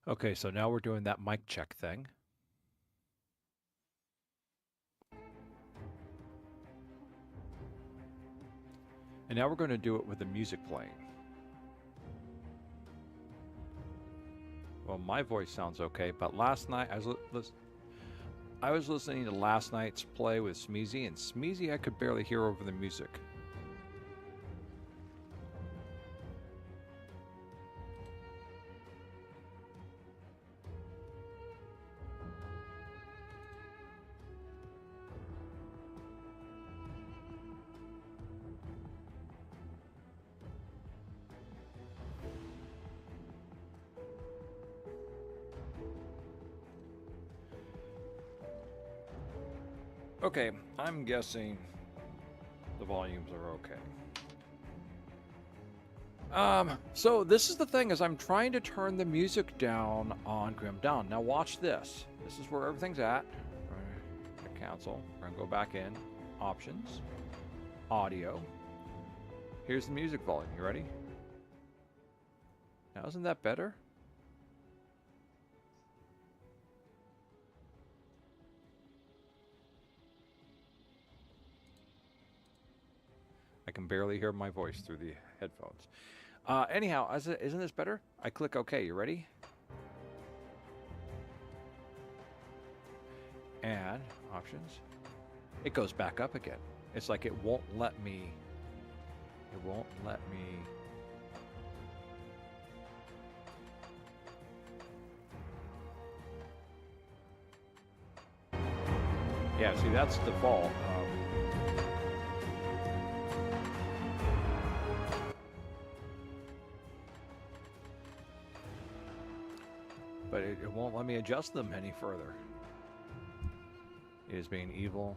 Okay, so now we're doing that mic check thing. And now we're going to do it with the music playing. Well, my voice sounds okay, but last night I was listening to last night's play with Smeezy, and Smeezy I could barely hear over the music. Okay, I'm guessing the volumes are okay. So this is the thing is I'm trying to turn the music down on Grim Dawn. Now watch this. This is where everything's at. We're gonna cancel. We're gonna go back in. Options. Audio. Here's the music volume. You ready? Now isn't that better? I can barely hear my voice through the headphones. Anyhow, isn't this better? I click OK. You ready? And options. It goes back up again. It's like it won't let me. It won't let me. Yeah, see, that's default. But it won't let me adjust them any further. It is being evil.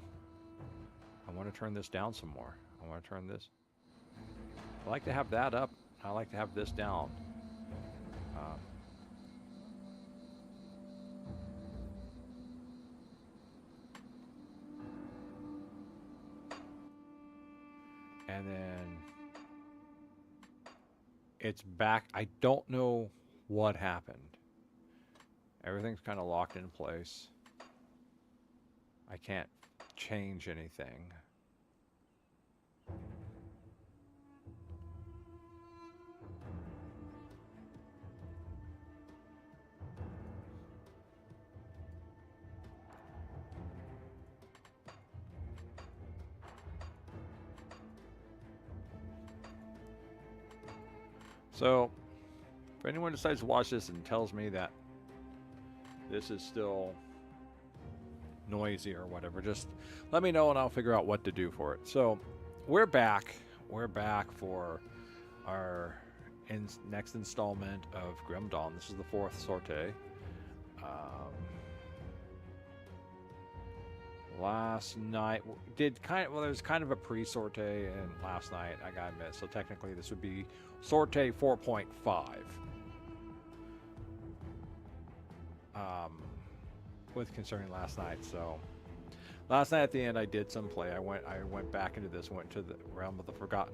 I want to turn this down some more. I want to turn this. I like to have that up. I like to have this down. And then it's back. I don't know what happened. Everything's kind of locked in place. I can't change anything. So, if anyone decides to watch this and tells me that this is still noisy or whatever, just let me know and I'll figure out what to do for it. So, we're back. We're back for our next installment of Grim Dawn. This is the fourth Sortie. Last night did there's kind of a pre-Sortie and last night I gotta admit, so technically this would be Sortie 4.5. With concerning last night. So last night at the end I did some play. I went back into this, went to the realm of the forgotten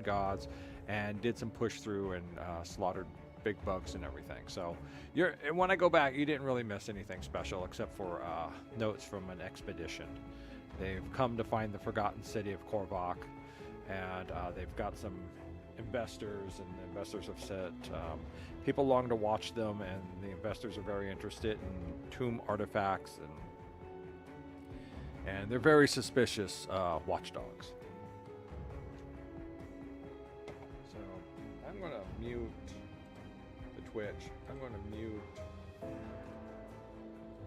gods, and did some push through and slaughtered big bugs and everything. So when I go back, you didn't really miss anything special except for notes from an expedition. They've come to find the forgotten city of Korvac, and they've got some investors, and the investors have said people long to watch them, and the investors are very interested in tomb artifacts, and they're very suspicious watchdogs. So I'm going to mute the Twitch. I'm going to mute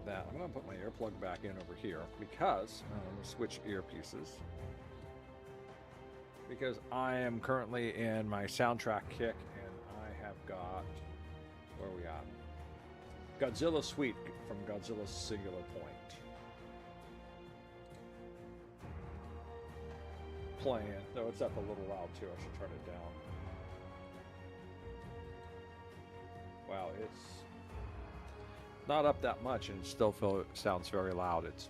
that. I'm going to put my earplug back in over here because I'm going to switch earpieces. Because I am currently in my soundtrack kick, and I have got, where are we at? Godzilla Suite from Godzilla Singular Point. Playing, though it's up a little loud too, I should turn it down. Wow, it's not up that much and it still sounds very loud. It's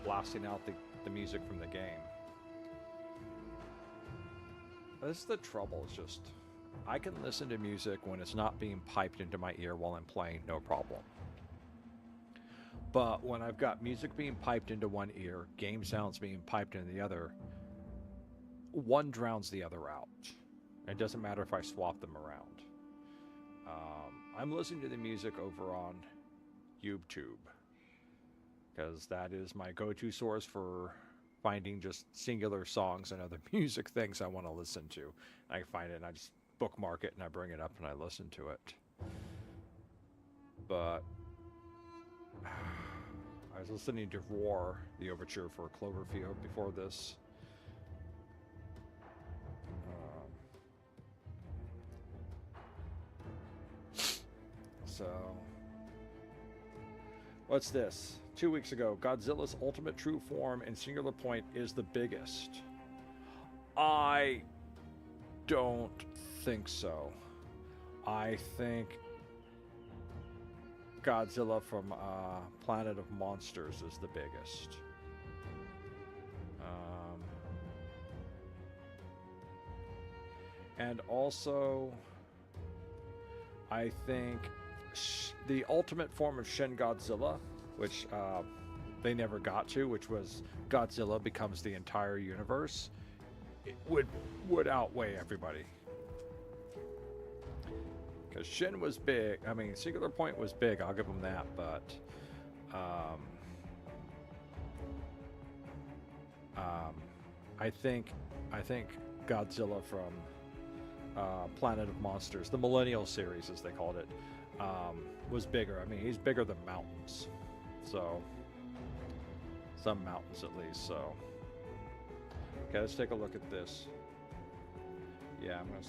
blasting out the music from the game. This is the trouble, it's just I can listen to music when it's not being piped into my ear while I'm playing, no problem. But when I've got music being piped into one ear, game sounds being piped into the other, one drowns the other out. It doesn't matter if I swap them around. I'm listening to the music over on YouTube because that is my go-to source for finding just singular songs and other music things I want to listen to. I find it and I just bookmark it and I bring it up and I listen to it. But I was listening to Roar, the overture for Cloverfield before this. So, what's this? 2 weeks ago, Godzilla's ultimate true form and singular point is the biggest. I don't think so. I think Godzilla from Planet of Monsters is the biggest. And also, I think the ultimate form of Shin Godzilla, which they never got to, which was Godzilla becomes the entire universe, it would outweigh everybody. Because Shin was big. I mean, Singular Point was big. I'll give them that. But I think Godzilla from Planet of Monsters, the Millennial series, as they called it, was bigger. I mean, he's bigger than mountains. So, some mountains at least. So, okay, let's take a look at this. Yeah, I'm gonna.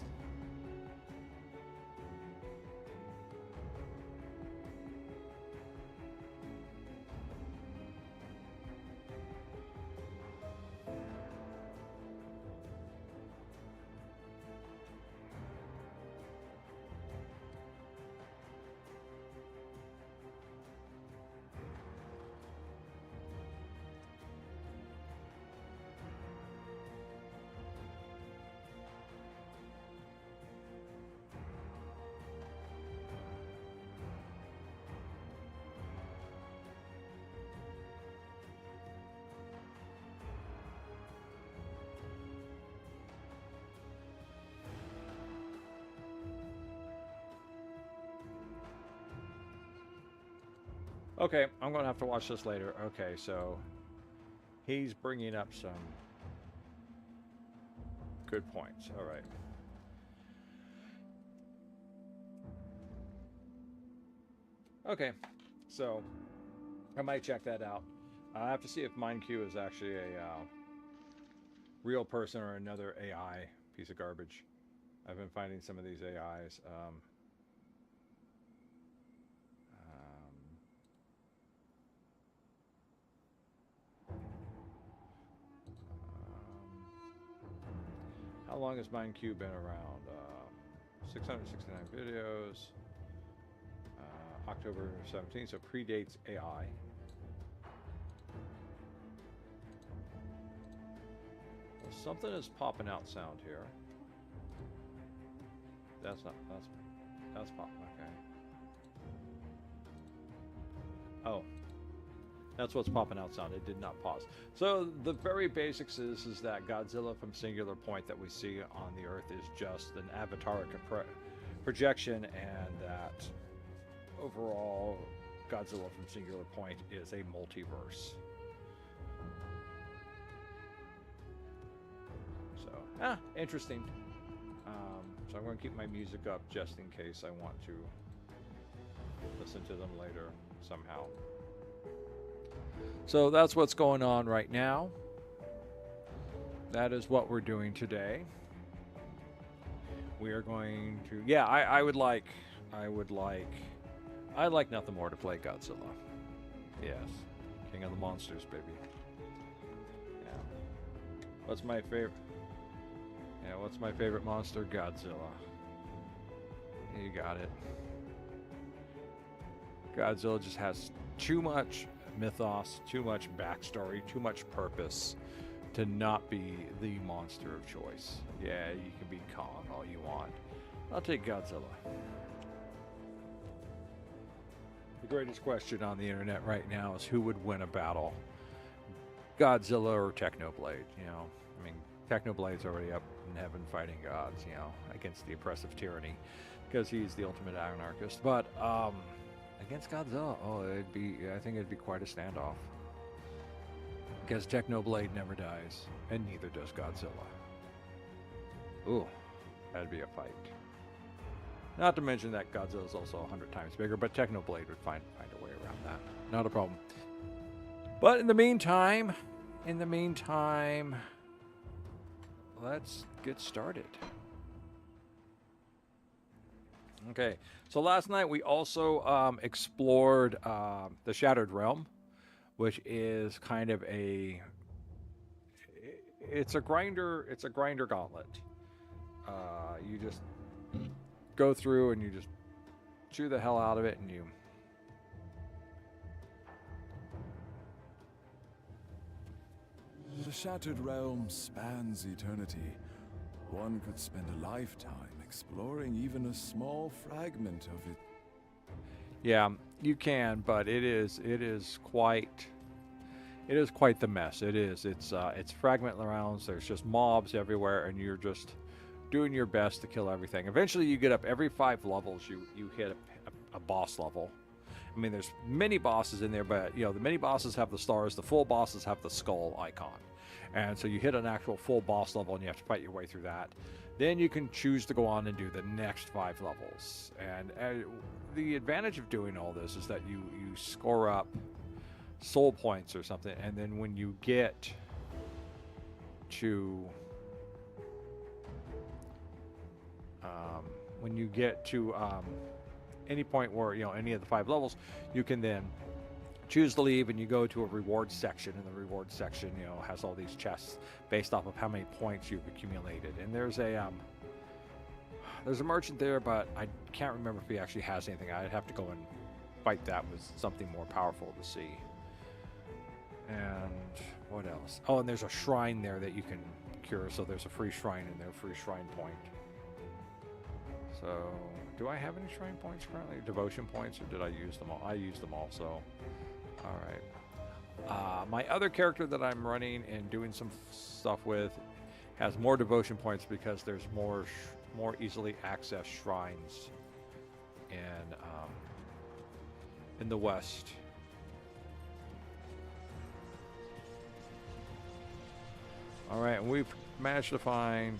Okay, I'm going to have to watch this later. Okay, so he's bringing up some good points. All right. Okay, so I might check that out. I have to see if MindQ is actually a real person or another AI piece of garbage. I've been finding some of these AIs. How long has MindQ been around? 669 videos. October 17th, so predates AI. Well, something is popping out sound here. That's popping, okay. Oh. That's what's popping out sound. It did not pause. So the very basics is that Godzilla from Singular Point that we see on the Earth is just an avataric projection, and that overall Godzilla from Singular Point is a multiverse. So, interesting. So I'm going to keep my music up just in case I want to listen to them later somehow. So that's what's going on right now. That is what we're doing today. We are going to, yeah, I'd like nothing more to play Godzilla. Yes, King of the Monsters, baby. Yeah. What's my favorite? Yeah, what's my favorite monster? Godzilla. You got it. Godzilla just has too much mythos, too much backstory, too much purpose to not be the monster of choice. Yeah, you can be Kong all you want. I'll take Godzilla. The greatest question on the internet right now is who would win a battle, Godzilla or Technoblade? You know, I mean, Technoblade's already up in heaven fighting gods, you know, against the oppressive tyranny, because he's the ultimate anarchist. But against Godzilla, I think it'd be quite a standoff. Because Technoblade never dies, and neither does Godzilla. Ooh, that'd be a fight. Not to mention that Godzilla's also 100 times bigger, but Technoblade would find a way around that. Not a problem. But in the meantime, let's get started. Okay, so last night we also explored the Shattered Realm, which is kind of it's a grinder gauntlet. You just go through and you just chew the hell out of it, and you The Shattered Realm spans eternity. One could spend a lifetime exploring even a small fragment of it. Yeah, you can, but it is quite the mess. It's fragment rounds. There's just mobs everywhere, and you're just doing your best to kill everything. Eventually, you get up every 5 levels. You hit a boss level. I mean, there's many bosses in there, but you know the mini bosses have the stars. The full bosses have the skull icon, and so you hit an actual full boss level, and you have to fight your way through that. Then you can choose to go on and do the next 5 levels. And the advantage of doing all this is that you score up soul points or something, and then when you get to any point where, you know, any of the 5 levels, you can then choose to leave, and you go to a reward section, and the reward section, you know, has all these chests based off of how many points you've accumulated. And there's a merchant there, but I can't remember if he actually has anything. I'd have to go and fight that with something more powerful to see. And what else? Oh, and there's a shrine there that you can cure, so there's a free shrine in there, free shrine point. So, do I have any shrine points currently? Devotion points, or did I use them all? I used them all, so... Alright. My other character that I'm running and doing some stuff with has more devotion points because there's more easily accessed shrines in the West. Alright, and we've managed to find...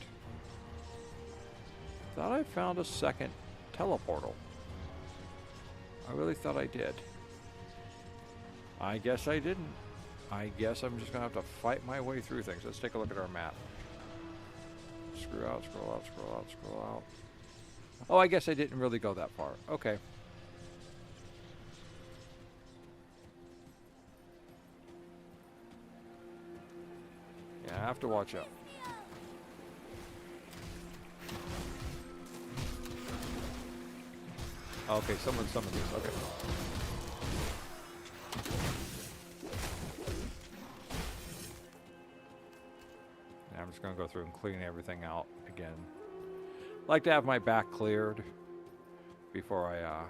Thought I found a second teleportal. I really thought I did. I guess I didn't. I guess I'm just gonna have to fight my way through things. Let's take a look at our map. Scroll out, scroll out, scroll out, scroll out. Oh, I guess I didn't really go that far. Okay. Yeah, I have to watch out. Okay, someone summoned these. Okay. Yeah, I'm just going to go through and clean everything out again. I like to have my back cleared before I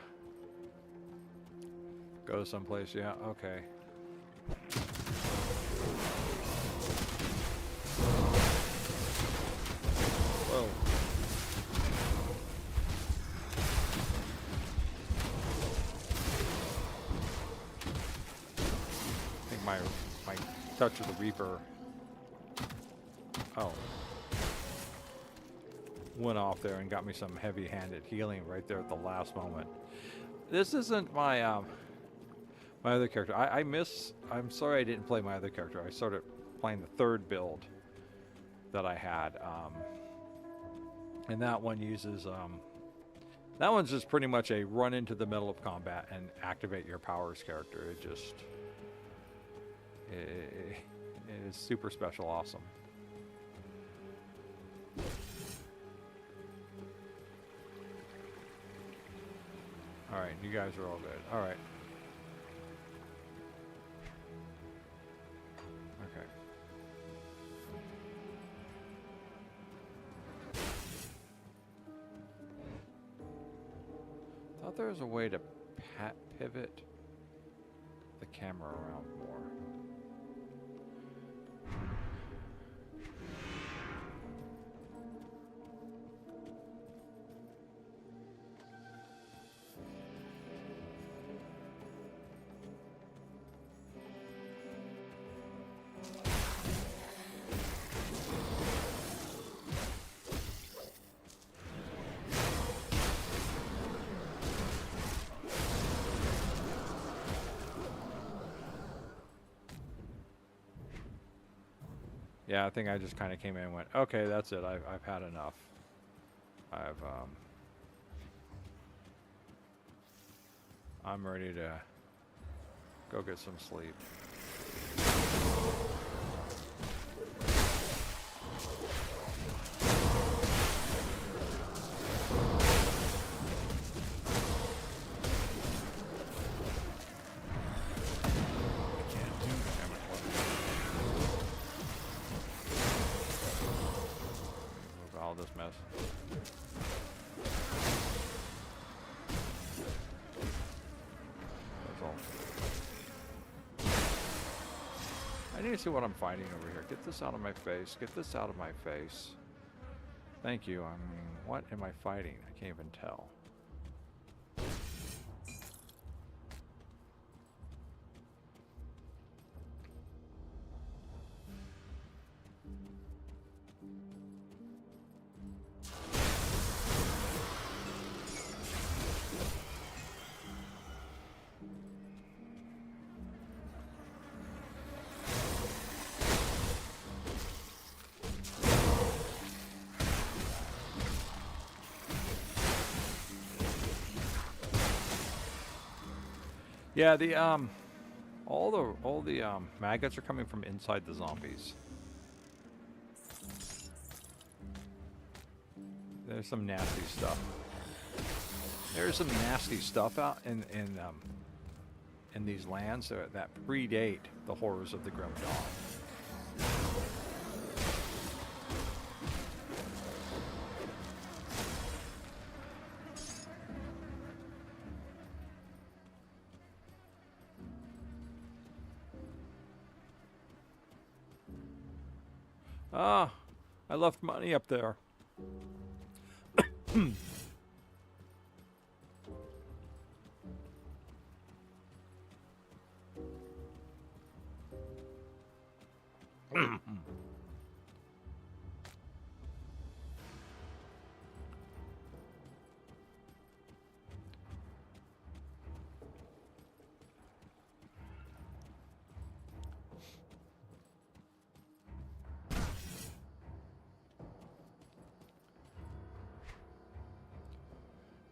go someplace. Yeah, okay. Whoa. My touch of the Reaper, went off there and got me some heavy-handed healing right there at the last moment. This isn't my my other character. I'm sorry I didn't play my other character. I started playing the 3rd build that I had, and that one uses that one's just pretty much a run into the middle of combat and activate your powers character. It is super special awesome. Alright, you guys are all good. Alright. Okay. thought there was a way to pivot the camera around more. Yeah, I think I just kind of came in and went, okay, that's it. I've had enough. I'm ready to go get some sleep. This mess. That's all. I need to see what I'm fighting over here. Get this out of my face. Get this out of my face. Thank you. I mean, what am I fighting? I can't even tell. Yeah, the all the maggots are coming from inside the zombies. There's some nasty stuff. There's some nasty stuff out in these lands that predate the horrors of the Grim Dawn. Ah, I left money up there.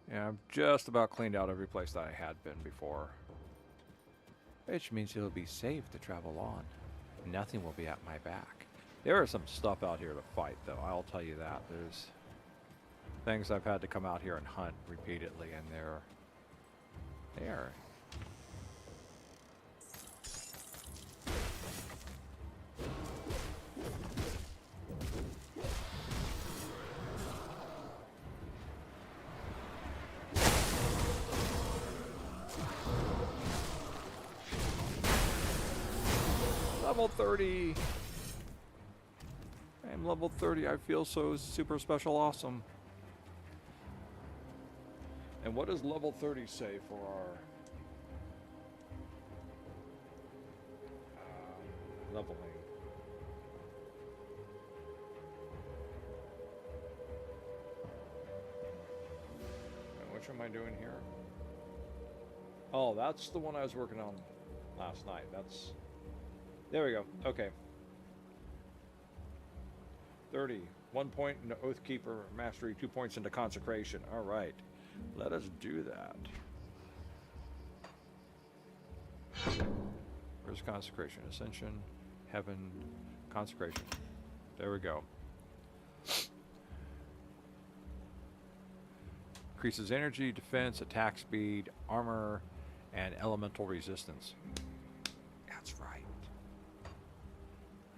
Yeah, I've just about cleaned out every place that I had been before. Which means it'll be safe to travel on. Nothing will be at my back. There is some stuff out here to fight, though. I'll tell you that. There's things I've had to come out here and hunt repeatedly, and they're there. Level 30. I am level 30. I feel so super special awesome. And what does level 30 say for our leveling? And which am I doing here? Oh, that's the one I was working on last night. That's... There we go. Okay. 30. 1 point into Oathkeeper Mastery, 2 points into Consecration. All right. Let us do that. Where's Consecration? Ascension, Heaven, Consecration. There we go. Increases energy, defense, attack speed, armor, and elemental resistance. That's right.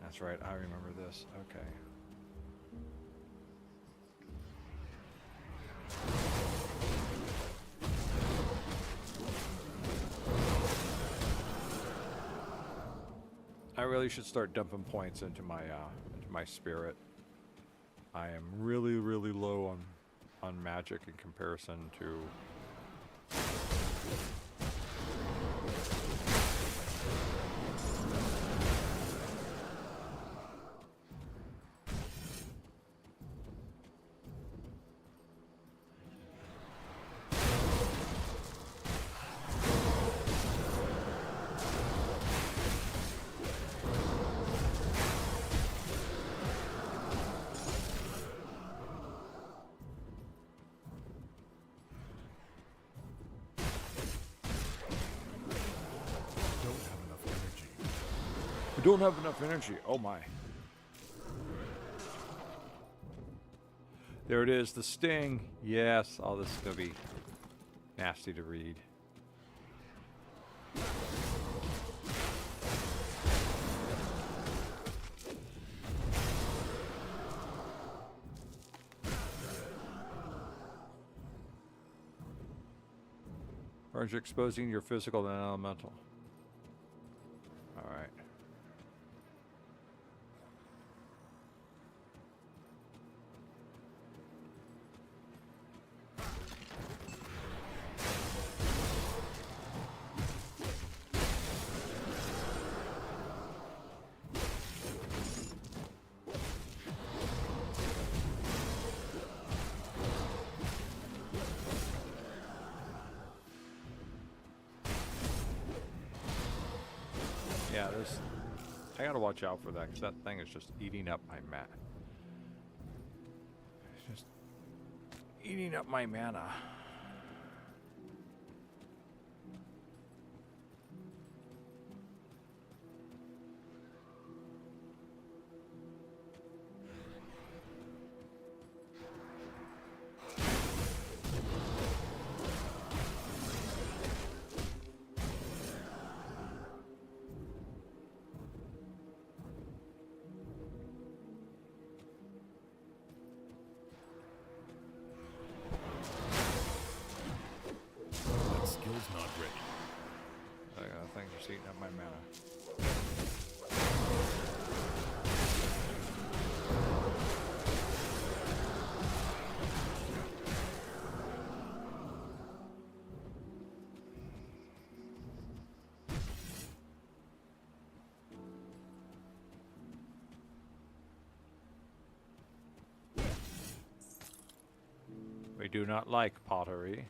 That's right, I remember this. Okay. I really should start dumping points into my spirit. I am really, really low on magic in comparison to. I don't have enough energy. Oh my. There it is, the sting. Yes. Oh, this is going to be nasty to read. Aren't you exposing your physical and elemental? All right. Yeah, I gotta watch out for that because that thing is just eating up my mana. It's just eating up my mana. Not ready. I think just eating up my mana. We do not like pottery.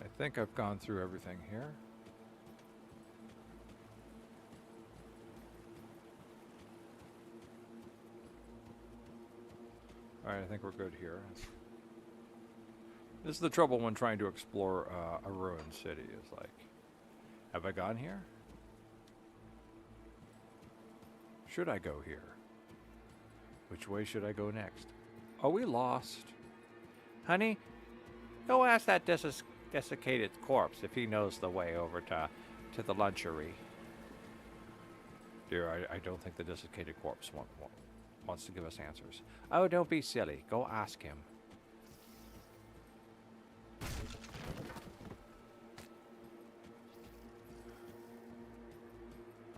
I think I've gone through everything here. Alright, I think we're good here. This is the trouble when trying to explore a ruined city. It's like, have I gone here? Should I go here? Which way should I go next? Are we lost? Honey, go ask that desiccated corpse if he knows the way over to the lunchery. Dear, I don't think the desiccated corpse wants to give us answers. Oh, don't be silly. Go ask him.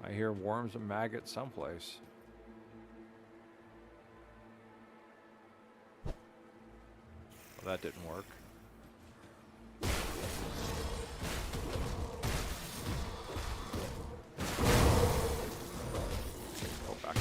I hear worms and maggots someplace. Well, that didn't work. Go back.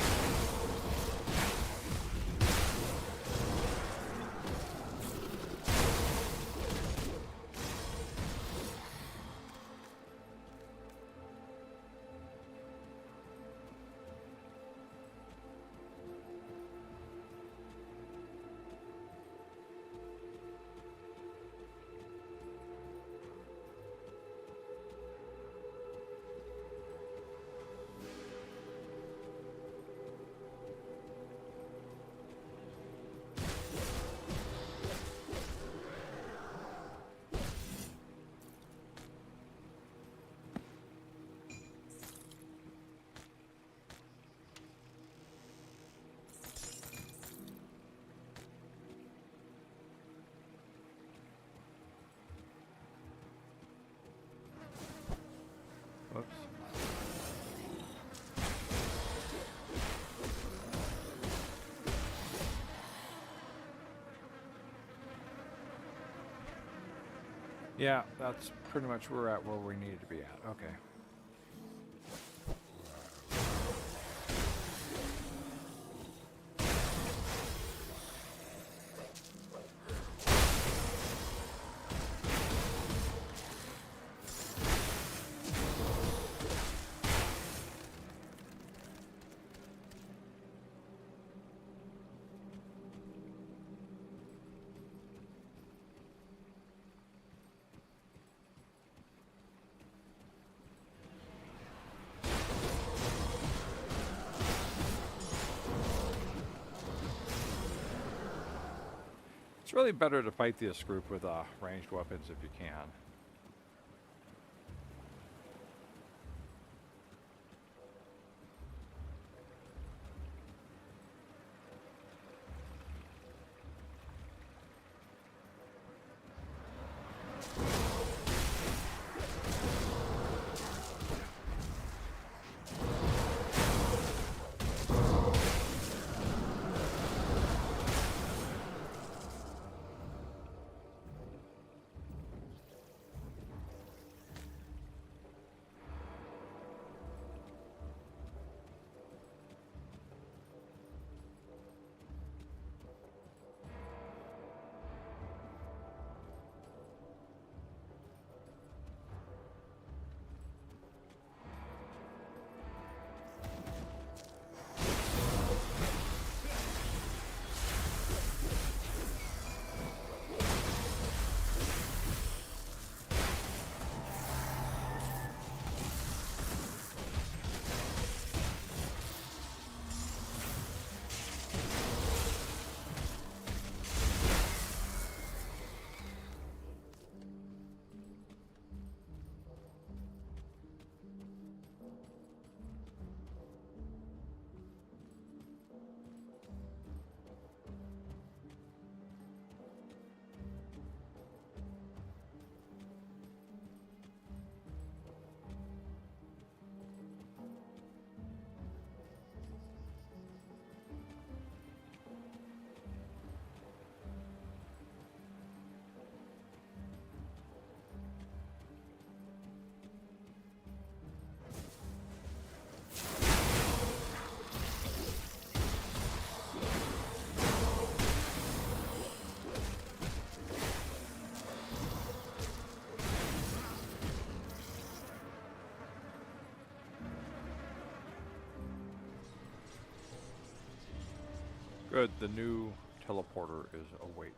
Yeah, that's pretty much where we're at where we needed to be at. Okay. It's really better to fight this group with ranged weapons if you can. Good, the new teleporter is awake.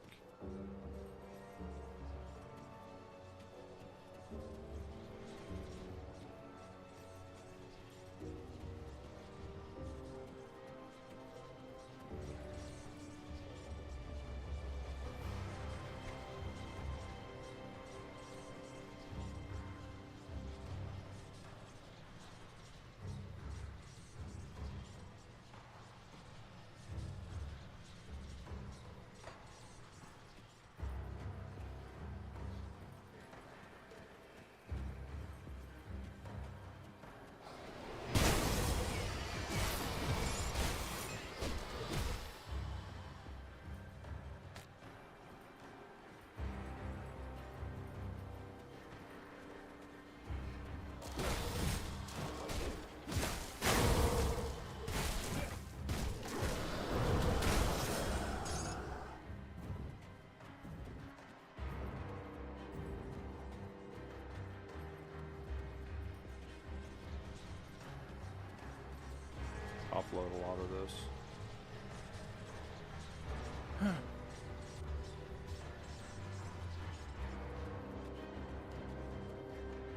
Offload a lot of this.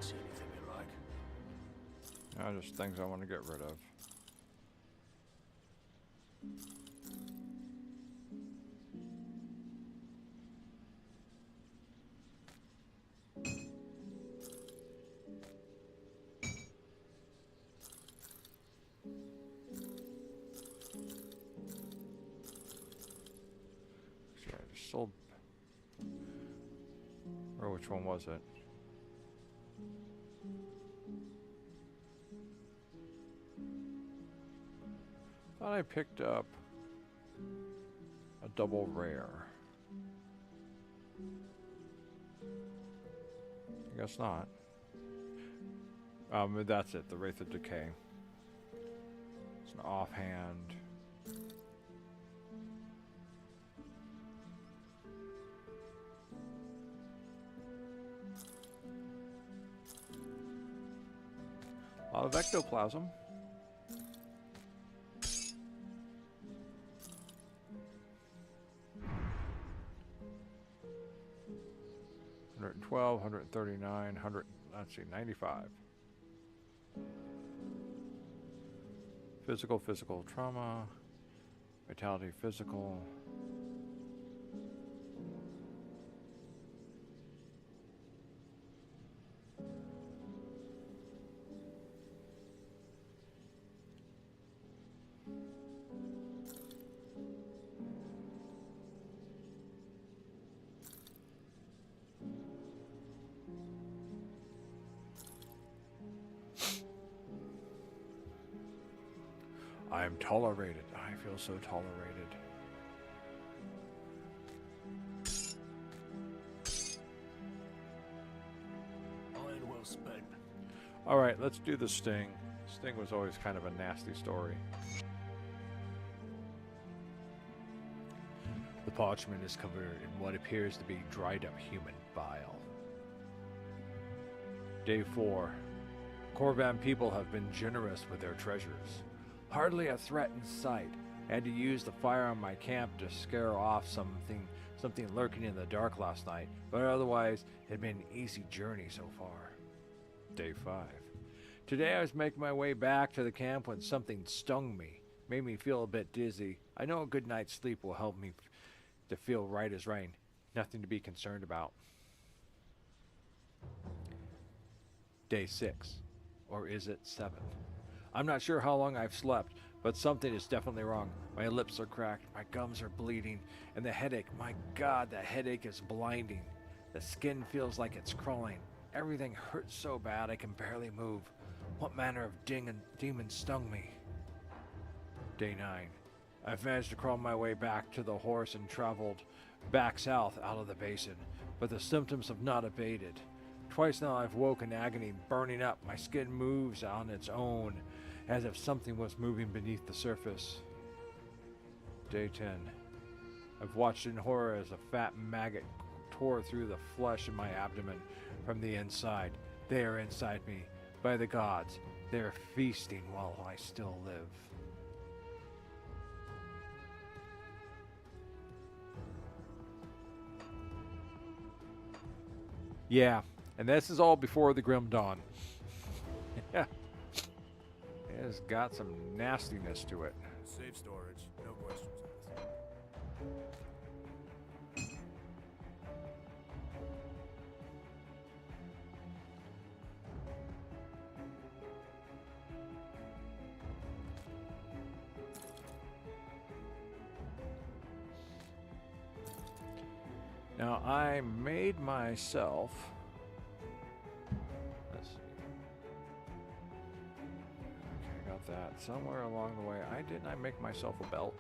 See anything you like? Just things I want to get rid of. Actually, I just sold. Or which one was it? Thought I picked up a double rare. guess not. That's it. The Wraith of Decay. It's an offhand. A lot of ectoplasm. $112, $139, $100. Let's see, 95. Physical trauma, vitality, physical. I am tolerated. I feel so tolerated. Iron well spent. All right, let's do the Sting. Sting was always kind of a nasty story. The parchment is covered in what appears to be dried up human bile. Day 4. Korvan people have been generous with their treasures. Hardly a threat in sight. I had to use the fire on my camp to scare off something lurking in the dark last night, but otherwise it had been an easy journey so far. Day 5. Today I was making my way back to the camp when something stung me, made me feel a bit dizzy. I know a good night's sleep will help me to feel right as rain. Nothing to be concerned about. Day 6. Or is it 7? I'm not sure how long I've slept, but something is definitely wrong. My lips are cracked, my gums are bleeding, and the headache, my God, the headache is blinding. The skin feels like it's crawling. Everything hurts so bad I can barely move. What manner of demon stung me? Day 9. I've managed to crawl my way back to the horse and traveled back south out of the basin, but the symptoms have not abated. Twice now I've woke in agony, burning up. My skin moves on its own, as if something was moving beneath the surface. Day 10. I've watched in horror as a fat maggot tore through the flesh in my abdomen from the inside. They are inside me. By the gods, they are feasting while I still live. Yeah, and this is all before the Grim Dawn. Yeah. It has got some nastiness to it. Safe storage, no questions asked. Now I made myself. Let's see. Okay, got that. Somewhere along the way, didn't I make myself a belt?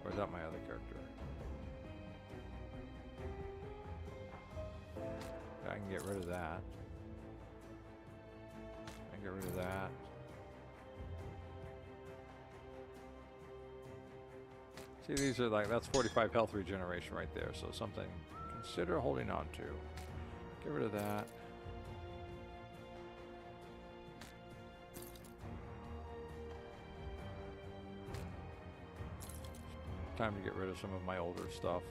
Or is that my other character? I can get rid of that. I can get rid of that. See, these are like, that's 45 health regeneration right there, so something consider holding on to. Get rid of that. Time to get rid of some of my older stuff.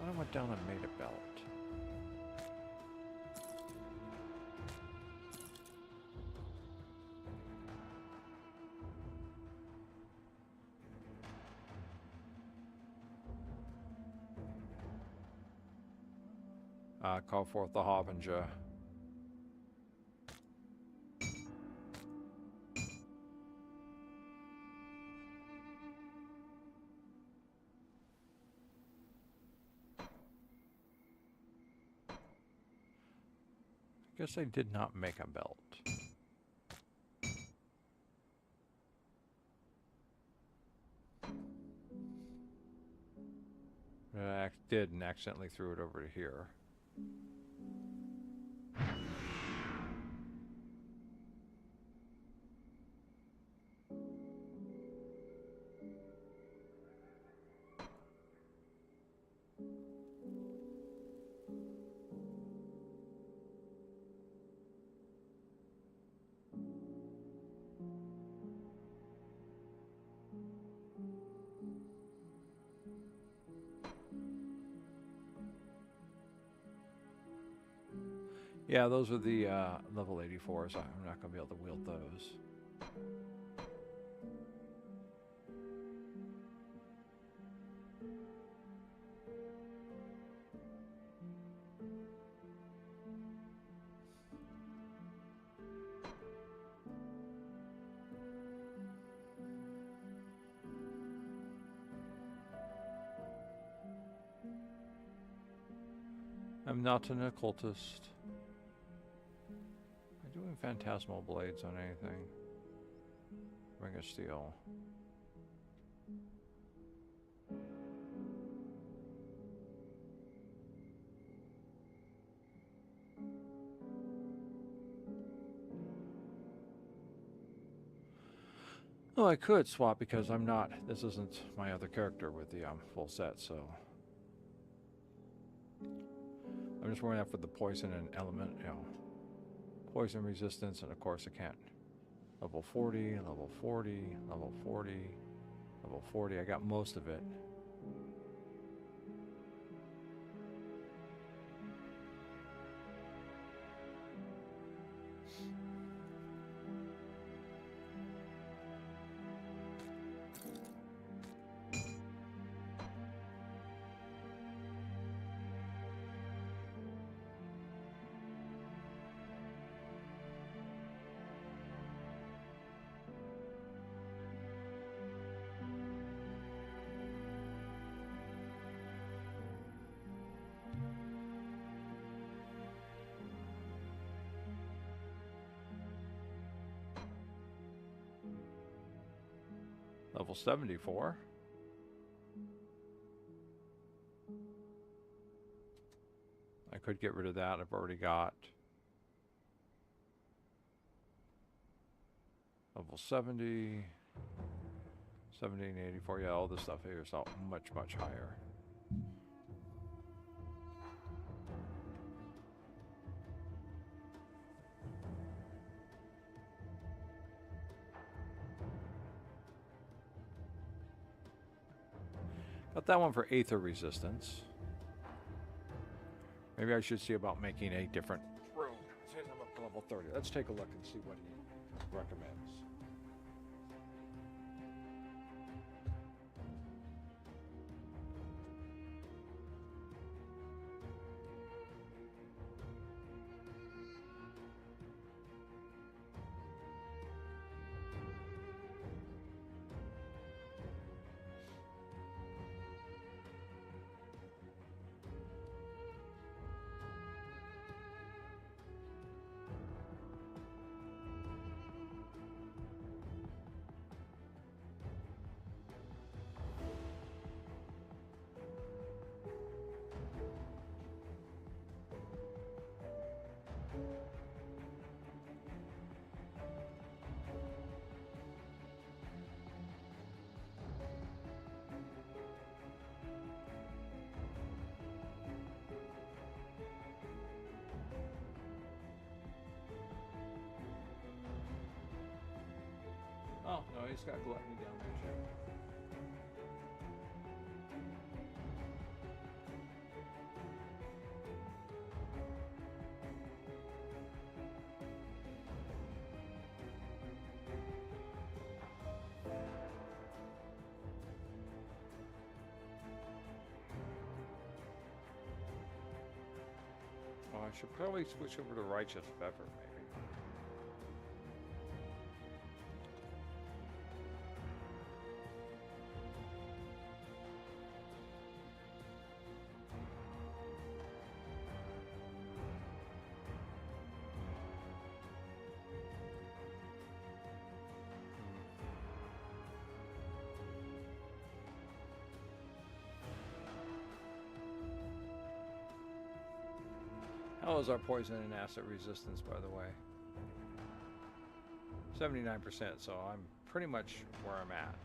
I went down and made a belt. Call forth the Harbinger. I guess I did not make a belt. Did and accidentally threw it over to here. Yeah, those are the level 84s. I'm not going to be able to wield those. I'm not an occultist. Am I doing phantasmal blades on anything? Ring of Steel. Oh, I could swap because I'm not. This isn't my other character with the full set, so I'm just wearing that for the poison and element, poison resistance, and of course I can't. Level 40, level 40, level 40, level 40. I got most of it. Level 74. I could get rid of that. I've already got level 70, 17, 84. Yeah, all this stuff here is all much, much higher. Got that one for Aether resistance. Maybe I should see about making a different room. Since I'm up to level 30. Let's take a look and see what he recommends. Oh, no, he's got gluttony down there, too. Oh, I should probably switch over to Righteous Pepper, maybe. How is our poison and acid resistance, by the way? 79%, so I'm pretty much where I'm at.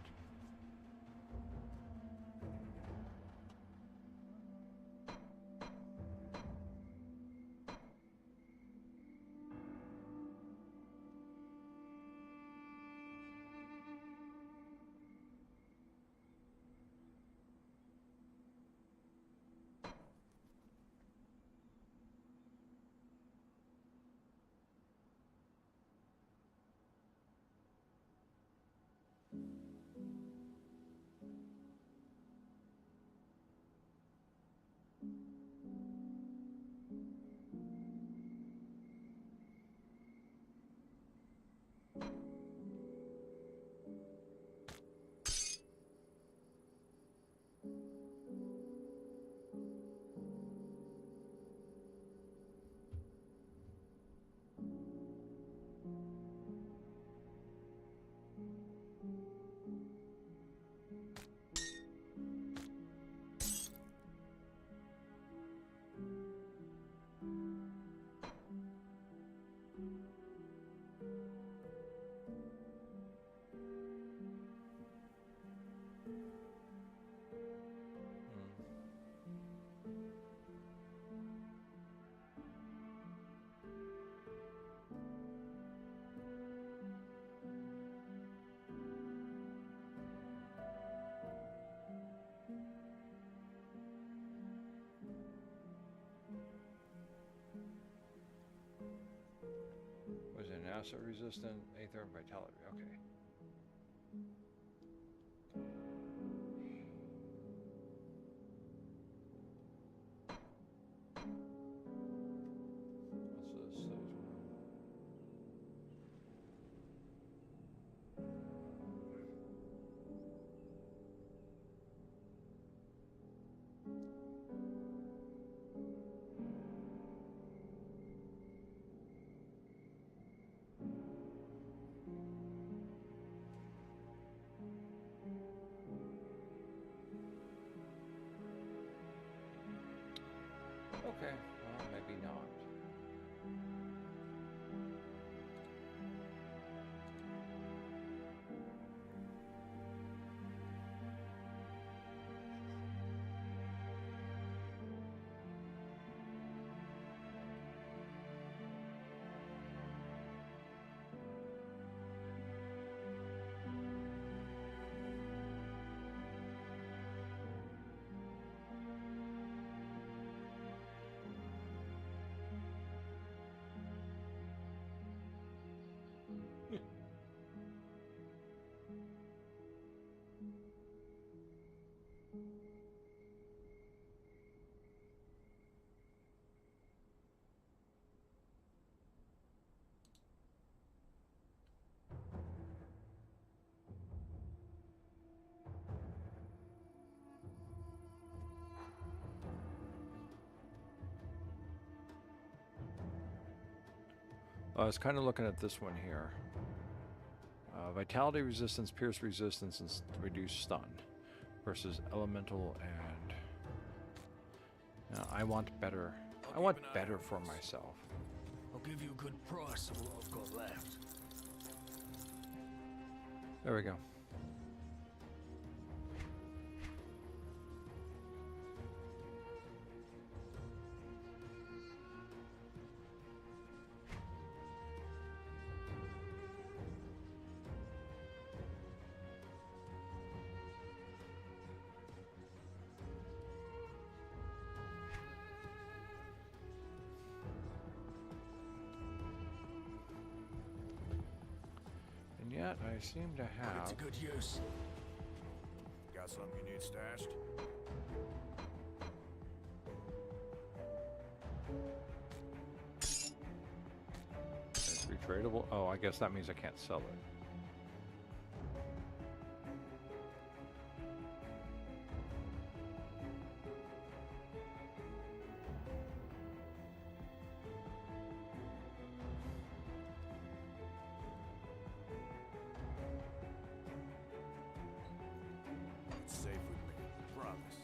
Was it an acid resistant, aether, and vitality? Okay. What's this? Okay, well, maybe not. I was kind of looking at this one here. Vitality resistance, pierce resistance, and reduce stun versus elemental and... Now, I want better. I want better for myself. I'll give you a good price of what I've got left. There we go. Yet I seem to have... It's a good use. Got something you need stashed? It's retradable. Oh, I guess that means I can't sell it. It's safe with me. Promise.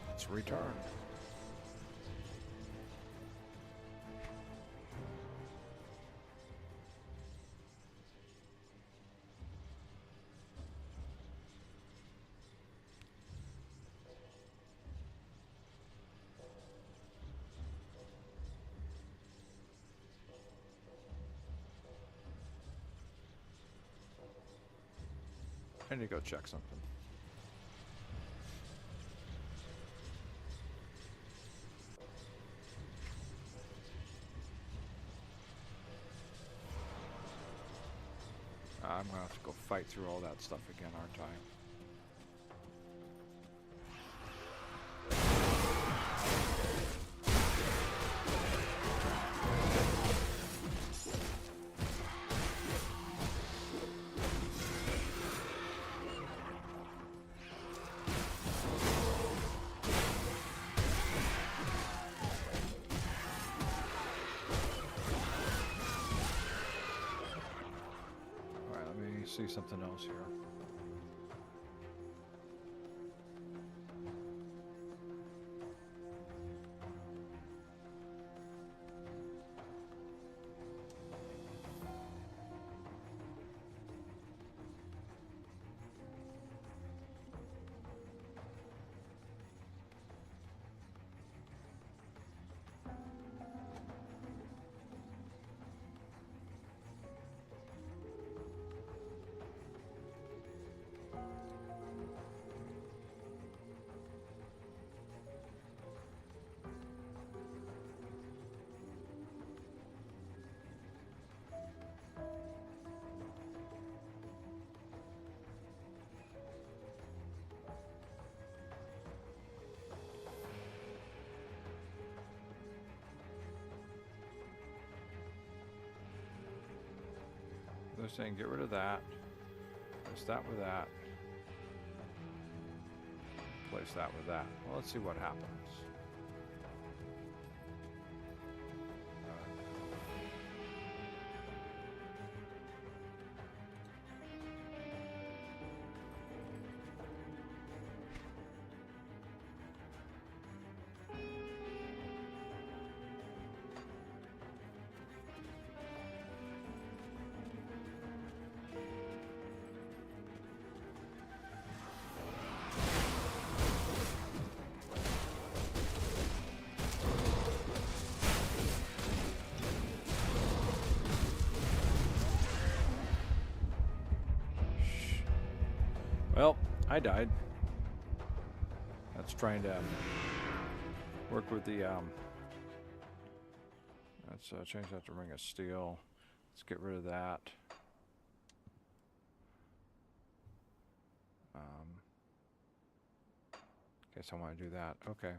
Let's return. I need to go check something. I'm gonna have to go fight through all that stuff again, aren't I? See something else here. They're saying get rid of that. Replace that with that. Replace that with that. Well, let's see what happens. Well, I died. That's trying to work with the, let's change that to Ring of Steel. Let's get rid of that. Guess I want to do that. Okay.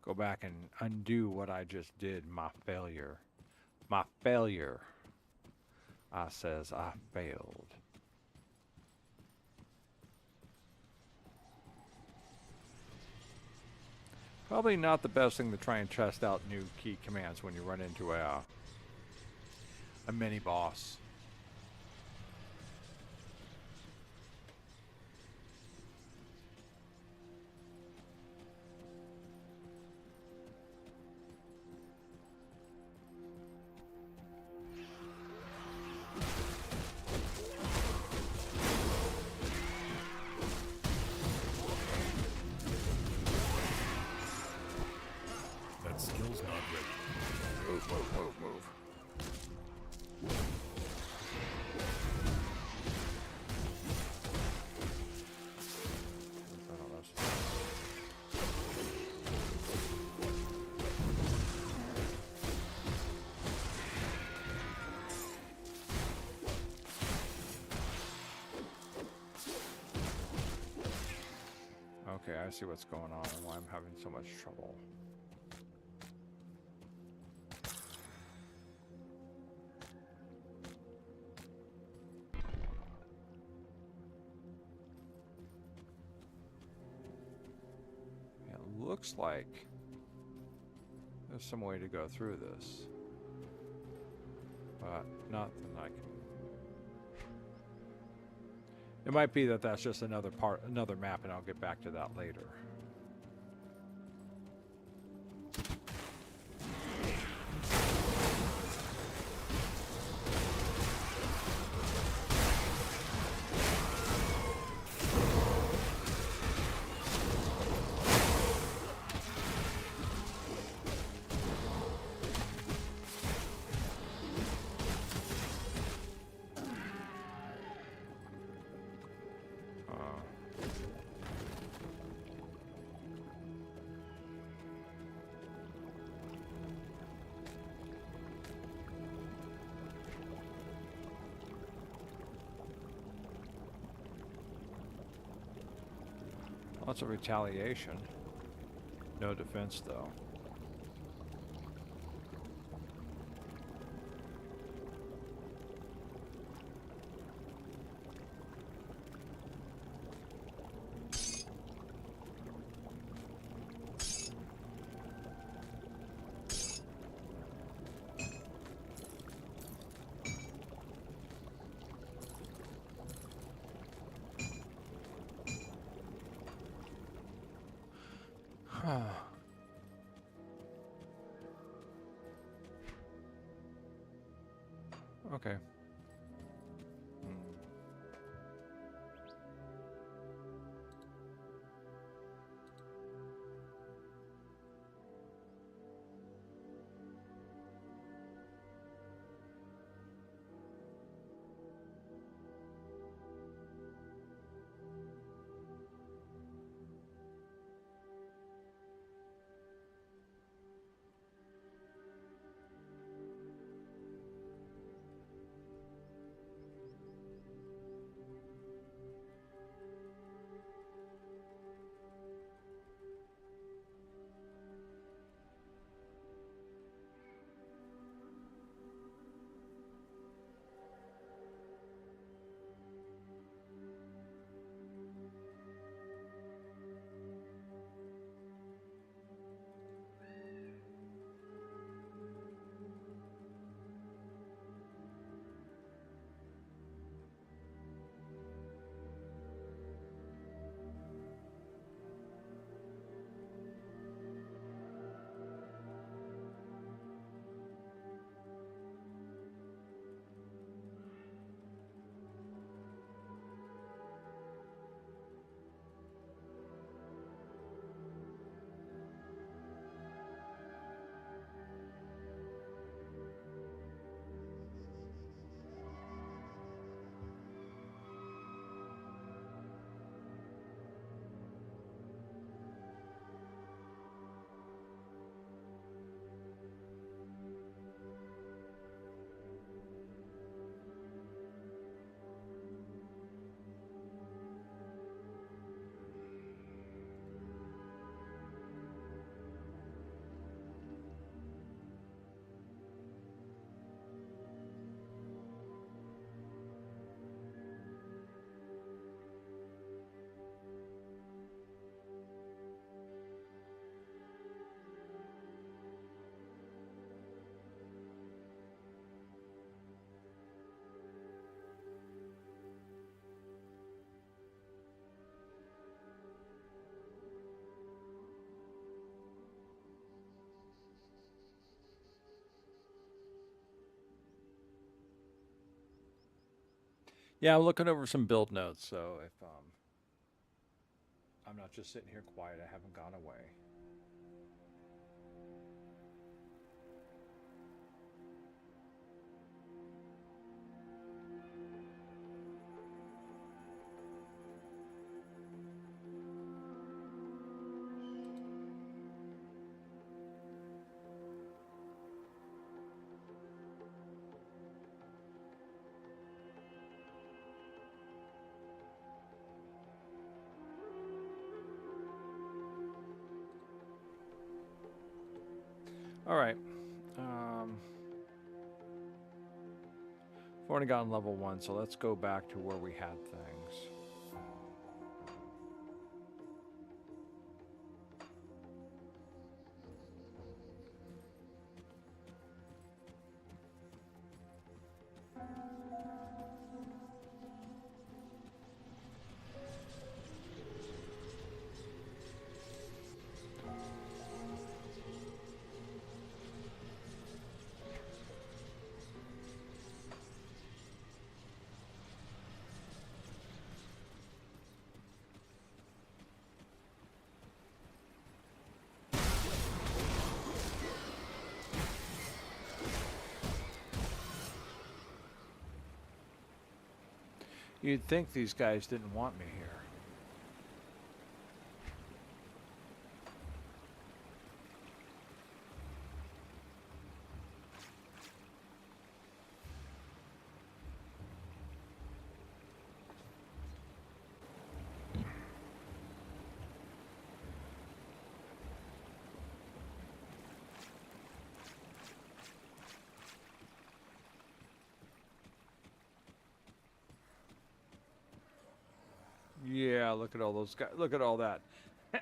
Go back and undo what I just did. My failure. My failure. I says I failed. Probably not the best thing to try and test out new key commands when you run into a mini boss. Skill's not ready. Move, move, move, move. Okay, I see what's going on and why I'm having so much trouble. Looks like there's some way to go through this, but nothing I can It might be that that's just another map, and I'll get back to that later. Lots of retaliation. No defense, though. Okay. Yeah, I'm looking over some build notes, so if I'm not just sitting here quiet, I haven't gone away. All right. We've already gotten level 1, so let's go back to where we had things. You'd think these guys didn't want me here. Yeah, look at all those guys. Look at all that.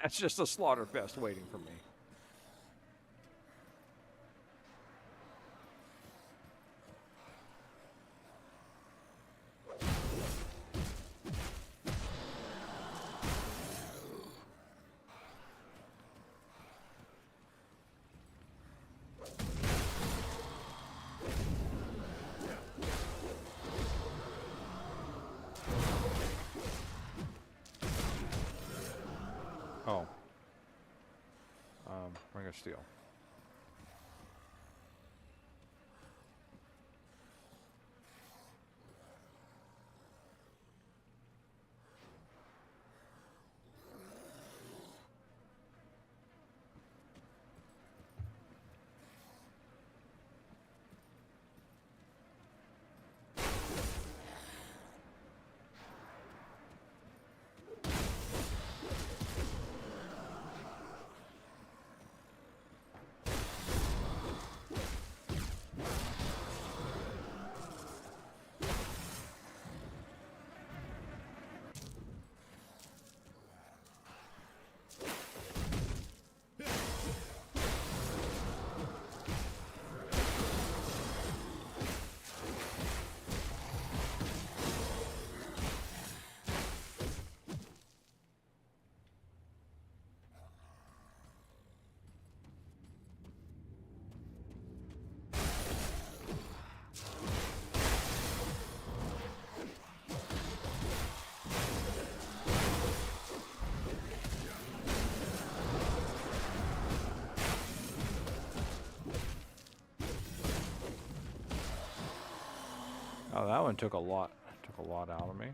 It's just a slaughter fest waiting for me. Oh. Ring of Steel. Oh, that one took a lot out of me.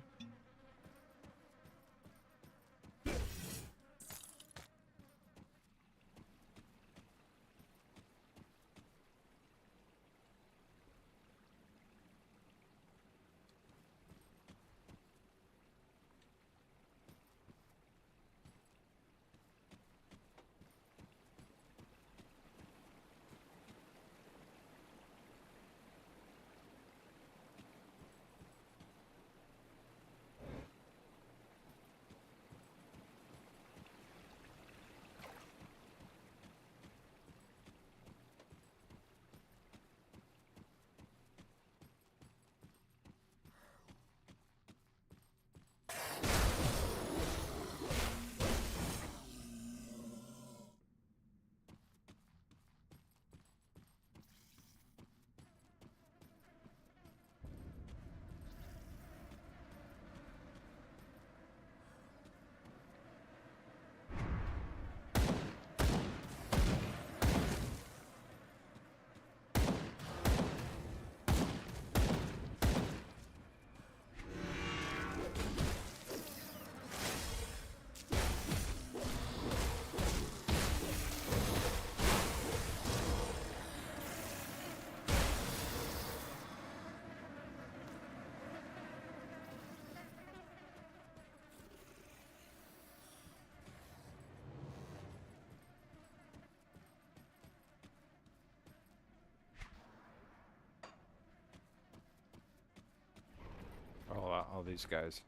All these guys.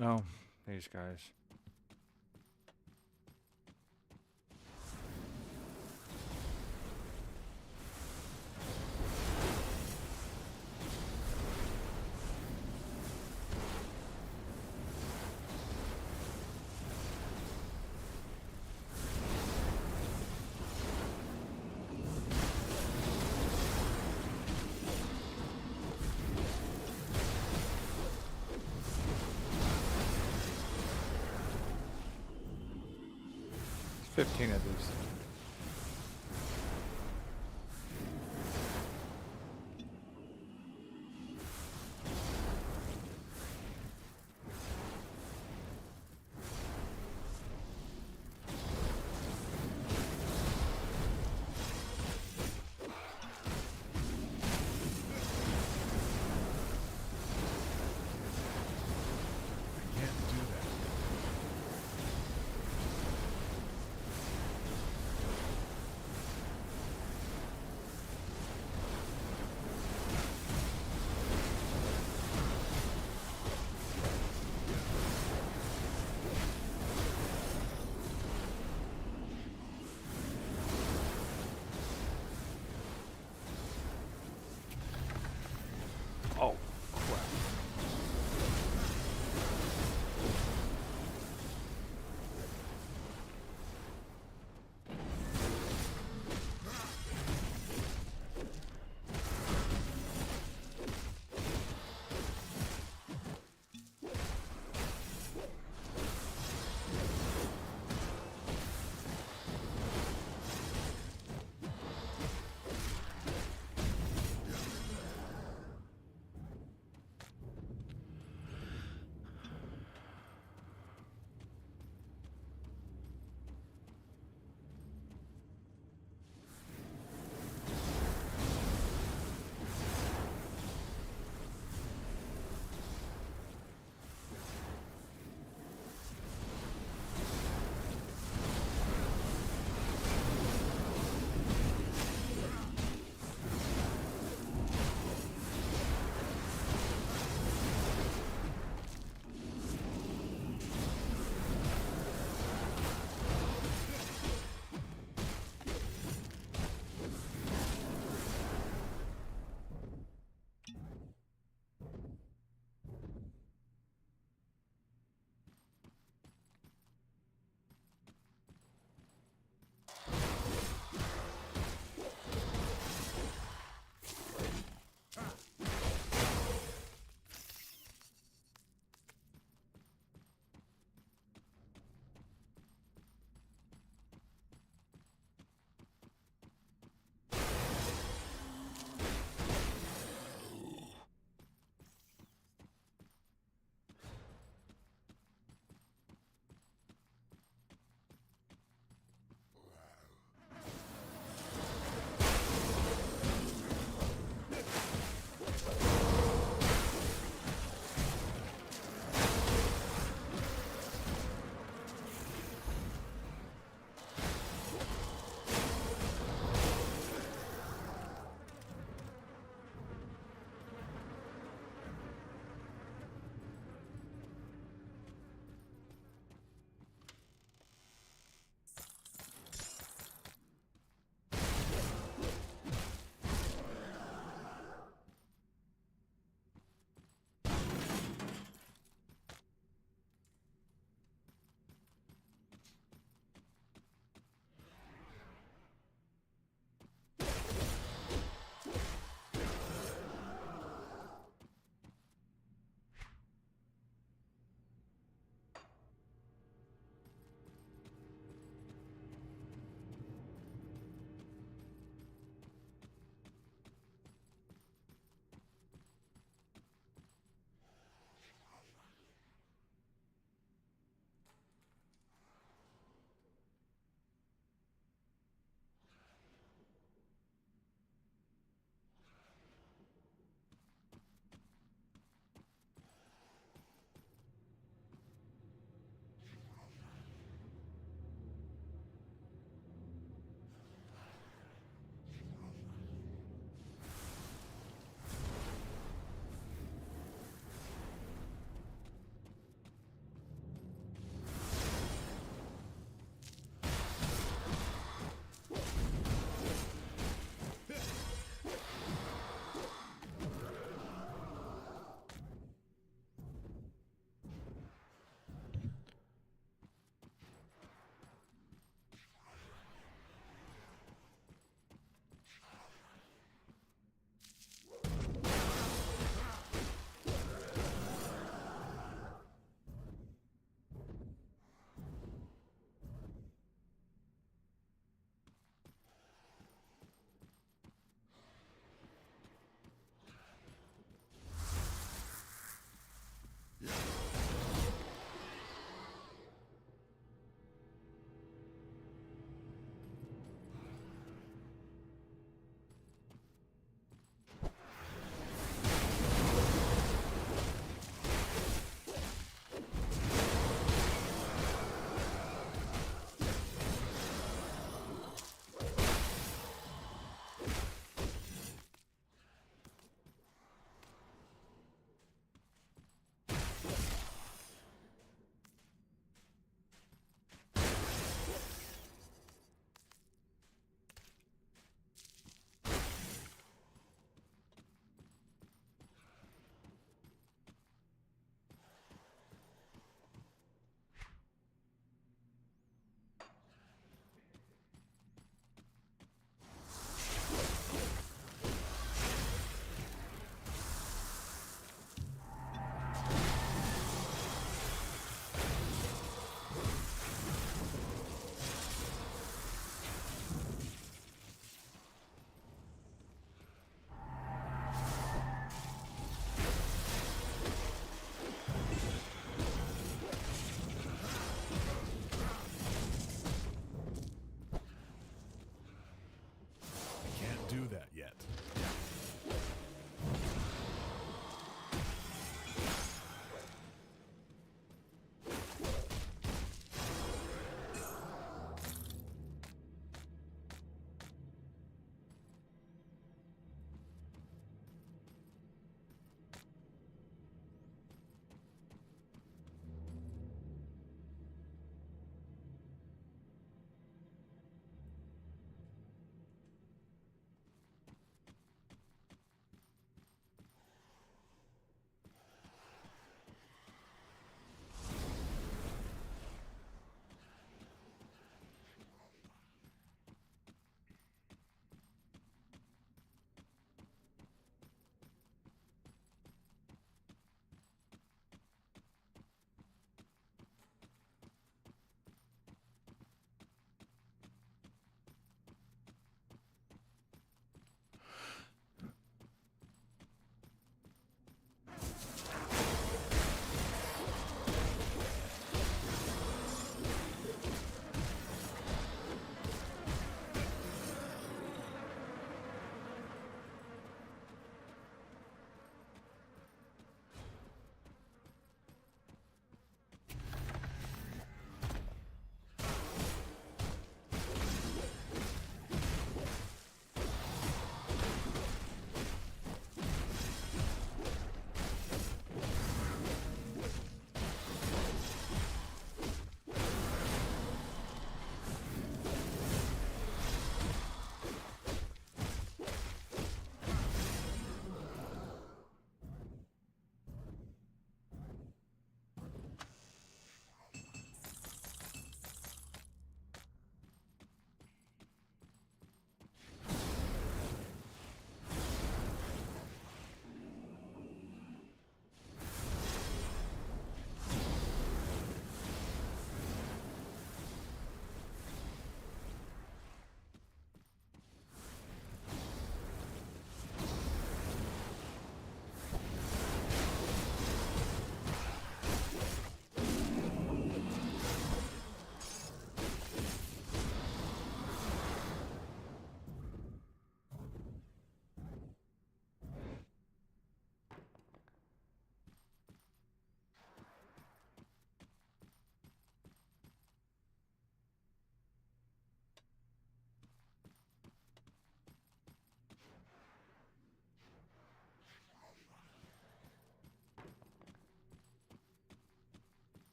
No, these guys. There's 15 of these. I can't do that.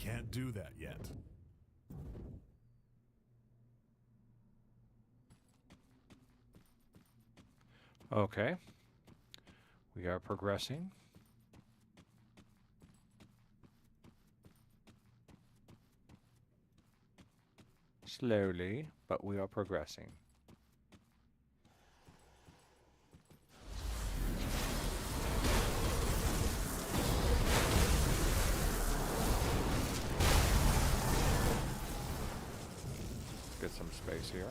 can't do that yet. Okay. We are progressing. Slowly, but we are progressing. Get some space here.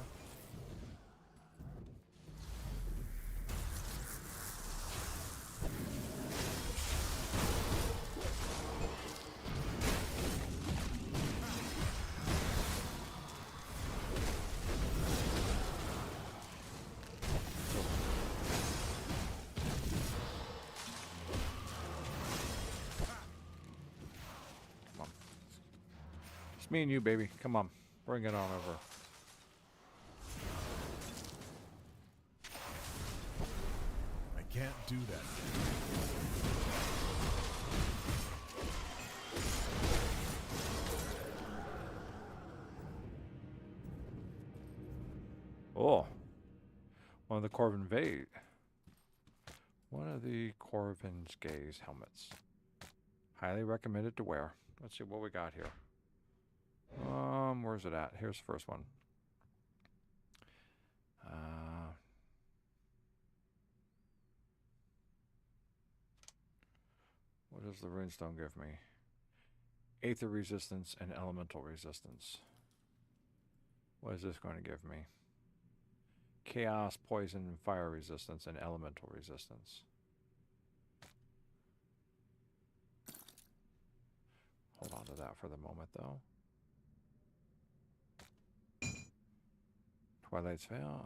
Come on. Just me and you, baby. Come on. Bring it on over. I can't do that yet. Oh. One of the Corvin's gaze helmets. Highly recommended to wear. Let's see what we got here. Where's it at? Here's the first one. What does the runestone give me? Aether resistance and elemental resistance. What is this going to give me? Chaos, poison, and fire resistance and elemental resistance. Hold on to that for the moment, though. Twilight's Veil.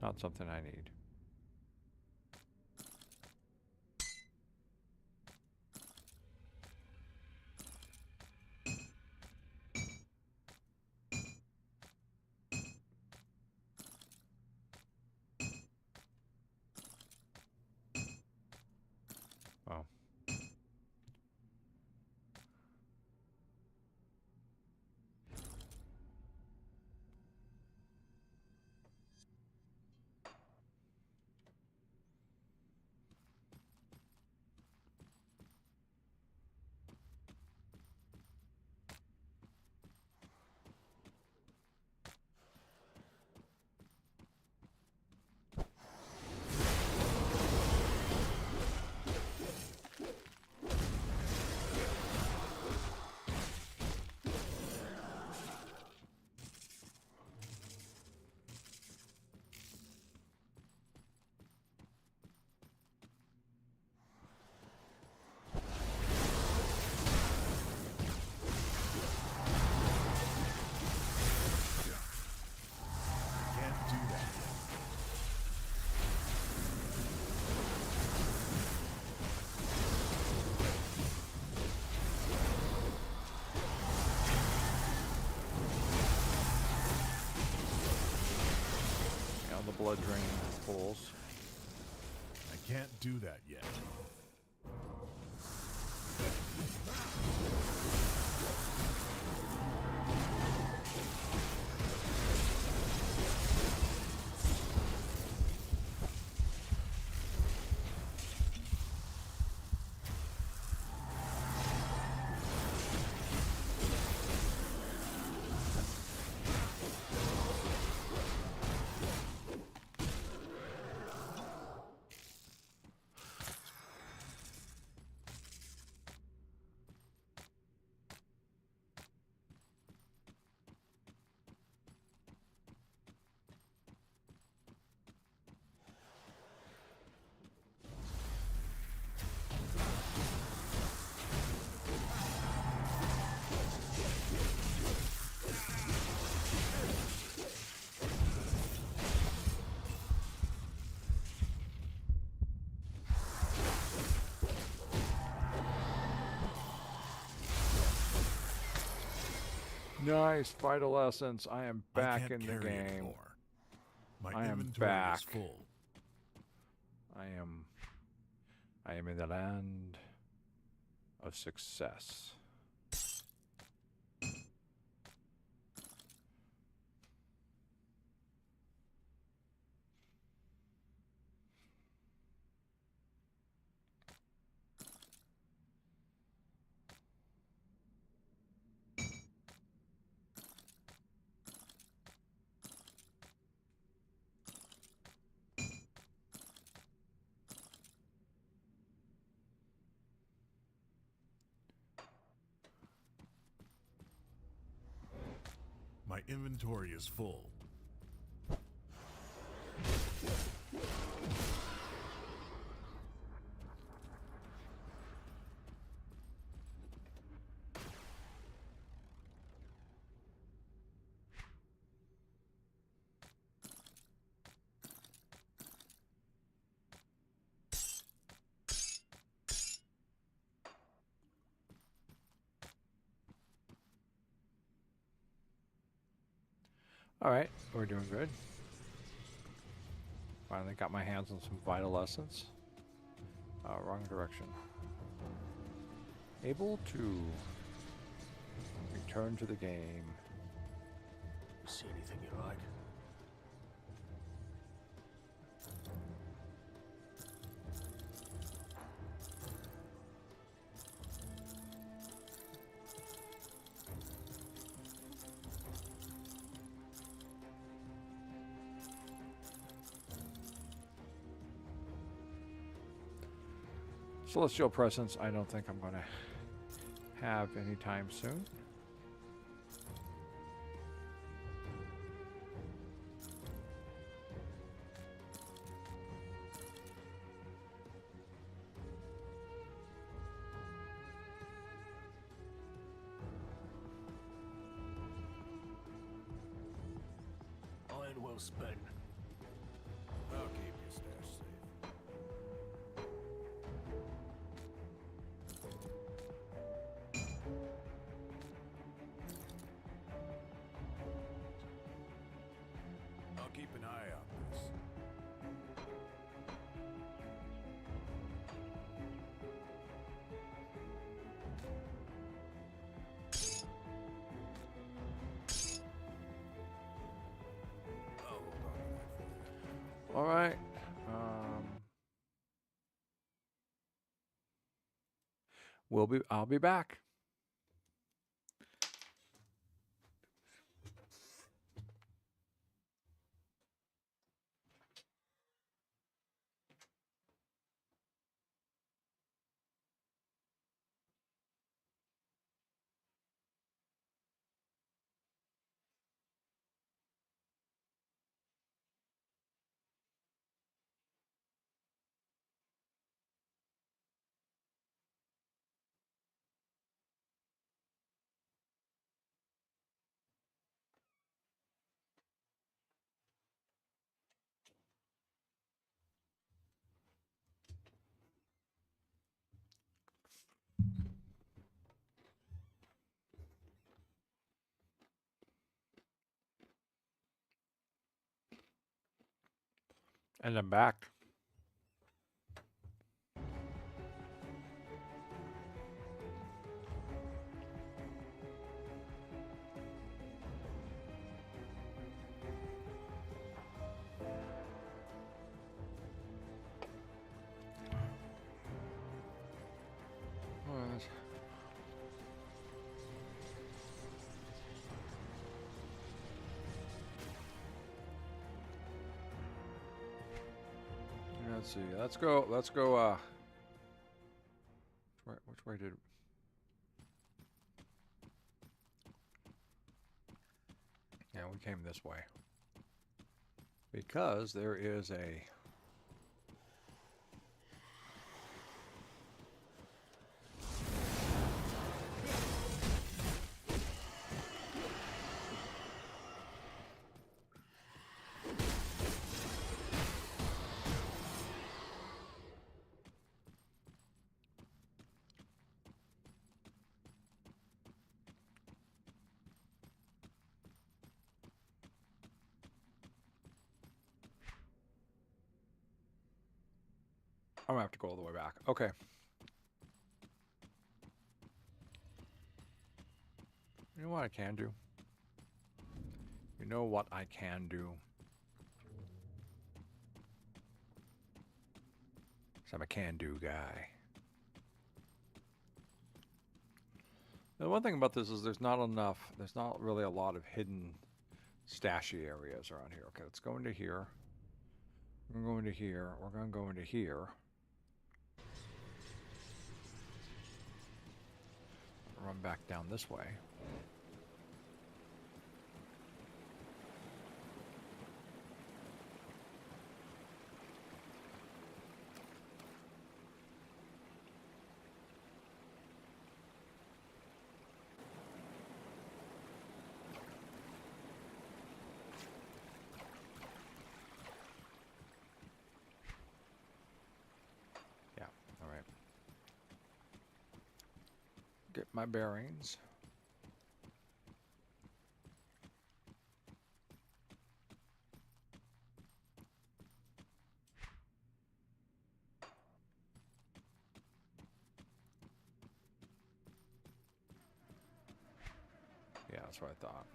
Not something I need. Oh. Blood drain pulls. I can't do that yet. Nice, Vital Essence. I am I back can't in the carry game. anymore. My I am inventory back. is full. I am in the land of success. My inventory is full. All right, we're doing good. Finally got my hands on some vital essence. Wrong direction. Able to return to the game. See anything you like? Celestial presence, I don't think I'm going to have anytime soon. Iron well spent. I'll keep your stash safe. I'll keep an eye out for this. I'll hold on to that for you. All right. I'll be back. And I'm back. Alright. Let's see. Let's go. Which way did? Yeah, we came this way. Because there is a... I'm gonna have to go all the way back. Okay. You know what I can do? You know what I can do? 'Cause I'm a can-do guy. The one thing about this is there's not really a lot of hidden stashy areas around here. Okay, let's go into here. We're going to go into here. We're going to go into here. Run back down this way. Yeah, all right. Get my bearings. Yeah, that's what I thought.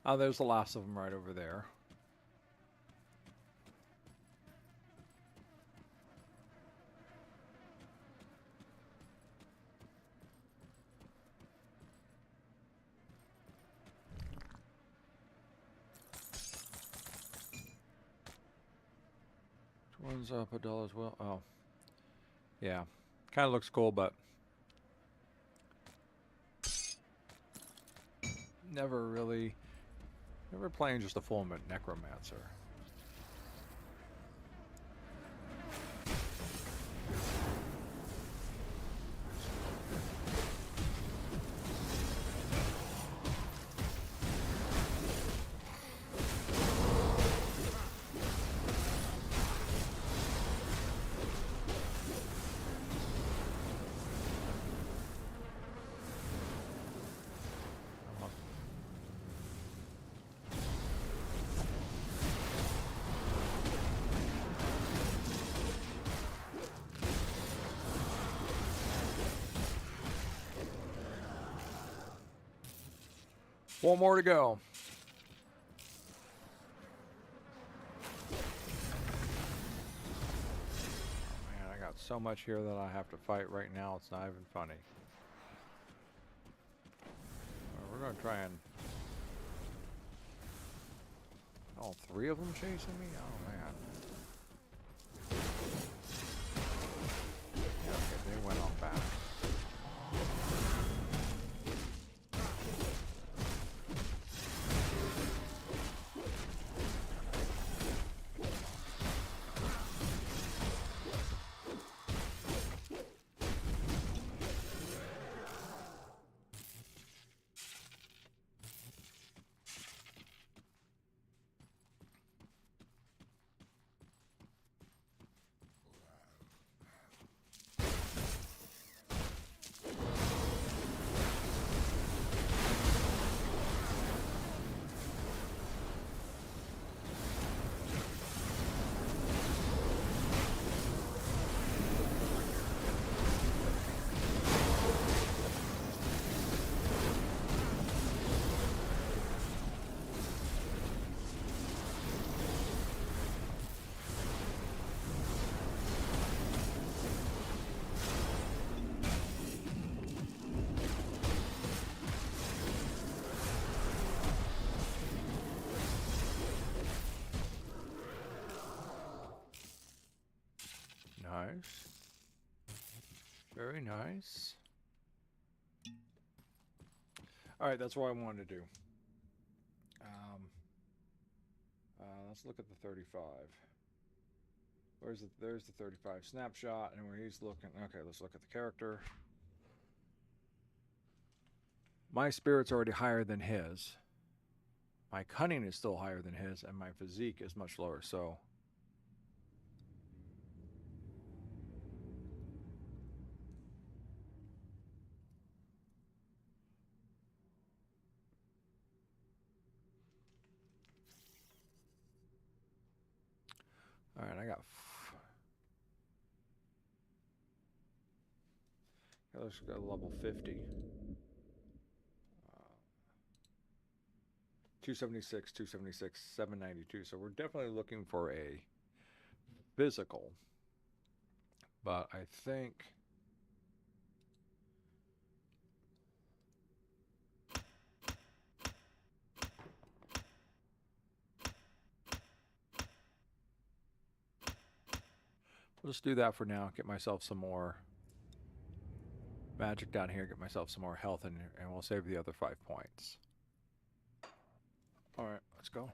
Oh, there's the last of them right over there. Which one's up a dollar as well? Oh, yeah. Kind of looks cool, but never playing just a full necromancer. One more to go. Oh man, I got so much here that I have to fight right now, it's not even funny. We're going to try and... All three of them chasing me? Oh man. Yeah, okay, they went on back. Nice. Very nice. Alright, that's what I wanted to do. Let's look at the 35. There's the 35 snapshot, and where he's looking. Okay, let's look at the character. My spirit's already higher than his. My cunning is still higher than his, and my physique is much lower, so... All right, I got. Let's go to level 50. 276, 276, 792. So we're definitely looking for a physical. But I think we'll just do that for now. Get myself some more magic down here. Get myself some more health, and we'll save the other 5 points. All right, let's go.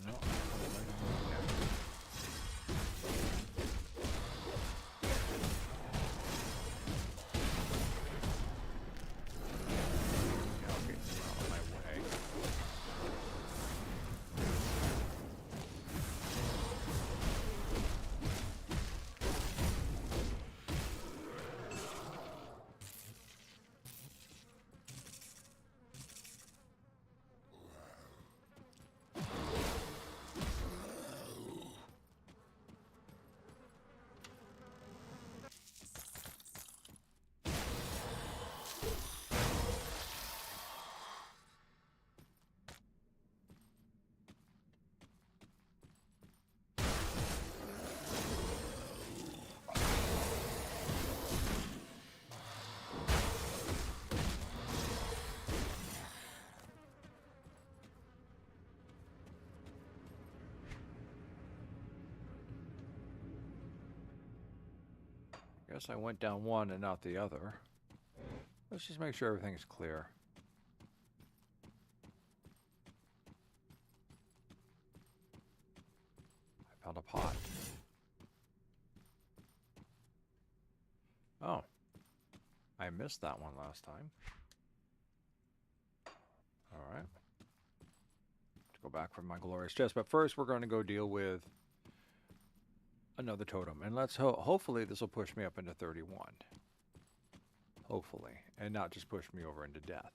No. Guess I went down one and not the other. Let's just make sure everything's clear. I found a pot. Oh. I missed that one last time. Alright. Let's go back for my glorious chest. But first we're going to go deal with another totem, and let's hopefully this will push me up into 31. Hopefully, and not just push me over into death.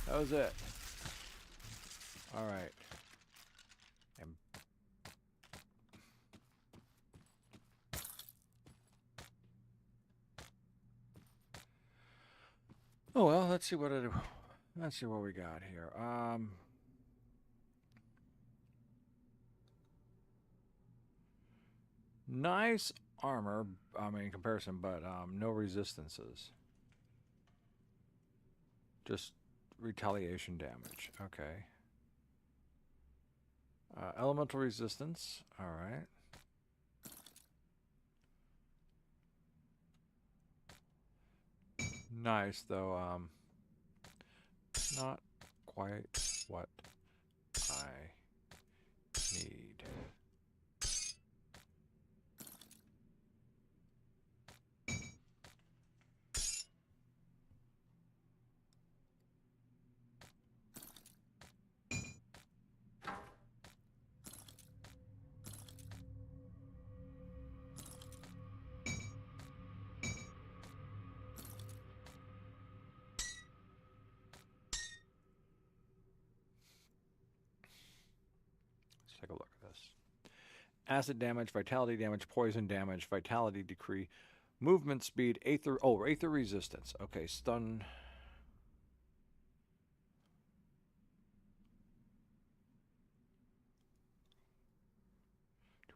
That was it. All right. Oh well, let's see what we got here. Nice armor, I mean in comparison, but no resistances. Just retaliation damage. Okay. Elemental resistance. All right. Nice though. Not quite what I need. Take a look at this. Acid damage, vitality damage, poison damage, vitality decree, movement speed, aether resistance. Okay, stun.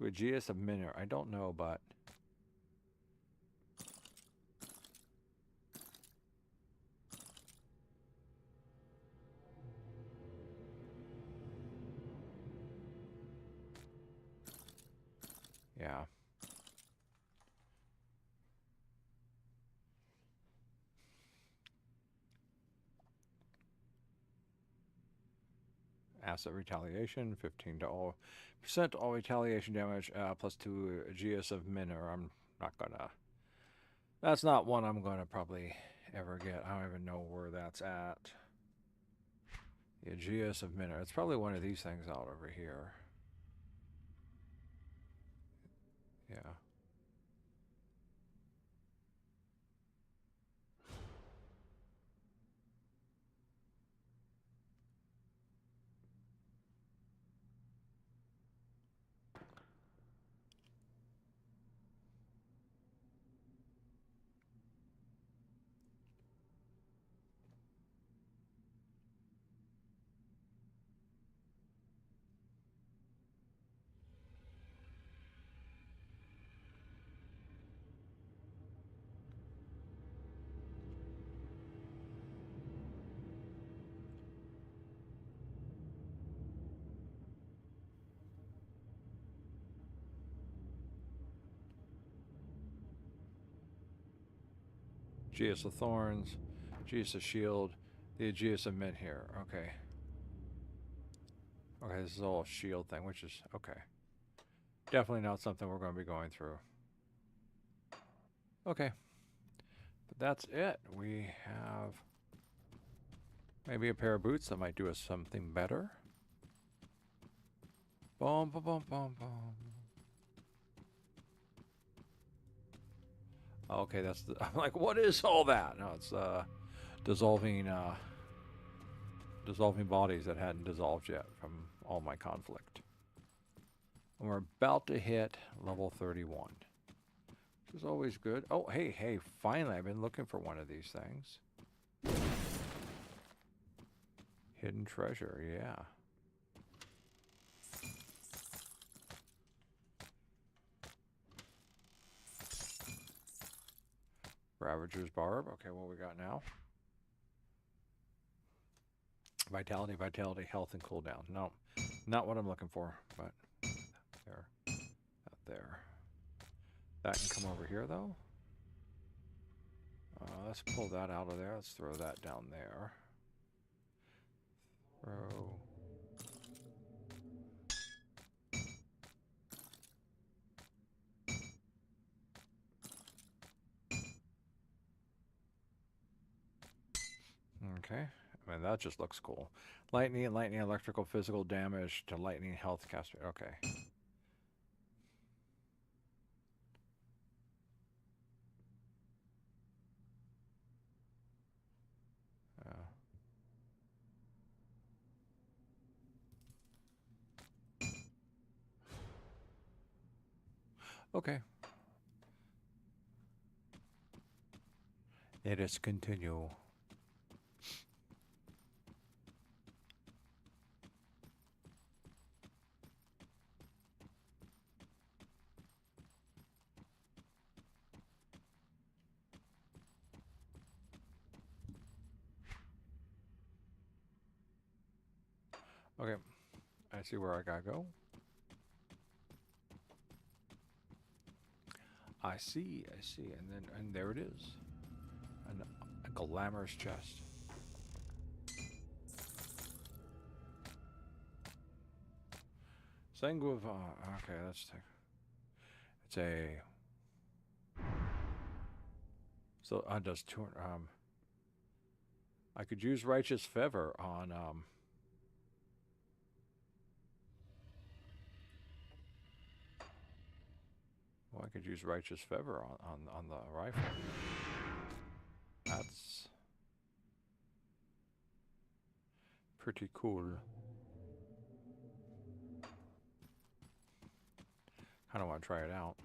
To a GS of Minor. I don't know, but... Yeah. Asset retaliation, 15 to all percent all retaliation damage, plus 2 GS of Minor. I'm not gonna. That's not one I'm gonna probably ever get. I don't even know where that's at. Yeah, GS of Minor. It's probably one of these things out over here. Yeah. GS of Thorns, GS of Shield, the GS of Mint here. Okay. Okay, this is all a shield thing, which is okay. Definitely not something we're going to be going through. Okay. But that's it. We have maybe a pair of boots that might do us something better. Boom, boom, boom, boom, boom. Okay, that's the... I'm like, what is all that? No, it's dissolving bodies that hadn't dissolved yet from all my conflict. And we're about to hit level 31, which is always good. Oh, hey, finally, I've been looking for one of these things. Hidden treasure, yeah. Ravager's Barb. Okay, what we got now? Vitality, health, and cooldown. No, not what I'm looking for, but there, not there. That can come over here, though. Let's pull that out of there. Let's throw that down there. Throw. Okay. I mean, that just looks cool. Lightning, electrical, physical damage to lightning, health, caster. Okay. Okay. Let us continue. Okay. I see where I gotta go. I see, and there it is. A glamorous chest. Sanguiv, okay, let's take, it's a, so, does 200, I could use Righteous Fever on, well, I could use Righteous Fever on the rifle. That's pretty cool. Kind of want to try it out.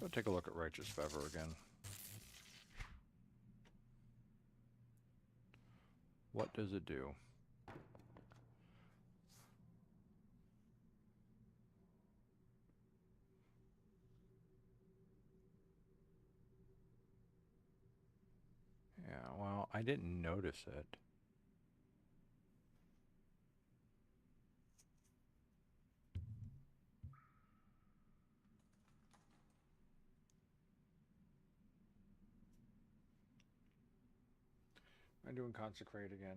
We'll take a look at Righteous Fever again. What does it do? Yeah, well, I didn't notice it. I'm doing Consecrate again.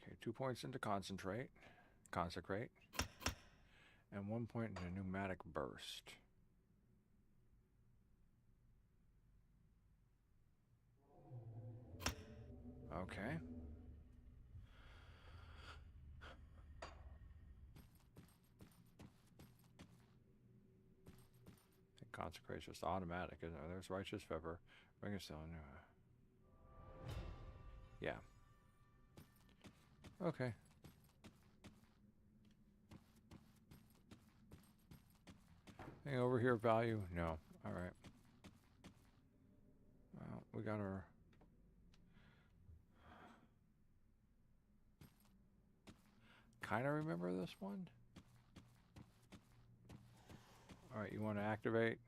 Okay, 2 points into Consecrate, and 1 point into Pneumatic Burst. Okay. Consecrate's just automatic, isn't it? There's Righteous Fever. Bring us down. Yeah. Okay. Anything over here value? No. Alright. Well, we got our... Kinda remember this one? Alright, you want to activate?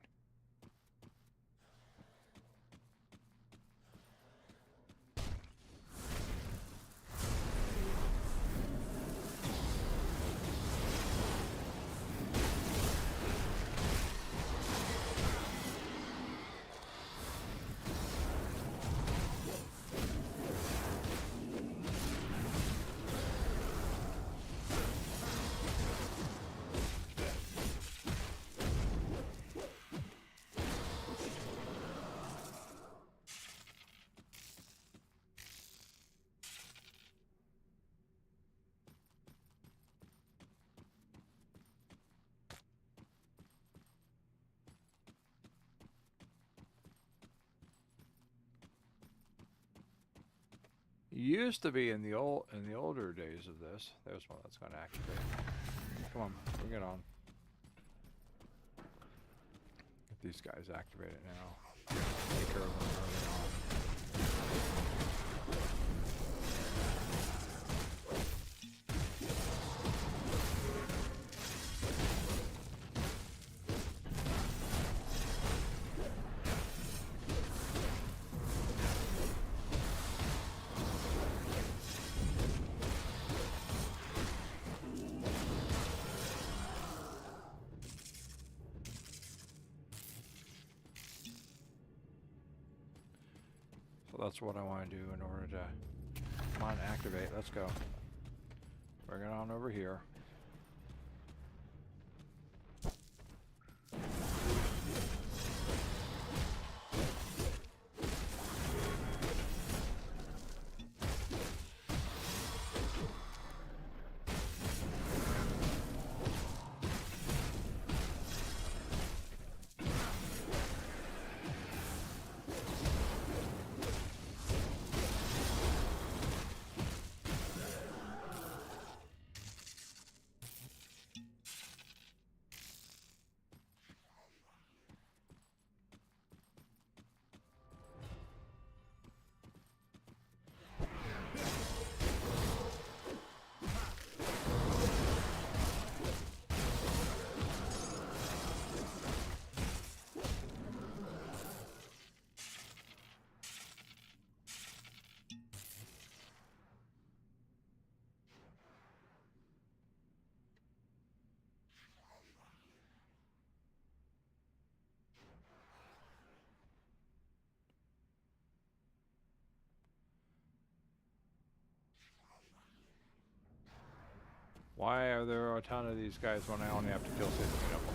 Used to be in the older days of this. There's one that's going to activate. Come on, bring it on. Get these guys activated now. Take care of them early on. That's what I want to do in order to, come on, activate. Let's go. Bring it on over here. Why are there a ton of these guys when I only have to kill 15 of them?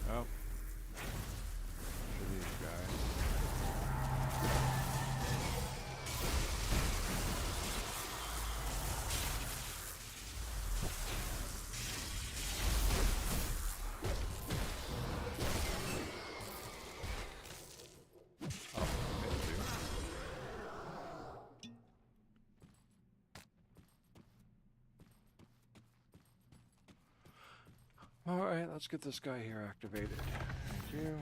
Oh. For these guys. Oh, missed you. All right, let's get this guy here activated. Thank you.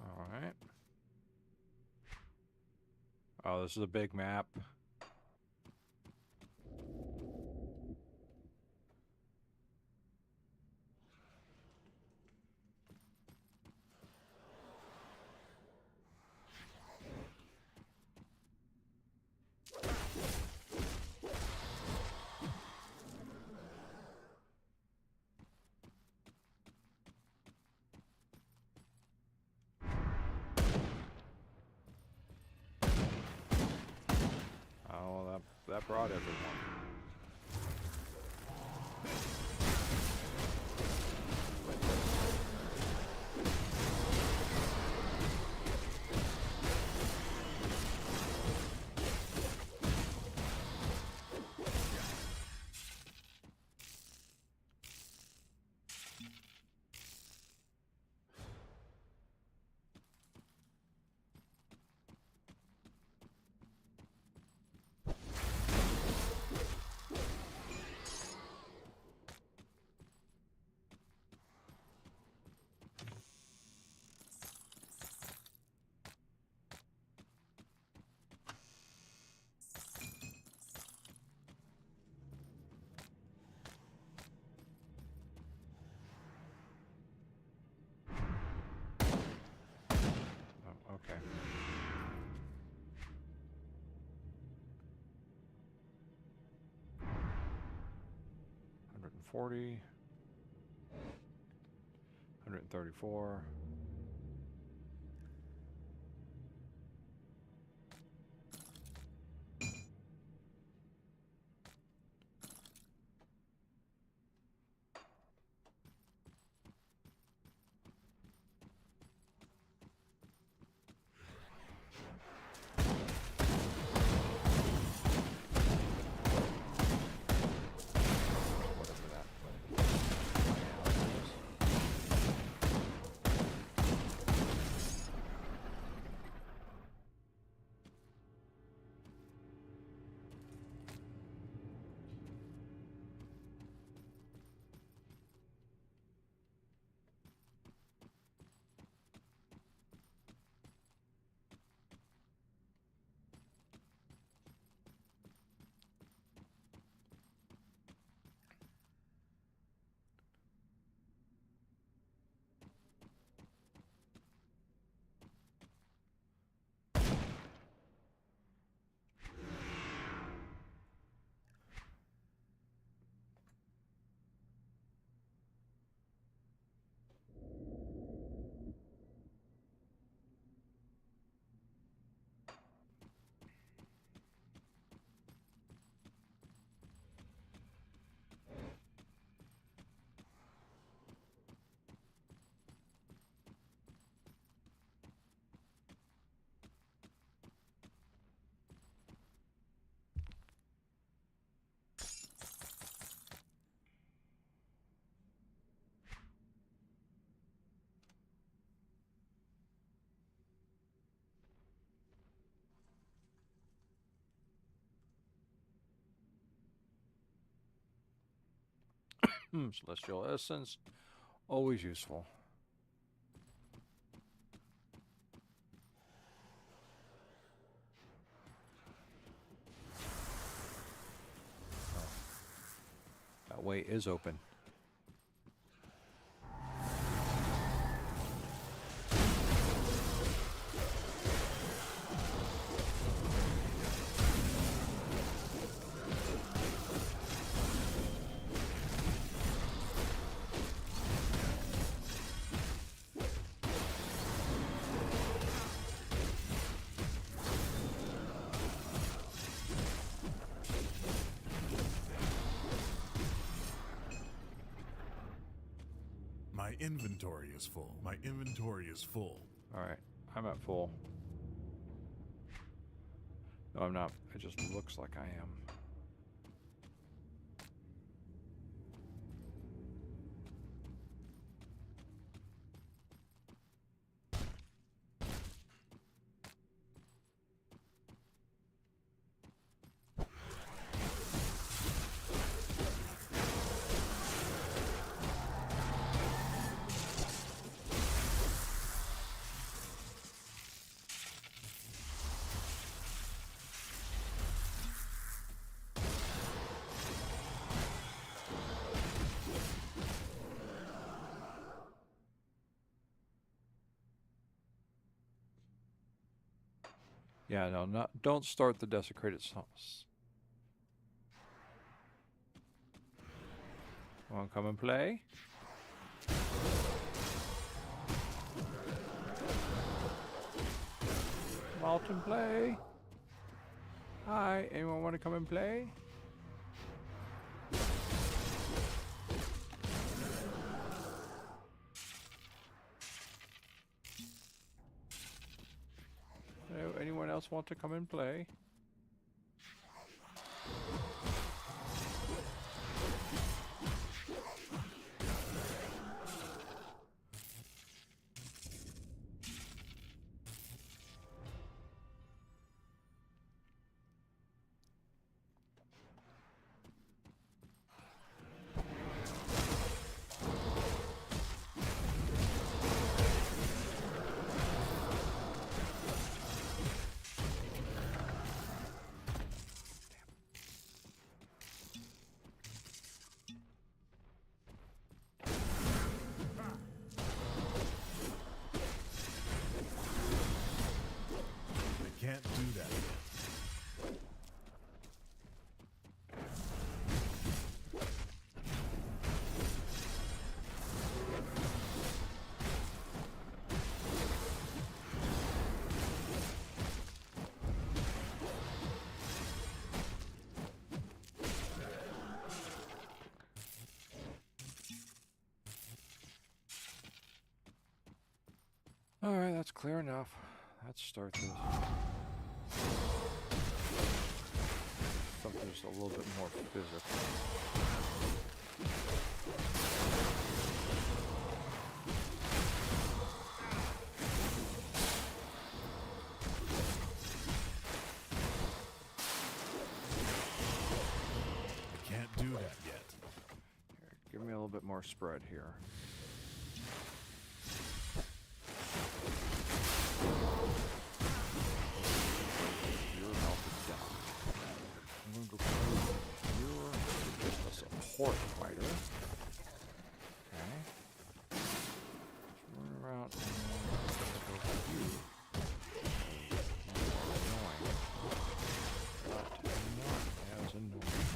All right. Oh, this is a big map. Oh, that brought everyone. Oh, okay. $140, $134. Celestial essence, always useful. That way is open. My inventory is full. My inventory is full. Alright, I'm at full. No, I'm not. It just looks like I am. Yeah, no, don't start the desecrated sauce. Want to come and play? Out and play. Hi, anyone want to come and play? Hello, anyone else want to come and play? I can't do that yet. Alright, that's clear enough. Let's start this. Something just a little bit more physical. I can't do that yet. Here, give me a little bit more spread here. Support fighter. Okay. Let's run around and go for you. Annoying. But not as annoying.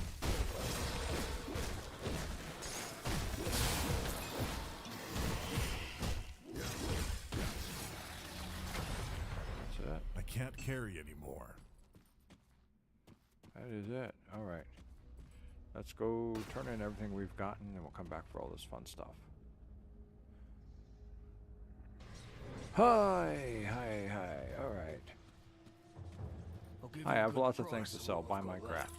That's it. I can't carry anymore. That is it. Alright. Let's go turn in everything we've gotten, and we'll come back for all this fun stuff. Hi! Alright. Hi, I have lots of things to sell. Buy my craft.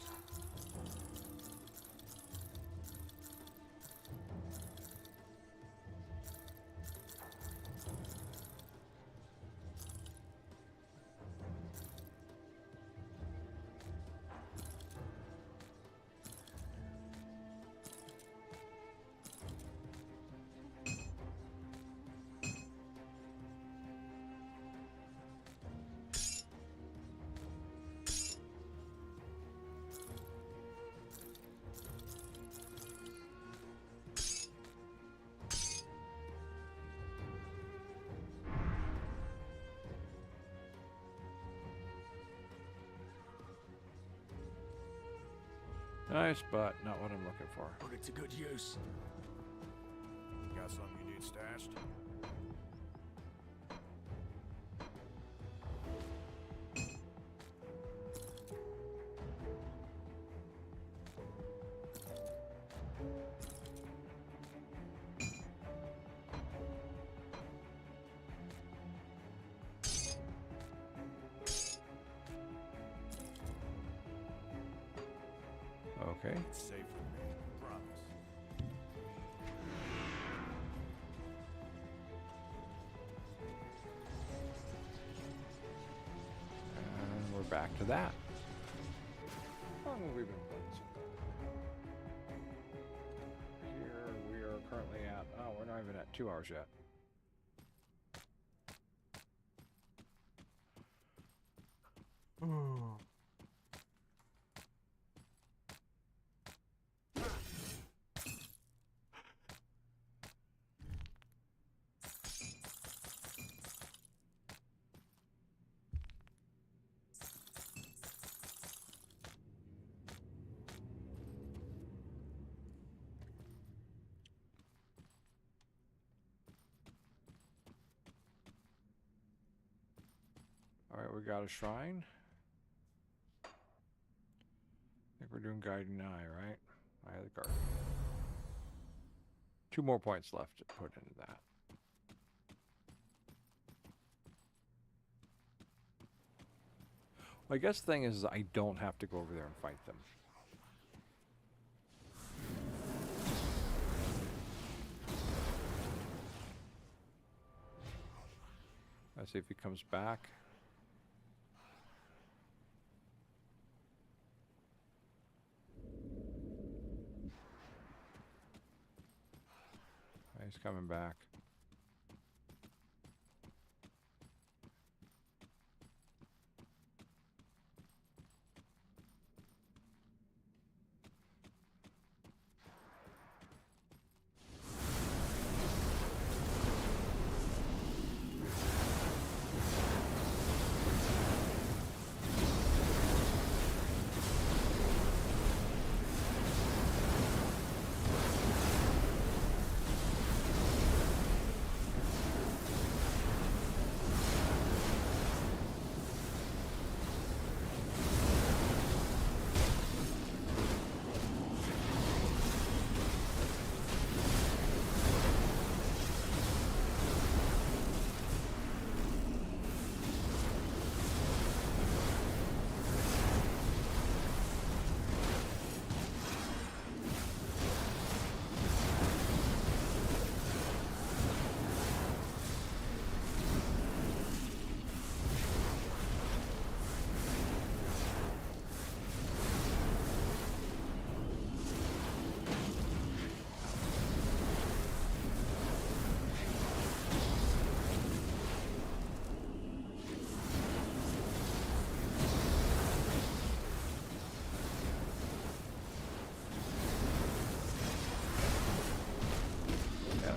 Nice, but not what I'm looking for. Put it to good use. Got something you need stashed? Okay. It's safe with me. Promise. And we're back to that. How long have we been playing so far? Here we are currently at, oh, we're not even at 2 hours yet. Alright, we got a shrine. I think we're doing guiding eye, right? Eye of the guardian. 2 more points left to put into that. Well, I guess the thing is I don't have to go over there and fight them. Let's see if he comes back. He's coming back.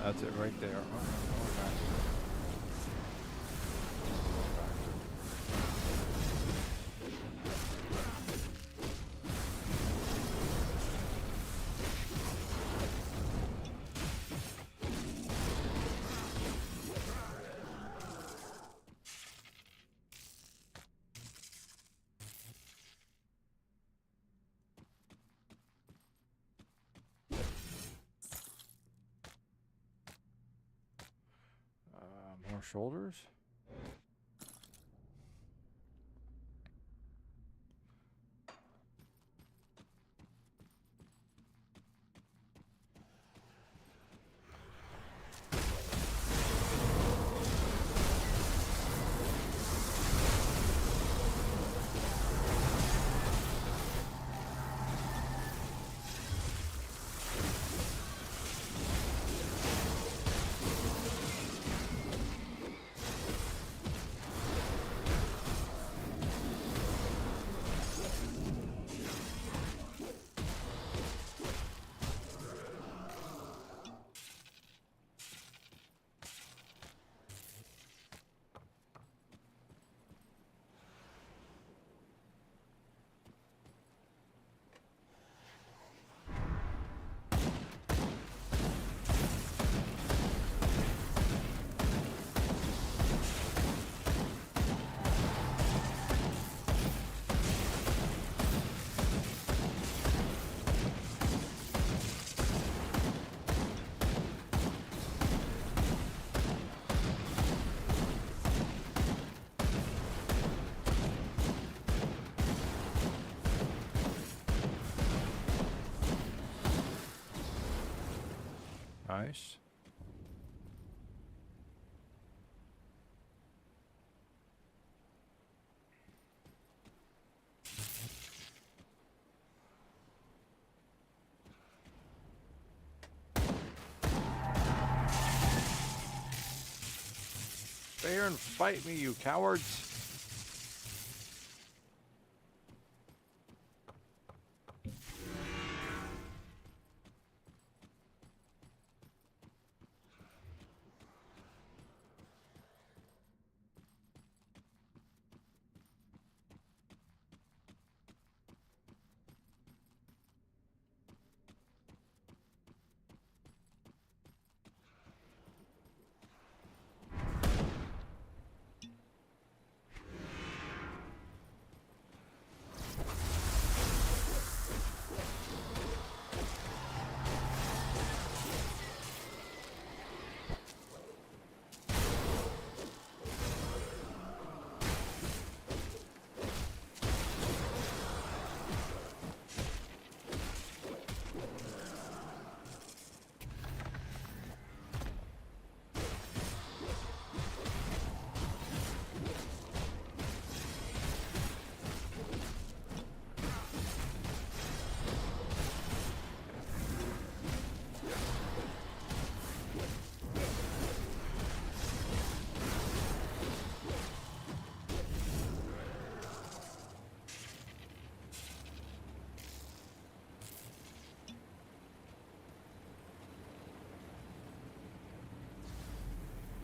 That's it right there. More shoulders. nice. Stay here and fight me, you cowards.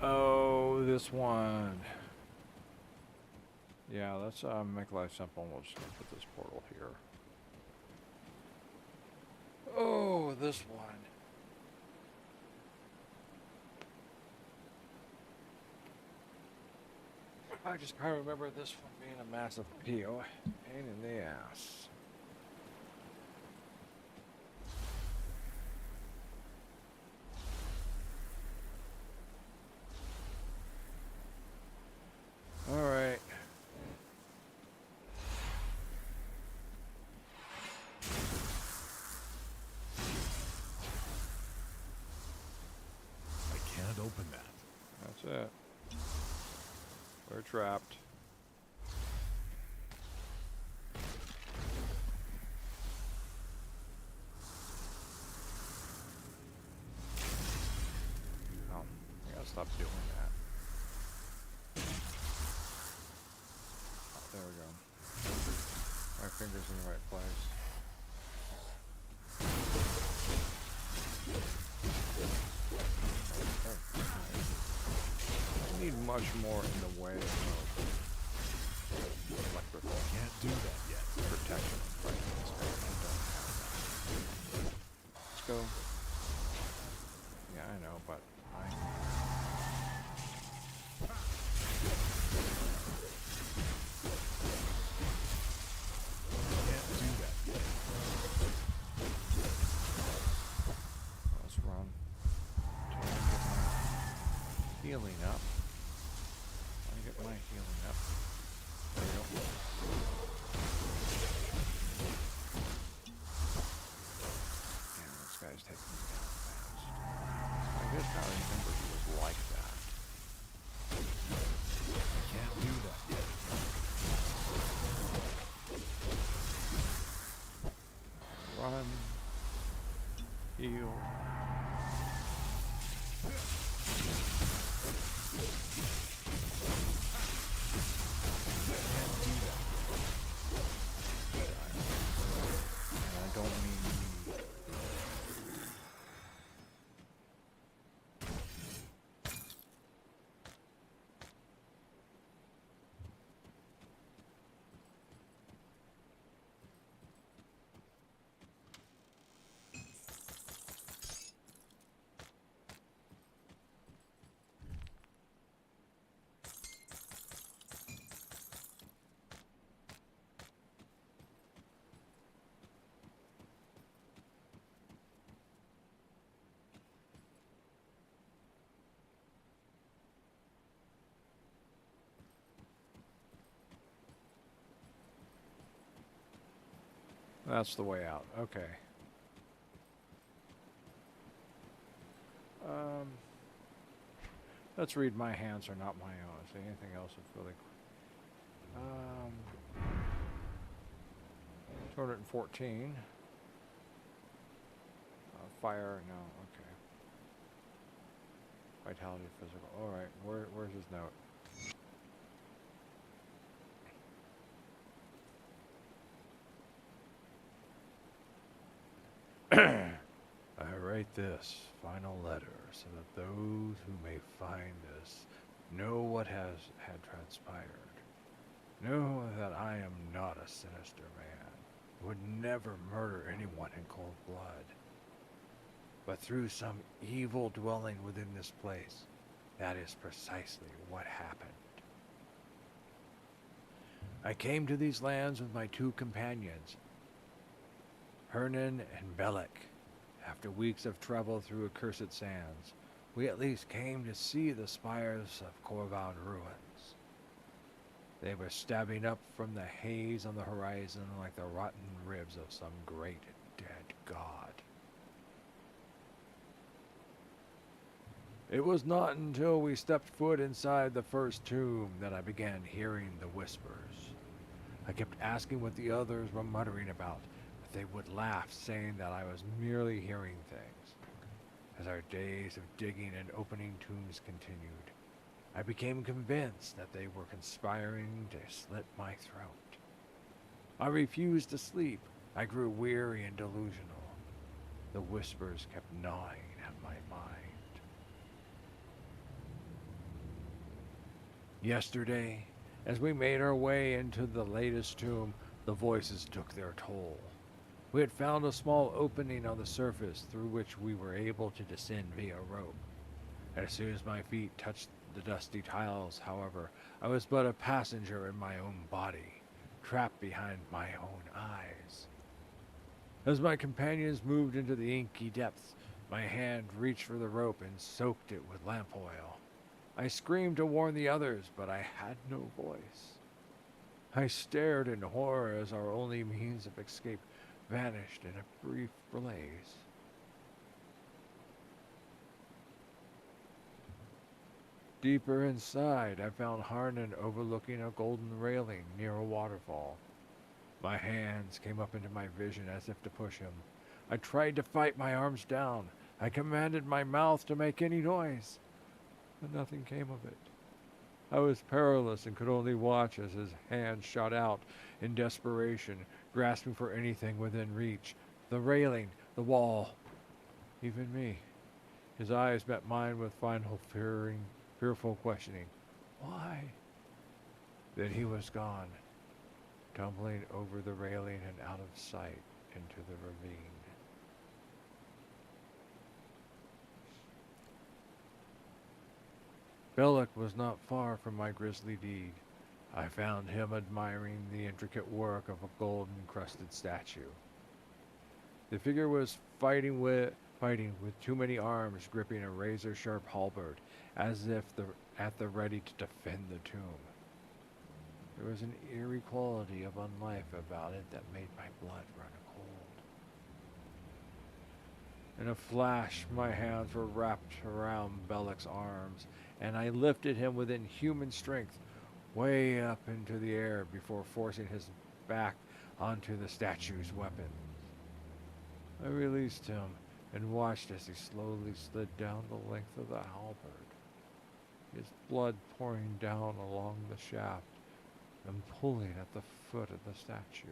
Oh, this one. Yeah, let's make life simple. We'll just put this portal here. Oh, this one. I just can't remember this one being a massive pain in the ass. All right. I can't open that. That's it. We're trapped. Oh, I gotta stop doing that. Oh, there we go. My finger's in the right place. I need much more in the way of electrical Can't do that yet. protection and fighting this guy. I don't have that. Let's go. Yeah, I know, but Can't do that yet. let's run. Try and get my healing up. Try and get my healing up. There we go. Damn, this guy's taking me down fast. I guess now I remember he was like that. Can't do that yet. Run. Heal. And I don't mean me. That's the way out. Okay. Let's read my hands are not my own. So anything else is really. 214. Fire, no, okay. Vitality, physical. Alright, where's his note? I write this final letter so that those who may find this know what had transpired. Know that I am not a sinister man, would never murder anyone in cold blood. But through some evil dwelling within this place, that is precisely what happened. I came to these lands with my two companions, Hernan and Bellic. After weeks of travel through accursed sands, we at least came to see the spires of Korvan ruins. They were stabbing up from the haze on the horizon like the rotten ribs of some great dead god. It was not until we stepped foot inside the first tomb that I began hearing the whispers. I kept asking what the others were muttering about, but they would laugh, saying that I was merely hearing things. As our days of digging and opening tombs continued, I became convinced that they were conspiring to slit my throat. I refused to sleep. I grew weary and delusional. The whispers kept gnawing at my mind. Yesterday, as we made our way into the latest tomb, the voices took their toll. We had found a small opening on the surface through which we were able to descend via rope. As soon as my feet touched the dusty tiles, however, I was but a passenger in my own body, trapped behind my own eyes. As my companions moved into the inky depths, my hand reached for the rope and soaked it with lamp oil. I screamed to warn the others, but I had no voice. I stared in horror as our only means of escape vanished in a brief blaze. Deeper inside, I found Harnan overlooking a golden railing near a waterfall. My hands came up into my vision as if to push him. I tried to fight my arms down. I commanded my mouth to make any noise, but nothing came of it. I was powerless and could only watch as his hand shot out in desperation, grasping for anything within reach. The railing, the wall, even me. His eyes met mine with final fearful questioning. Why? Then he was gone, tumbling over the railing and out of sight into the ravine. Bellic was not far from my grisly deed. I found him admiring the intricate work of a gold-encrusted statue. The figure was fighting with too many arms gripping a razor-sharp halberd, as if at the ready to defend the tomb. There was an eerie quality of unlife about it that made my blood run cold. In a flash, my hands were wrapped around Bellic's arms, and I lifted him within human strength, way up into the air before forcing his back onto the statue's weapons. I released him and watched as he slowly slid down the length of the halberd, his blood pouring down along the shaft and pulling at the foot of the statue.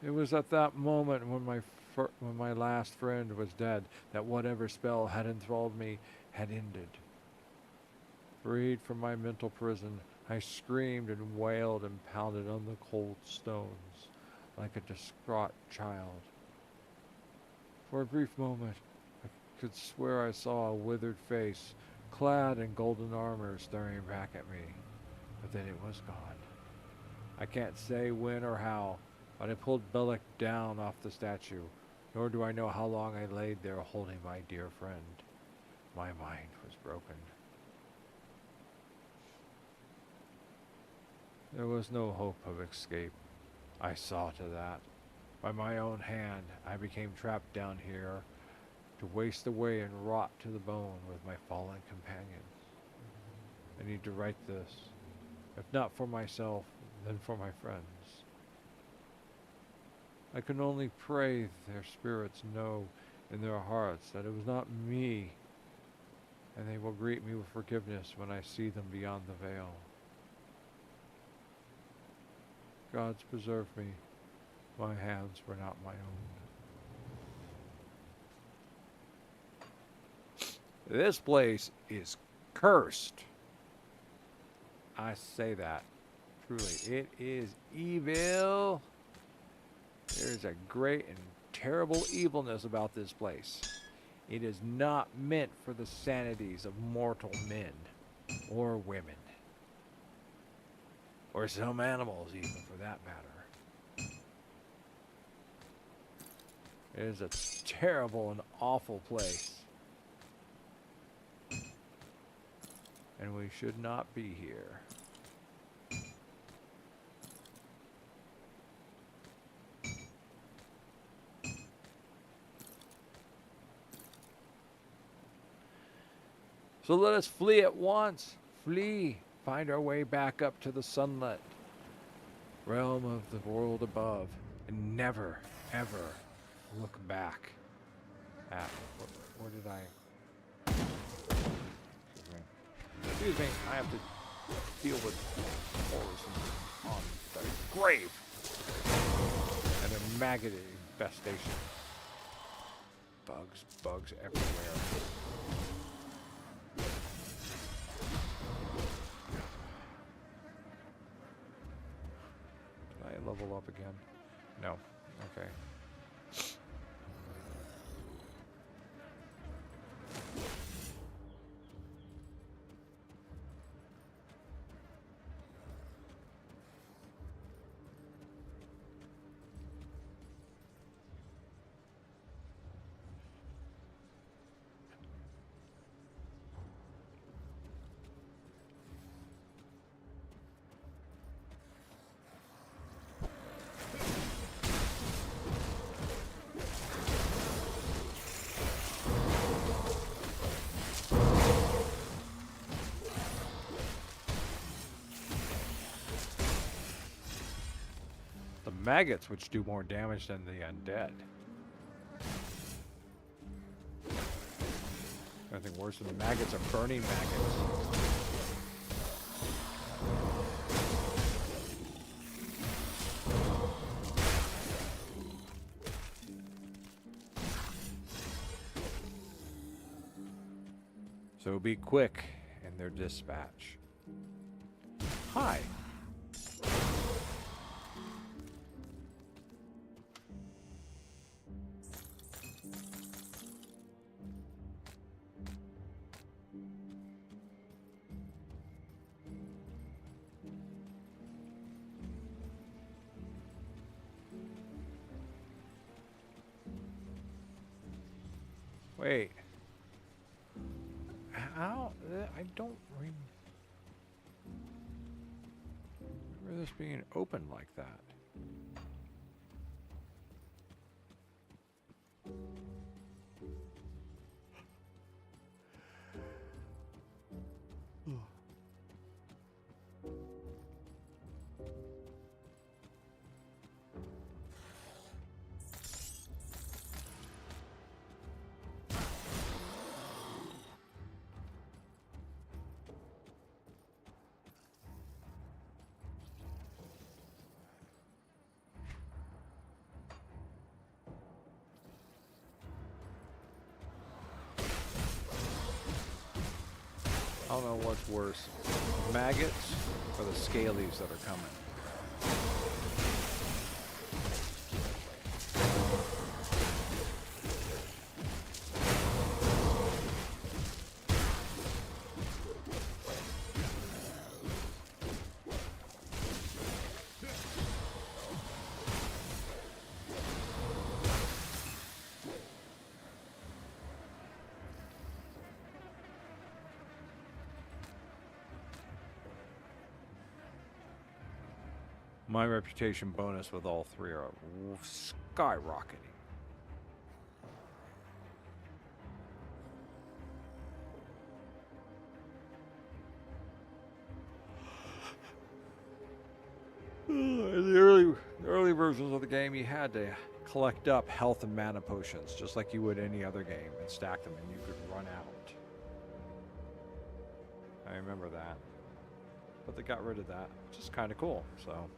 It was at that moment when my last friend was dead that whatever spell had enthralled me had ended. Freed from my mental prison, I screamed and wailed and pounded on the cold stones like a distraught child. For a brief moment, I could swear I saw a withered face, clad in golden armor, staring back at me, but then it was gone. I can't say when or how, but I pulled Bellic down off the statue, nor do I know how long I laid there holding my dear friend. My mind was broken. There was no hope of escape. I saw to that. By my own hand, I became trapped down here to waste away and rot to the bone with my fallen companions. I need to write this, if not for myself, then for my friends. I can only pray their spirits know in their hearts that it was not me, and they will greet me with forgiveness when I see them beyond the veil. Gods preserve me. My hands were not my own. This place is cursed. I say that. Truly, it is evil. There's a great and terrible evilness about this place. It is not meant for the sanities of mortal men or women. Or some animals, even, for that matter. It is a terrible and awful place. And we should not be here. So let us flee at once. Flee. Find our way back up to the sunlit realm of the world above. And never, ever look back at... Where did I... Excuse me. I have to deal with horrors on the grave. And a maggot infestation. Bugs everywhere. Level up again? No. Okay. Maggots, which do more damage than the undead. Nothing worse than the maggots are burning maggots. So be quick in their dispatch. Hi. Wait. How? I don't remember this being open like that. I don't know what's worse, maggots or the scalies that are coming. My reputation bonus with all three are skyrocketing. In the early versions of the game, you had to collect up health and mana potions, just like you would any other game, and stack them, and you could run out. I remember that. But they got rid of that, which is kind of cool, so...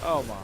Oh my.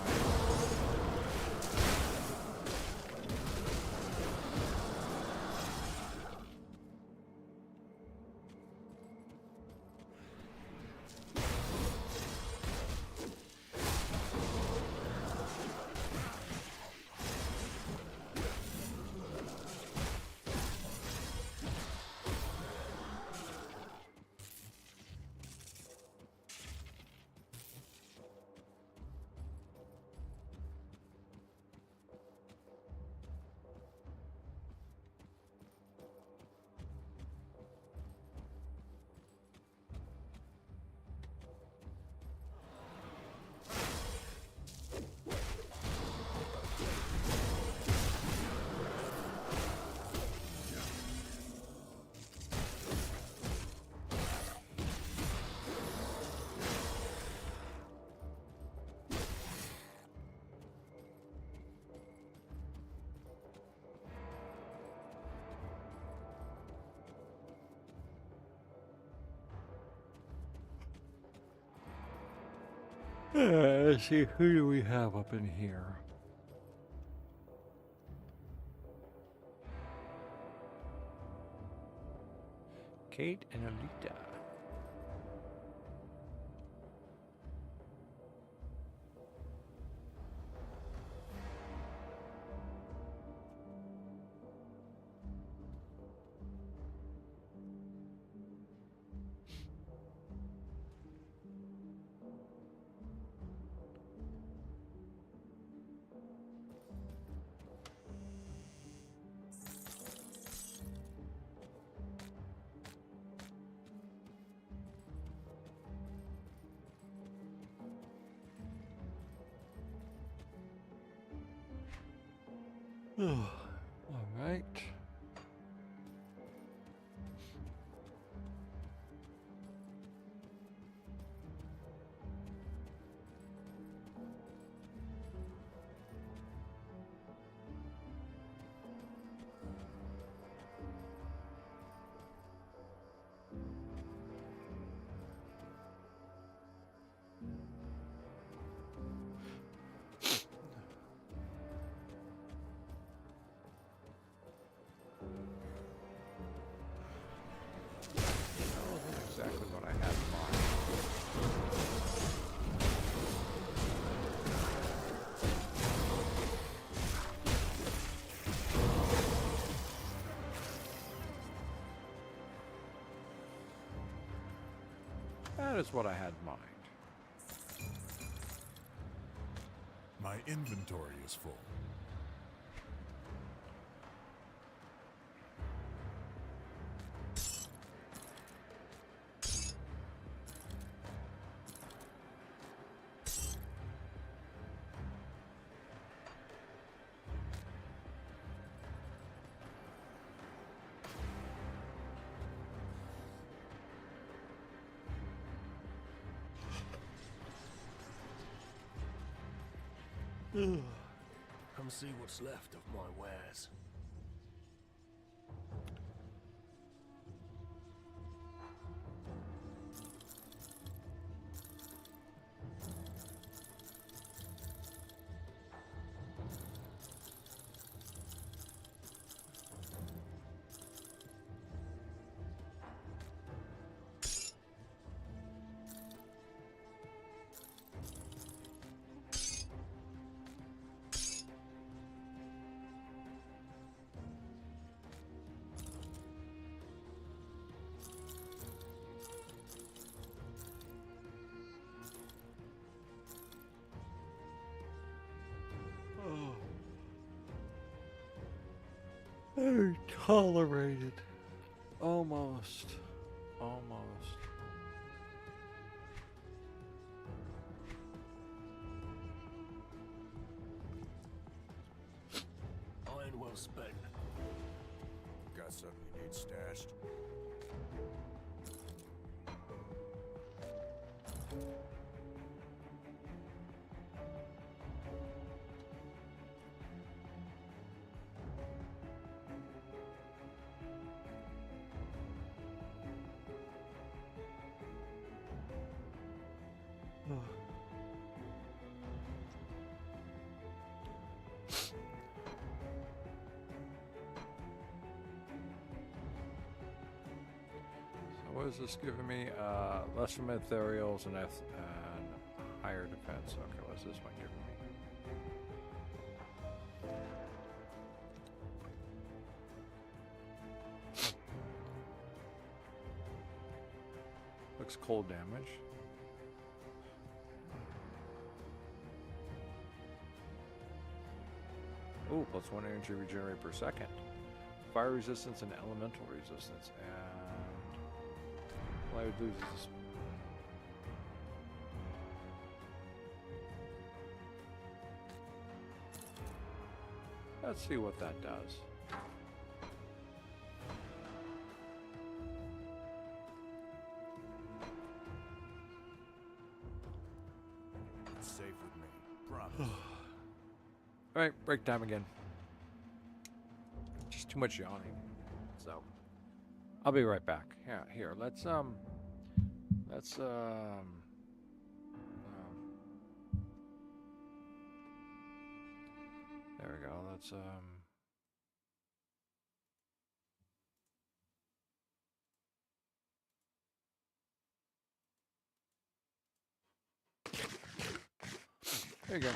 Let's see, who do we have up in here? Kate and Alita. All right. Exactly what I had in mind. That is what I had in mind. My inventory is full. Come see what's left of my wares. Tolerated. Almost. Almost. Iron well spent. Got something you need stashed? What is this giving me? Less from ethereals and higher defense. Okay, what's this one giving me? Looks cold damage. Oh, +1 energy regenerate per second. Fire resistance and elemental resistance. And Light loses. Let's see what that does. It's safe with me. Promise. Alright, break time again. Just too much yawning. So I'll be right back. Yeah, here, let's there we go. Let's there you go.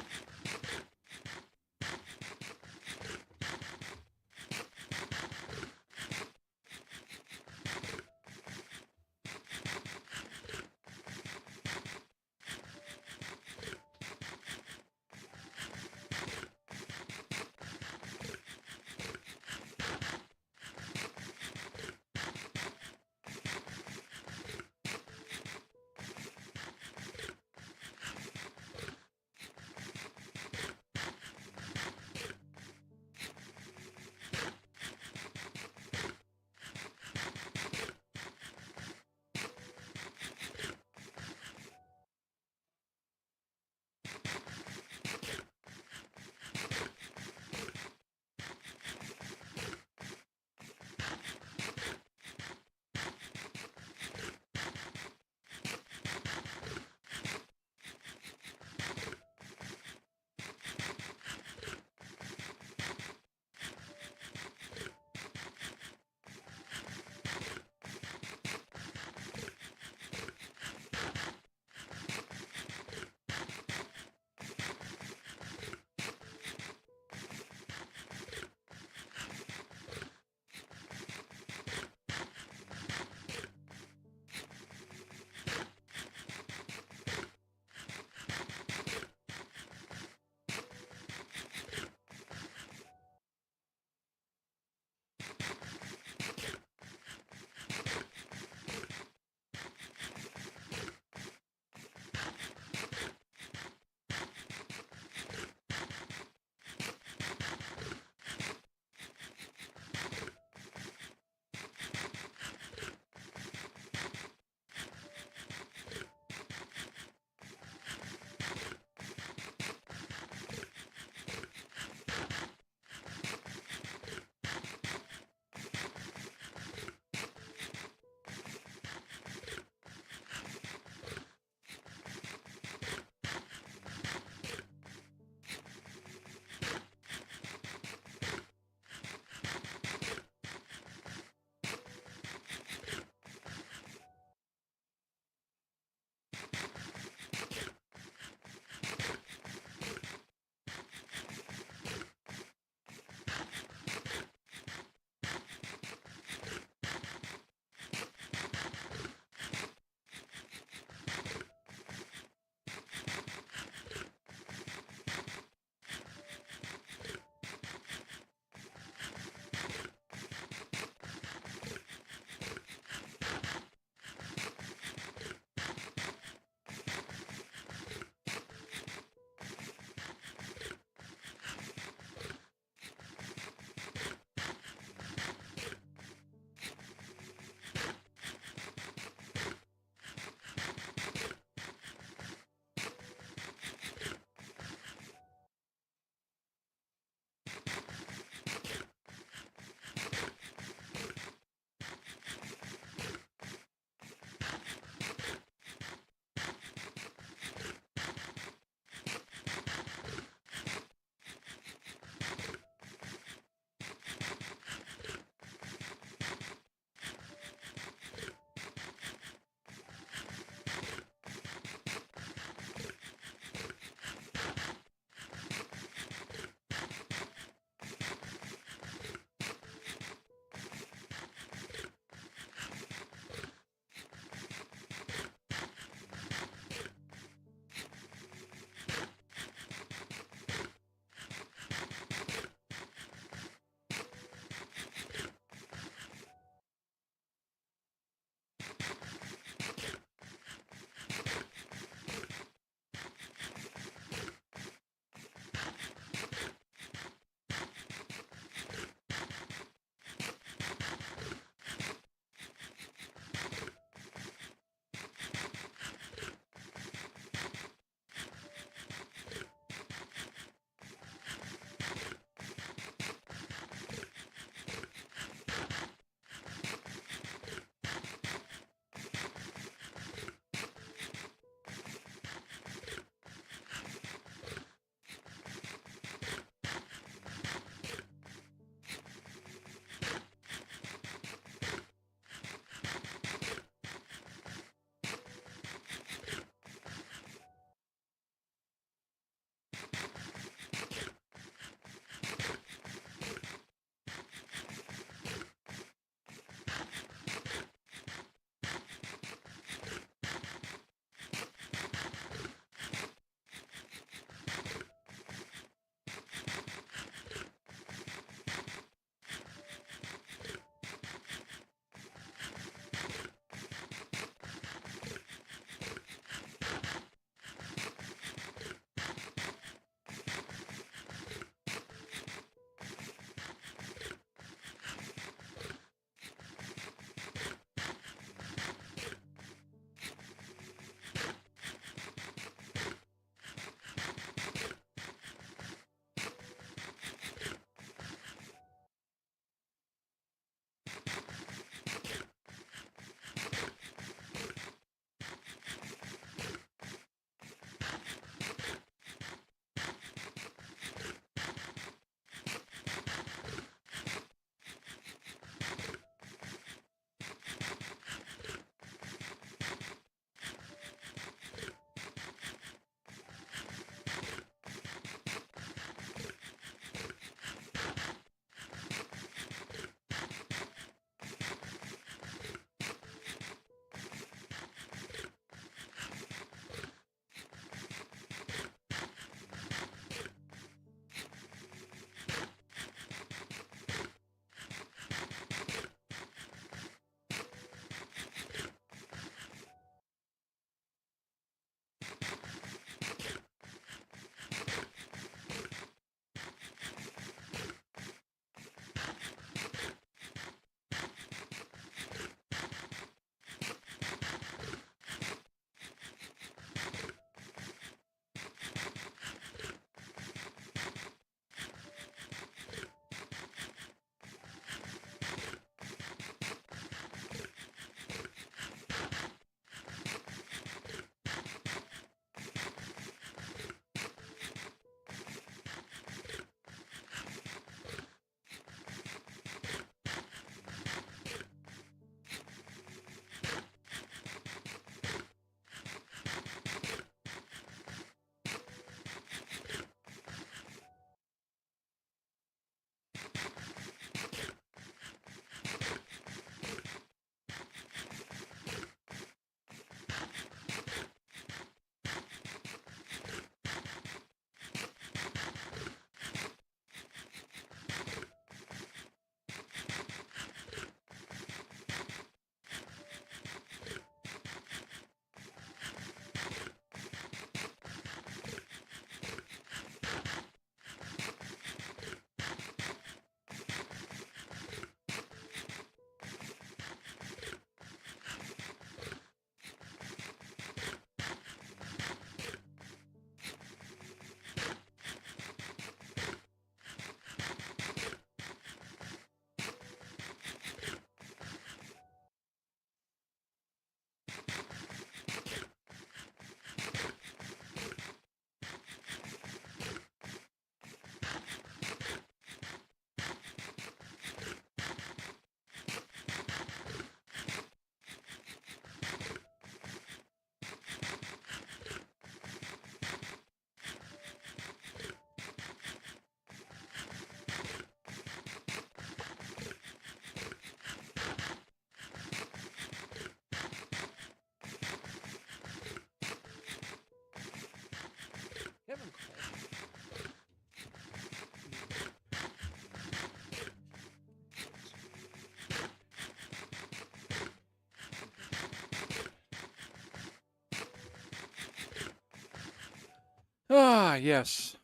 Ah, yes.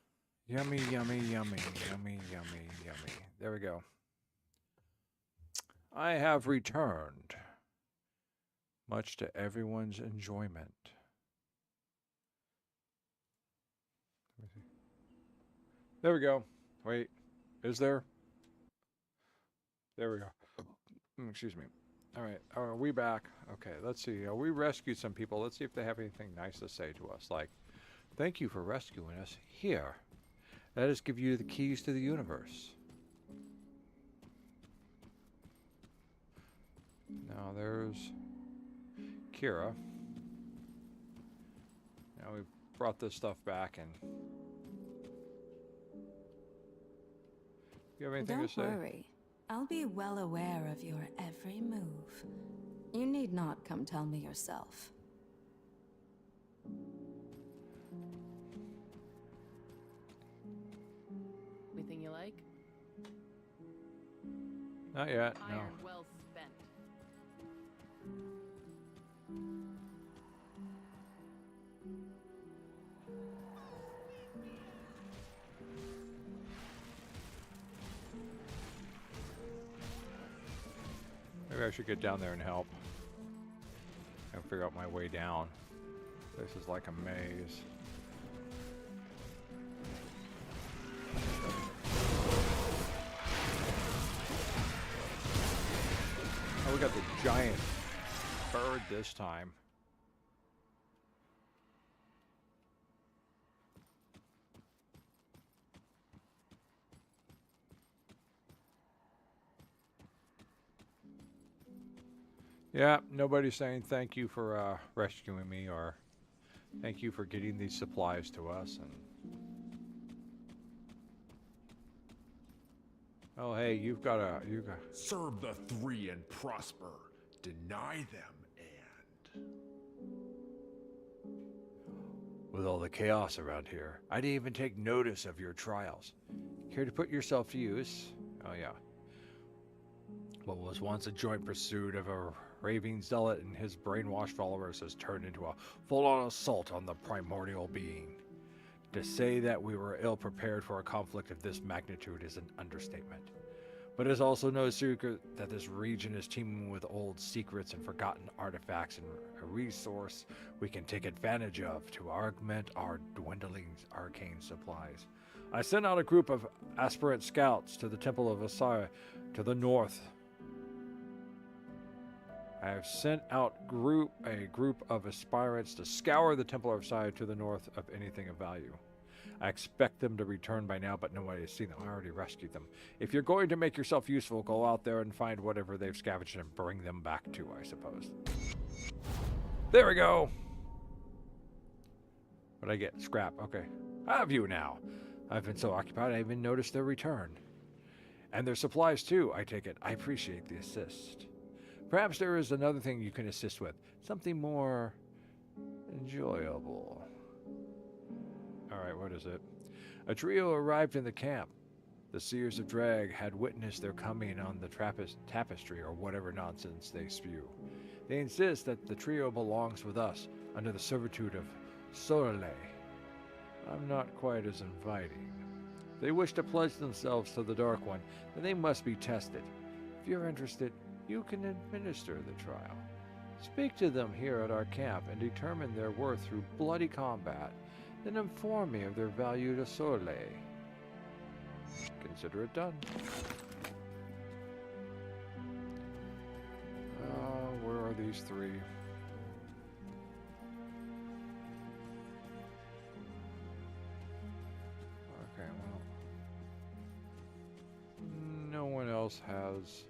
Yummy, yummy, yummy, yummy, yummy, yummy. There we go. I have returned, much to everyone's enjoyment. There we go. Wait, is there? There we go. Excuse me. All right, are we back? Okay, let's see. We rescued some people. Let's see if they have anything nice to say to us. Like, thank you for rescuing us. Here, let us give you the keys to the universe. Now there's Kira. Now we brought this stuff back and... You have anything to say? Don't worry. I'll be well aware of your every move. You need not come tell me yourself. Anything you like? Not yet, no. Iron well spent. Maybe I should get down there and help. And figure out my way down. This is like a maze. Oh, we got the giant bird this time. Yeah, nobody's saying thank you for rescuing me or thank you for getting these supplies to us. And oh, hey, you got. Serve the three and prosper. Deny them and... With all the chaos around here, I didn't even take notice of your trials. Care to put yourself to use? Oh yeah. What was once a joint pursuit of a raving zealot and his brainwashed followers has turned into a full-on assault on the primordial being. To say that we were ill-prepared for a conflict of this magnitude is an understatement. But it's also no secret that this region is teeming with old secrets and forgotten artifacts and a resource we can take advantage of to augment our dwindling arcane supplies. I sent out a group of aspirant scouts to the Temple of Osiris to the north. I have sent out a group of aspirants to scour the Temple of Osiris to the north of anything of value. I expect them to return by now, but nobody has seen them. I already rescued them. If you're going to make yourself useful, go out there and find whatever they've scavenged and bring them back too, I suppose. There we go. What'd I get? Scrap. Okay. I have you now. I've been so occupied I even noticed their return. And their supplies too, I take it. I appreciate the assist. Perhaps there is another thing you can assist with. Something more enjoyable. Alright, what is it? A trio arrived in the camp. The Seers of Drag had witnessed their coming on the tapestry or whatever nonsense they spew. They insist that the trio belongs with us under the servitude of Sortie. I'm not quite as inviting. If they wish to pledge themselves to the Dark One, then they must be tested. If you're interested, you can administer the trial. Speak to them here at our camp and determine their worth through bloody combat. Then inform me of their value to Sortie. Consider it done. Where are these three? Okay, well. No one else has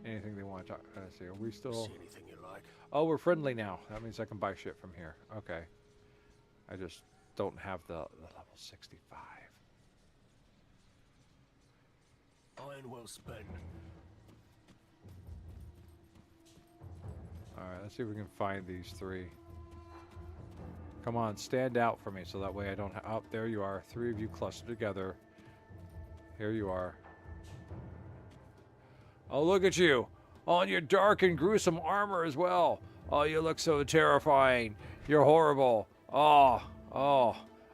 anything they want to talk. Let's see, are we still... See anything you like? Oh, we're friendly now. That means I can buy shit from here. Okay. I just don't have the level 65. Iron well spent. Alright, let's see if we can find these three. Come on, stand out for me so that way I don't have... Oh, there you are. Three of you clustered together. Here you are. Oh, look at you. On your dark and gruesome armor as well. Oh, you look so terrifying. You're horrible. Oh,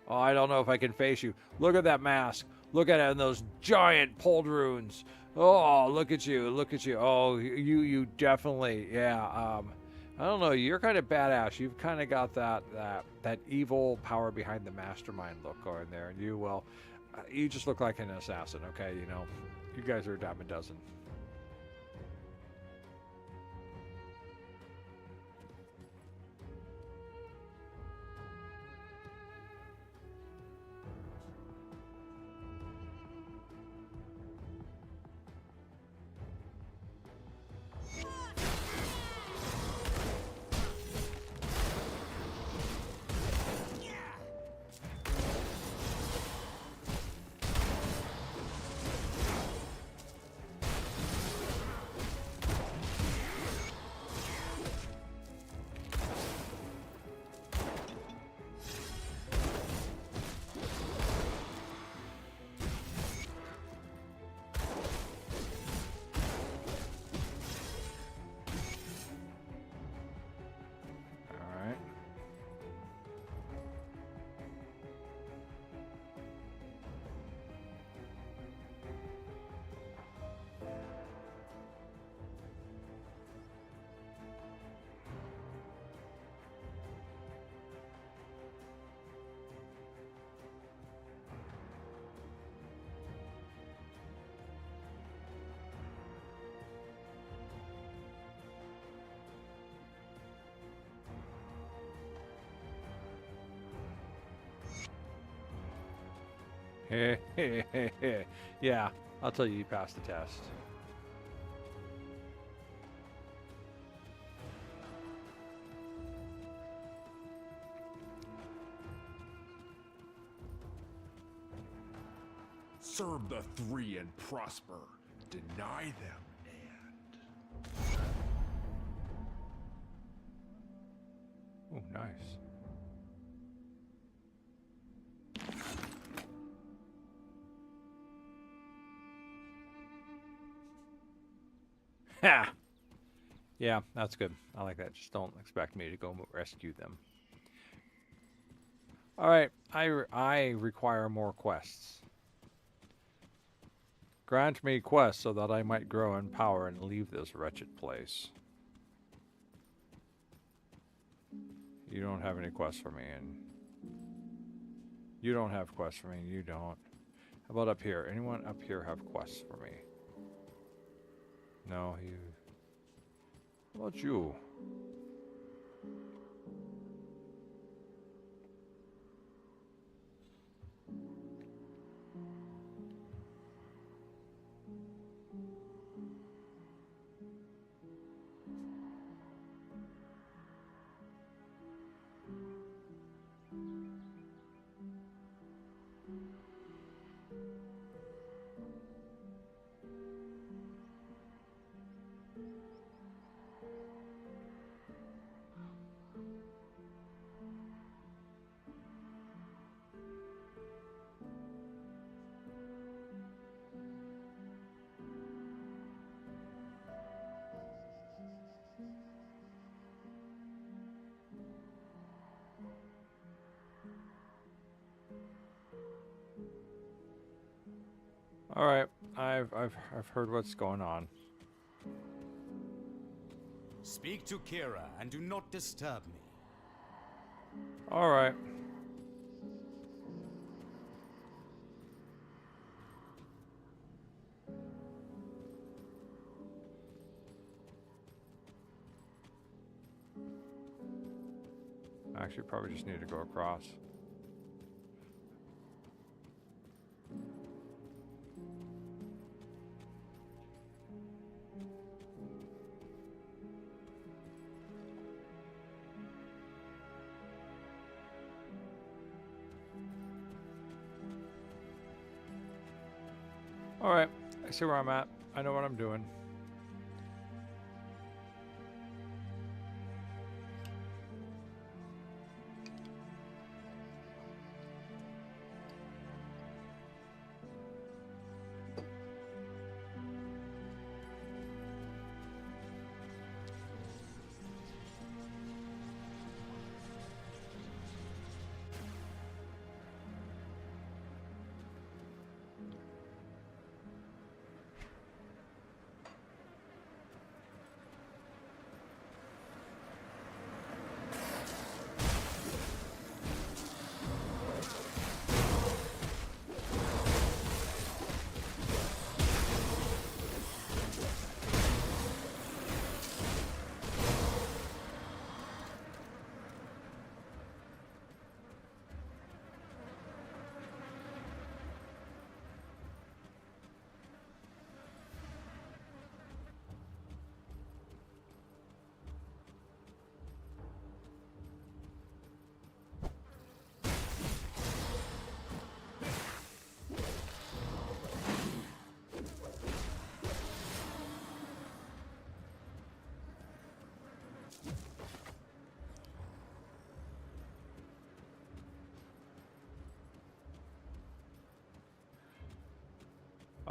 Oh, I don't know if I can face you. Look at that mask. Look at it and those giant poltroons. Oh, look at you. Look at you. Oh, you definitely, yeah. I don't know. You're kind of badass. You've kind of got that evil power behind the mastermind look going there. And you just look like an assassin, okay? You know, you guys are a dime a dozen. Yeah, I'll tell you passed the test. Serve the three and prosper. Deny them and... Oh, nice. Ha! Yeah, that's good. I like that. Just don't expect me to go rescue them. Alright, I require more quests. Grant me quests so that I might grow in power and leave this wretched place. You don't have any quests for me, and you don't have quests for me, and you don't. How about up here? Anyone up here have quests for me? No, you... How about you? All right, I've heard what's going on. Speak to Kira and do not disturb me. All right. Actually, probably just need to go across. All right, I see where I'm at. I know what I'm doing.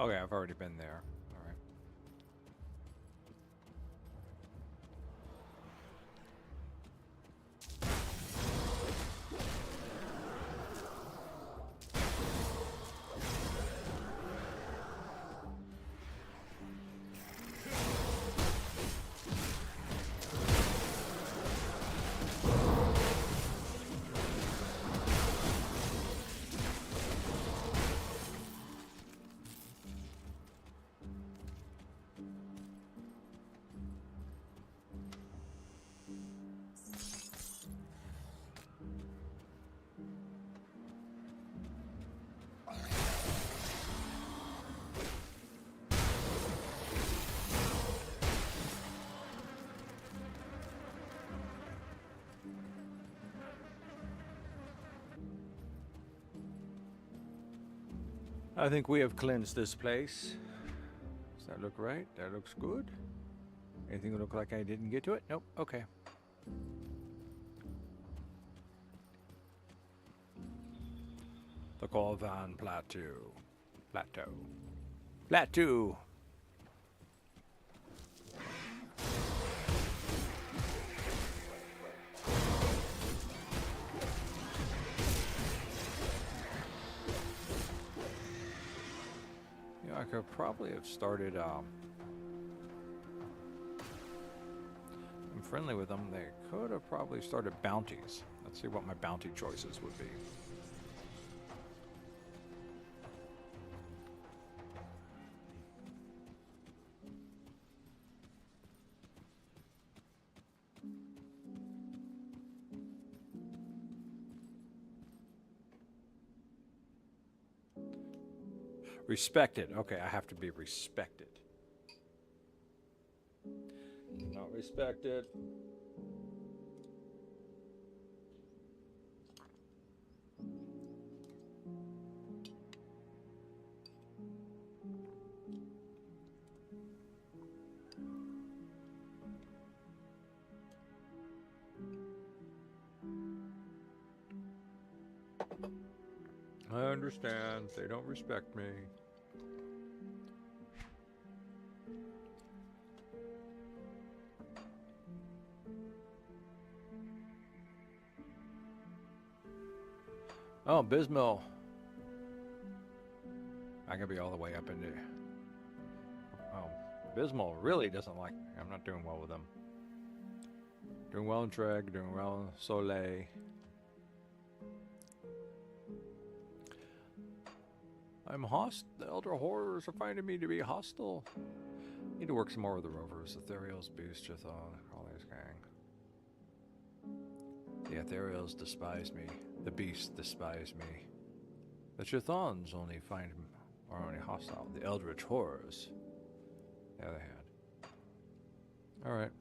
Okay, I've already been there. All right. I think we have cleansed this place. Does that look right? That looks good. Anything look like I didn't get to it? Nope. Okay. The Corvan Plateau. Plateau. I could probably have started, I'm friendly with them. They could have probably started bounties. Let's see what my bounty choices would be. Respected. Okay, I have to be respected. Not respected. I understand. They don't respect me. Oh, Bismil. I could be all the way up into... Oh, Bismil really doesn't like me. I'm not doing well with him. Doing well in Treg, doing well in Soleil. I'm hostile. The Elder Horrors are finding me to be hostile. Need to work some more with the Rovers. Ethereals, Beast, Chthon, Crawley's gang. The Ethereals despise me. The Beasts despise me. The Chthons are only hostile. The Eldritch Horrors, the other hand. Alright.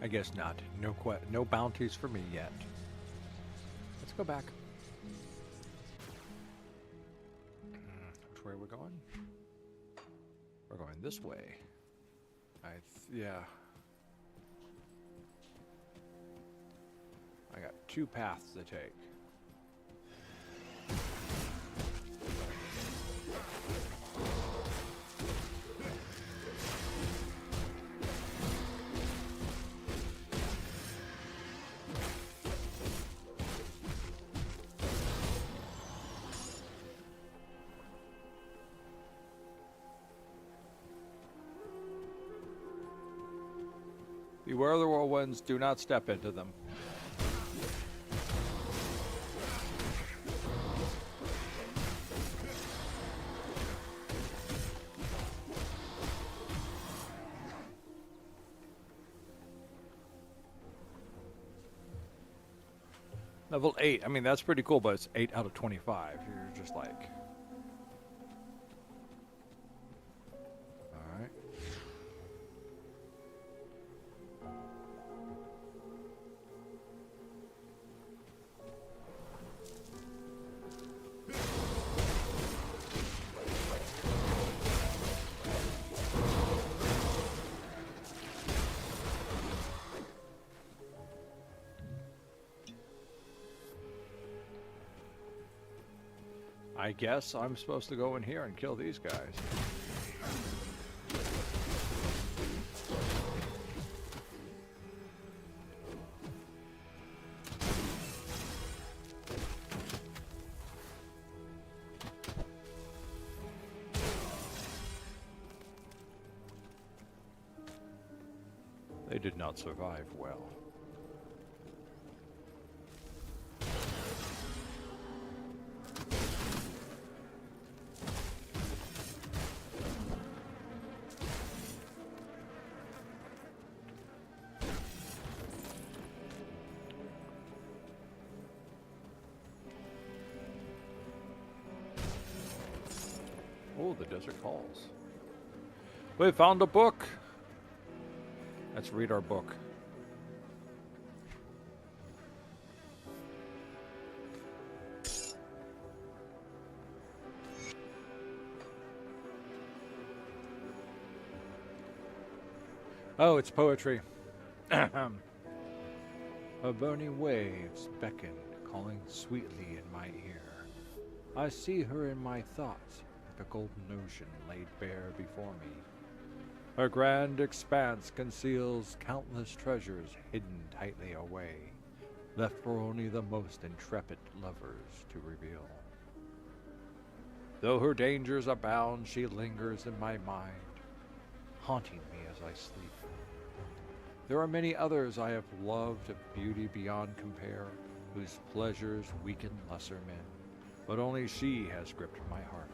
I guess not. No bounties for me yet. Let's go back. Which way are we going? We're going this way. Yeah. I got two paths to take. Beware the whirlwinds, do not step into them. Level 8. I mean, that's pretty cool, but it's 8 out of 25. You're just like... Alright. I guess I'm supposed to go in here and kill these guys. They did not survive well. Oh, the desert calls. We found a book. Let's read our book. Oh, it's poetry. A burning waves beckon, calling sweetly in my ear. I see her in my thoughts, like a golden ocean laid bare before me. Her grand expanse conceals countless treasures hidden tightly away, left for only the most intrepid lovers to reveal. Though her dangers abound, she lingers in my mind, haunting me as I sleep. There are many others I have loved of beauty beyond compare, whose pleasures weaken lesser men, but only she has gripped my heart.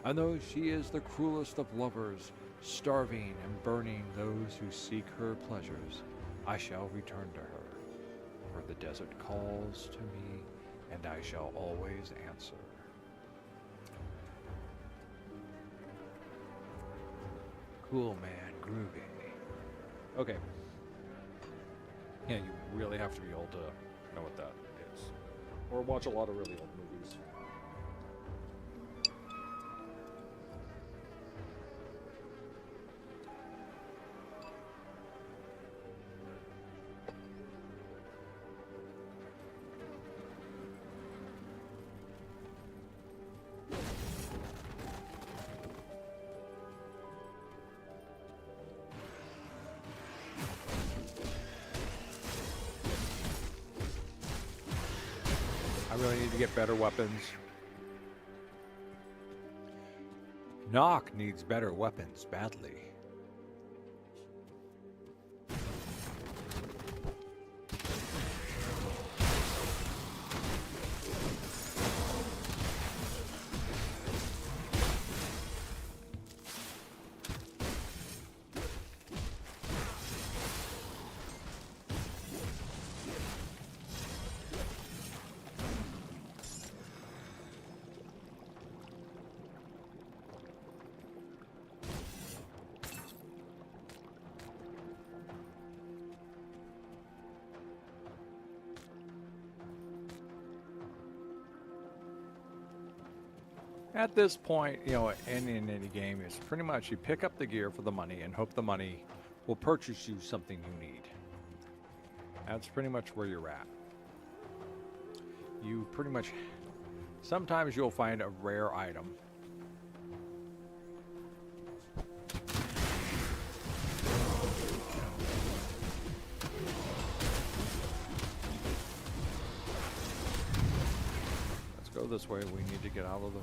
And though she is the cruelest of lovers, starving and burning those who seek her pleasures, I shall return to her, for the desert calls to me, and I shall always answer. Cool, man, groovy. Okay. Yeah, you really have to be able to know what that is. Or watch a lot of really old movies. I really need to get better weapons. NoC needs better weapons badly. At this point, you know, in any game, it's pretty much you pick up the gear for the money and hope the money will purchase you something you need. That's pretty much where you're at. You pretty much, sometimes you'll find a rare item. Let's go this way. We need to get out of the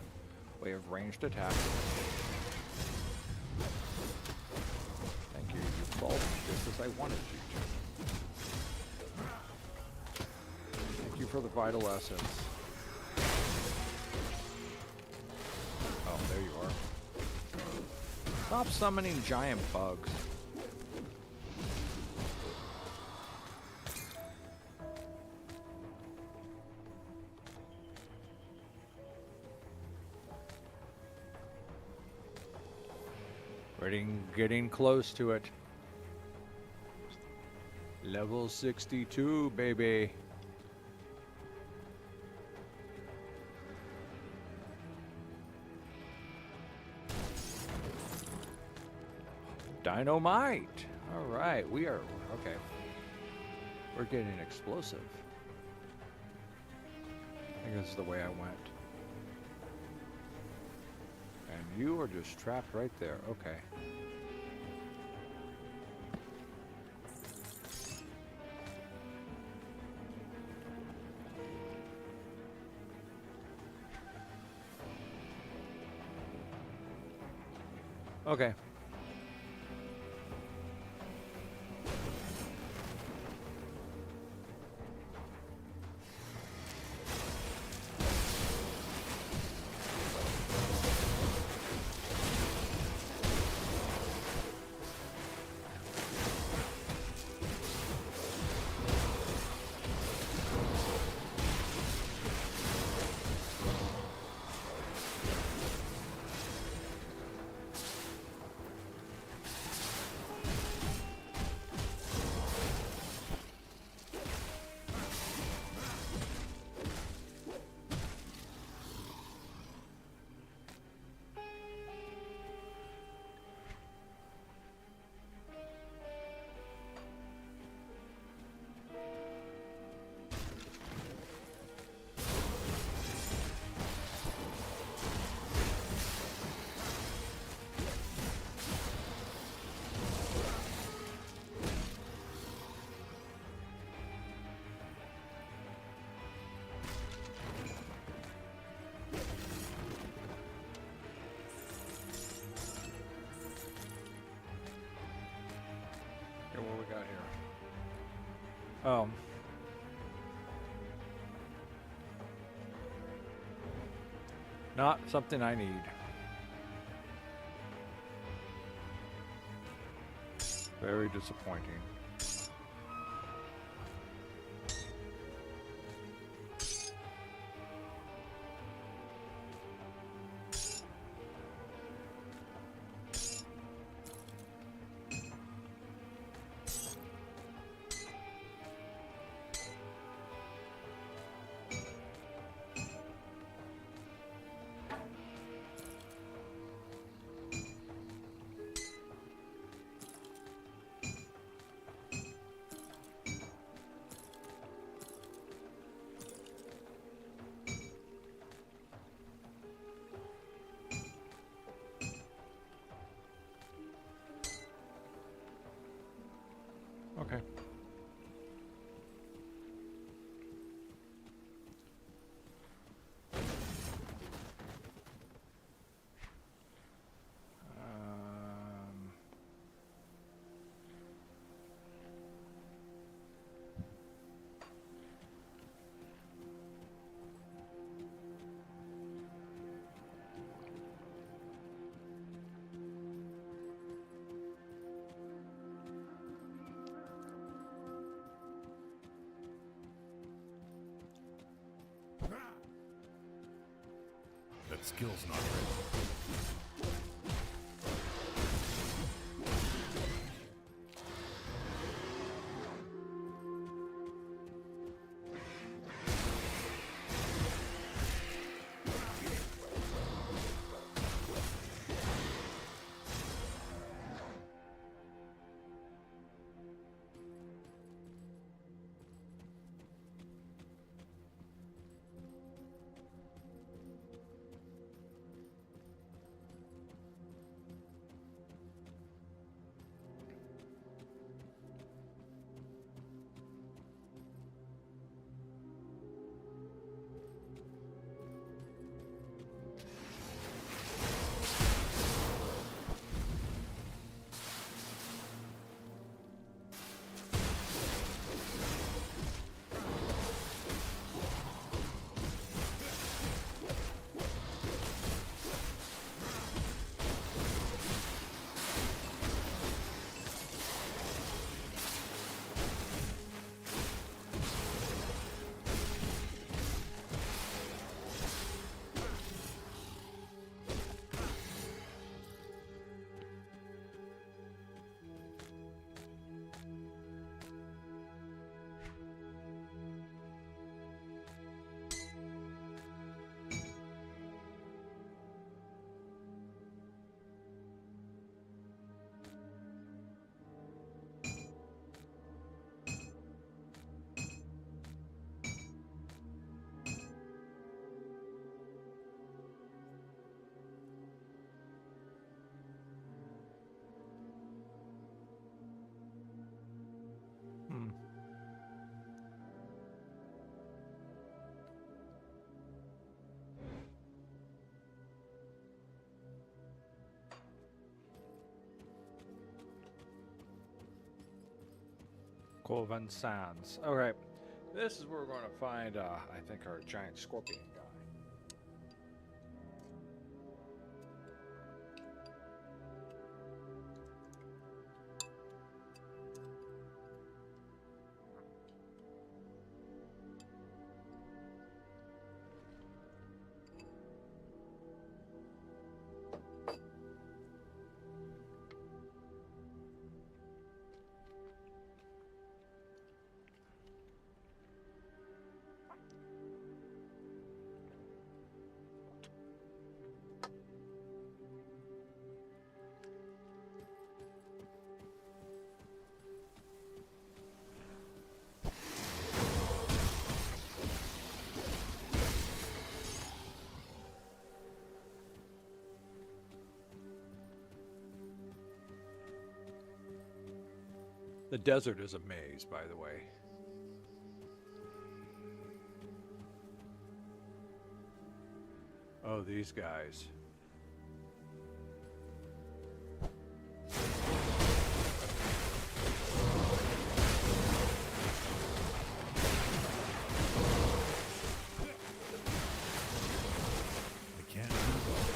way of ranged attack. Thank you. You followed just as I wanted you to. Thank you for the vital essence. Oh, there you are. Stop summoning giant bugs. Getting close to it. Level 62, baby. Dynamite. All right, we are okay. We're getting explosive. I think this is the way I went. And you are just trapped right there. Okay. Okay. Okay, what we got here? Not something I need. Very disappointing. Okay. That skill's not ready. Coven Sands. Okay, this is where we're going to find, I think, our giant scorpion guy. The desert is a maze, by the way. Oh, these guys. I can't do that.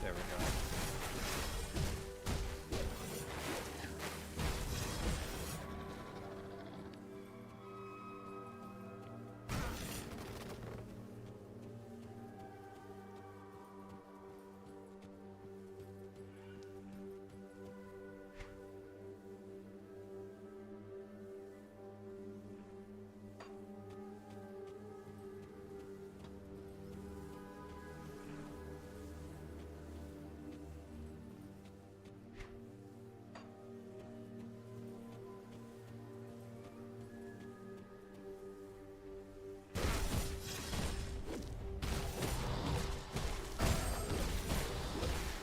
There we go.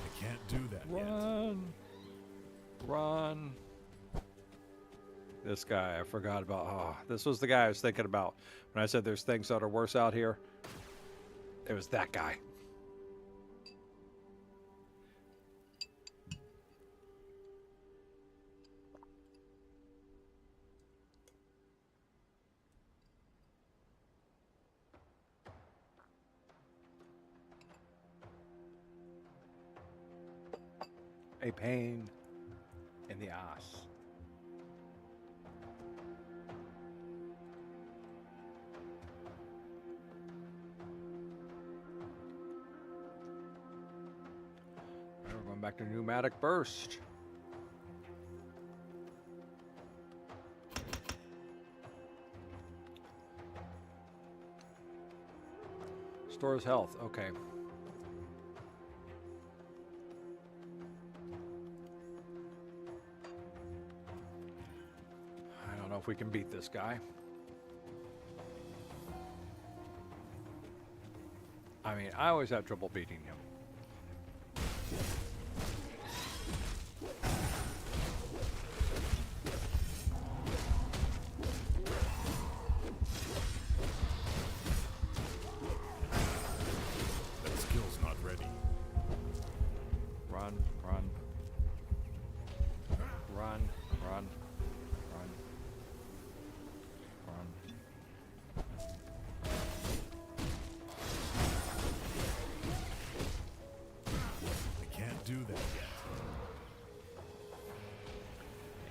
I can't do that yet. Run! Run! This guy, I forgot about. Oh, this was the guy I was thinking about when I said there's things that are worse out here. It was that guy. A pain in the ass. We're going back to pneumatic burst. Stores health. Okay. I don't know if we can beat this guy. I mean, I always have trouble beating him. That skill's not ready. Run, run. Run, run, run. Run. I can't do that yet.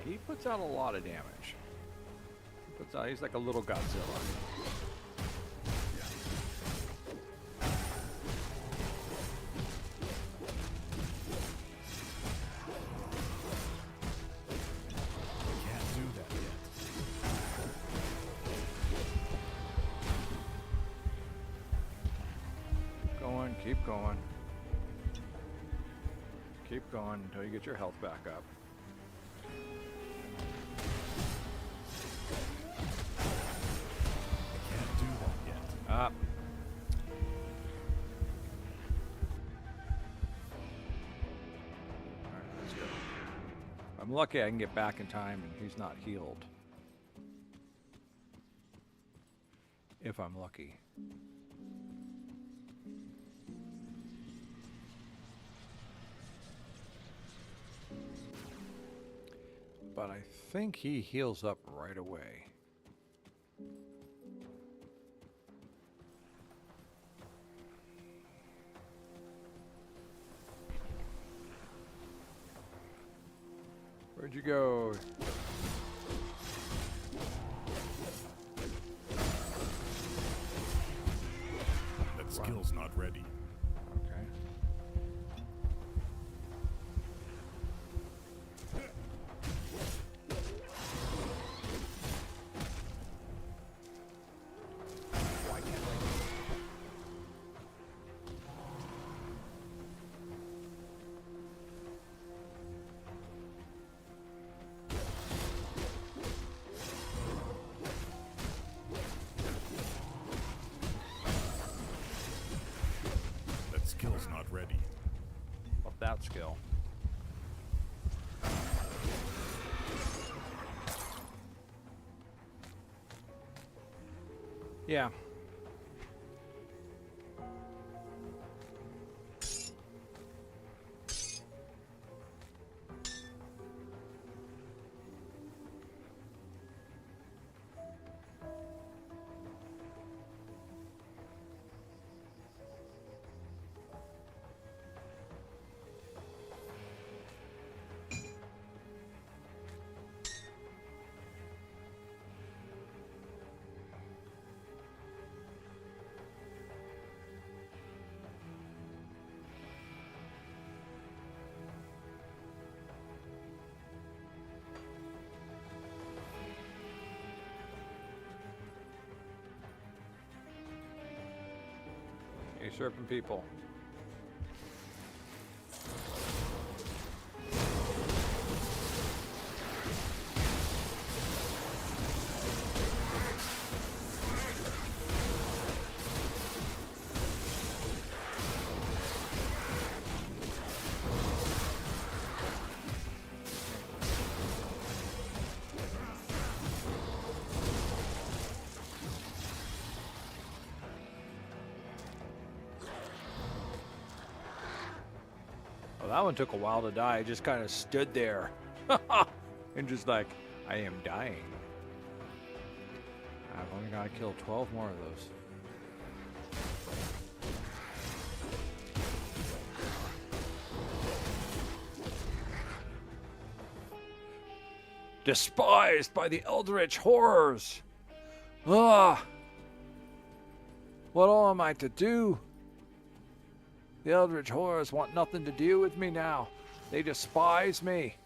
He puts out a lot of damage. He's like a little Godzilla. I can't do that yet. Keep going, keep going. Keep going until you get your health back up. I can't do that yet. Up. Alright, let's go. I'm lucky I can get back in time and he's not healed. If I'm lucky. but I think he heals up right away. Where'd you go? That skill's not ready. Okay. That skill's not ready. Love that skill. Yeah. Hey, serpent people. Well, that one took a while to die. It just kind of stood there and just like, I am dying. I've only got to kill 12 more of those. Despised by the eldritch horrors. Ah! What all am I to do? The eldritch horrors want nothing to do with me now. They despise me.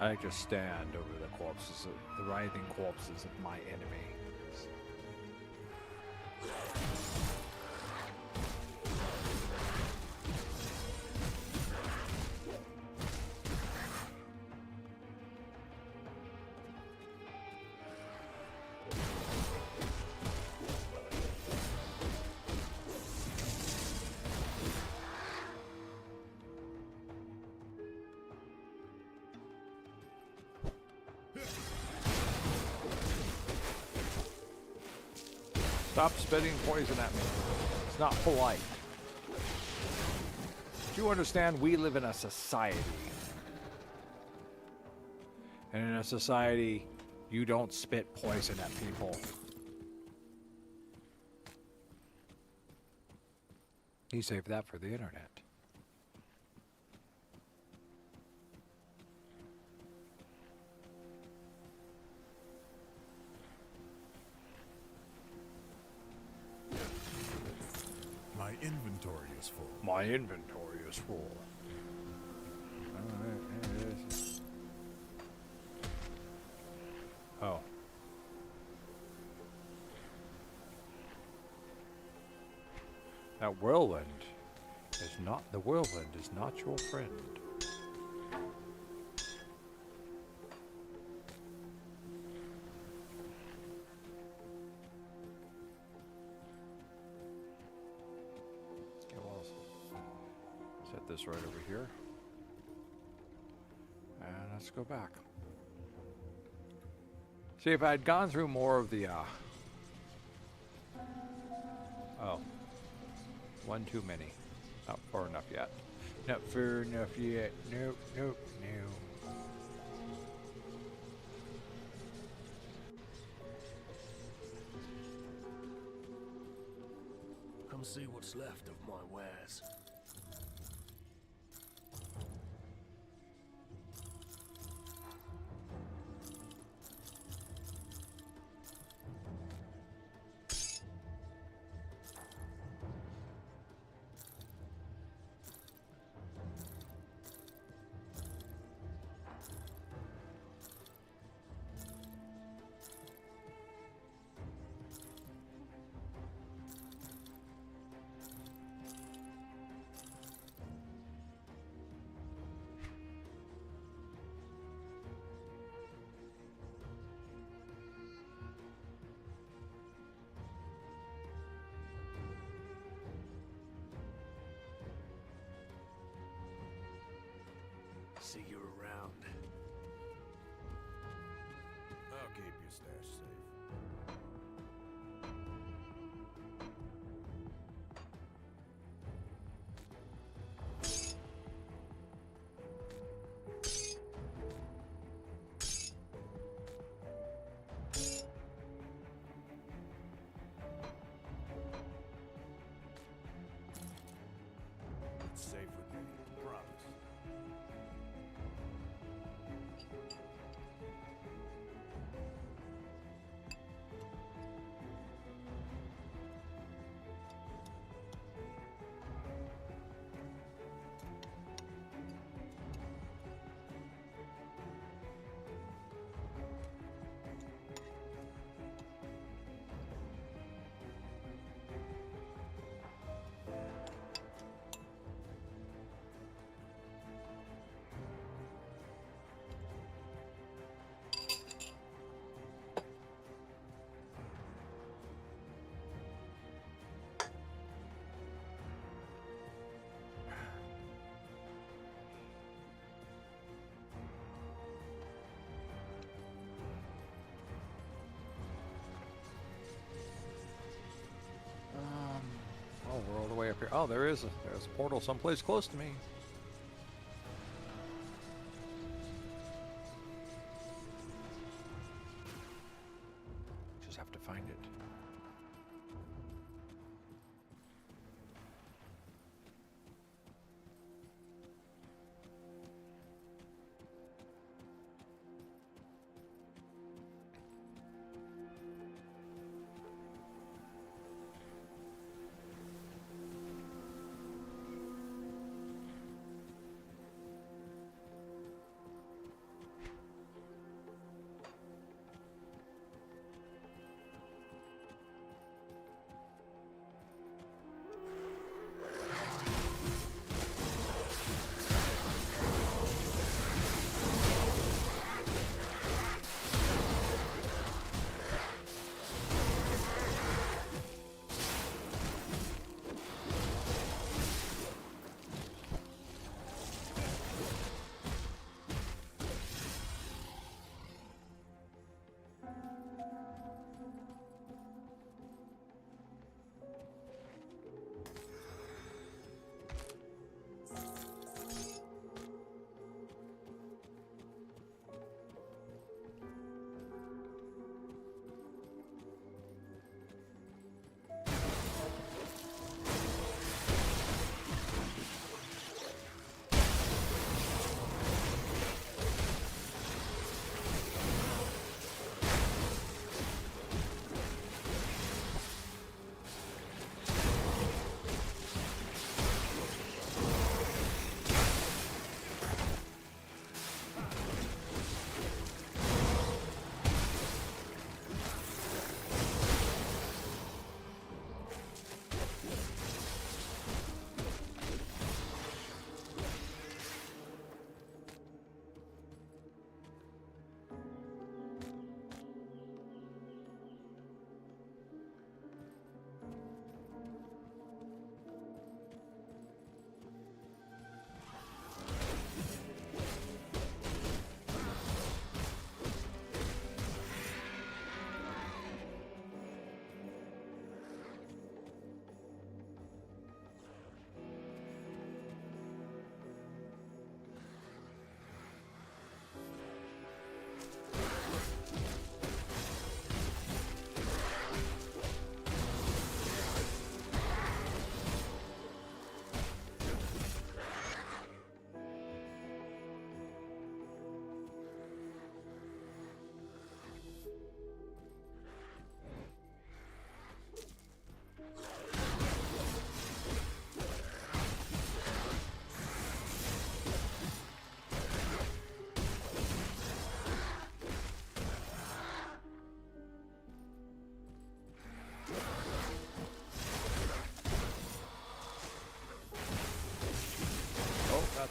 I just stand over the corpses, the writhing corpses of my enemies. Stop spitting poison at me. It's not polite. Do you understand? We live in a society. And in a society, you don't spit poison at people. You save that for the internet. My inventory is full. My inventory is full. Alright, there it is. That whirlwind is not, the whirlwind is not your friend. Okay, well, set this right over here. And let's go back. See, if I had gone through more of the, oh, one too many. Not far enough yet. Not far enough yet. Nope, nope, no. Come see what's left of my wares. See you around. I'll keep your stash safe. It's safe with me, promise. Oh, we're all the way up here. Oh, there's a portal someplace close to me. Just have to find it.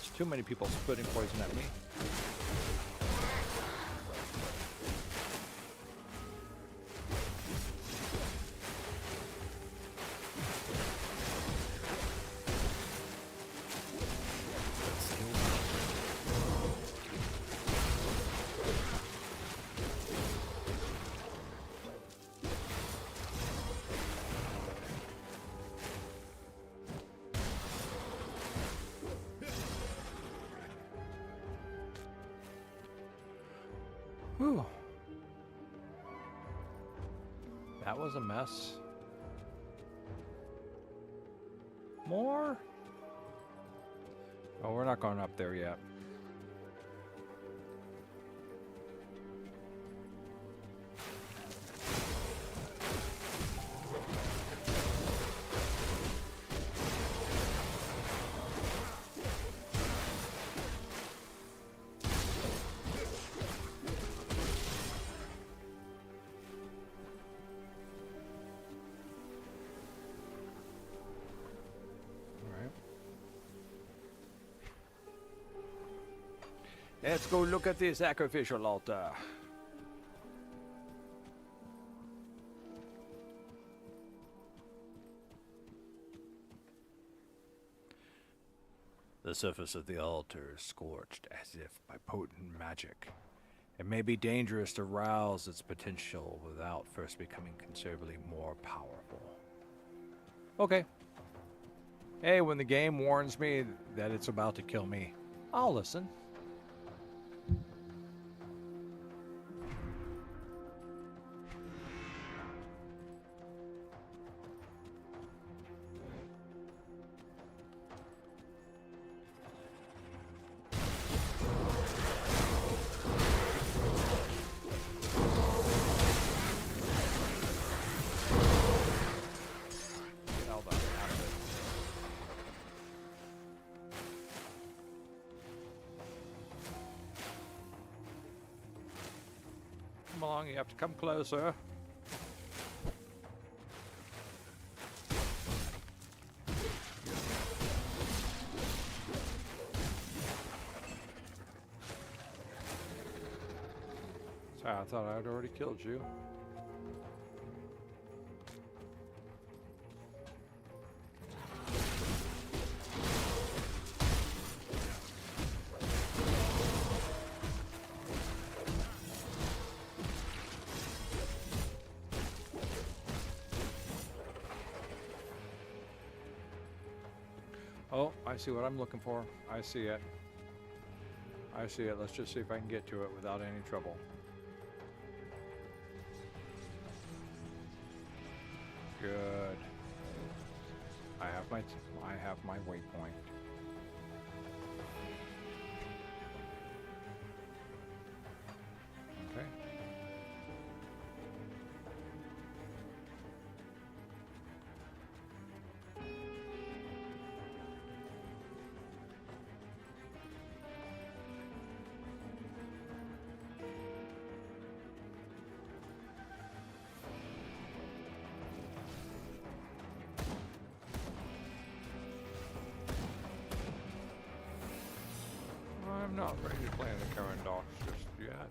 That's too many people spitting poison at me. Whew. That was a mess. More? Oh, we're not going up there yet. Let's go look at the sacrificial altar. The surface of the altar is scorched as if by potent magic. It may be dangerous to rouse its potential without first becoming considerably more powerful. Okay. Hey, when the game warns me that it's about to kill me, I'll listen. Come along, you have to come closer. Sorry, I thought I'd already killed you. Oh, I see what I'm looking for. I see it. I see it. Let's just see if I can get to it without any trouble. Good. I have my waypoint. Okay. I'm not ready to play in the current docks just yet.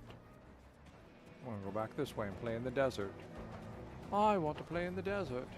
I want to go back this way and play in the desert. I want to play in the desert.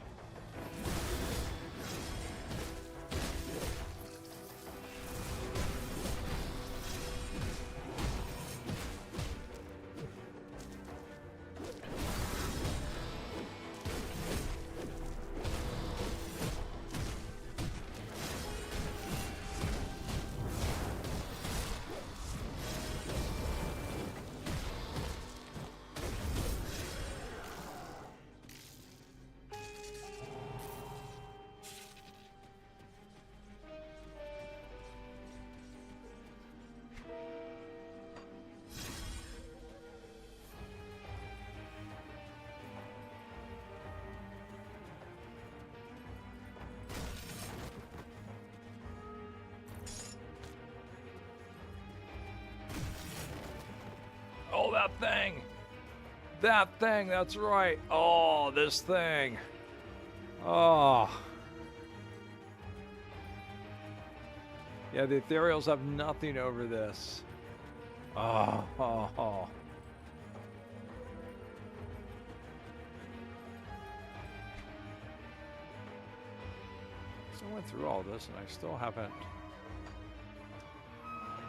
Oh, that thing! That thing, that's right. Oh, this thing. Oh. Yeah, the ethereals have nothing over this. Oh, oh, oh. So I went through all this and I still haven't. I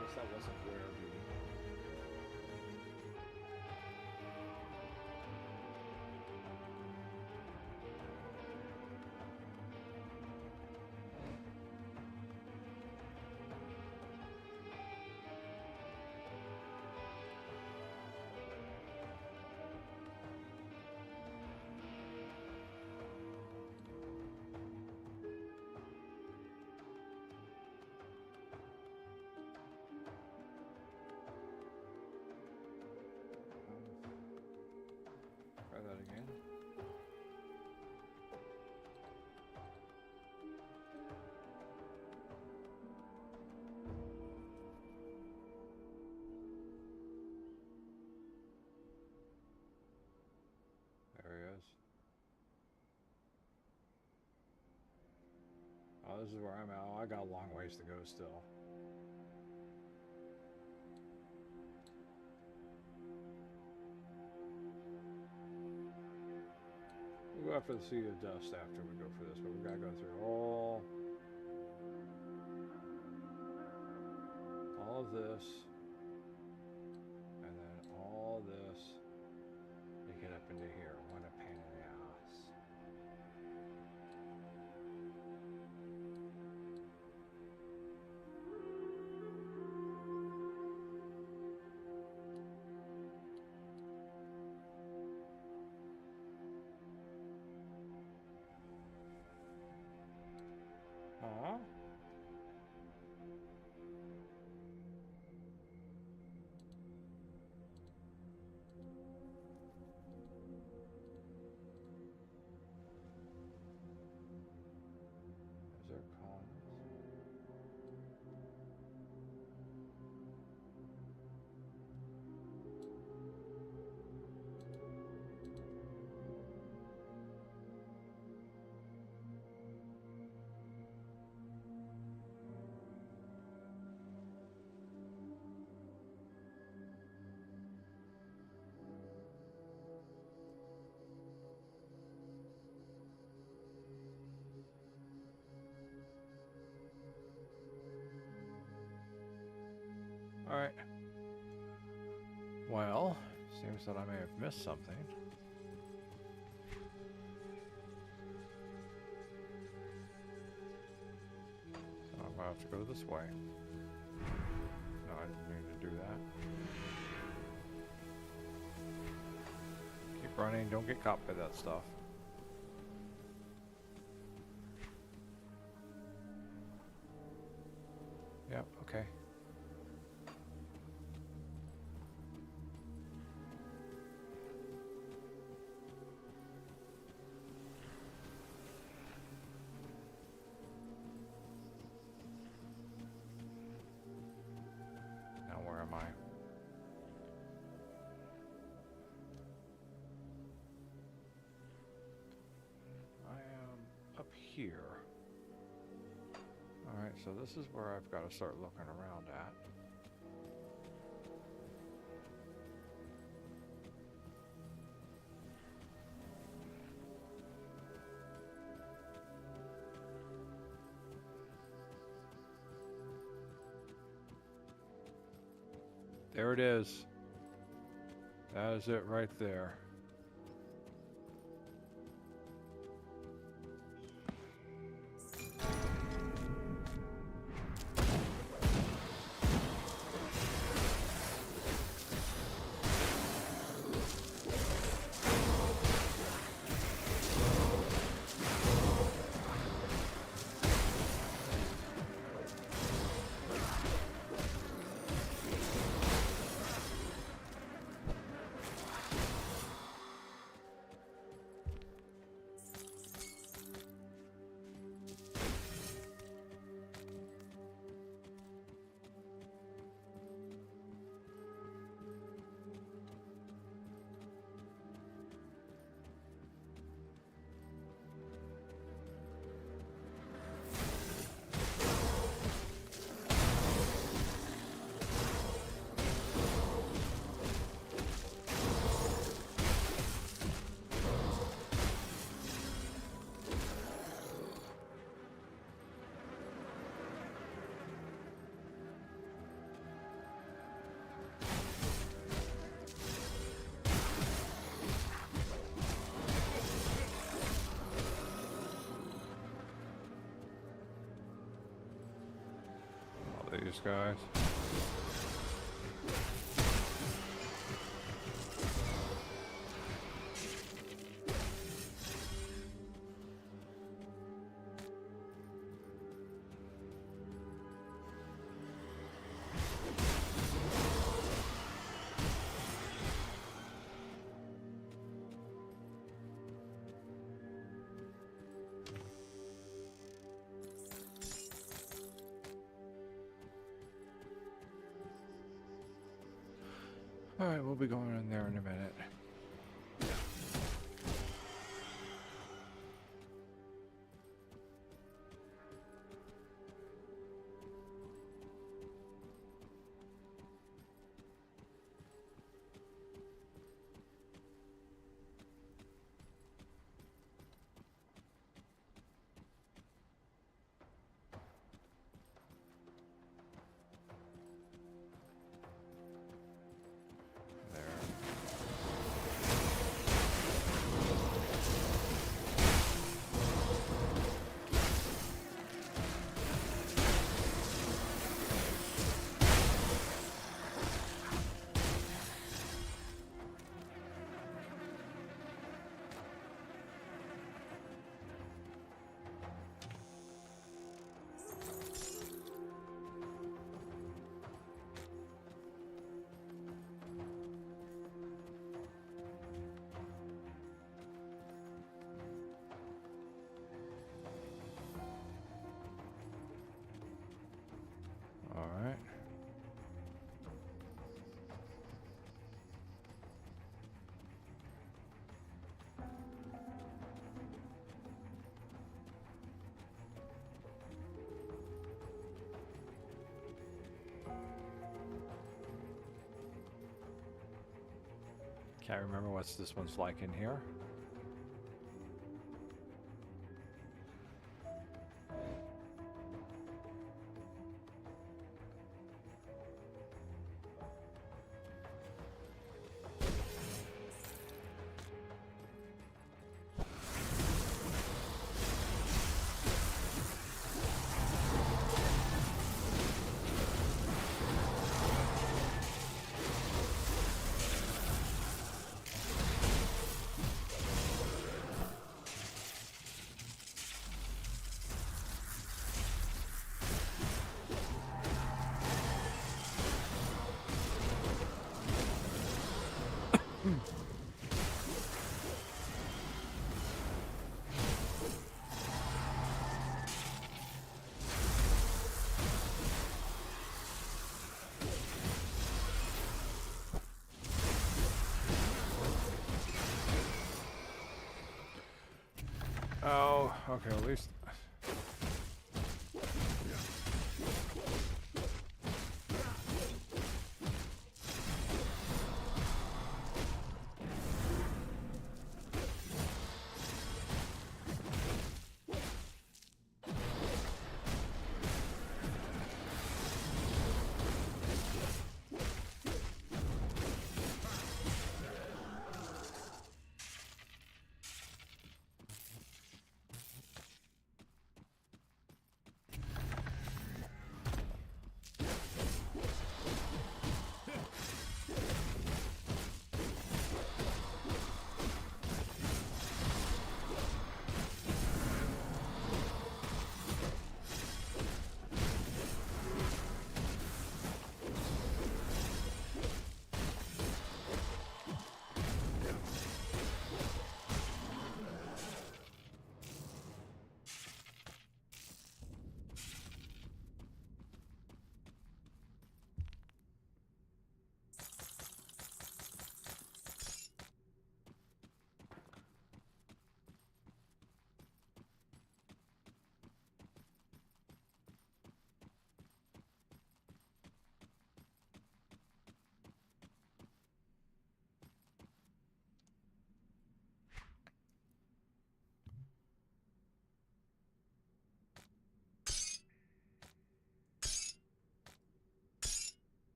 guess that wasn't where the. Try that again. There he is. Oh, this is where I'm at. Oh, I got a long ways to go still. We'll go after the Sea of Dust after we go for this, but we gotta go through all of this, and then all this to get up into here. What a pain in the ass. Huh? Is there cons? All right. Well, seems that I may have missed something. So I'm gonna have to go this way. No, I didn't mean to do that. Keep running, don't get caught by that stuff. Yep, okay. Now where am I? I am up here. Alright, so this is where I've got to start looking around at. There it is. That is it right there. these guys. Alright, we'll be going in there in a minute. Alright. Can't remember what this one's like in here. Oh, okay, at least.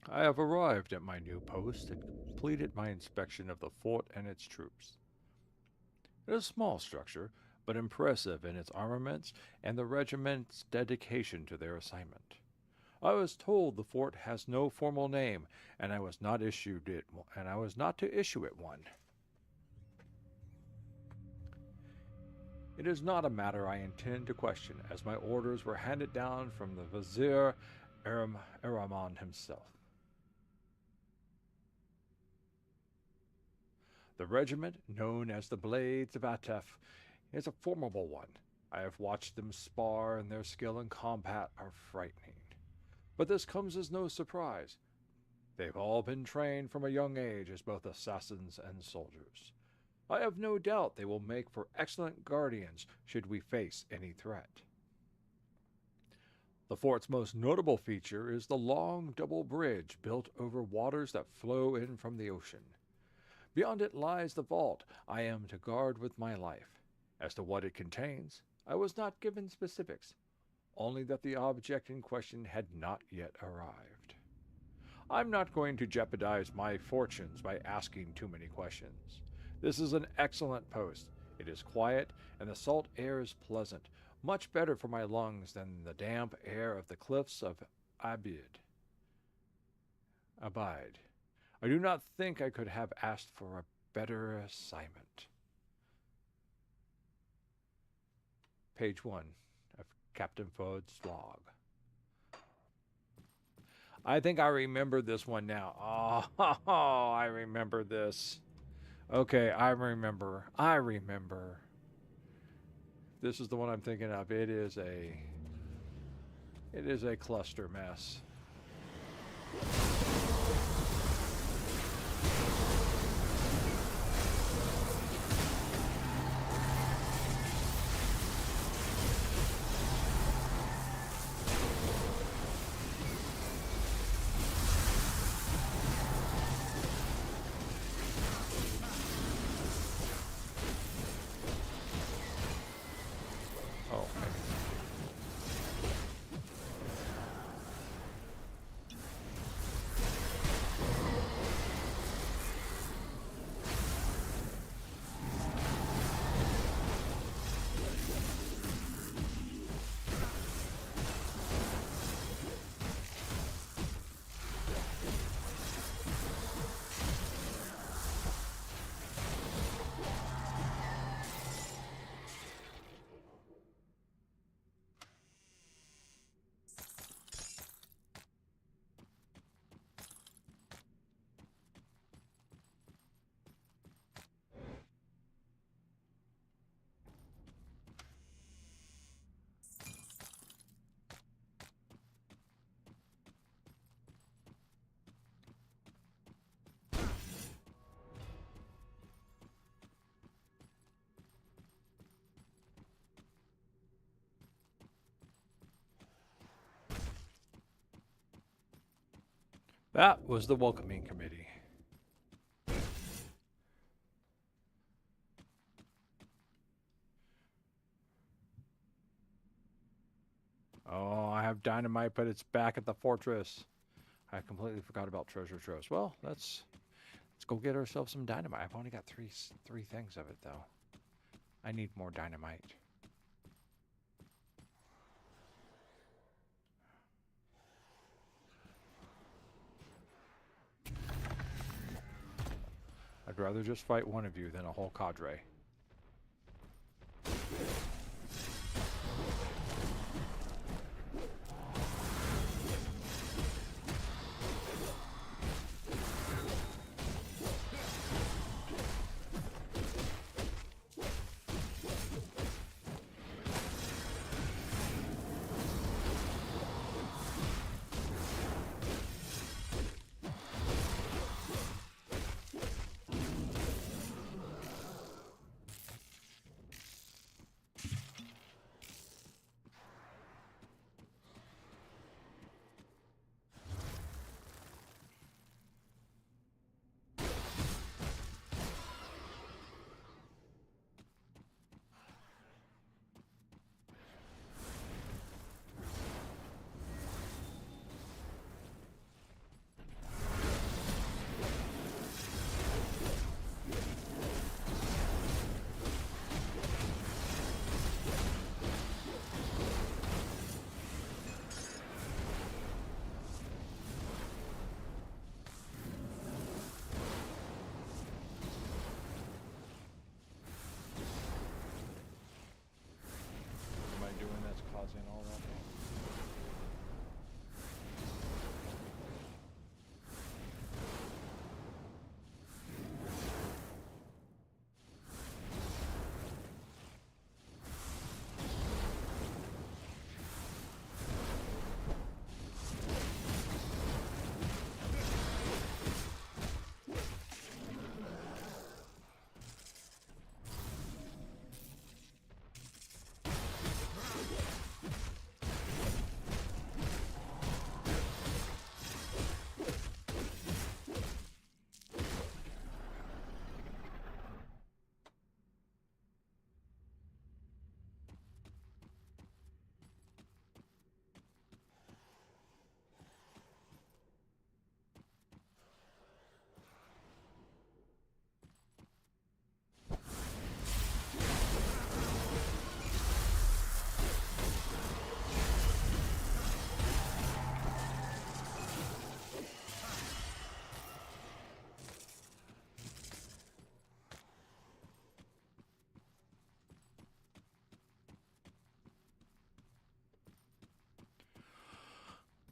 I have arrived at my new post and completed my inspection of the fort and its troops. It is a small structure, but impressive in its armaments and the regiment's dedication to their assignment. I was told the fort has no formal name, and I was not to issue it one. It is not a matter I intend to question, as my orders were handed down from the Vizier Eraman himself. The regiment, known as the Blades of Atef, is a formidable one. I have watched them spar, and their skill in combat are frightening. But this comes as no surprise. They've all been trained from a young age as both assassins and soldiers. I have no doubt they will make for excellent guardians should we face any threat. The fort's most notable feature is the long double bridge built over waters that flow in from the ocean. Beyond it lies the vault I am to guard with my life. As to what it contains, I was not given specifics, only that the object in question had not yet arrived. I'm not going to jeopardize my fortunes by asking too many questions. This is an excellent post. It is quiet, and the salt air is pleasant, much better for my lungs than the damp air of the cliffs of Abide. I do not think I could have asked for a better assignment. Page 1 of Captain Fode's log. I think I remember this one now. Oh, I remember this. Okay, I remember. This is the one I'm thinking of. It is a cluster mess. That was the welcoming committee. Oh, I have dynamite, but it's back at the fortress. I completely forgot about treasure troves. Well, let's go get ourselves some dynamite. I've only got three things of it, though. I need more dynamite. I'd rather just fight one of you than a whole cadre.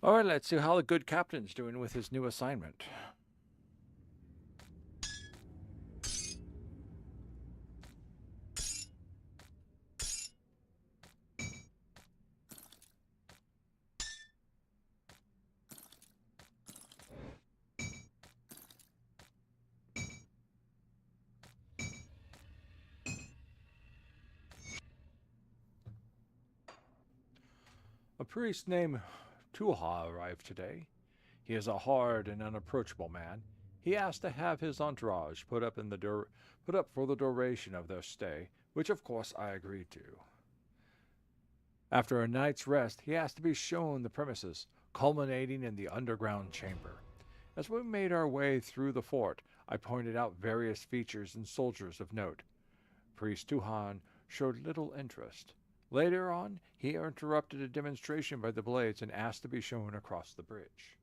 All right, let's see how the good captain's doing with his new assignment. A priest named Tuha arrived today. He is a hard and unapproachable man. He asked to have his entourage put up for the duration of their stay, which of course I agreed to. After a night's rest, he asked to be shown the premises, culminating in the underground chamber. As we made our way through the fort, I pointed out various features and soldiers of note. Priest Tuhan showed little interest. Later on, he interrupted a demonstration by the blades and asked to be shown across the bridge.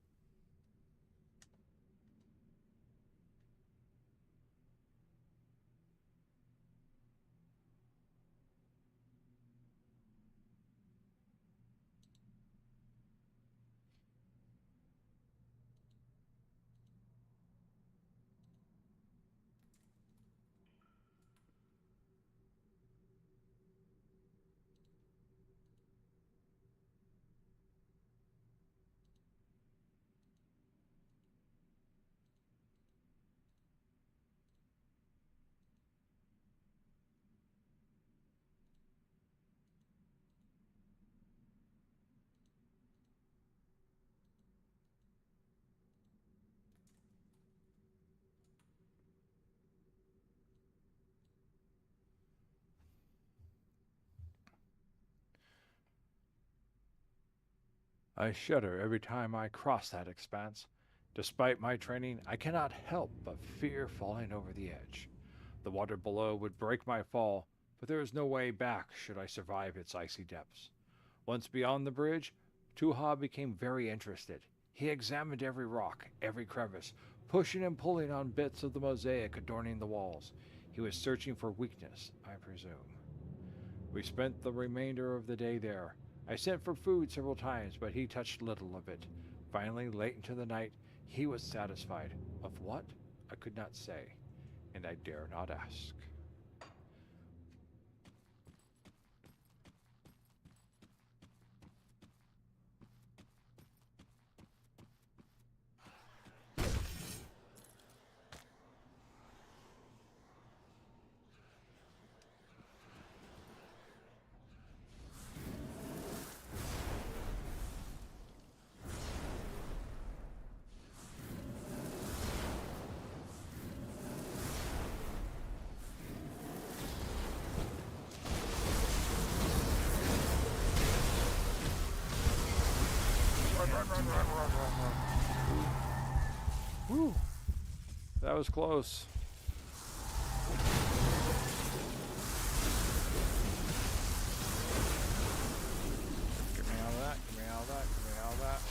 I shudder every time I cross that expanse. Despite my training, I cannot help but fear falling over the edge. The water below would break my fall, but there is no way back should I survive its icy depths. Once beyond the bridge, Tuha became very interested. He examined every rock, every crevice, pushing and pulling on bits of the mosaic adorning the walls. He was searching for weakness, I presume. We spent the remainder of the day there. I sent for food several times, but he touched little of it. Finally, late into the night, he was satisfied. Of what? I could not say, and I dare not ask. Whew. That was close. Get me out of that, get me out of that, get me out of that.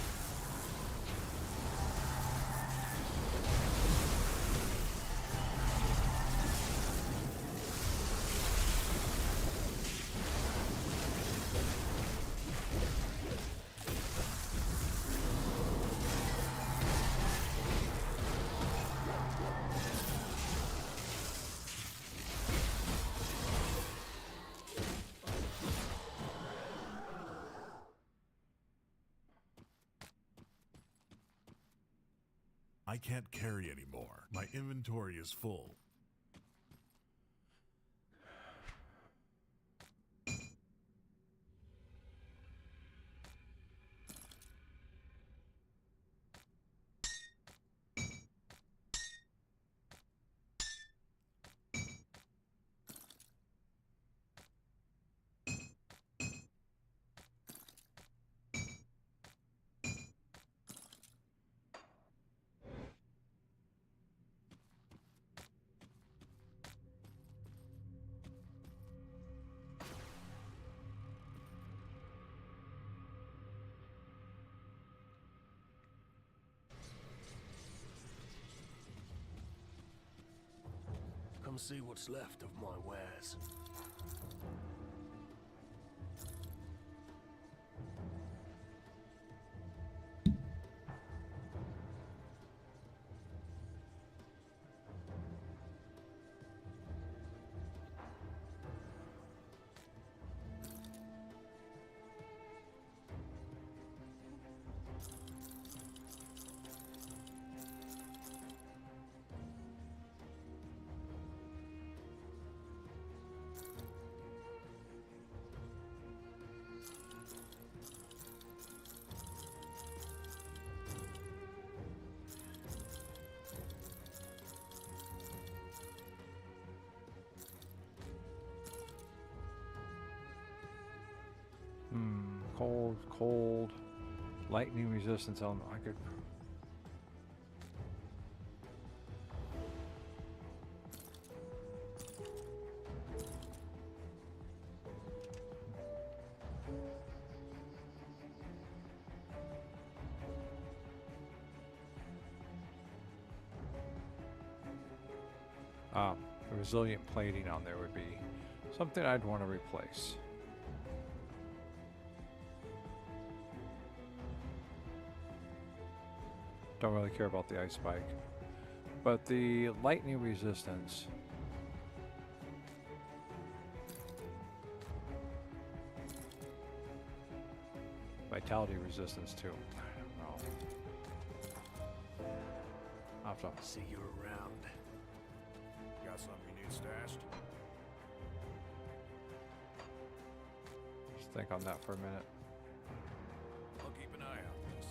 I can't carry anymore. My inventory is full. Come see what's left of my wares. Lightning resistance element. I could. A resilient plating on there would be something I'd want to replace. Don't really care about the ice spike, but the lightning resistance. Vitality resistance too. I don't know. I'll have to See you around. Got something you need stashed? just think on that for a minute. I'll keep an eye out, miss.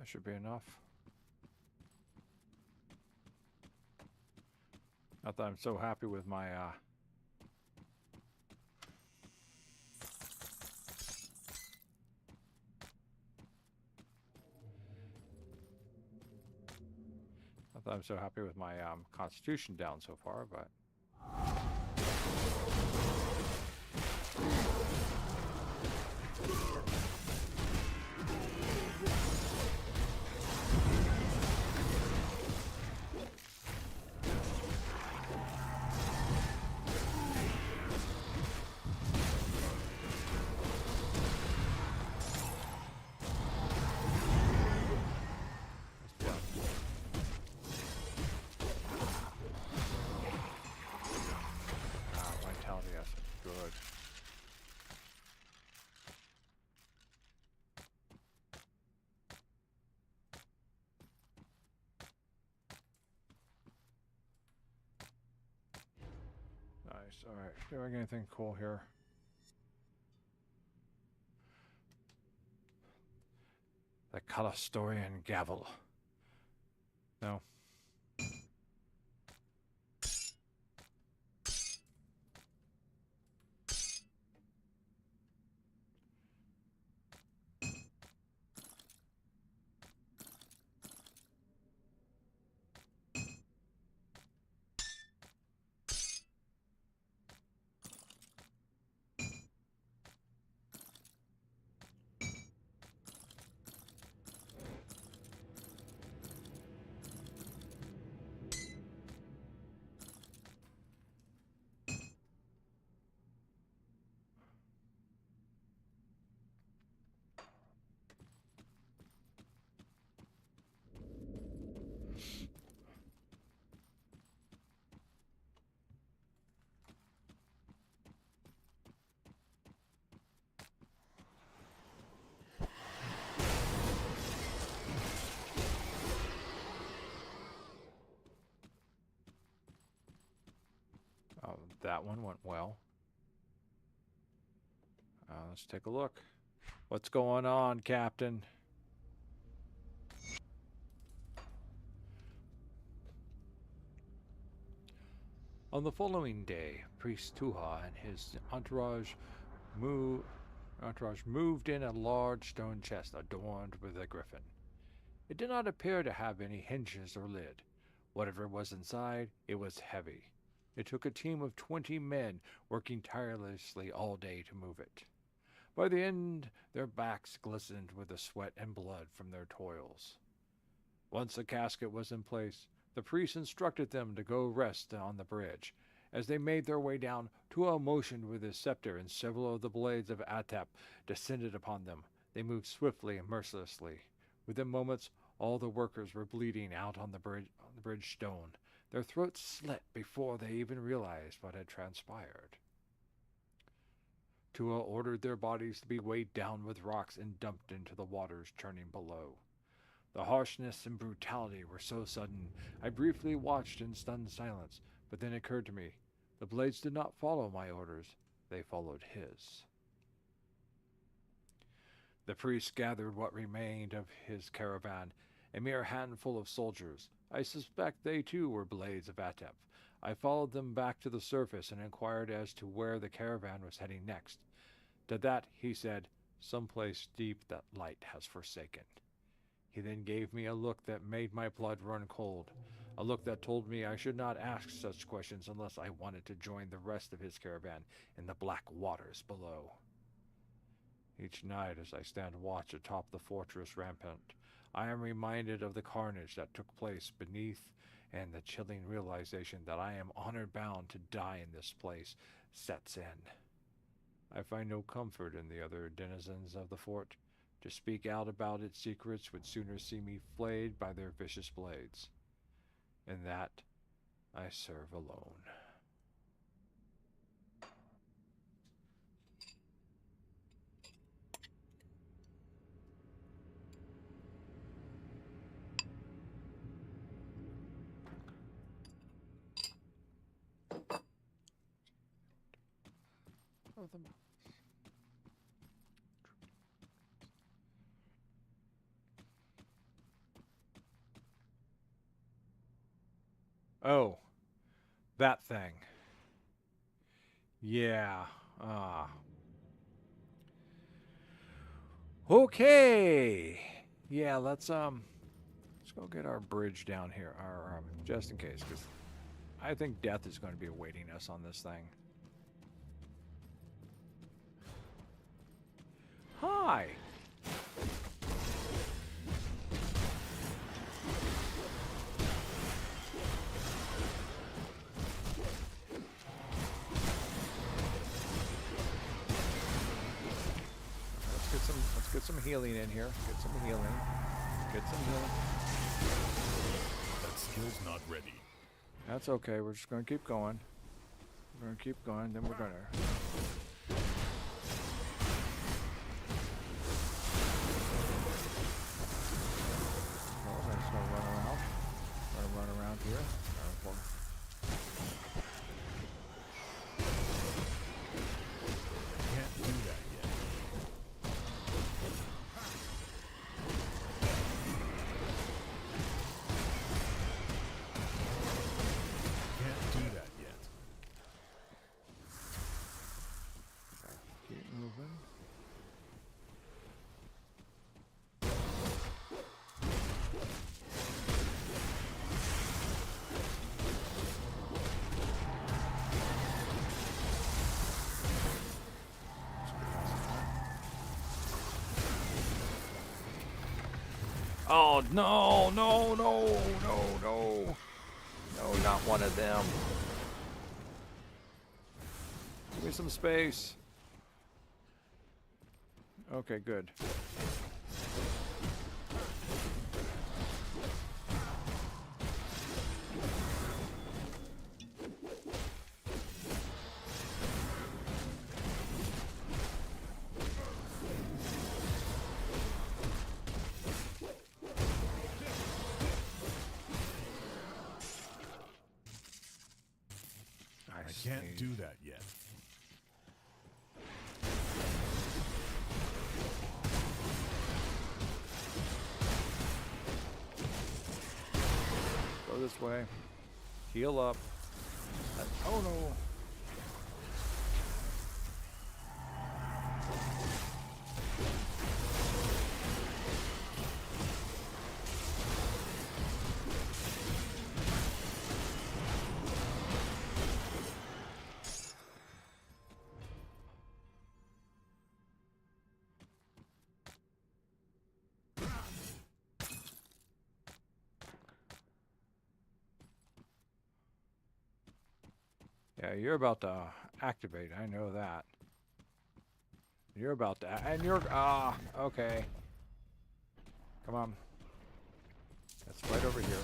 That should be enough. Not that I'm so happy with my not that I'm so happy with my constitution down so far, but vitality, that's good. Nice. All right. Doing anything cool here? The Calastorian Gavel. No. That one went well. Let's take a look. What's going on, Captain? On the following day, Priest Tuha and his entourage moved in a large stone chest adorned with a griffin. It did not appear to have any hinges or lid. Whatever was inside, it was heavy. It took a team of 20 men working tirelessly all day to move it. By the end, their backs glistened with the sweat and blood from their toils. Once the casket was in place, the priest instructed them to go rest on the bridge. As they made their way down, Tua motioned with his scepter, and several of the blades of Atep descended upon them. They moved swiftly and mercilessly. Within moments, all the workers were bleeding out on the bridge stone. Their throats slit before they even realized what had transpired. Tua ordered their bodies to be weighed down with rocks and dumped into the waters churning below. The harshness and brutality were so sudden, I briefly watched in stunned silence, but then it occurred to me, the blades did not follow my orders, they followed his. The priest gathered what remained of his caravan, a mere handful of soldiers. I suspect they too were blades of Atep. I followed them back to the surface and inquired as to where the caravan was heading next. To that, he said, someplace deep that light has forsaken. He then gave me a look that made my blood run cold, a look that told me I should not ask such questions unless I wanted to join the rest of his caravan in the black waters below. Each night as I stand watch atop the fortress rampart, I am reminded of the carnage that took place beneath and the chilling realization that I am honor-bound to die in this place sets in. I find no comfort in the other denizens of the fort. To speak out about its secrets would sooner see me flayed by their vicious blades. In that, I serve alone. Oh, that thing. Yeah. Okay. Yeah, let's go get our bridge down here, just in case, because I think death is going to be awaiting us on this thing. Hi. Let's get some healing in here. Get some healing. That skill's not ready. That's okay. We're just going to keep going. We're going to keep going. Then we're going to... Run around here. Can't do that yet. Can't do that yet. Keep moving. Oh, no, no, no, no, no. No, not one of them. Give me some space. Okay, good. can't do that yet. Go this way. Heal up. Oh no. Yeah, you're about to activate. I know that. You're about to, and you're, okay. Come on. That's right over here.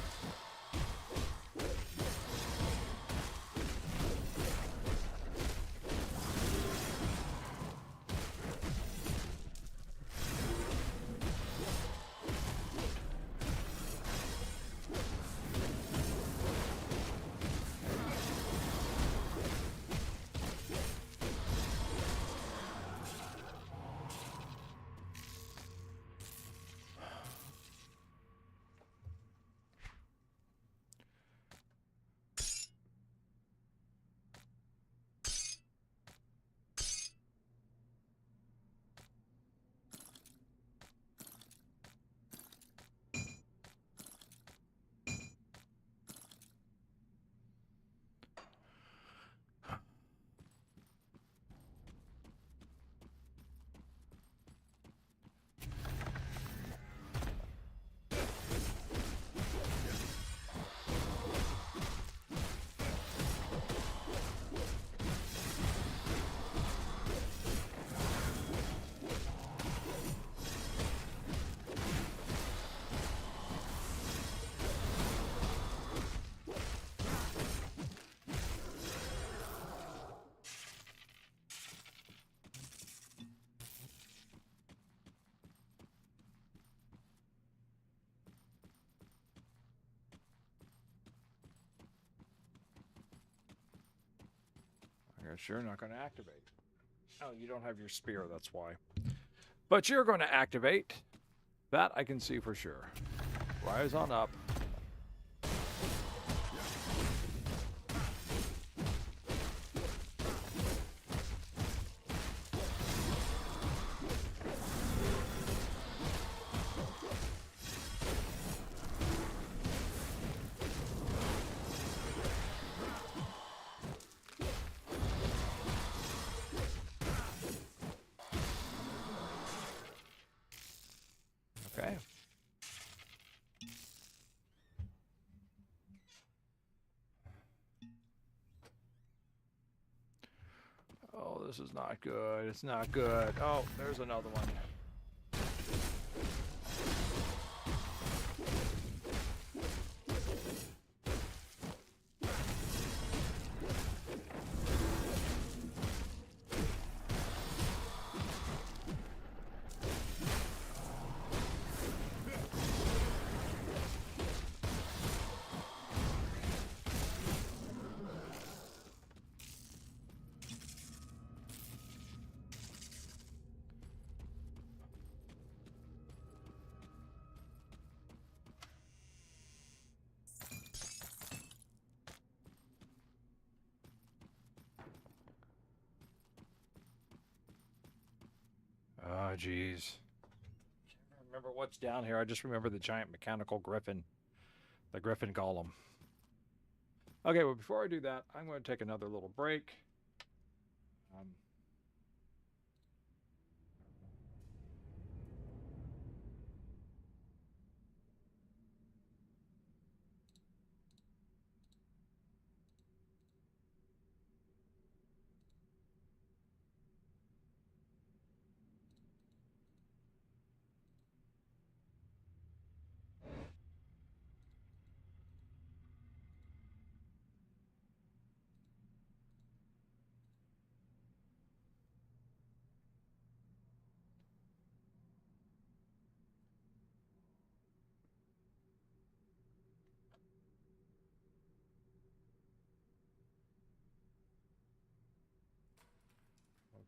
You're sure not going to activate. Oh, you don't have your spear, that's why. But you're going to activate. That I can see for sure. Rise on up. Okay. Oh, this is not good. It's not good. Oh, there's another one. Oh, jeez. Can't remember what's down here. I just remember the giant mechanical griffin. The griffin golem. Okay, well, before I do that, I'm going to take another little break.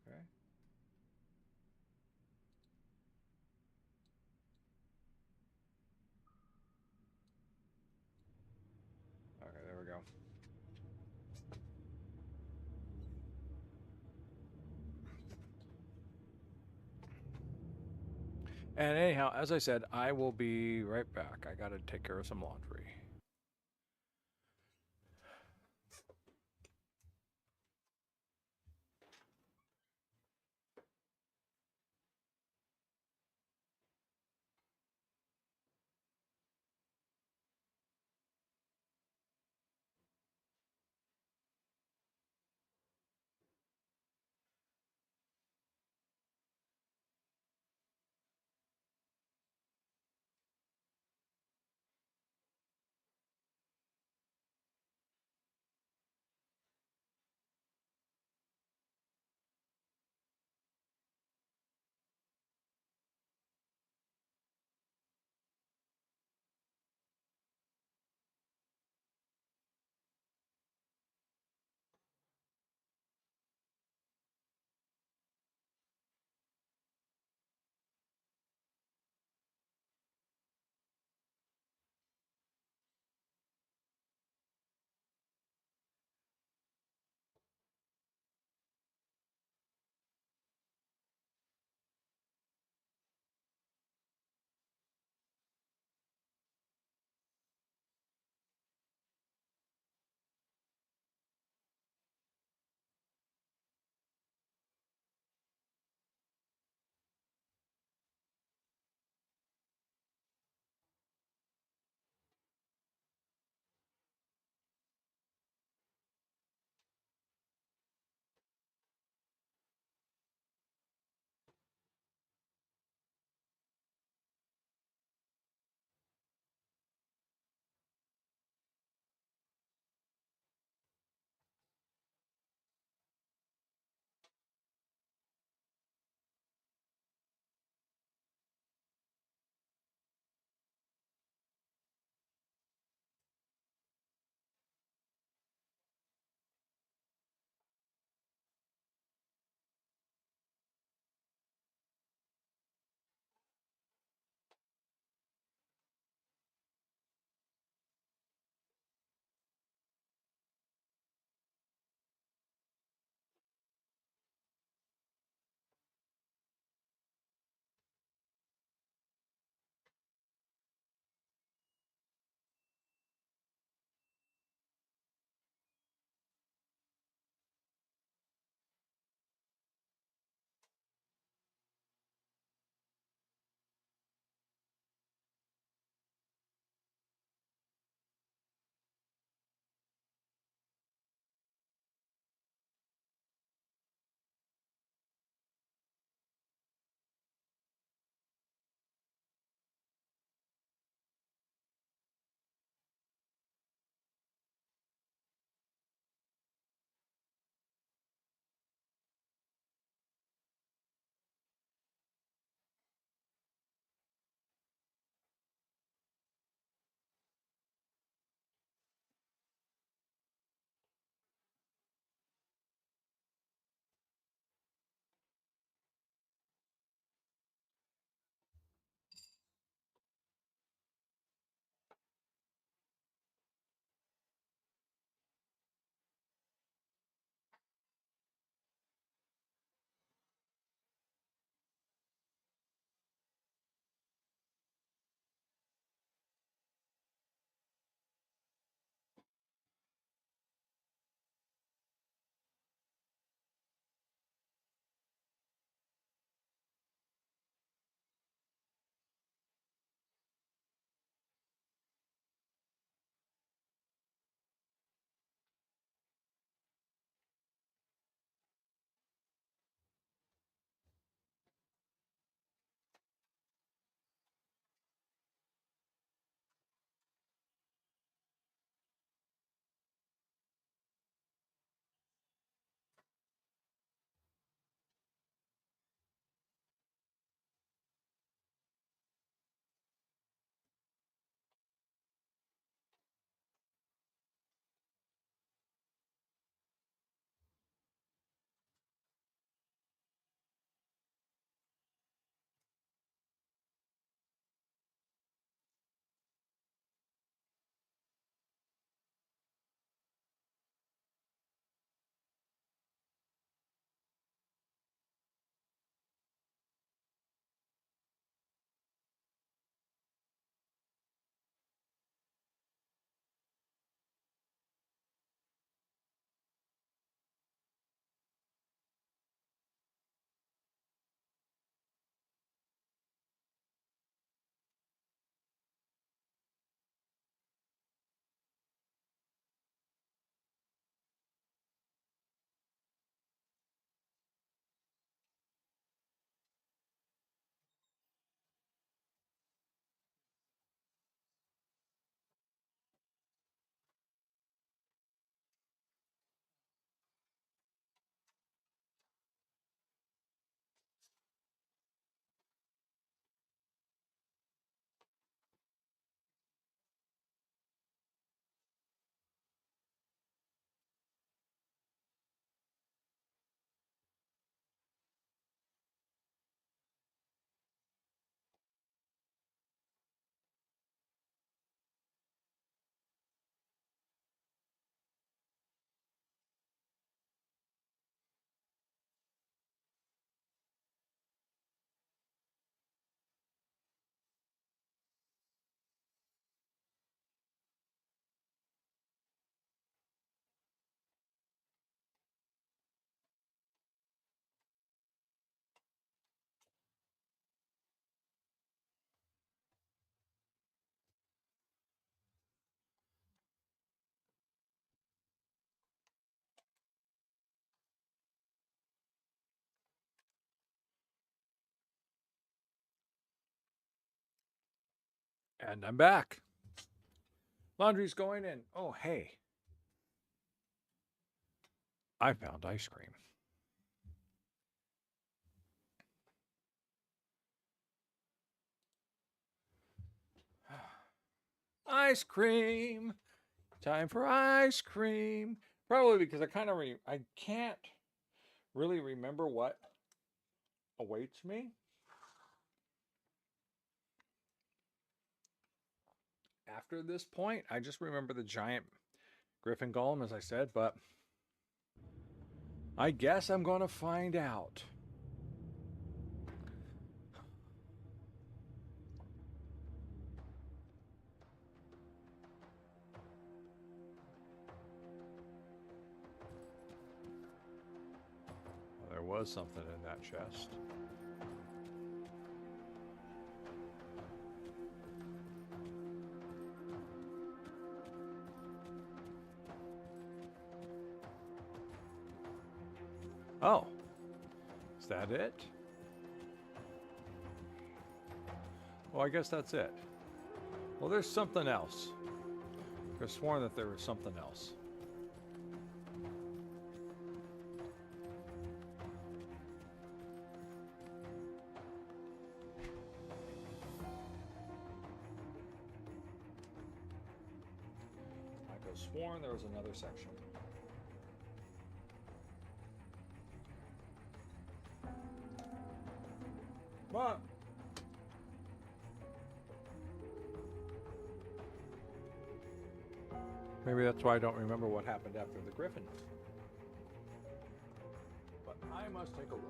Okay. Okay, there we go. And anyhow, as I said, I will be right back. I gotta take care of some laundry. And I'm back. Laundry's going in. Oh, hey. I found ice cream. Ice cream. Time for ice cream. Probably because I kind of I can't really remember what awaits me after this point. I just remember the giant griffin golem, as I said, but I guess I'm going to find out. Well, there was something in that chest. Oh, is that it? Well, I guess that's it. Well, there's something else. I could have sworn that there was something else. I could have sworn there was another section. But maybe that's why I don't remember what happened after the griffin. But I must take a look.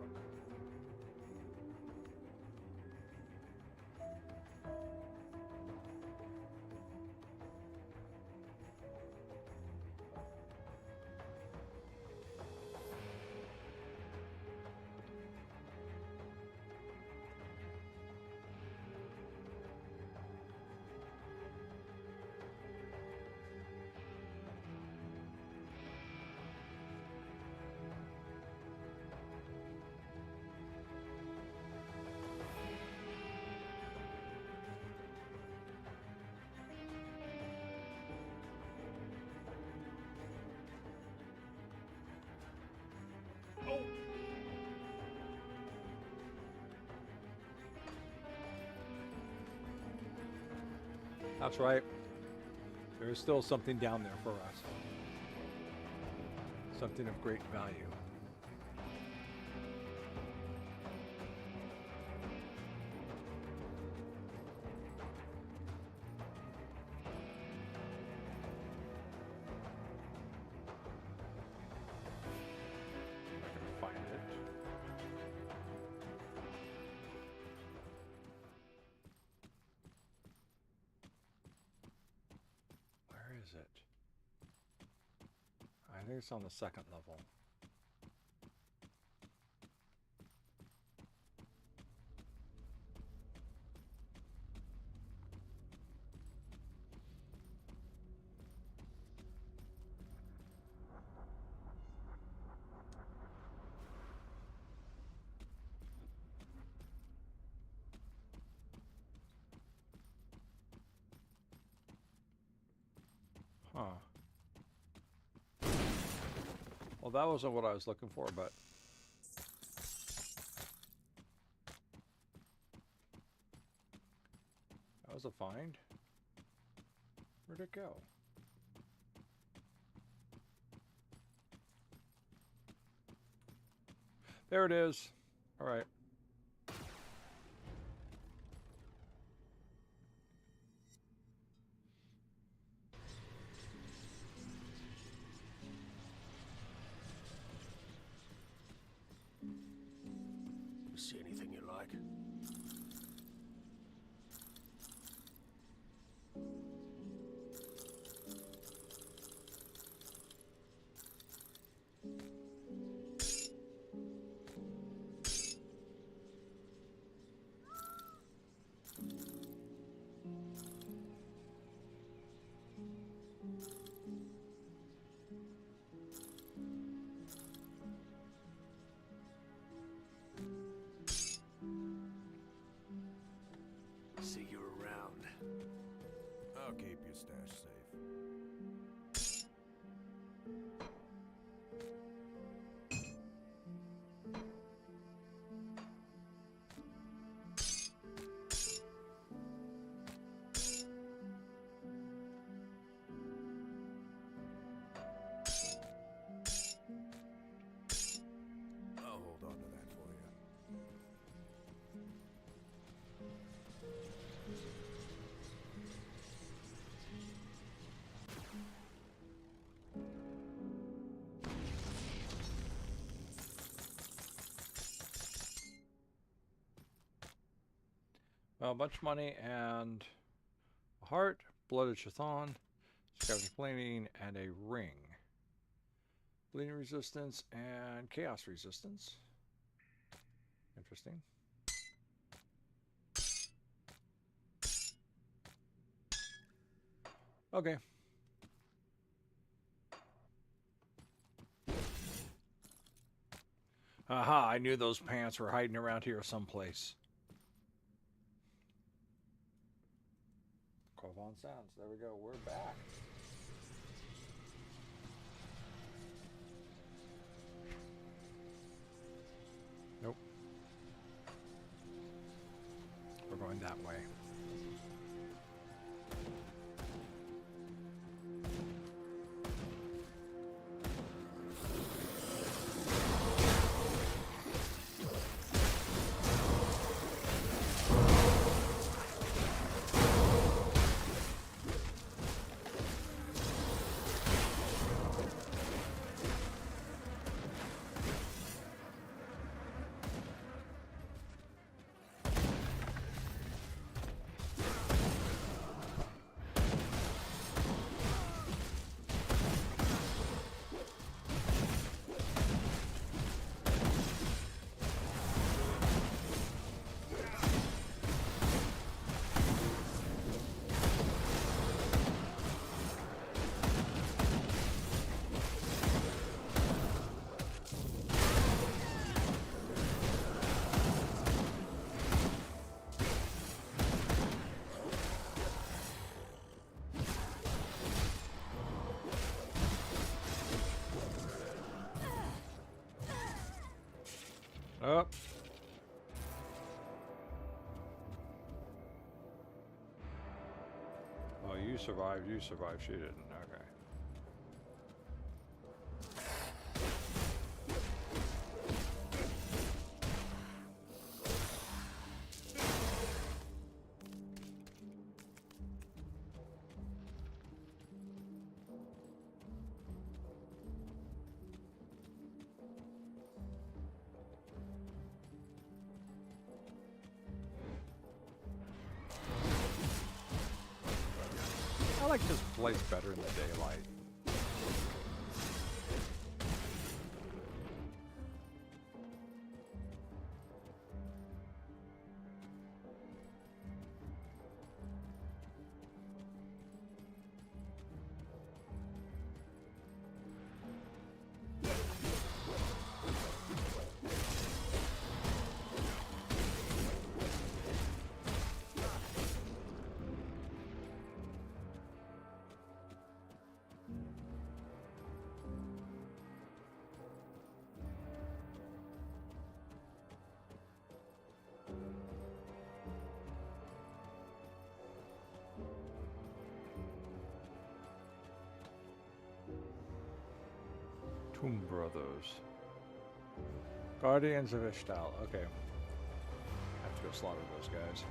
That's right. There is still something down there for us. Something of great value. I can find it. Where is it? I think it's on the second level. Huh. Well, that wasn't what I was looking for, but that was a find. Where'd it go? There it is. All right. You see anything you like? See you around. I'll keep your stash safe. I'll hold on to that for you. Well, a bunch of money and a heart, blooded chthon, scavenging planing, and a ring. Bleeding resistance and chaos resistance. Interesting. Okay. Aha, I knew those pants were hiding around here someplace. Corvon sounds. There we go. We're back. Nope. We're going that way. Up. Oh, you survived. You survived. She didn't. Okay. I like this place better in the daylight. Tomb Brothers. Guardians of Ishtal. Okay. Have to go slaughter those guys.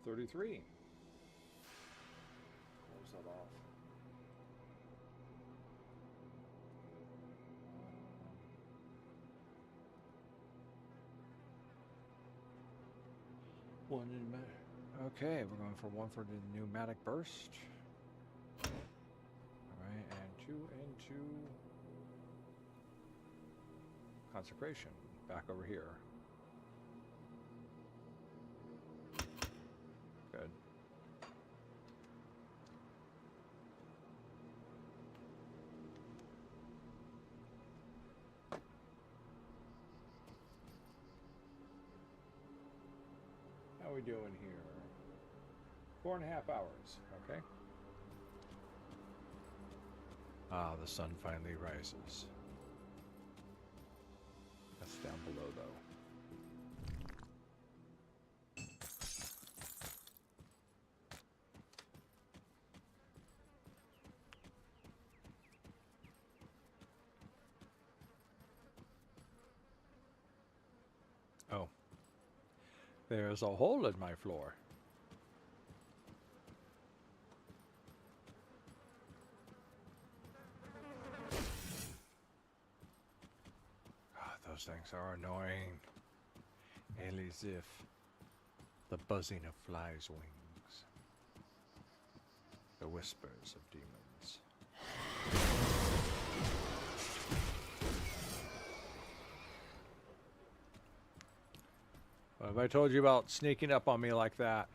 33. Close that off. One in okay, we're going for one for the pneumatic burst. Alright, and 2 into consecration. Back over here. Good. How are we doing here? 4.5 hours, okay. Ah, the sun finally rises. That's down below, though. Oh. There's a hole in my floor. Those things are annoying. As if the buzzing of flies' wings. The whispers of demons. What have I told you about sneaking up on me like that?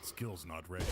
Skill's not ready.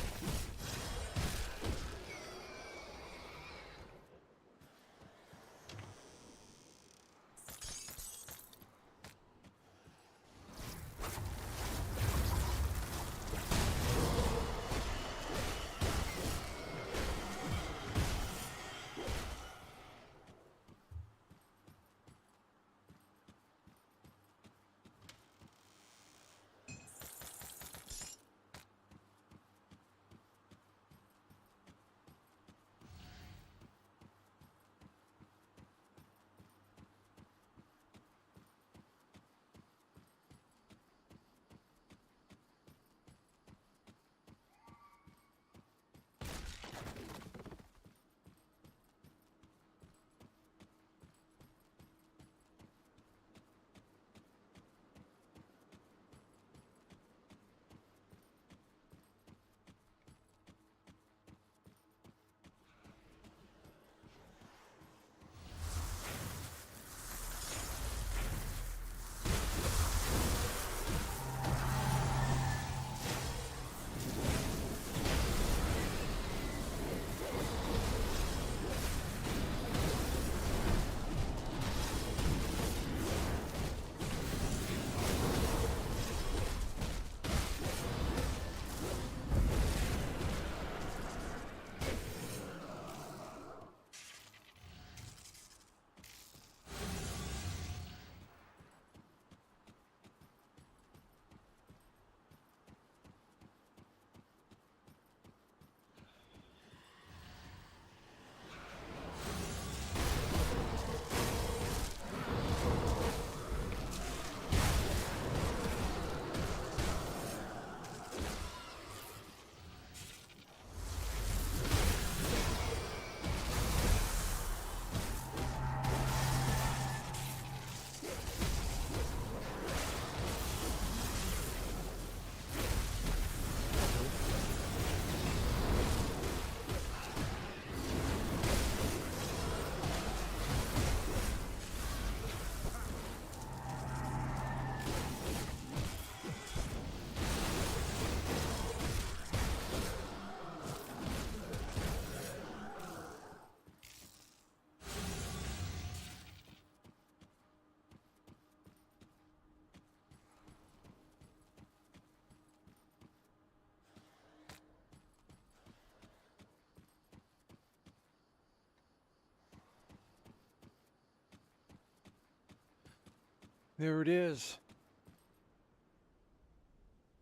There it is.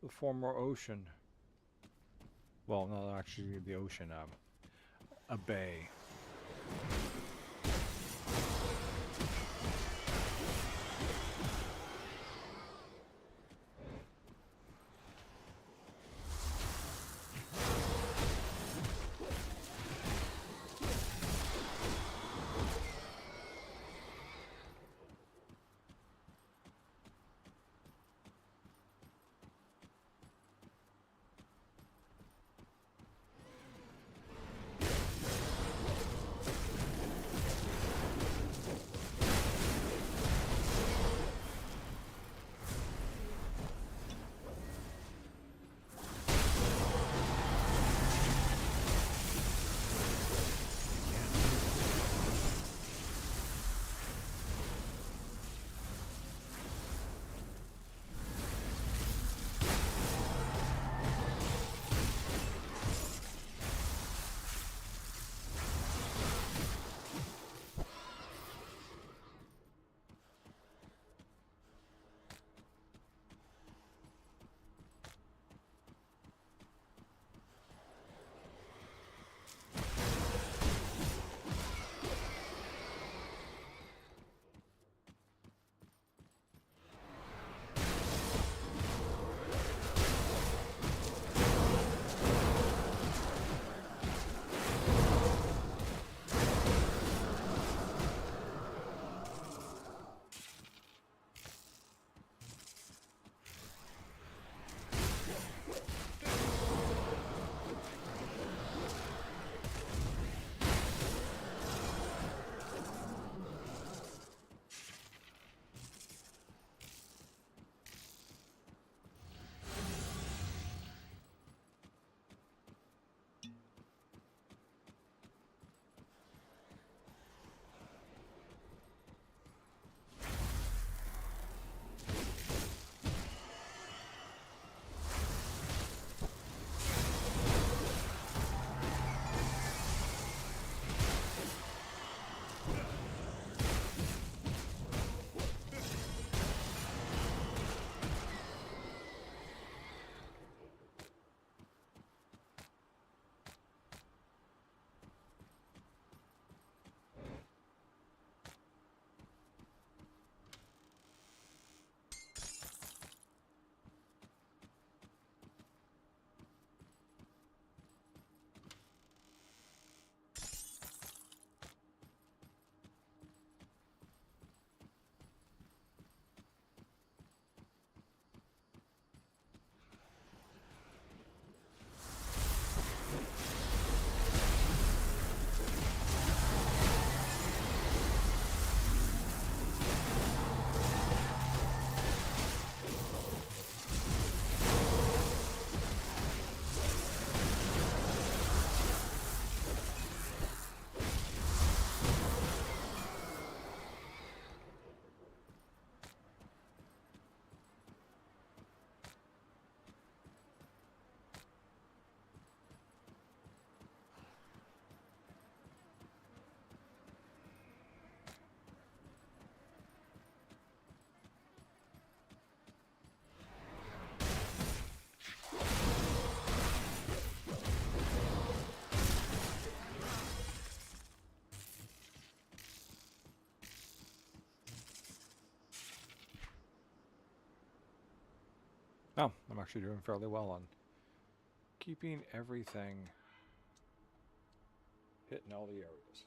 The former ocean. Well, not actually the ocean, a bay. Oh, I'm actually doing fairly well on keeping everything hitting all the areas.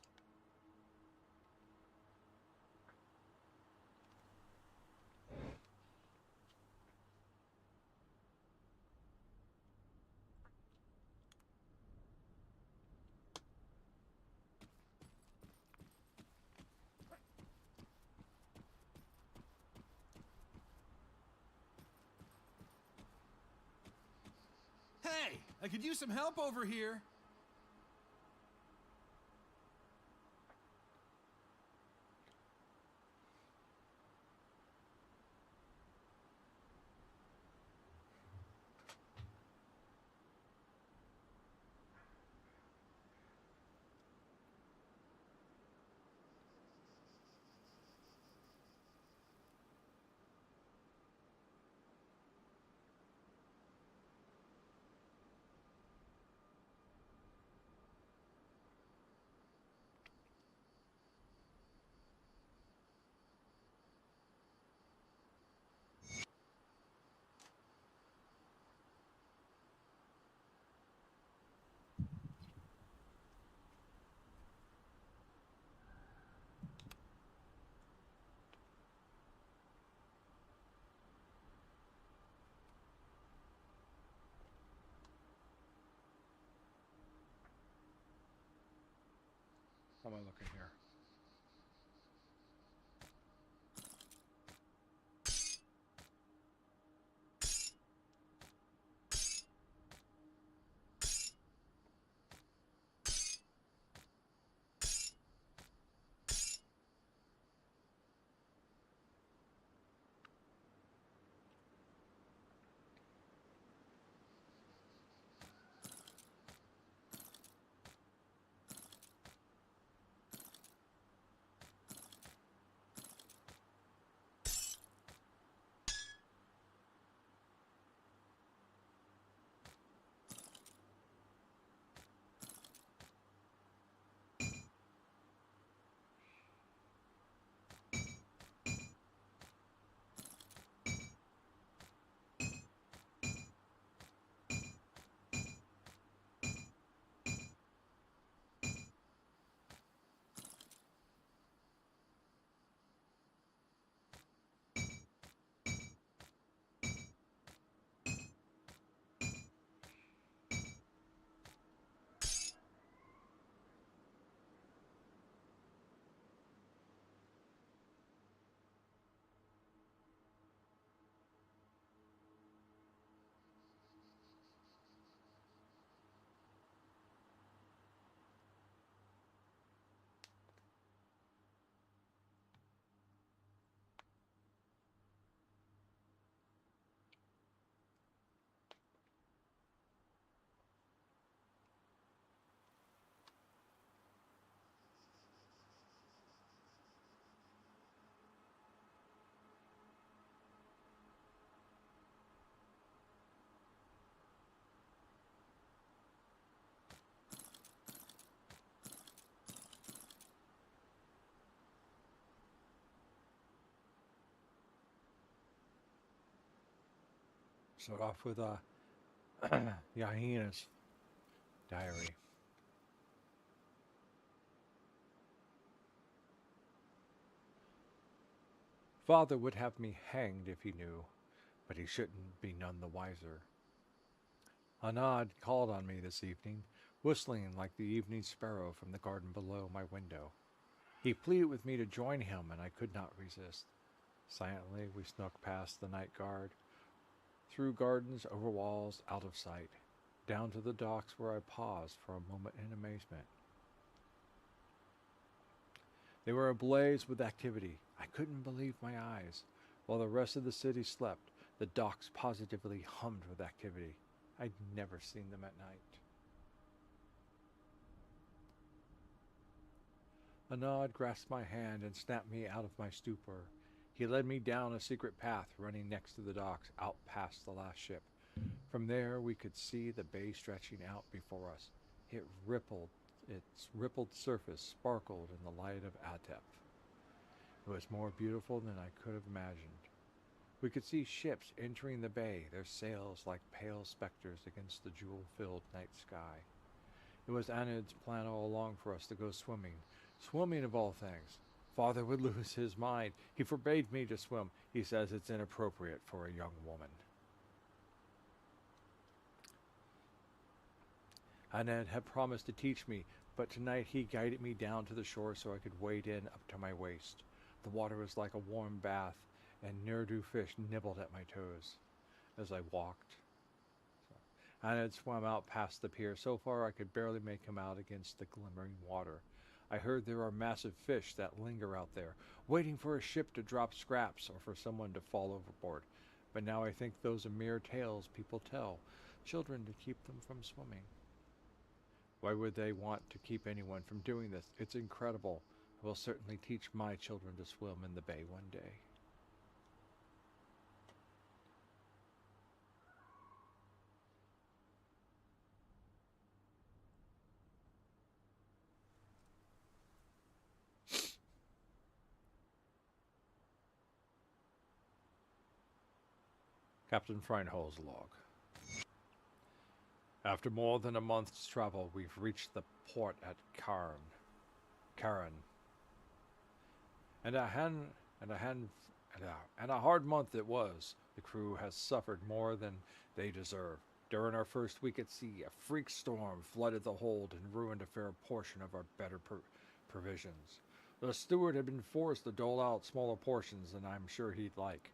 Hey, I could use some help over here. How am I looking here? Start off with Yahina's diary. Father would have me hanged if he knew, but he shouldn't be none the wiser. Anad called on me this evening, whistling like the evening sparrow from the garden below my window. He pleaded with me to join him, and I could not resist. Silently we snuck past the night guard, through gardens, over walls, out of sight, down to the docks where I paused for a moment in amazement. They were ablaze with activity. I couldn't believe my eyes. While the rest of the city slept, the docks positively hummed with activity. I'd never seen them at night. A nod grasped my hand and snapped me out of my stupor. He led me down a secret path running next to the docks, out past the last ship. From there we could see the bay stretching out before us. Its rippled surface sparkled in the light of Atep. It was more beautiful than I could have imagined. We could see ships entering the bay, their sails like pale specters against the jewel-filled night sky. It was Anid's plan all along for us to go swimming. Swimming of all things. Father would lose his mind. He forbade me to swim. He says it's inappropriate for a young woman. Anid had promised to teach me, but tonight he guided me down to the shore so I could wade in up to my waist. The water was like a warm bath, and ne'er-do fish nibbled at my toes as I walked. Anid swam out past the pier. So far I could barely make him out against the glimmering water. I heard there are massive fish that linger out there, waiting for a ship to drop scraps or for someone to fall overboard. But now I think those are mere tales people tell children to keep them from swimming. Why would they want to keep anyone from doing this? It's incredible. I will certainly teach my children to swim in the bay one day. Captain Freinhol's log. After more than a month's travel, we've reached the port at Cairn. And a hard month it was. The crew has suffered more than they deserve. During our first week at sea, a freak storm flooded the hold and ruined a fair portion of our better provisions. The steward had been forced to dole out smaller portions than I'm sure he'd like.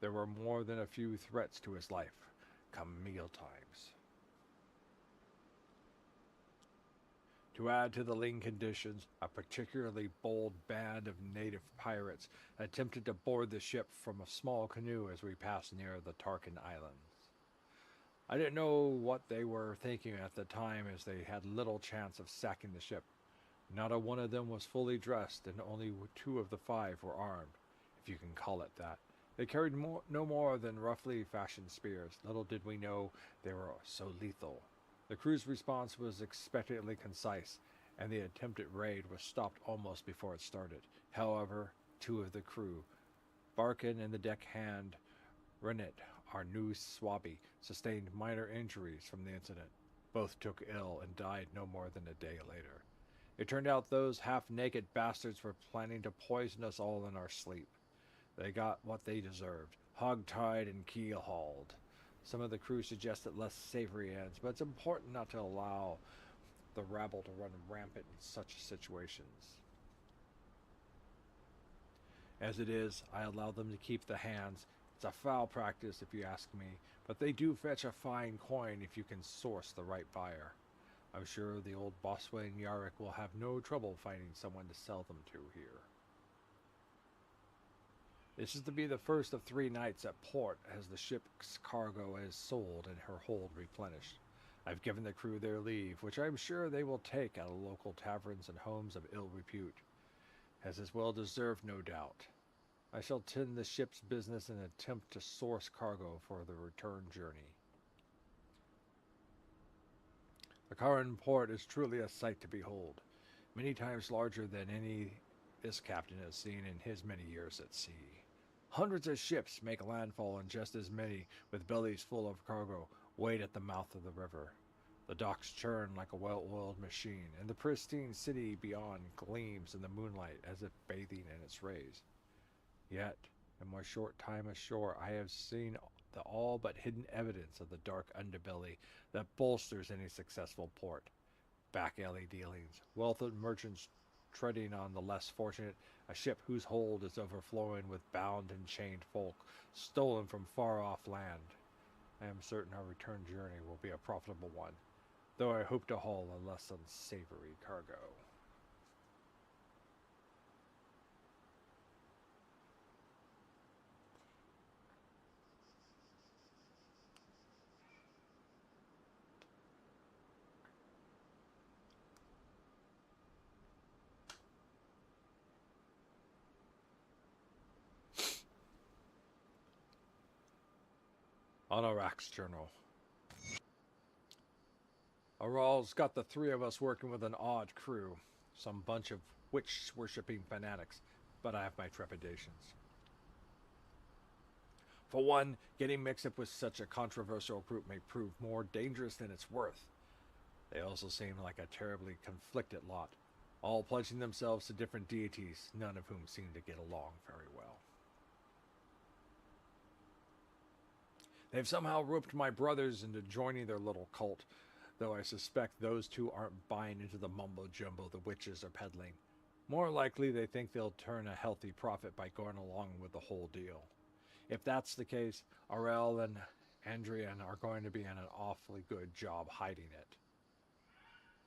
There were more than a few threats to his life, come meal times. To add to the lean conditions, a particularly bold band of native pirates attempted to board the ship from a small canoe as we passed near the Tarkin Islands. I didn't know what they were thinking at the time, as they had little chance of sacking the ship. Not a one of them was fully dressed, and only 2 of the 5 were armed, if you can call it that. They carried no more than roughly fashioned spears. Little did we know they were so lethal. The crew's response was expectantly concise, and the attempted raid was stopped almost before it started. However, 2 of the crew, Barkin and the deckhand Rennet, our new swabby, sustained minor injuries from the incident. Both took ill and died no more than a day later. It turned out those half-naked bastards were planning to poison us all in our sleep. They got what they deserved, hog-tied and keel-hauled. Some of the crew suggested less savory ends, but it's important not to allow the rabble to run rampant in such situations. As it is, I allow them to keep the hands. It's a foul practice if you ask me, but they do fetch a fine coin if you can source the right buyer. I'm sure the old Bosswain Yarrick will have no trouble finding someone to sell them to here. This is to be the first of 3 nights at port, as the ship's cargo is sold and her hold replenished. I've given the crew their leave, which I'm sure they will take at local taverns and homes of ill repute, as is well deserved, no doubt. I shall tend the ship's business and attempt to source cargo for the return journey. The Karan port is truly a sight to behold, many times larger than any this captain has seen in his many years at sea. Hundreds of ships make landfall, and just as many, with bellies full of cargo, wait at the mouth of the river. The docks churn like a well-oiled machine, and the pristine city beyond gleams in the moonlight as if bathing in its rays. Yet, in my short time ashore, I have seen the all but hidden evidence of the dark underbelly that bolsters any successful port. Back alley dealings, wealth of merchants treading on the less fortunate, a ship whose hold is overflowing with bound and chained folk, stolen from far-off land. I am certain our return journey will be a profitable one, though I hope to haul a less unsavory cargo. Anorak's journal. Aral's got the 3 of us working with an odd crew, some bunch of witch-worshipping fanatics, but I have my trepidations. For one, getting mixed up with such a controversial group may prove more dangerous than it's worth. They also seem like a terribly conflicted lot, all pledging themselves to different deities, none of whom seem to get along very well. They've somehow roped my brothers into joining their little cult, though I suspect those 2 aren't buying into the mumbo-jumbo the witches are peddling. More likely they think they'll turn a healthy profit by going along with the whole deal. If that's the case, Aurel and Andrian are going to be in an awfully good job hiding it.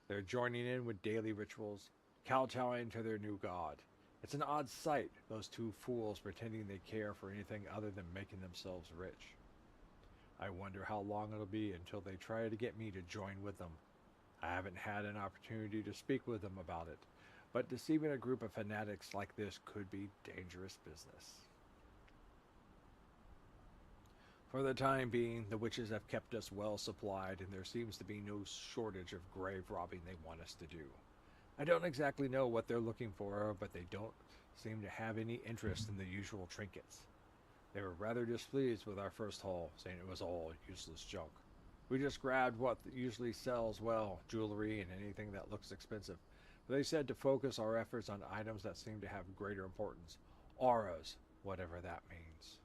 They're joining in with daily rituals, kowtowing to their new god. It's an odd sight, those 2 fools pretending they care for anything other than making themselves rich. I wonder how long it'll be until they try to get me to join with them. I haven't had an opportunity to speak with them about it, but deceiving a group of fanatics like this could be dangerous business. For the time being, the witches have kept us well supplied, and there seems to be no shortage of grave robbing they want us to do. I don't exactly know what they're looking for, but they don't seem to have any interest in the usual trinkets. They were rather displeased with our first haul, saying it was all useless junk. We just grabbed what usually sells well, jewelry and anything that looks expensive. But they said to focus our efforts on items that seem to have greater importance. Auras, whatever that means.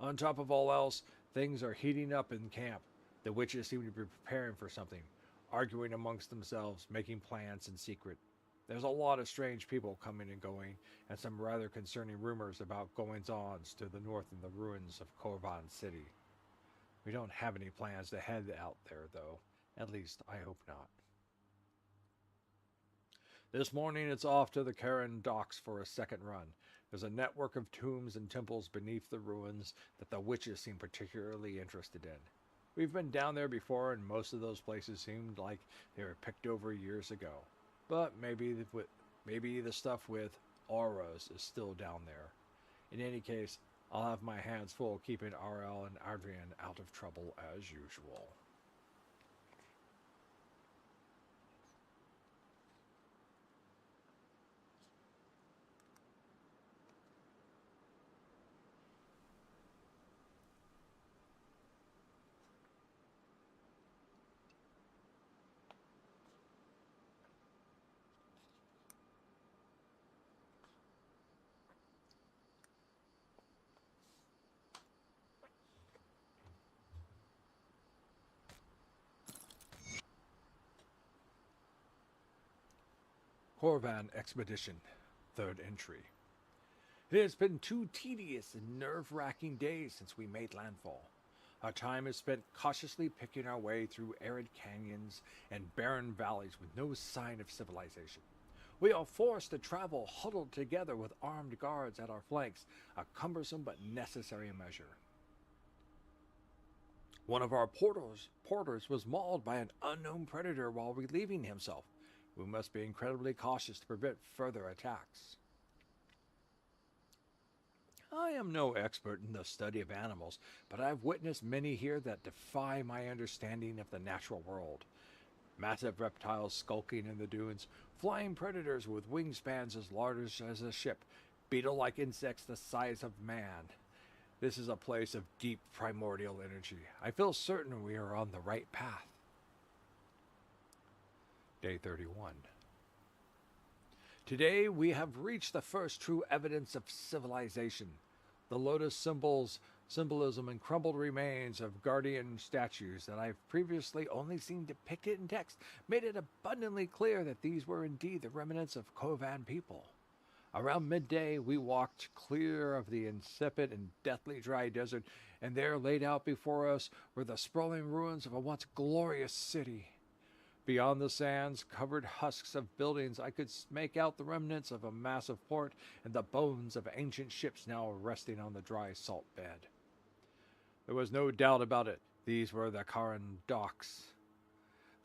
On top of all else, things are heating up in camp. The witches seem to be preparing for something, arguing amongst themselves, making plans in secret. There's a lot of strange people coming and going, and some rather concerning rumors about goings-ons to the north in the ruins of Korvan City. We don't have any plans to head out there, though. At least, I hope not. This morning it's off to the Karen docks for a second run. There's a network of tombs and temples beneath the ruins that the witches seem particularly interested in. We've been down there before, and most of those places seemed like they were picked over years ago. But maybe the stuff with auras is still down there. In any case, I'll have my hands full keeping RL and Adrian out of trouble as usual. Korvan Expedition, 3rd entry. It has been 2 tedious and nerve-wracking days since we made landfall. Our time is spent cautiously picking our way through arid canyons and barren valleys with no sign of civilization. We are forced to travel huddled together with armed guards at our flanks, a cumbersome but necessary measure. One of our porters was mauled by an unknown predator while relieving himself. We must be incredibly cautious to prevent further attacks. I am no expert in the study of animals, but I've witnessed many here that defy my understanding of the natural world. Massive reptiles skulking in the dunes, flying predators with wingspans as large as a ship, beetle-like insects the size of man. This is a place of deep primordial energy. I feel certain we are on the right path. Day 31. Today we have reached the first true evidence of civilization. The lotus symbolism and crumbled remains of guardian statues that I've previously only seen depicted in text made it abundantly clear that these were indeed the remnants of Kovan people. Around midday we walked clear of the insipid and deathly dry desert, and there laid out before us were the sprawling ruins of a once glorious city. Beyond the sands-covered husks of buildings, I could make out the remnants of a massive port and the bones of ancient ships now resting on the dry salt bed. There was no doubt about it. These were the Karen docks,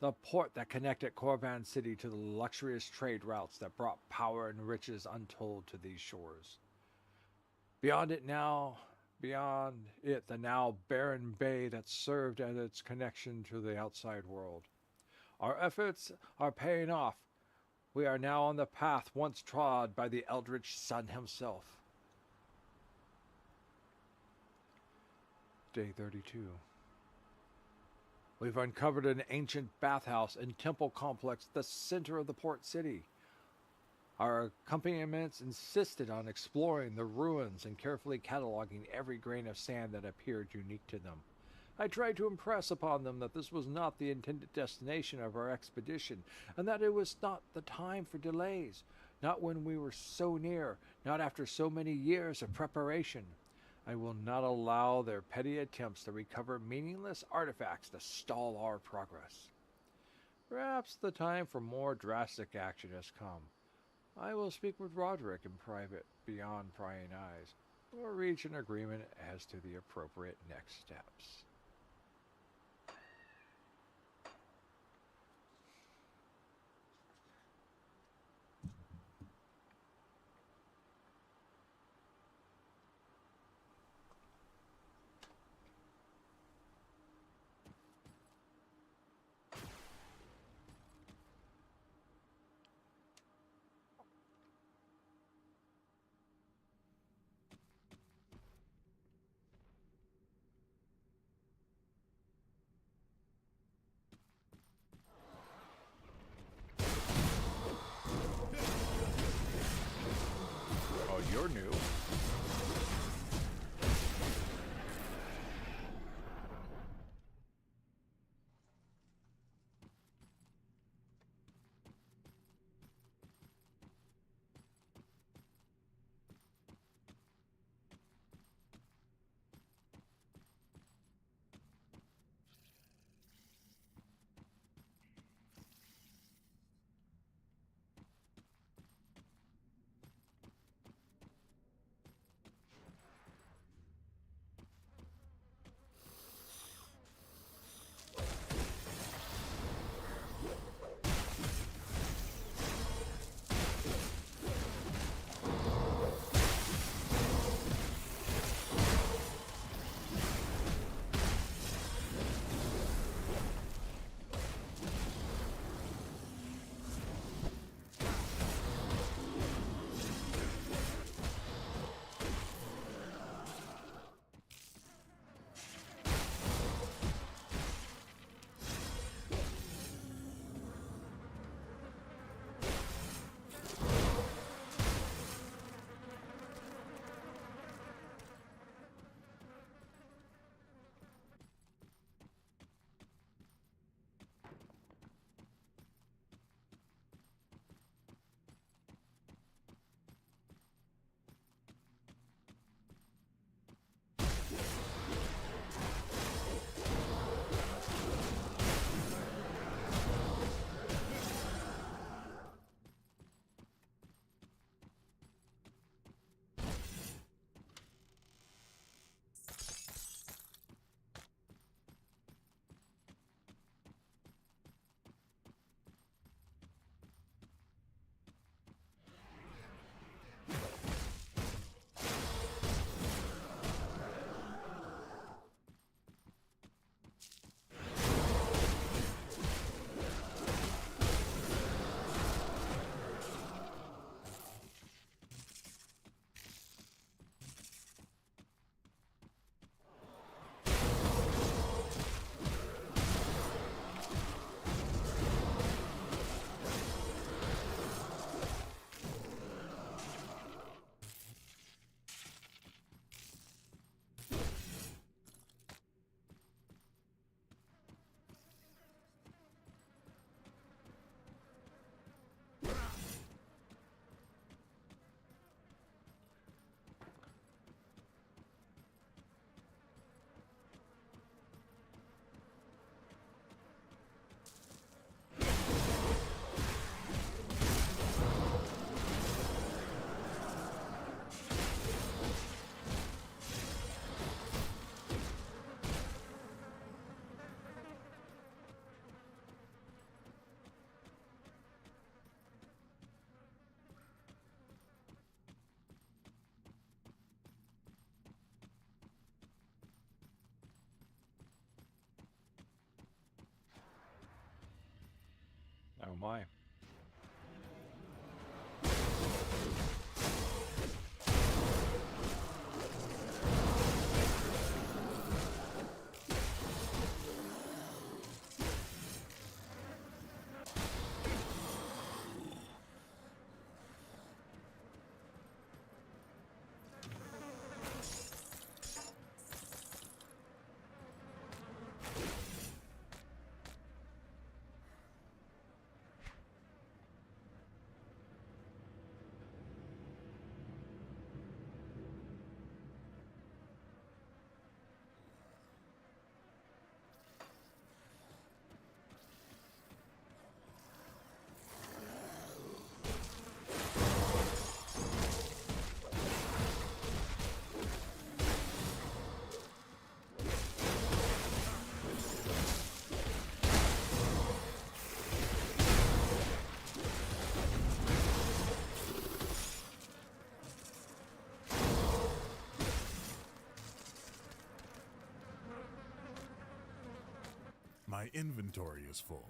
the port that connected Korvan City to the luxurious trade routes that brought power and riches untold to these shores. Beyond it, the now barren bay that served as its connection to the outside world. Our efforts are paying off. We are now on the path once trod by the Eldritch Sun himself. Day 32. We've uncovered an ancient bathhouse and temple complex at the center of the port city. Our accompaniments insisted on exploring the ruins and carefully cataloging every grain of sand that appeared unique to them. I tried to impress upon them that this was not the intended destination of our expedition, and that it was not the time for delays, not when we were so near, not after so many years of preparation. I will not allow their petty attempts to recover meaningless artifacts to stall our progress. Perhaps the time for more drastic action has come. I will speak with Roderick in private, beyond prying eyes, or reach an agreement as to the appropriate next steps. Oh, you're new. my. My inventory is full.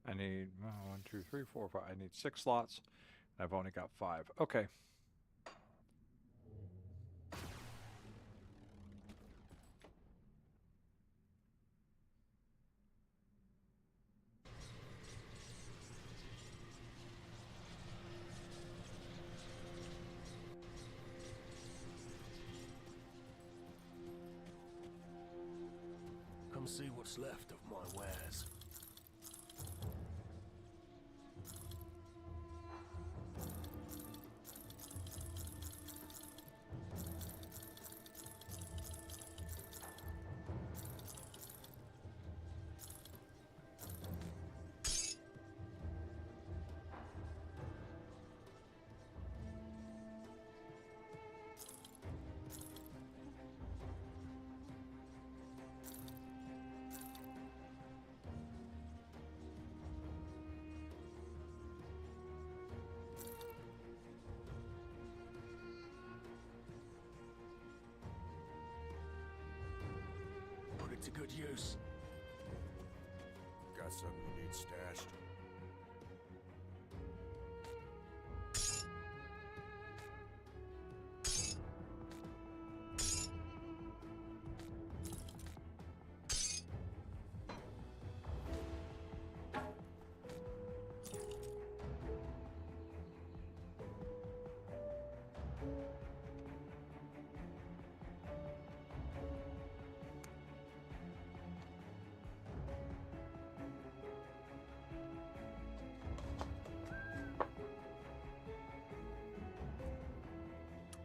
I need 1, 2, 3, 4, 5. I need 6 slots. I've only got 5. Okay. Come see what's left of my wares. Put it to good use. Got something you need stashed?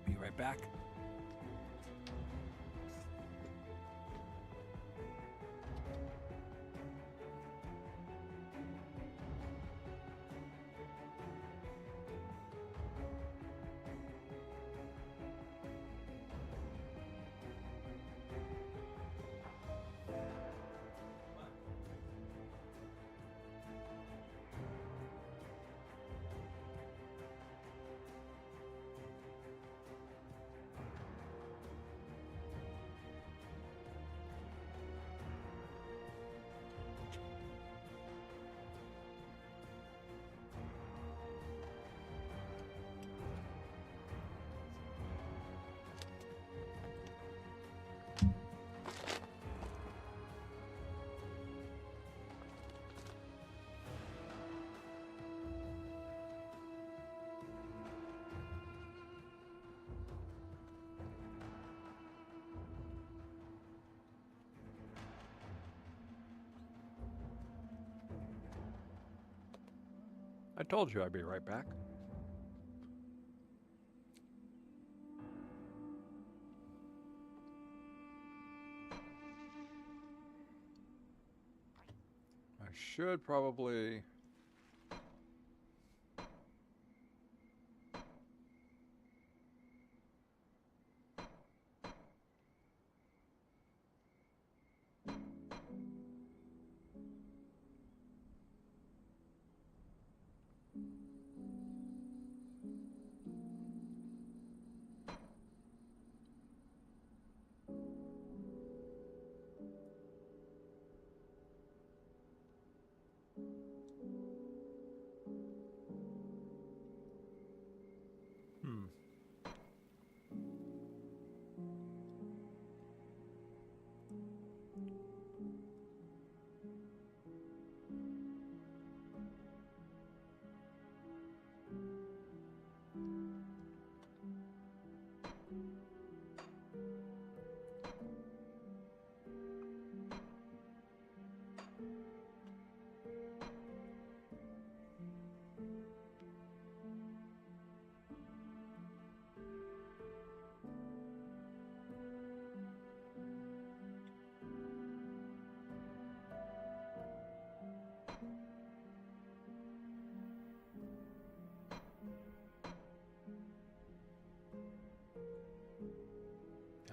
Be right back. I told you I'd be right back. I should probably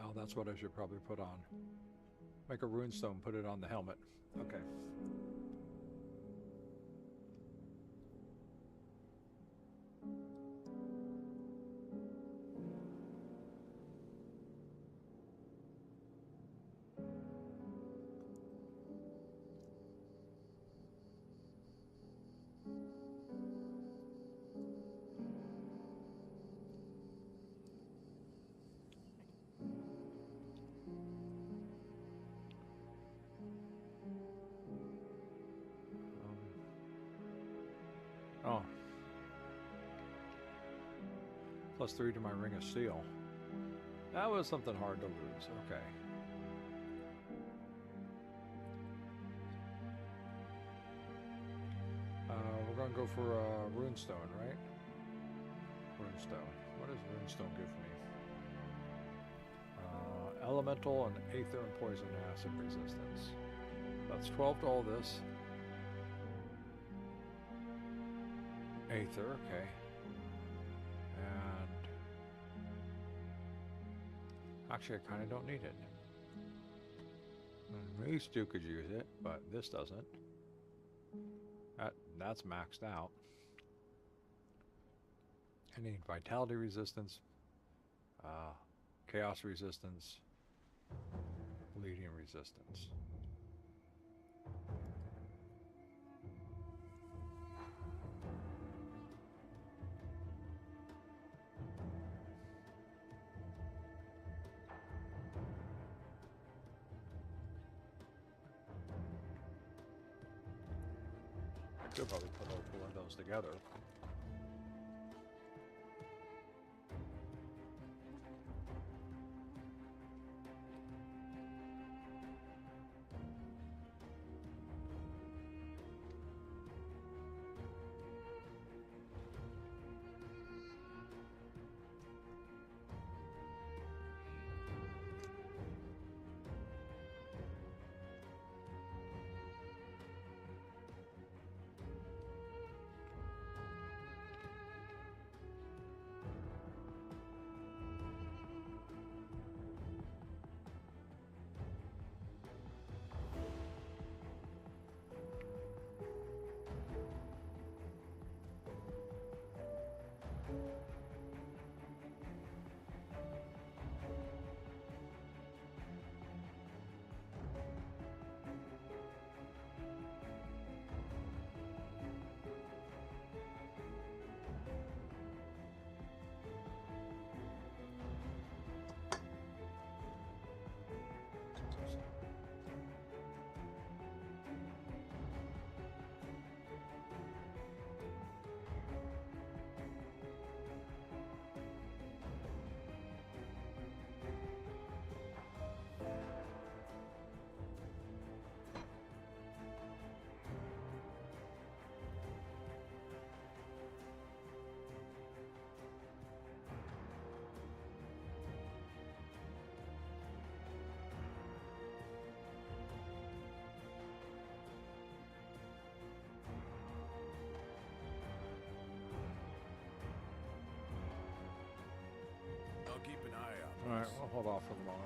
Oh, that's what I should probably put on. Make a runestone, put it on the helmet. Okay. Oh. +3 to my Ring of Steel. That was something hard to lose. Okay. We're going to go for Runestone, right? Runestone. What does Runestone give me? Elemental and Aether and Poison Acid resistance. That's 12 to all this. Aether, okay. And actually I kind of don't need it. These two could use it, but this doesn't. That's maxed out. I need Vitality resistance, Chaos resistance, Bleeding resistance. I could probably put all 4 of those together. I'll keep an eye out. Alright, we'll hold off for the moment.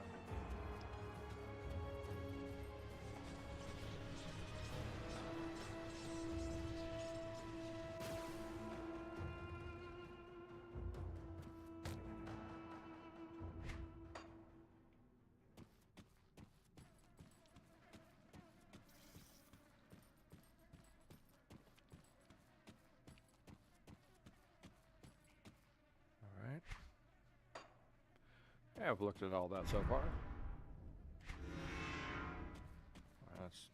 Alright. Yeah, I've looked at all that so far. That's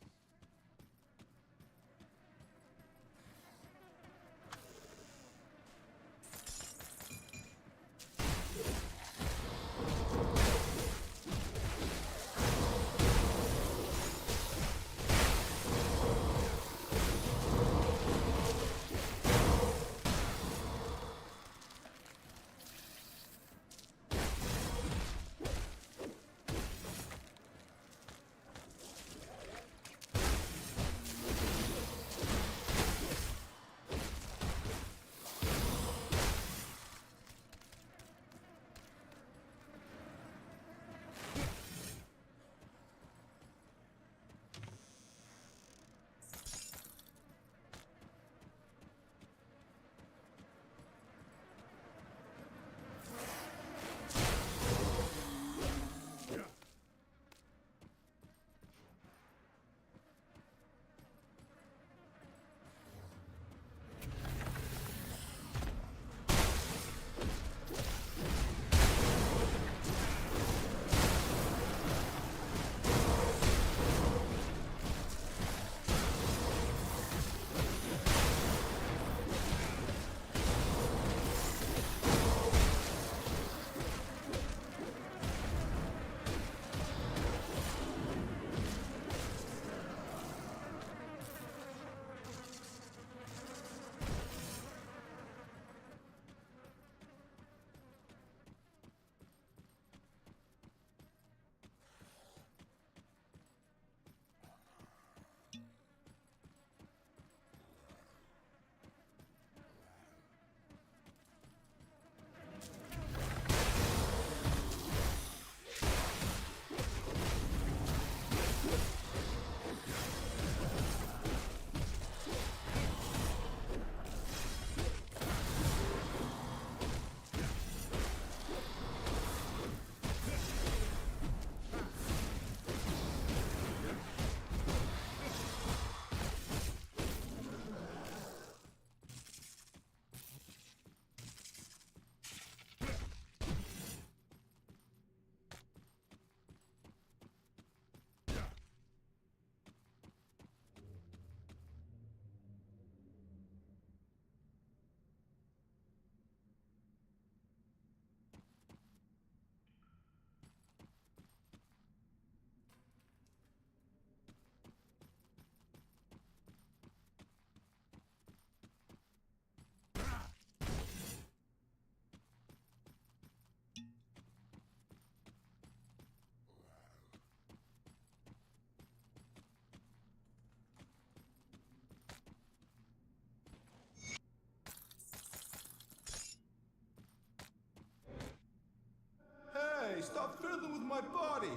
stop fiddling with my body!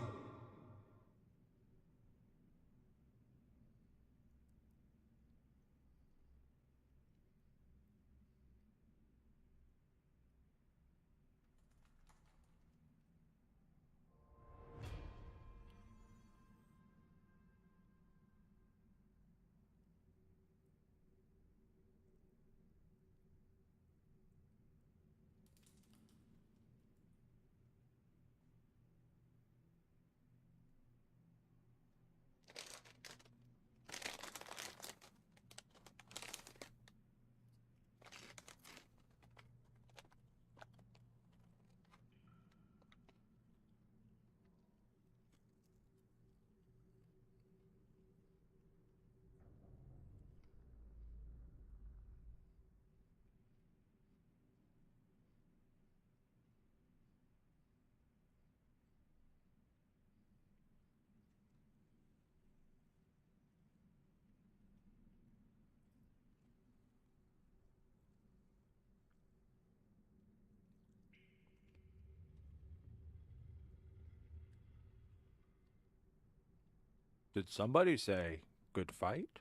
Did somebody say good fight?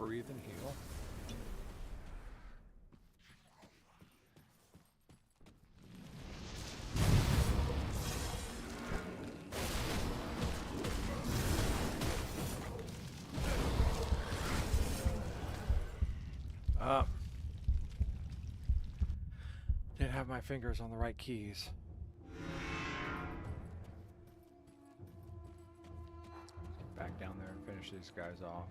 breathe and heal. Didn't have my fingers on the right keys. Back down there and finish these guys off.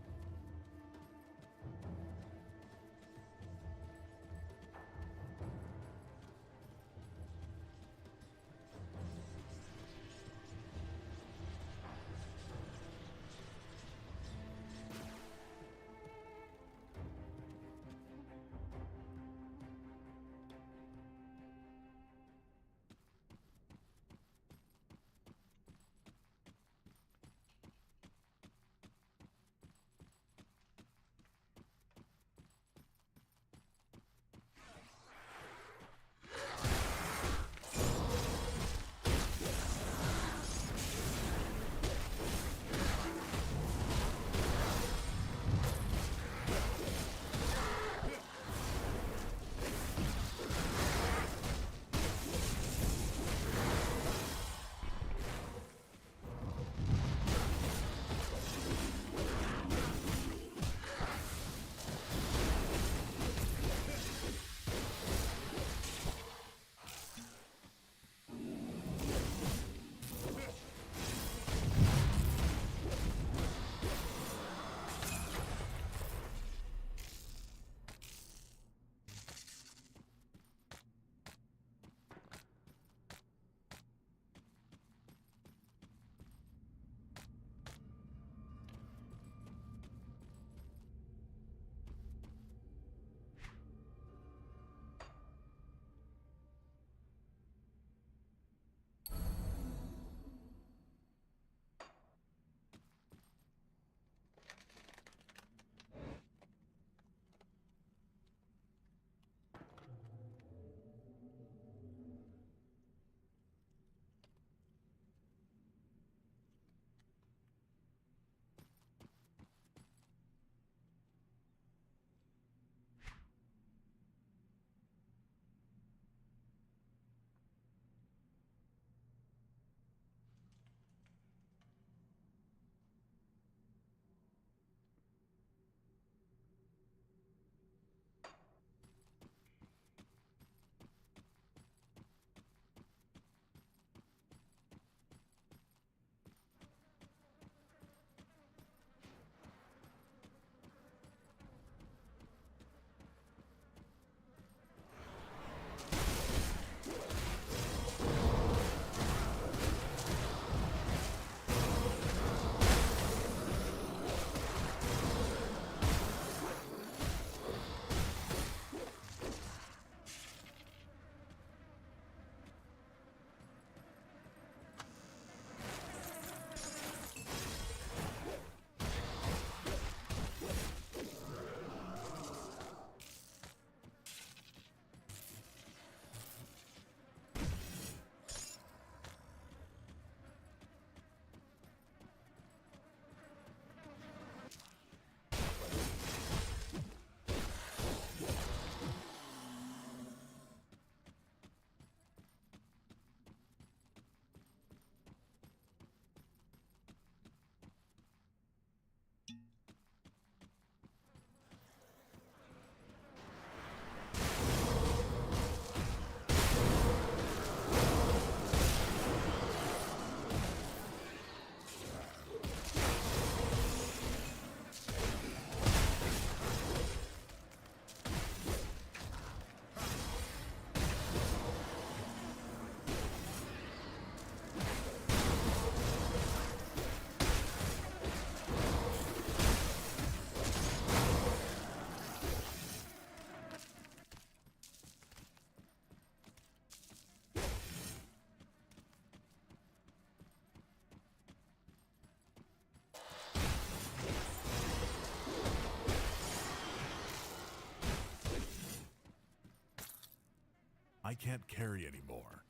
I can't carry anymore.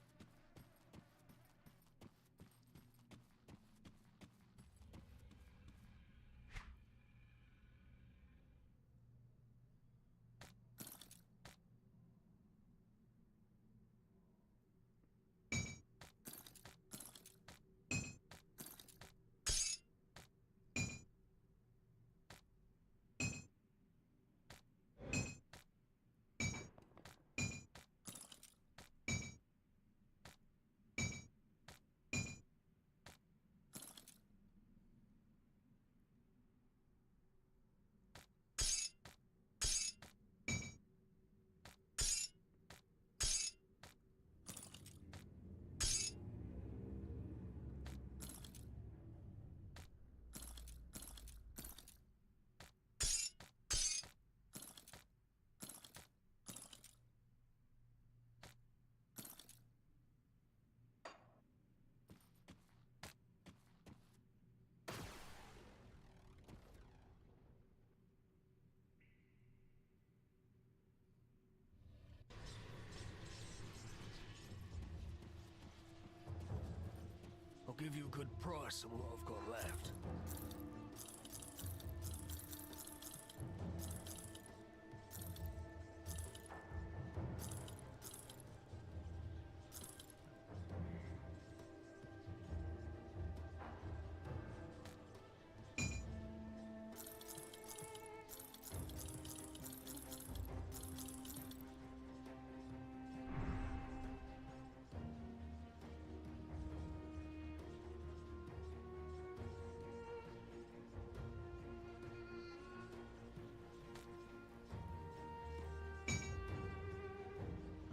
good price on what I've got left.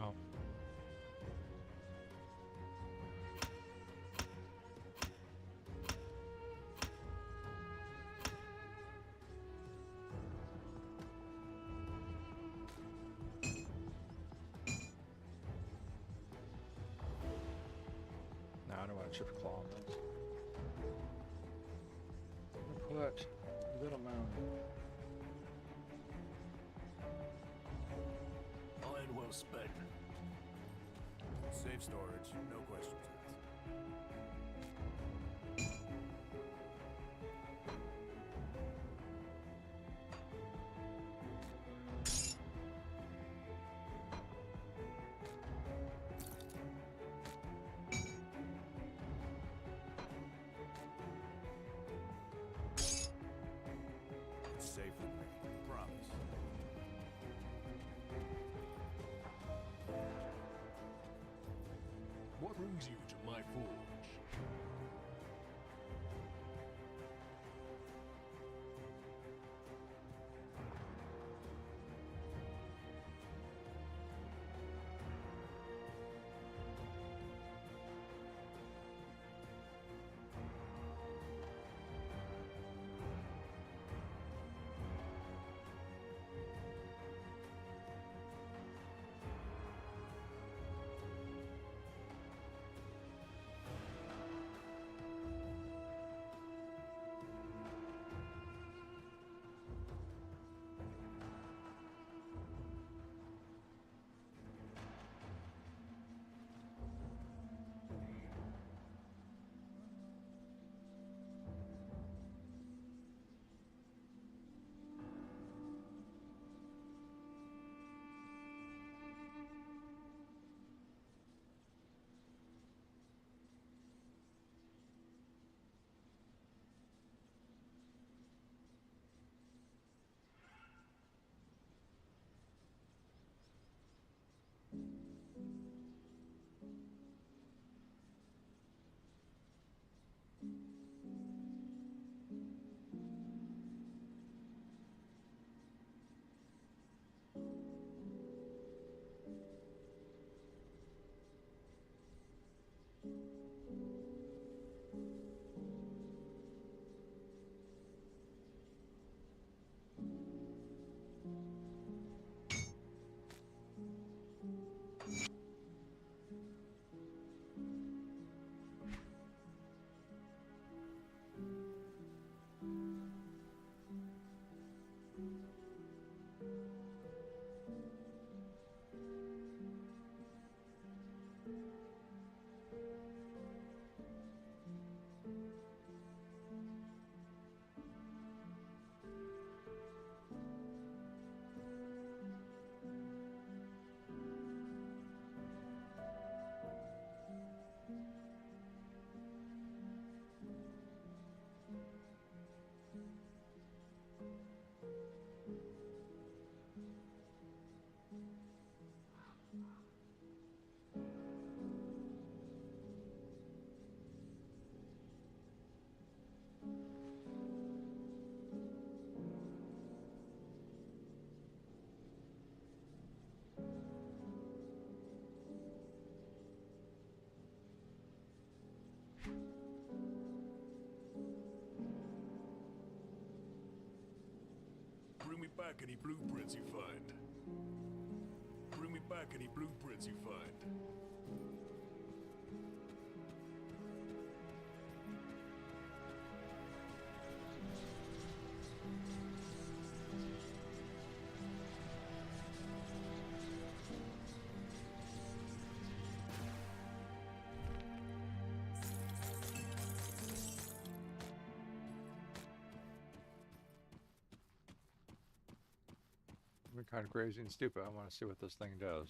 Oh. Now I don't want to chip claw on this. Put a little amount. Iron well spent. Safe storage, no questions asked. It's safe with me, promise. What brings you to my forge? Bring me back any blueprints you find. Bring me back any blueprints you find. kind of crazy and stupid. I want to see what this thing does.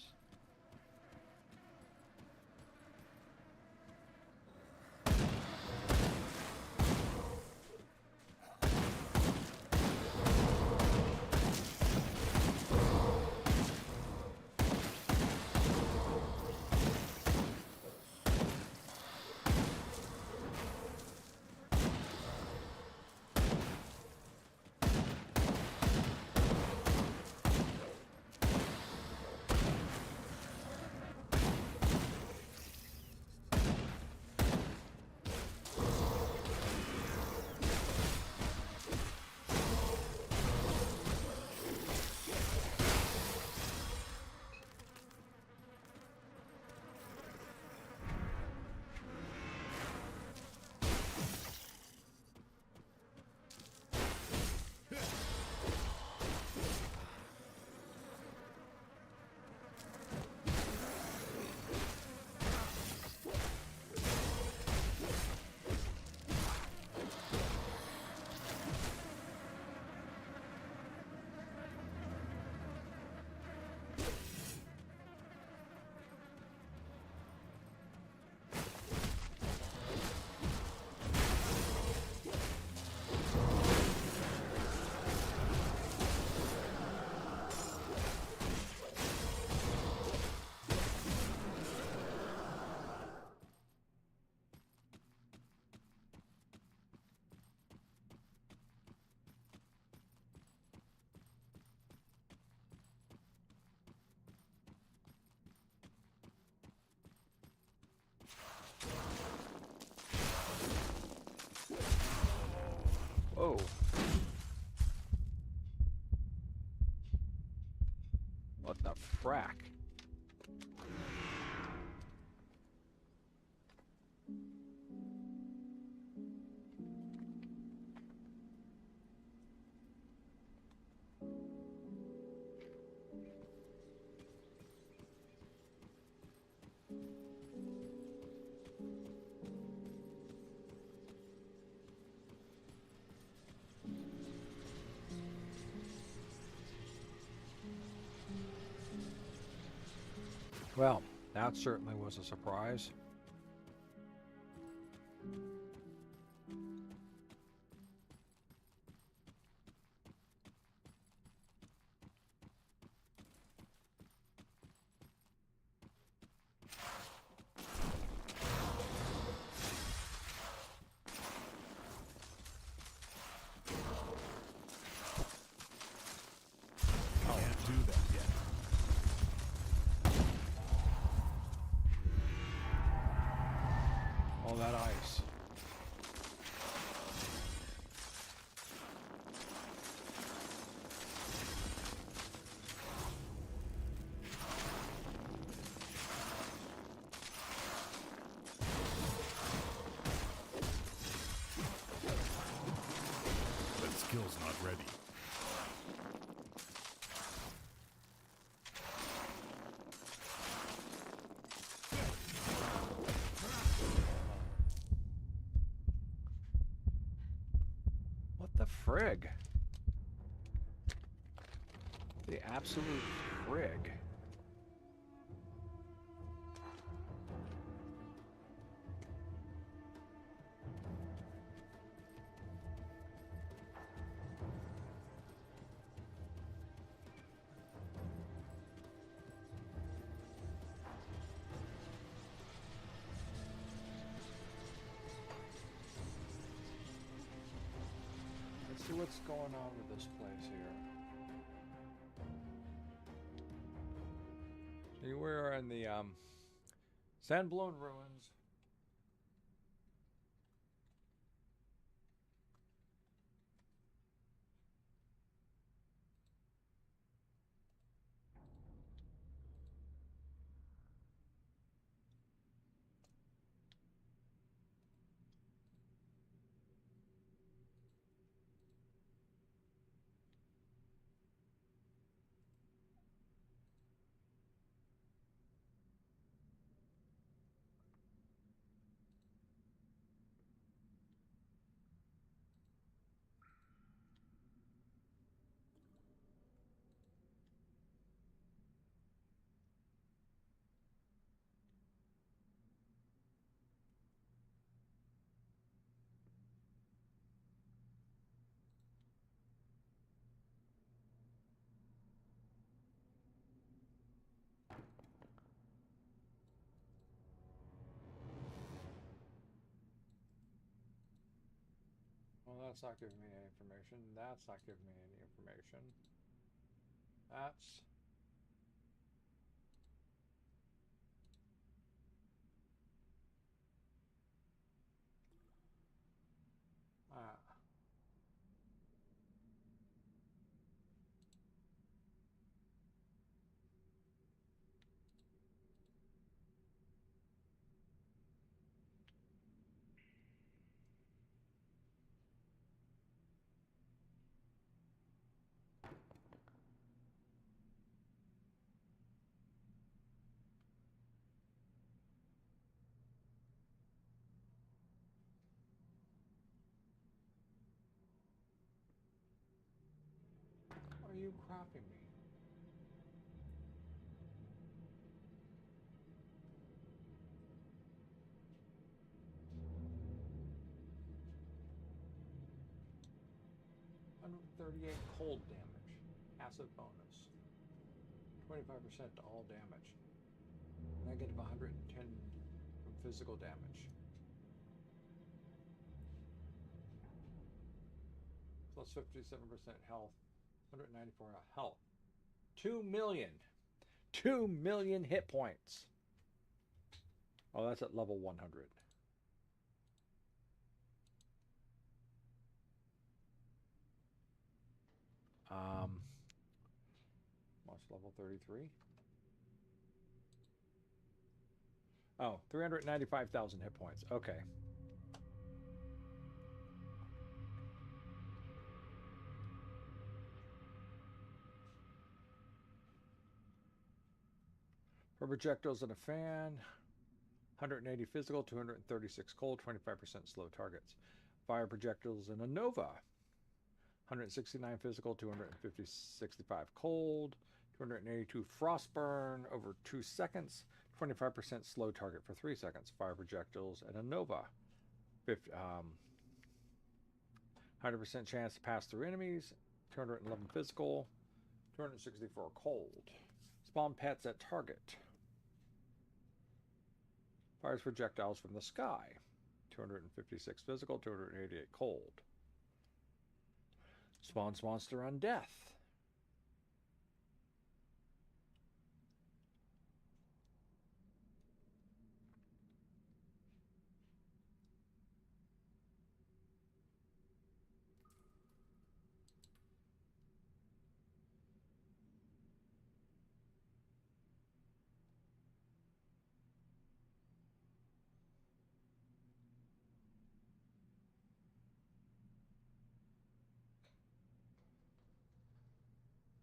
Whoa. What the frack? Well, that certainly was a surprise. Can't do that yet. All that ice. That skill's not ready. What the frig? The absolute frig. Let's see what's going on with this place here. See, we're in the sand-blown ruins. That's not giving me any information. That's not giving me any information. That's... Ah. Are you crapping me? $138 cold damage. Acid bonus. 25% to all damage. Negative 110 from physical damage. Plus 57% health. 194 health. 2 million. 2 million hit points. Oh, that's at level 100. What's level 33? Oh, 395,000 hit points. Okay. For projectiles and a fan, 180 physical, 236 cold, 25% slow targets. Fire projectiles and a nova, 169 physical, 65 cold, 282 frost burn over 2 seconds, 25% slow target for 3 seconds. Fire projectiles and a nova, 100% chance to pass through enemies, 211 physical, 264 cold. Spawn pets at target. Fires projectiles from the sky, 256 physical, 288 cold. Spawns monster on death.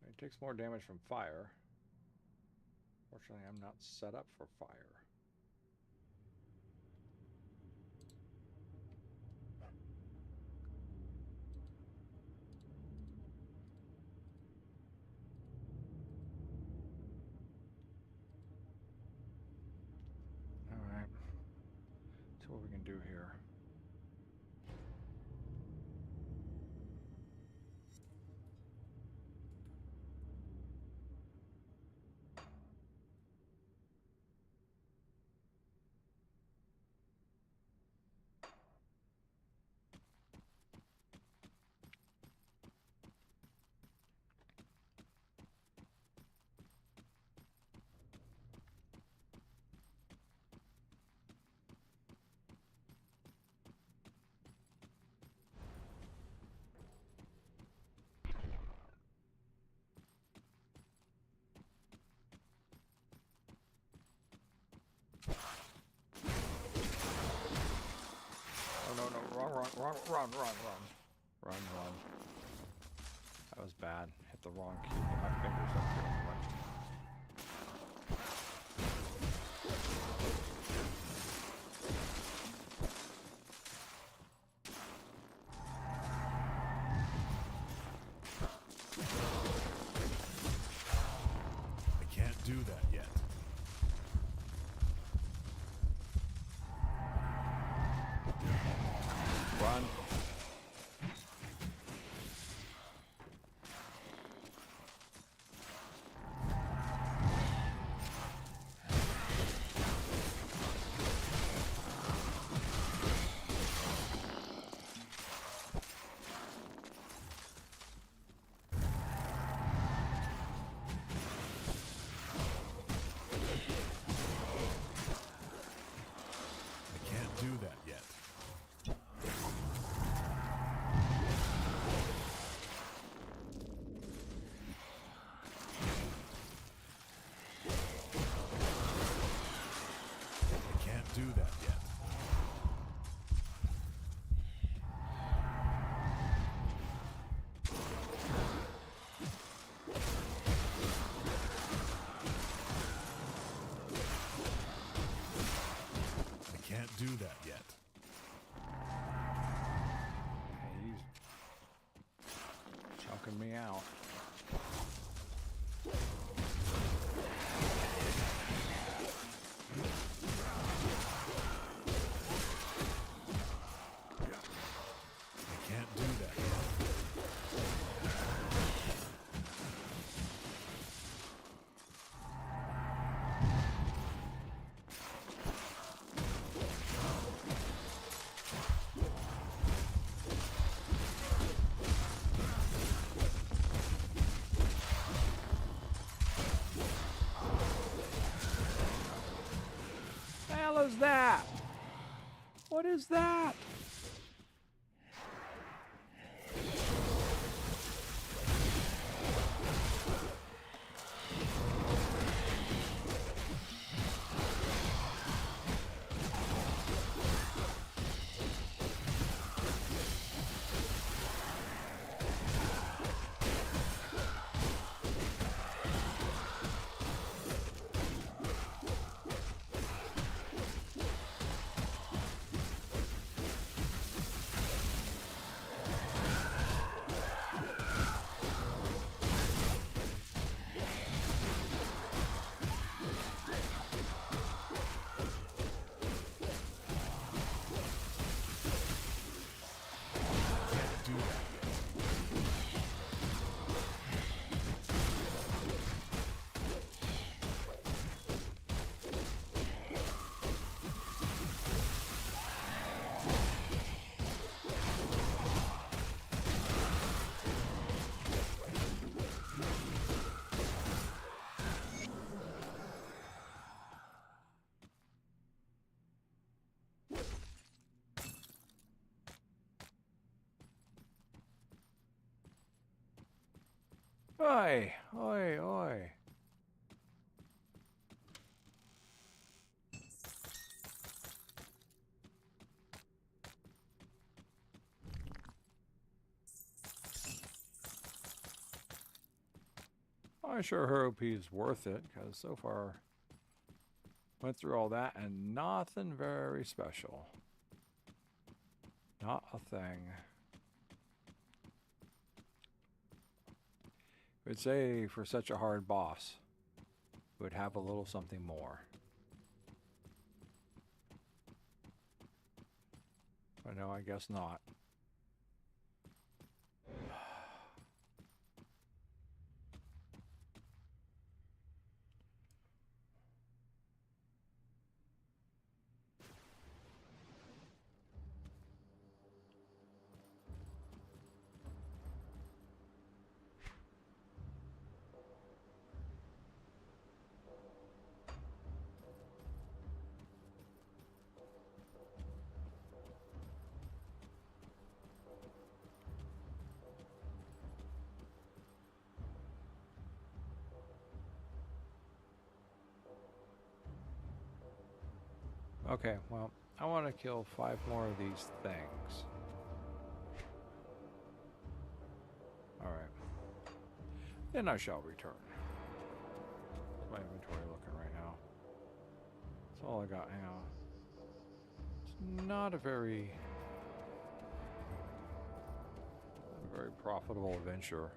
It takes more damage from fire. Fortunately, I'm not set up for fire. All right. See what we can do here. Run. That was bad. Hit the wrong key. Get my fingers up here. I can't do that yet. Run. do that yet. He's choking me out. I can't do that yet. The hell is that? What is that? Oi, oi, oi. I sure hope he's worth it, because so far went through all that and nothing very special. Not a thing. I'd say for such a hard boss, it would have a little something more. But no, I guess not. Okay, well, I want to kill 5 more of these things. Alright. Then I shall return. How's my inventory looking right now? That's all I got now. It's not a very profitable adventure.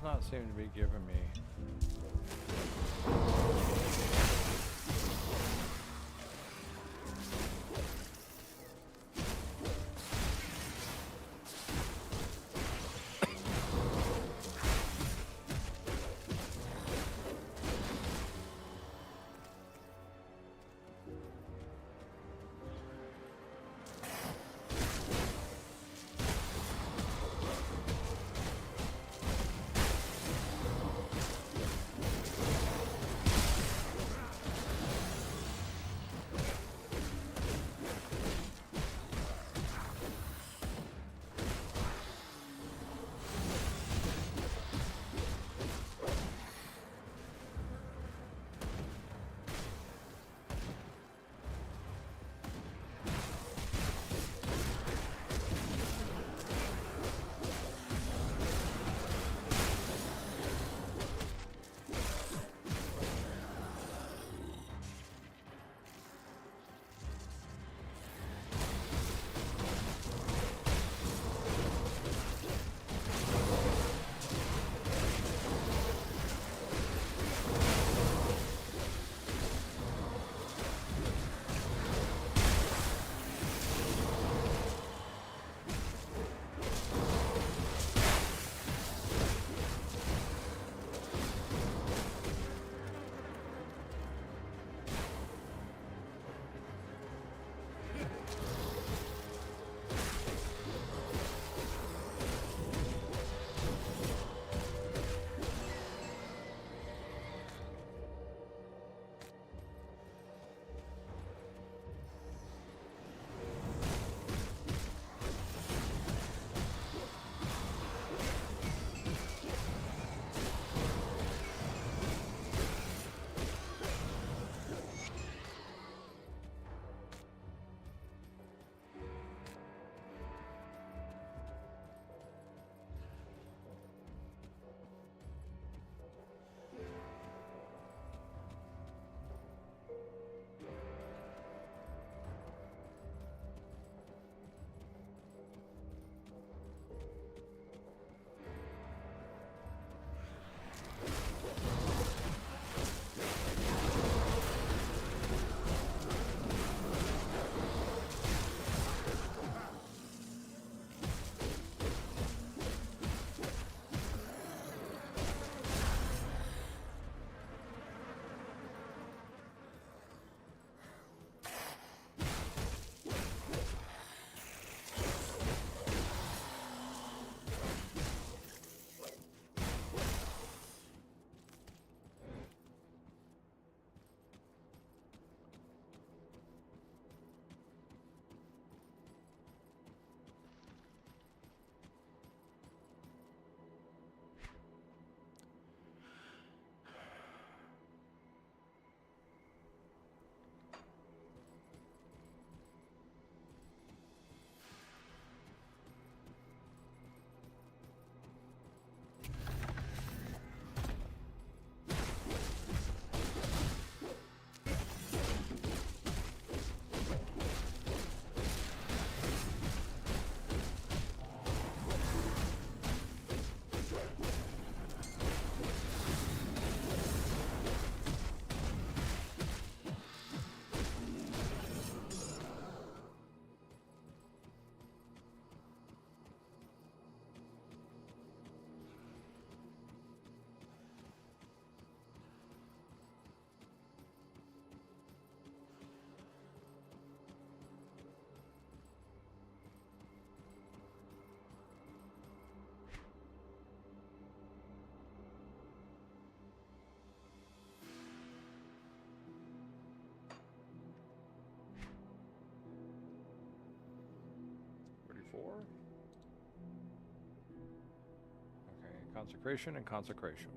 not seem to be giving me. Okay, consecration and consecration.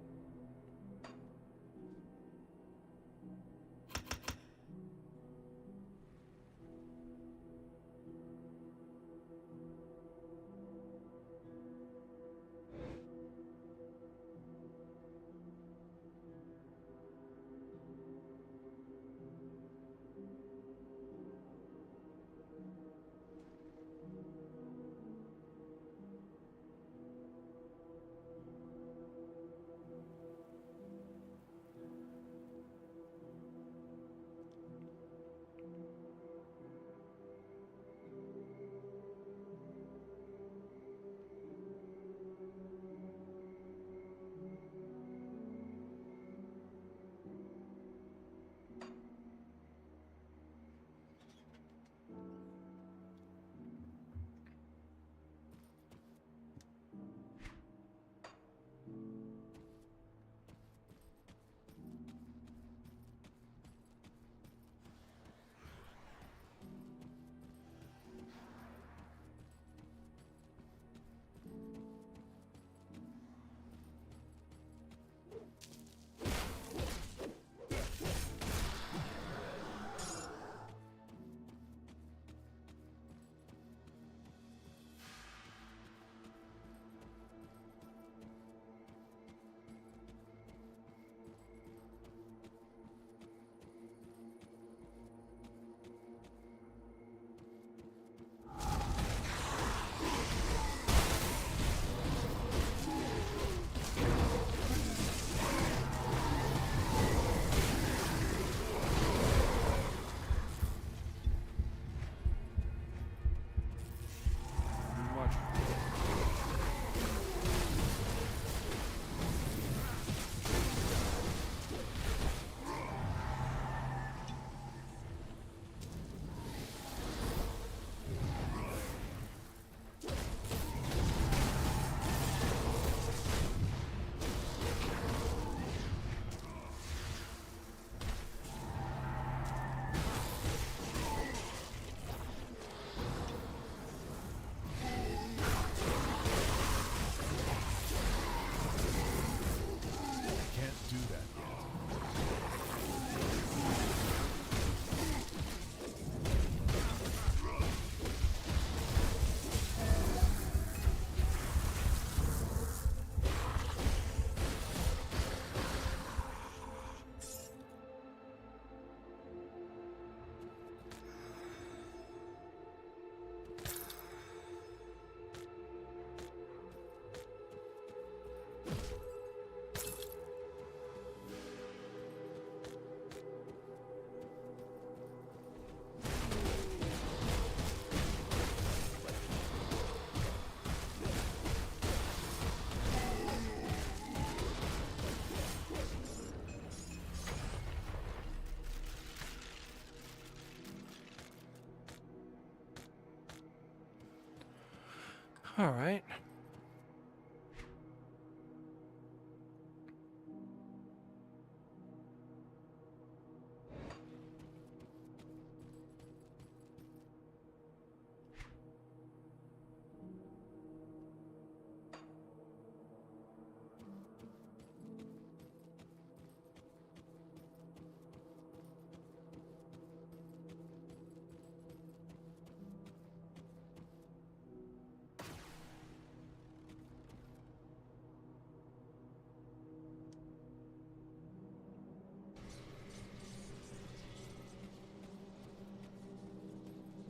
All right.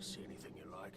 See anything you like?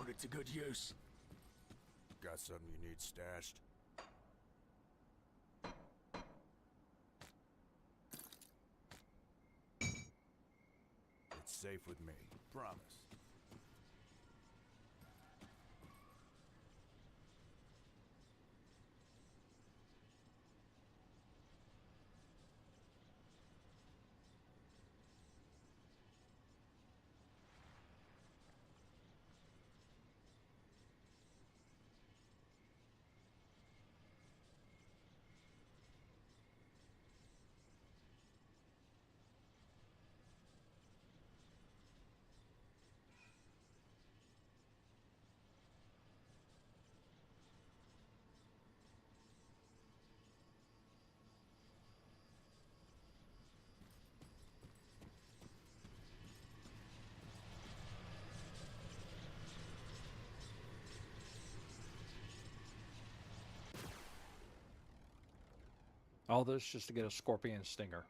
Put it to good use. Got something you need stashed? It's safe with me. Promise. All this just to get a scorpion stinger.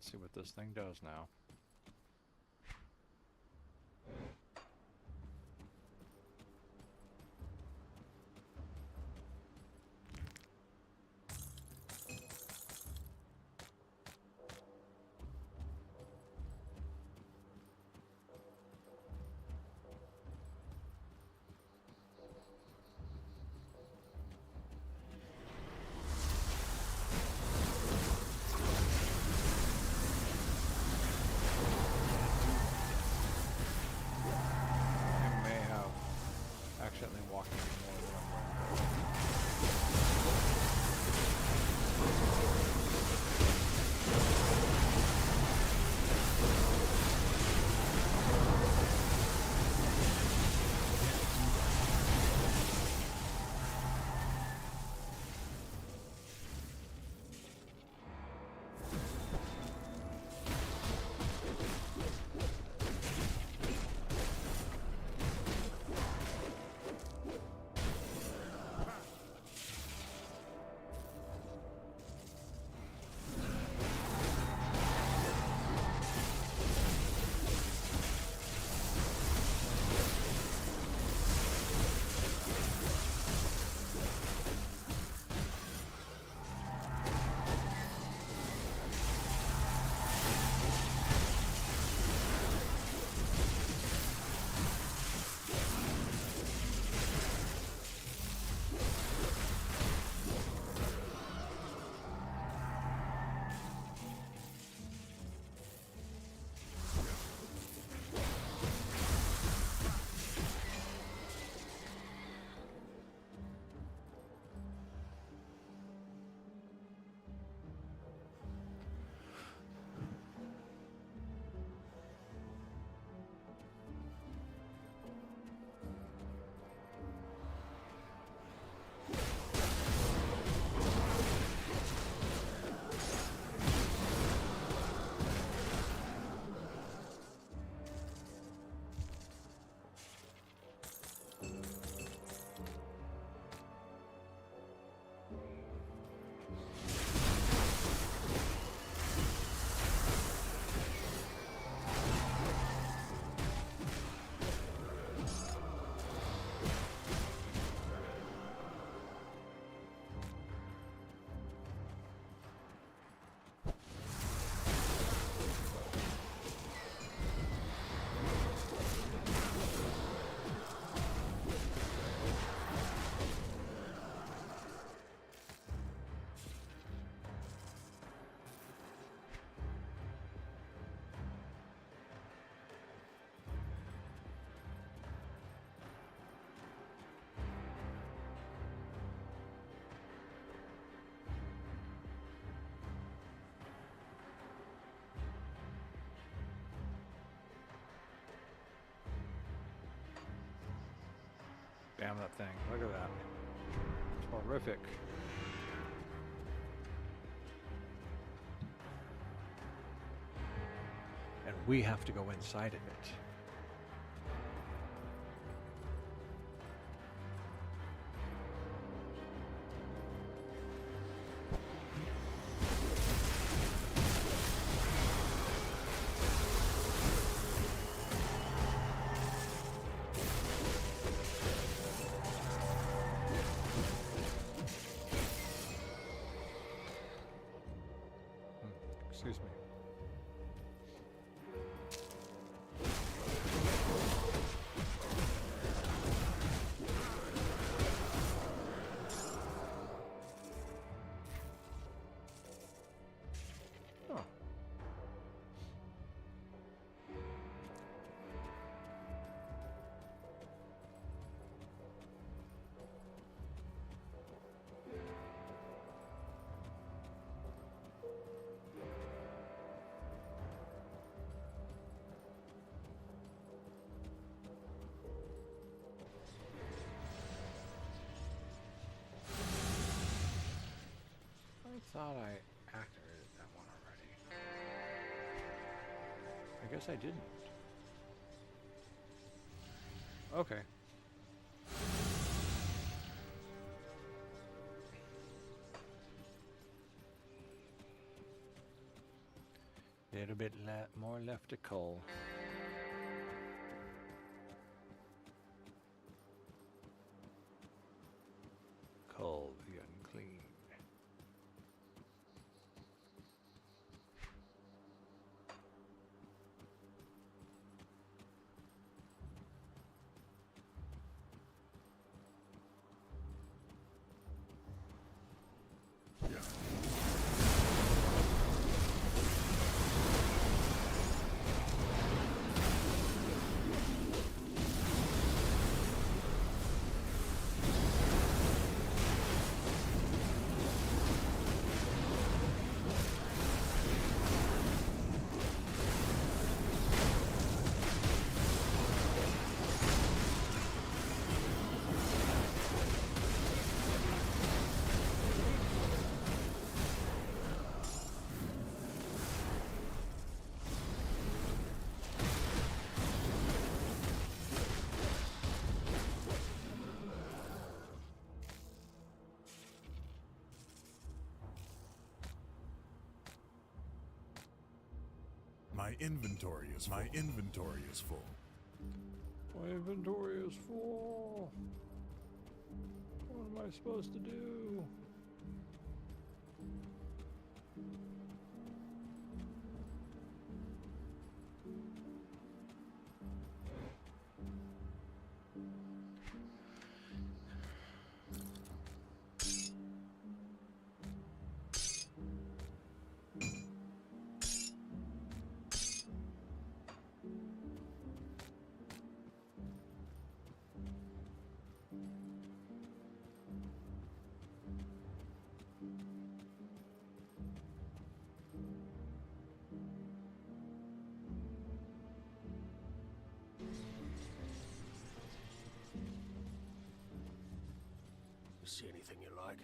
Let's see what this thing does now. I may have accidentally walked into more than I'm going. Damn that thing. Look at that. It's horrific. And we have to go inside of it. Excuse me. Oh. I thought I activated that one already. I guess I didn't. Okay. Little bit more left to cull. Cull the unclean. My inventory is full. My inventory is full. My inventory is full. What am I supposed to do? See anything you like?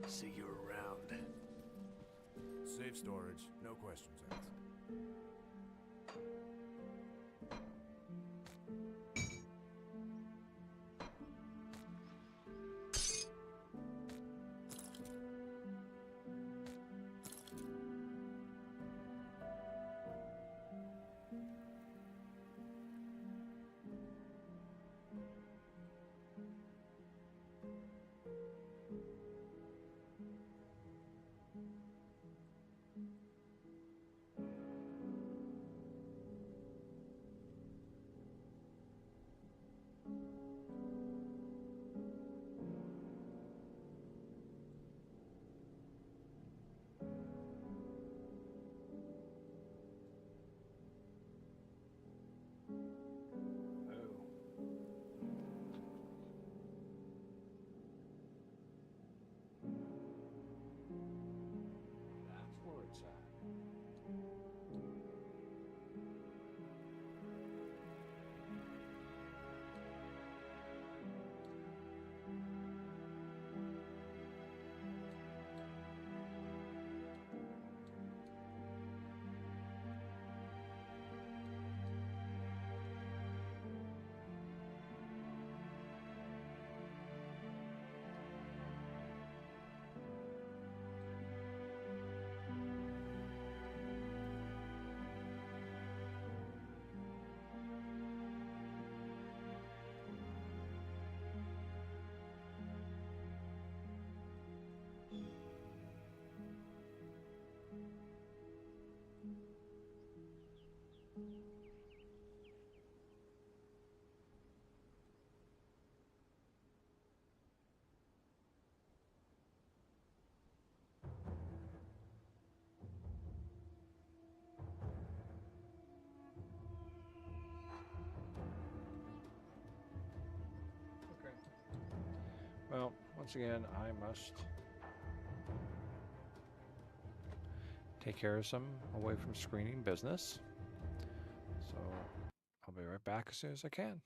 See you around. Safe storage, no questions asked. Well, once again, I must take care of some away from screening business. So I'll be right back as soon as I can.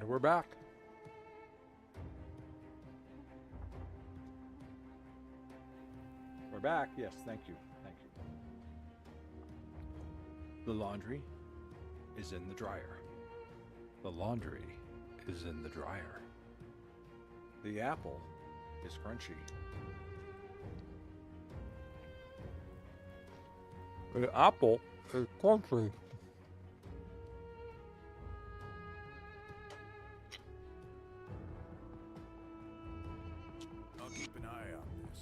And we're back. We're back. Yes, thank you. Thank you. The laundry is in the dryer. The laundry is in the dryer. The apple is crunchy. The apple is crunchy. I'll keep an eye on this.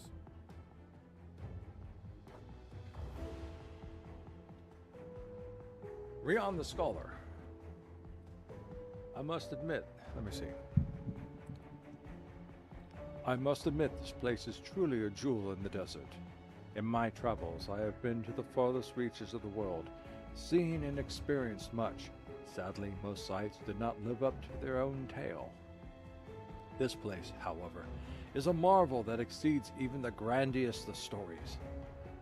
Rion the Scholar. I must admit, let me see. I must admit this place is truly a jewel in the desert. In my travels, I have been to the farthest reaches of the world, seen and experienced much. Sadly, most sights did not live up to their own tale. This place, however, is a marvel that exceeds even the grandiest of stories.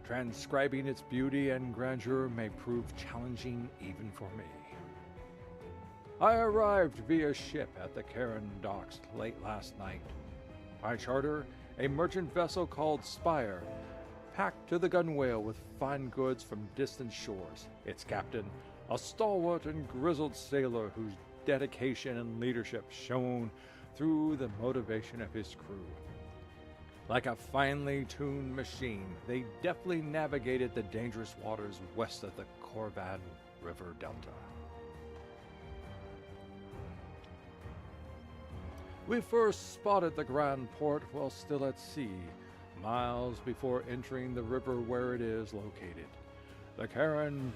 Transcribing its beauty and grandeur may prove challenging even for me. I arrived via ship at the Karen docks late last night. I charter a merchant vessel called Spire, packed to the gunwale with fine goods from distant shores. Its captain, a stalwart and grizzled sailor whose dedication and leadership shone through the motivation of his crew. Like a finely tuned machine, they deftly navigated the dangerous waters west of the Corvan River Delta. We first spotted the Grand Port while still at sea, miles before entering the river where it is located. The Karen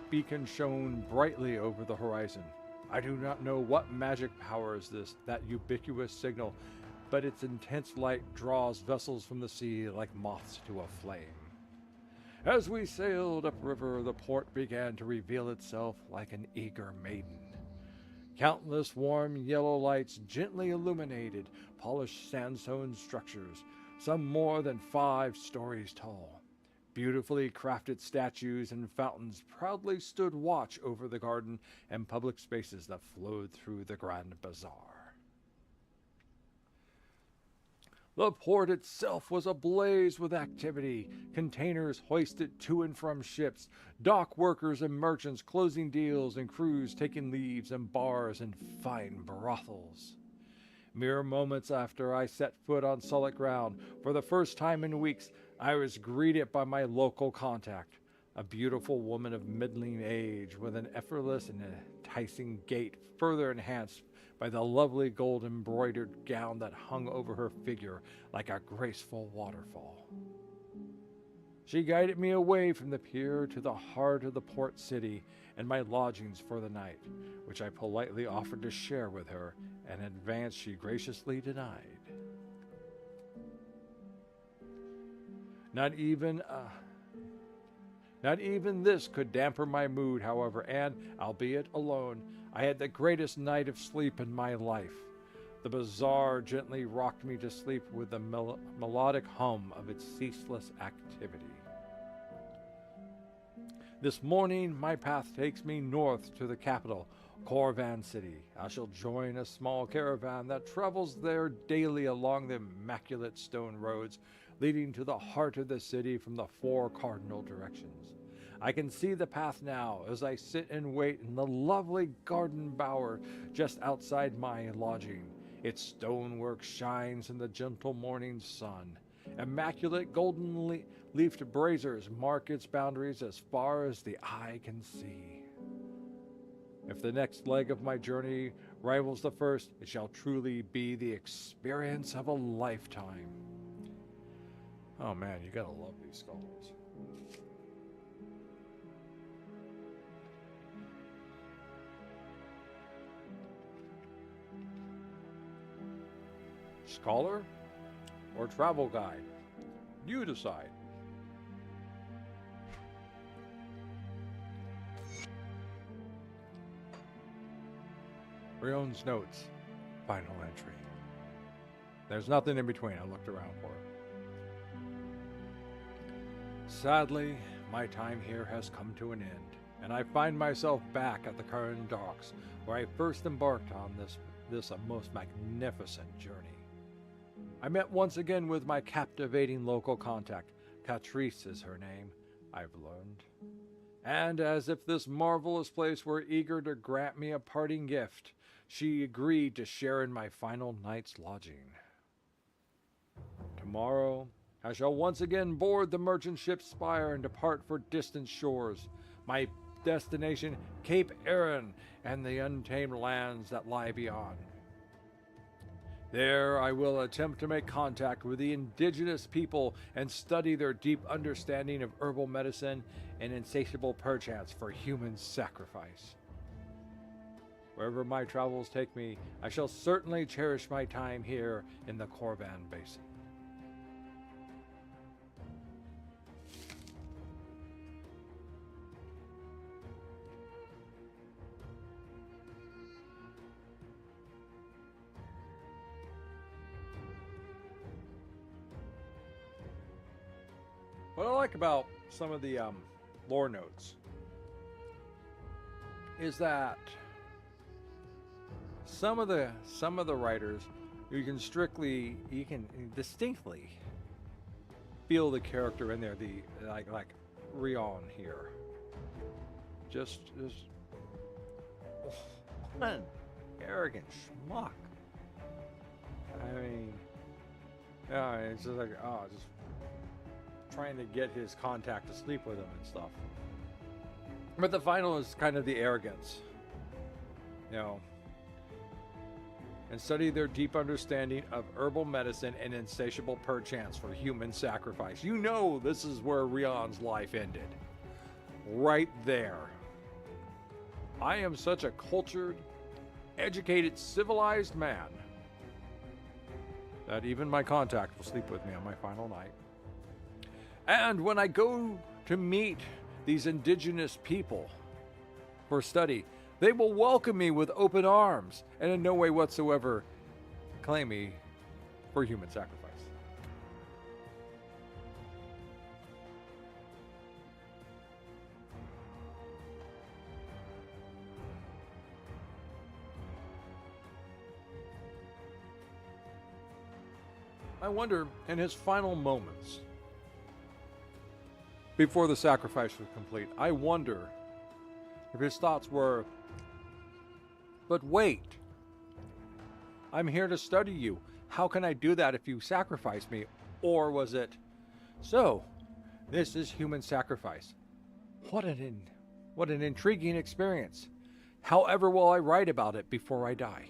beacon shone brightly over the horizon. I do not know what magic powers that ubiquitous signal, but its intense light draws vessels from the sea like moths to a flame. As we sailed upriver, the port began to reveal itself like an eager maiden. Countless warm yellow lights gently illuminated polished sandstone structures, some more than 5 stories tall. Beautifully crafted statues and fountains proudly stood watch over the garden and public spaces that flowed through the Grand Bazaar. The port itself was ablaze with activity, containers hoisted to and from ships, dock workers and merchants closing deals, and crews taking leaves, and bars and fine brothels. Mere moments after I set foot on solid ground, for the first time in weeks, I was greeted by my local contact, a beautiful woman of middling age with an effortless and enticing gait further enhanced by the lovely gold embroidered gown that hung over her figure like a graceful waterfall. She guided me away from the pier to the heart of the port city and my lodgings for the night, which I politely offered to share with her, an advance she graciously denied. Not even this could dampen my mood, however, and, albeit alone, I had the greatest night of sleep in my life. The bazaar gently rocked me to sleep with the melodic hum of its ceaseless activity. This morning, my path takes me north to the capital, Corvan City. I shall join a small caravan that travels there daily along the immaculate stone roads leading to the heart of the city from the 4 cardinal directions. I can see the path now as I sit and wait in the lovely garden bower just outside my lodging. Its stonework shines in the gentle morning sun. Immaculate golden leafed braziers mark its boundaries as far as the eye can see. If the next leg of my journey rivals the first, it shall truly be the experience of a lifetime. Oh man, you gotta love these scholars. Scholar or travel guide? You decide. Rion's notes, final entry. There's nothing in between. I looked around for it. Sadly, my time here has come to an end, and I find myself back at the Karen docks, where I first embarked on this this a most magnificent journey. I met once again with my captivating local contact. Catrice is her name, I've learned. And as if this marvelous place were eager to grant me a parting gift, she agreed to share in my final night's lodging. Tomorrow, I shall once again board the merchant ship Spire and depart for distant shores. My destination, Cape Erin and the untamed lands that lie beyond. There I will attempt to make contact with the indigenous people and study their deep understanding of herbal medicine and insatiable perchance for human sacrifice. Wherever my travels take me, I shall certainly cherish my time here in the Korvan Basin. What I like about some of the lore notes is that some of the writers you can distinctly feel the character in there, the like Rion here. Just what an arrogant schmuck. I mean, yeah, it's just like just trying to get his contact to sleep with him and stuff. But the final is kind of the arrogance, and study their deep understanding of herbal medicine and insatiable perchance for human sacrifice. This is where Rion's life ended. Right there. I am such a cultured, educated, civilized man that even my contact will sleep with me on my final night. And when I go to meet these indigenous people for study, they will welcome me with open arms and in no way whatsoever claim me for human sacrifice. I wonder, in his final moments, before the sacrifice was complete, I wonder if his thoughts were, but wait, I'm here to study you. How can I do that if you sacrifice me? Or was it, so, this is human sacrifice. What an intriguing experience. However will I write about it before I die?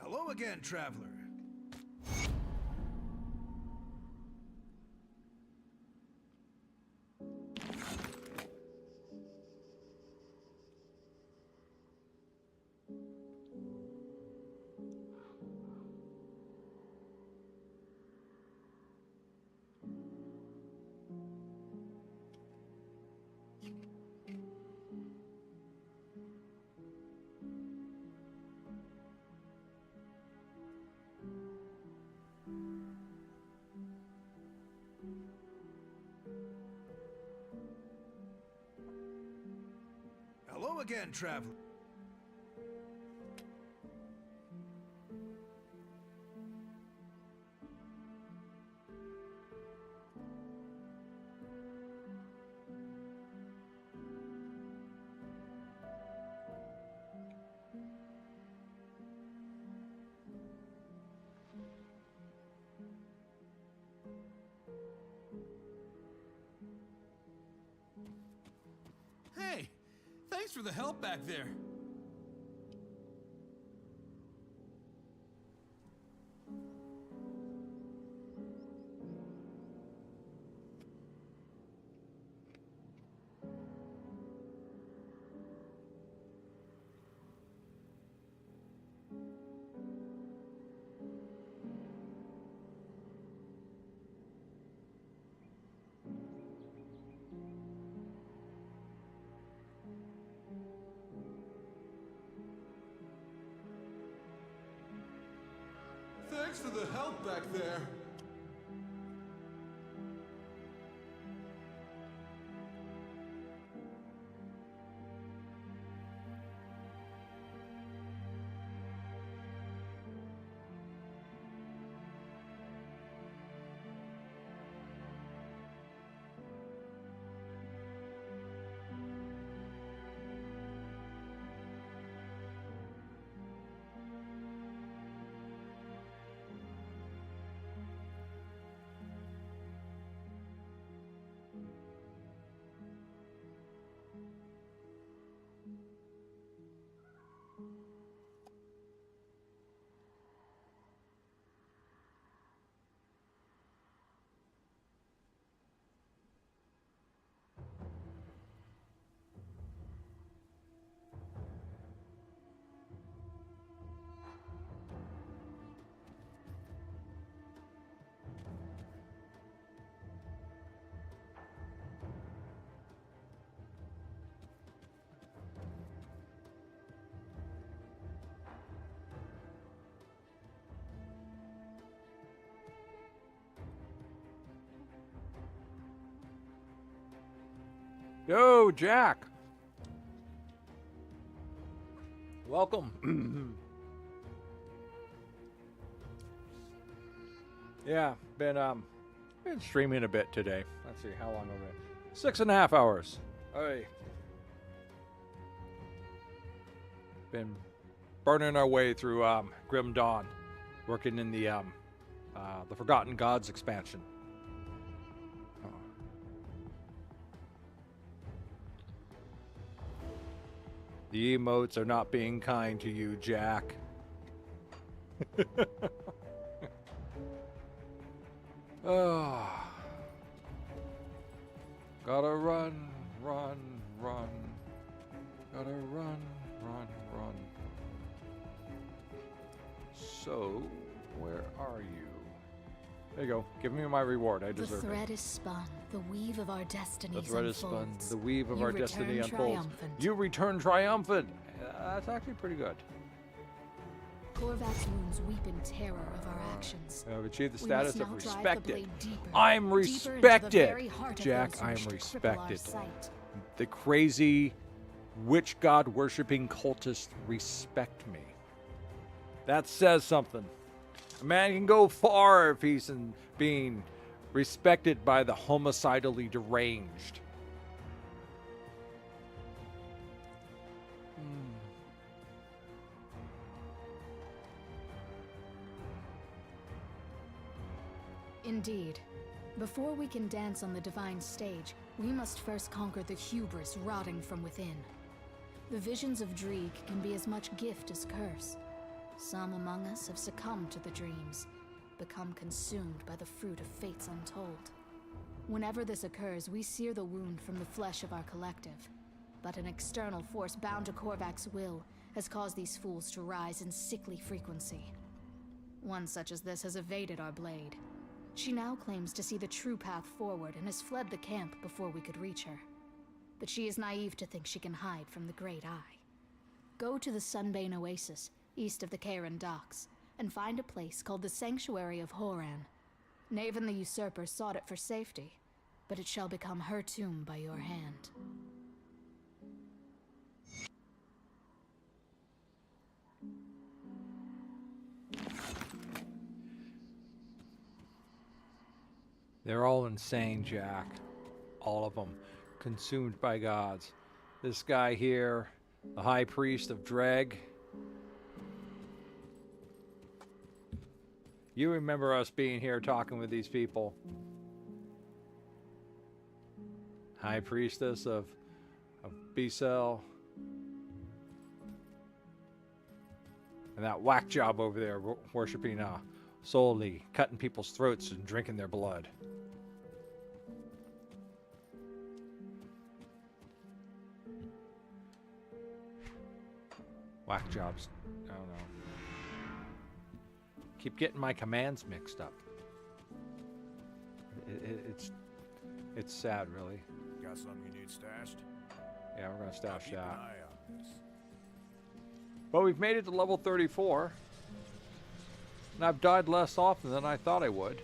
Hello again, traveler. Hello again, traveler. Hey, thanks for the help back there. Thanks for the help back there. Yo, Jack. Welcome. Yeah, been streaming a bit today. Let's see how long over it. 6.5 hours. Hey. Been burning our way through Grim Dawn, working in the Forgotten Gods expansion. The emotes are not being kind to you, Jack. Oh. Gotta run, run, run. Gotta run, run, run. So, where are you? There you go. Give me my reward. I deserve it. The thread is spun. The weave of our destinies The thread is unfolds. spun. The weave of You our destiny return unfolds. triumphant. You return triumphant. That's actually pretty good. Korvac's wounds weep in terror of our actions. I've achieved the We must status of now drive the respected. blade deeper, I'm deeper into the respected. very heart of Jack, those who I am wish to cripple our respected. sight. The crazy witch god worshipping cultists respect me. That says something. A man can go far if he's being respected by the homicidally deranged. Indeed. Before we can dance on the divine stage, we must first conquer the hubris rotting from within. The visions of Dreeg can be as much gift as curse. Some among us have succumbed to the dreams, become consumed by the fruit of fates untold. Whenever this occurs, we sear the wound from the flesh of our collective. But an external force bound to Korvac's will has caused these fools to rise in sickly frequency. One such as this has evaded our blade. She now claims to see the true path forward and has fled the camp before we could reach her. But she is naive to think she can hide from the Great Eye. Go to the Sunbane Oasis, east of the Karen docks, and find a place called the Sanctuary of Horan. Naven the Usurper sought it for safety, but it shall become her tomb by your hand. They're all insane, Jack. All of them. Consumed by gods. This guy here, the High Priest of Dreg. You remember us being here talking with these people. High Priestess of B-Cell. And that whack job over there worshipping solely, cutting people's throats and drinking their blood. Whack jobs. I don't know. Keep getting my commands mixed up. It's sad, really. Got something you need stashed? Yeah, we're gonna stash Keep an that. eye on this. But we've made it to level 34. And I've died less often than I thought I would.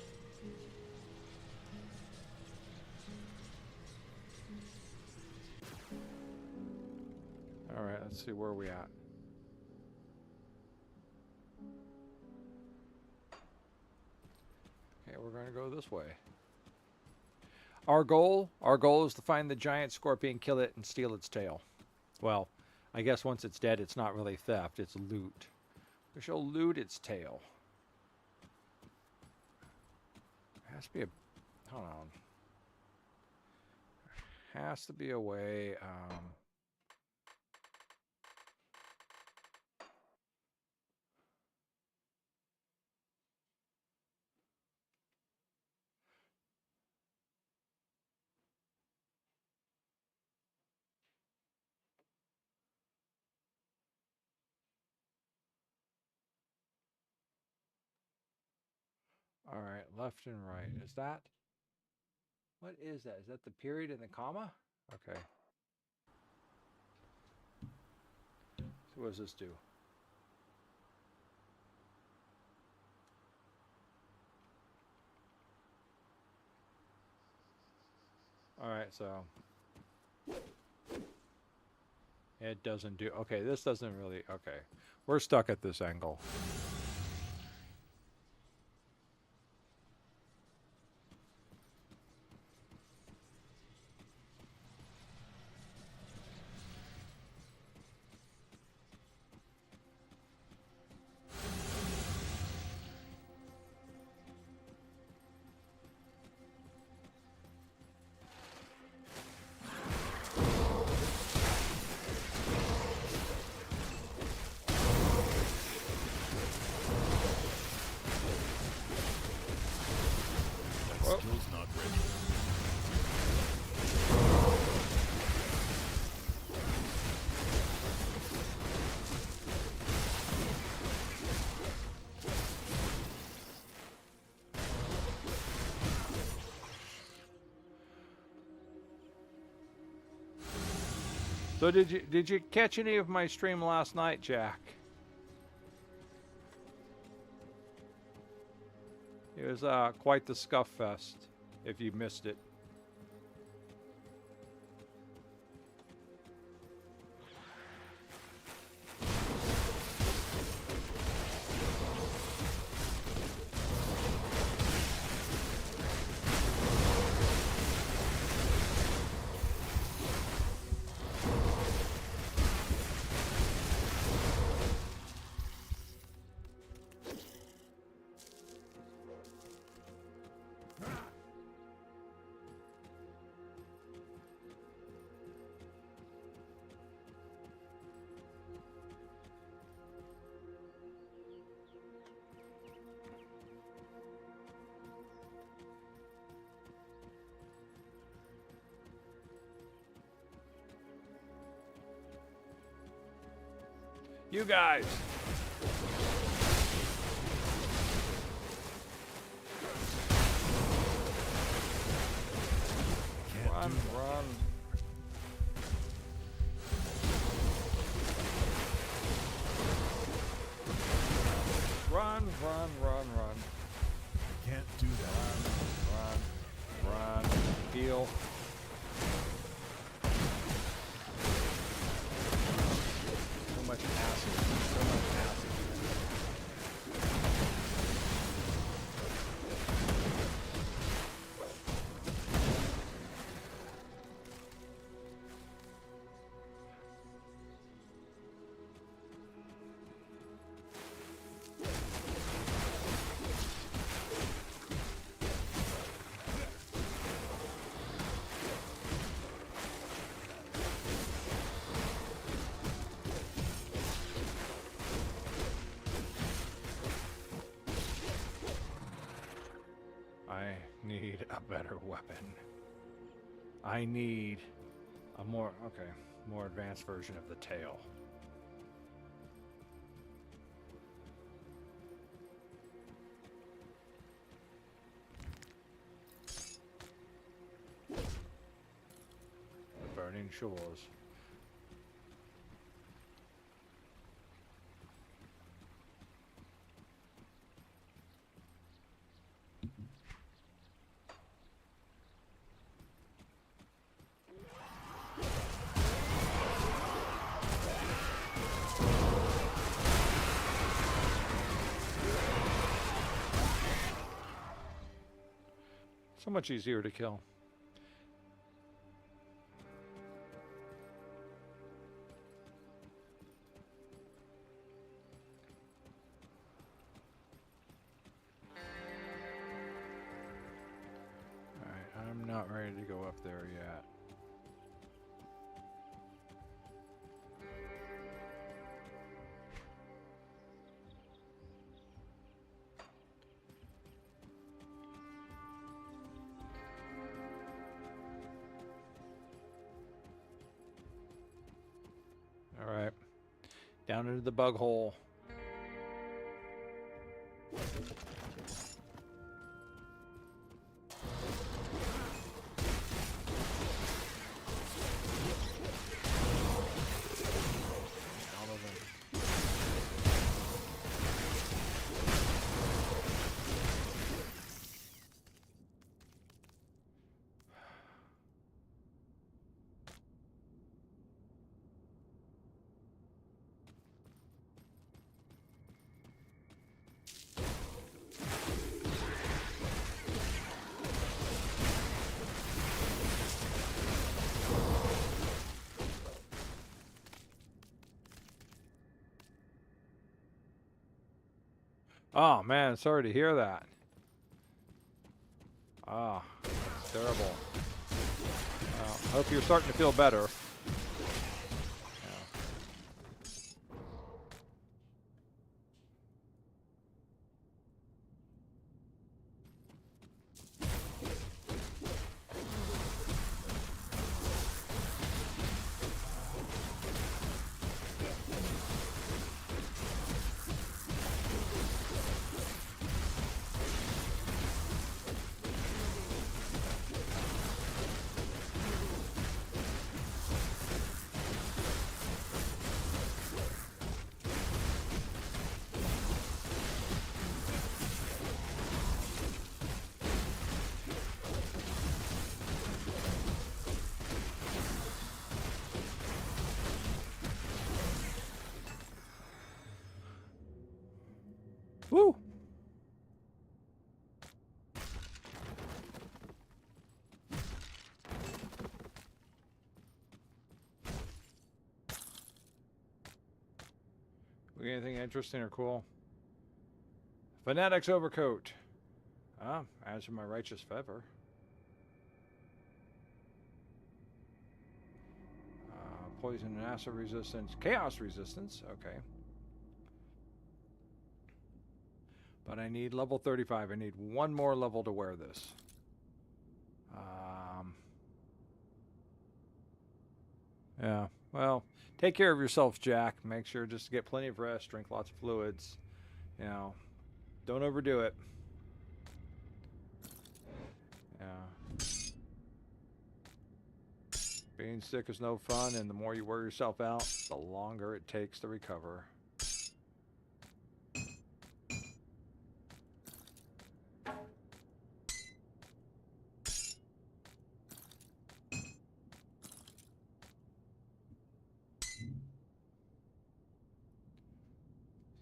Alright, let's see where we at. Okay, we're going to go this way. Our goal is to find the giant scorpion, kill it, and steal its tail. Well, I guess once it's dead, it's not really theft, it's loot. We shall loot its tail. There has to be a... hold on. There has to be a way... Alright, left and right. Is that... what is that? Is that the period and the comma? Okay. So what does this do? Alright, so... it doesn't do... okay, this doesn't really... okay. We're stuck at this angle. Skill's not ready. So did you catch any of my stream last night, Jack? It was quite the scuff fest, if you missed it. You guys! Run, run. Run, run, run, run. Can't do that. Run, run, heal. So much acid, so much acid. I need a better weapon. I need a more advanced version of the tail. The Burning Shores. much easier to kill. Alright, I'm not ready to go up there yet. Alright. Down into the bug hole. All of them. Oh man, sorry to hear that. Ah, that's terrible. Hope you're starting to feel better. Woo! We got anything interesting or cool? Fanatic's overcoat. Ah, as for my righteous feather. Poison and acid resistance. Chaos resistance. Okay. But I need level 35. I need one more level to wear this. Yeah. Well, take care of yourself, Jack. Make sure just to get plenty of rest. Drink lots of fluids. You know, don't overdo it. Yeah. Being sick is no fun, and the more you wear yourself out, the longer it takes to recover.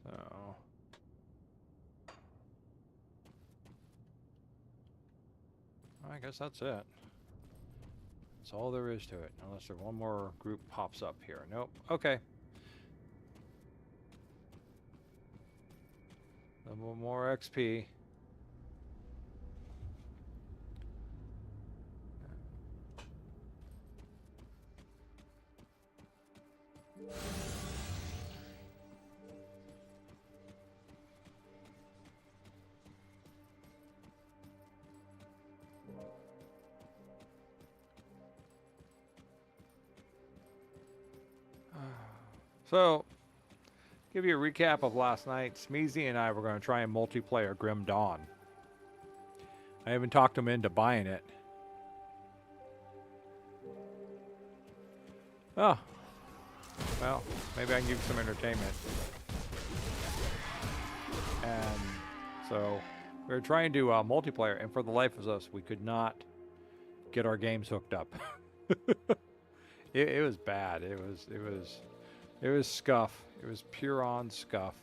So, I guess that's it. That's all there is to it, unless there one more group pops up here. Nope. Okay. A little more XP. So, give you a recap of last night. Smeezy and I were going to try and multiplayer Grim Dawn. I even talked him into buying it. Oh. Well, maybe I can give you some entertainment. And so, we were trying to multiplayer, and for the life of us, we could not get our games hooked up. It was bad. It was scuff. It was pure on scuff.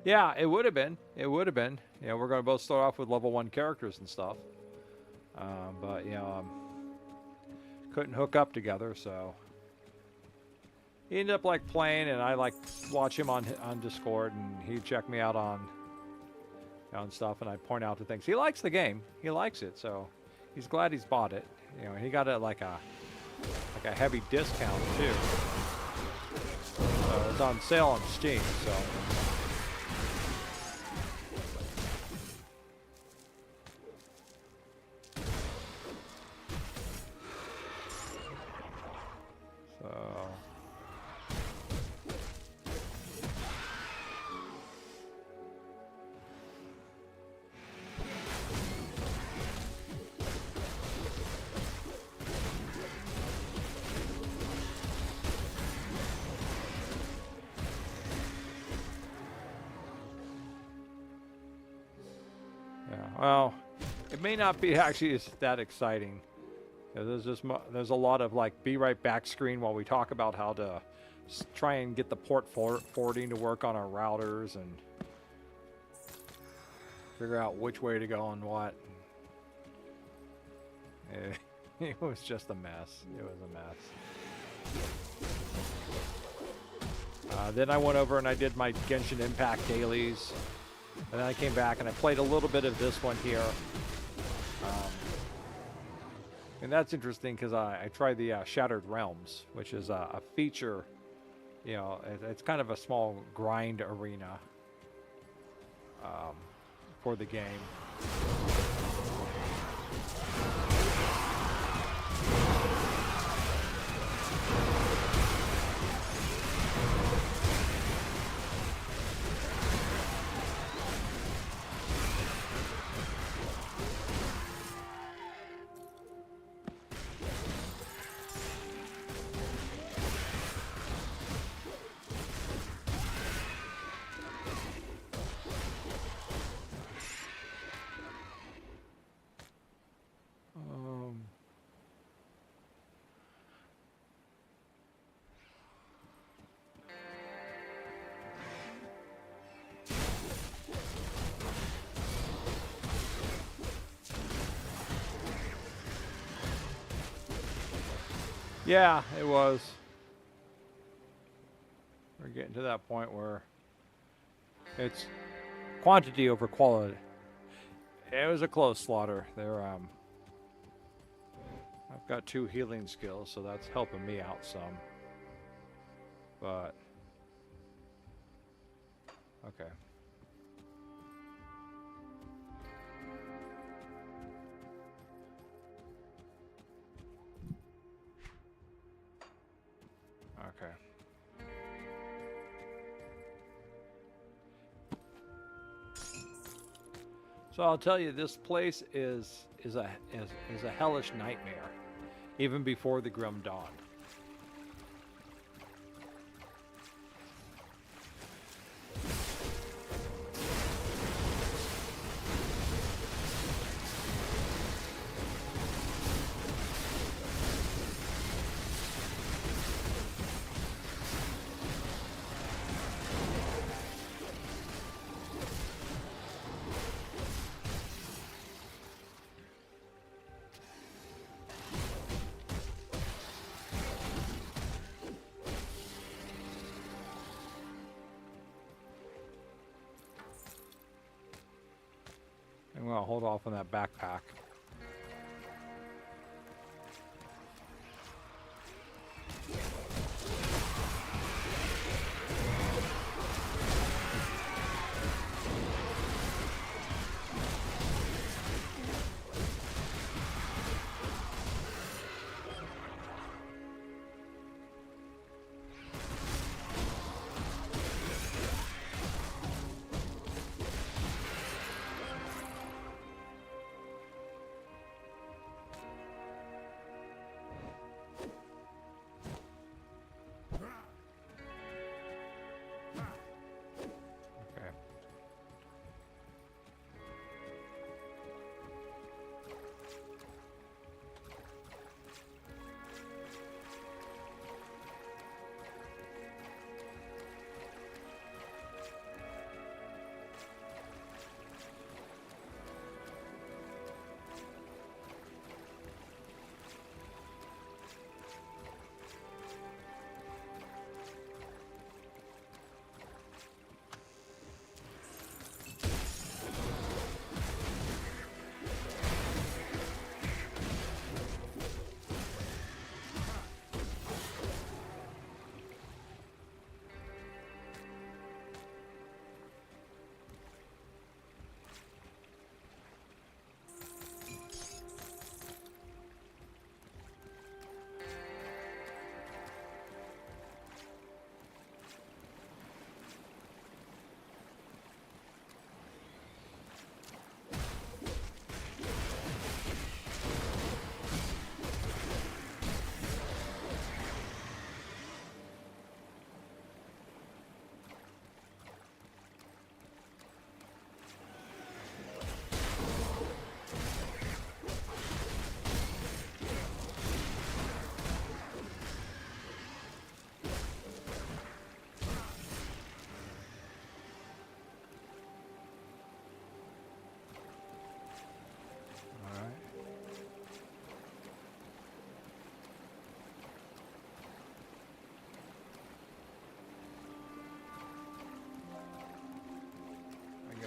Yeah, it would have been. It would have been. You know, we're going to both start off with level 1 characters and stuff. But, you know, couldn't hook up together, so... He ended up, like, playing, and I, like, watch him on Discord, and he'd check me out on stuff, and I point out the things. He likes the game. He likes it, so he's glad he's bought it. You know, he got it at, like a heavy discount, too. So it's on sale on Steam, so... Well, it may not be actually that exciting. You know, there's a lot of like be right back screen while we talk about how to try and get the port forwarding to work on our routers and figure out which way to go and what. It was just a mess. It was a mess. Then I went over and I did my Genshin Impact dailies. And then I came back and I played a little bit of this one here. And that's interesting because I tried the Shattered Realms, which is a feature, you know, it's kind of a small grind arena for the game. Yeah, it was. We're getting to that point where it's quantity over quality. It was a close slaughter. There, I've got 2 healing skills, so that's helping me out some. But okay. Okay. So I'll tell you, this place is a hellish nightmare, even before the Grim Dawn. I'm going to hold off on that backpack.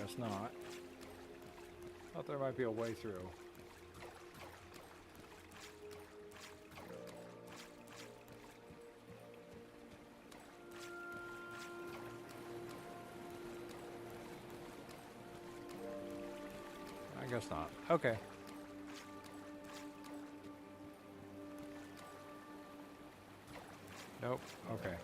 Guess not. Thought there might be a way through. I guess not. Okay. Nope. Okay.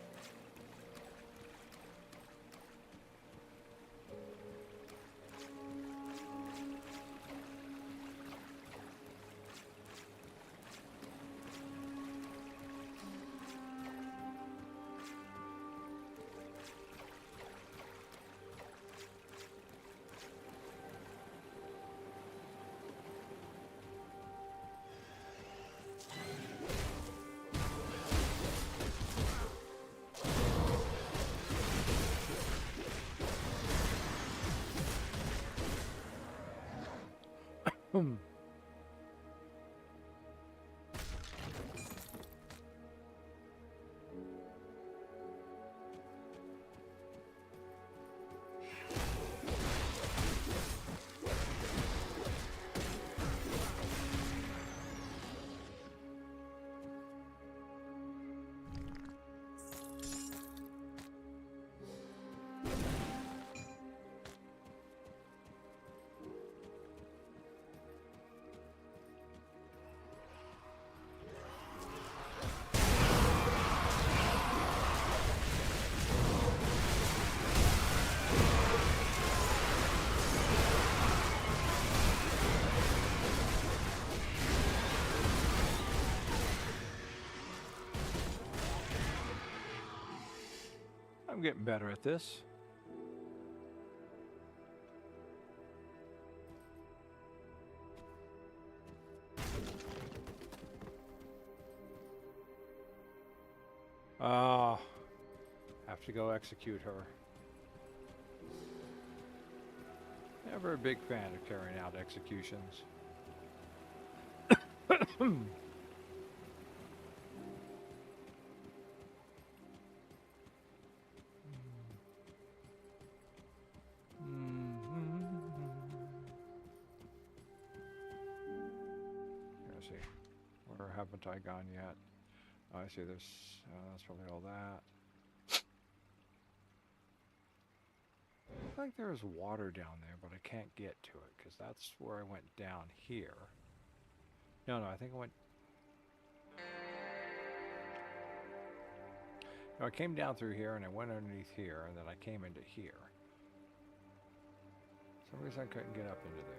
I'm getting better at this. Have to go execute her. Never a big fan of carrying out executions. Let's see. Where haven't I gone yet? Oh, I see. There's that's probably all that. I think there's water down there, but I can't get to it because that's where I went down here. No, I think I went. No, I came down through here and I went underneath here, and then I came into here. For some reason I couldn't get up into there.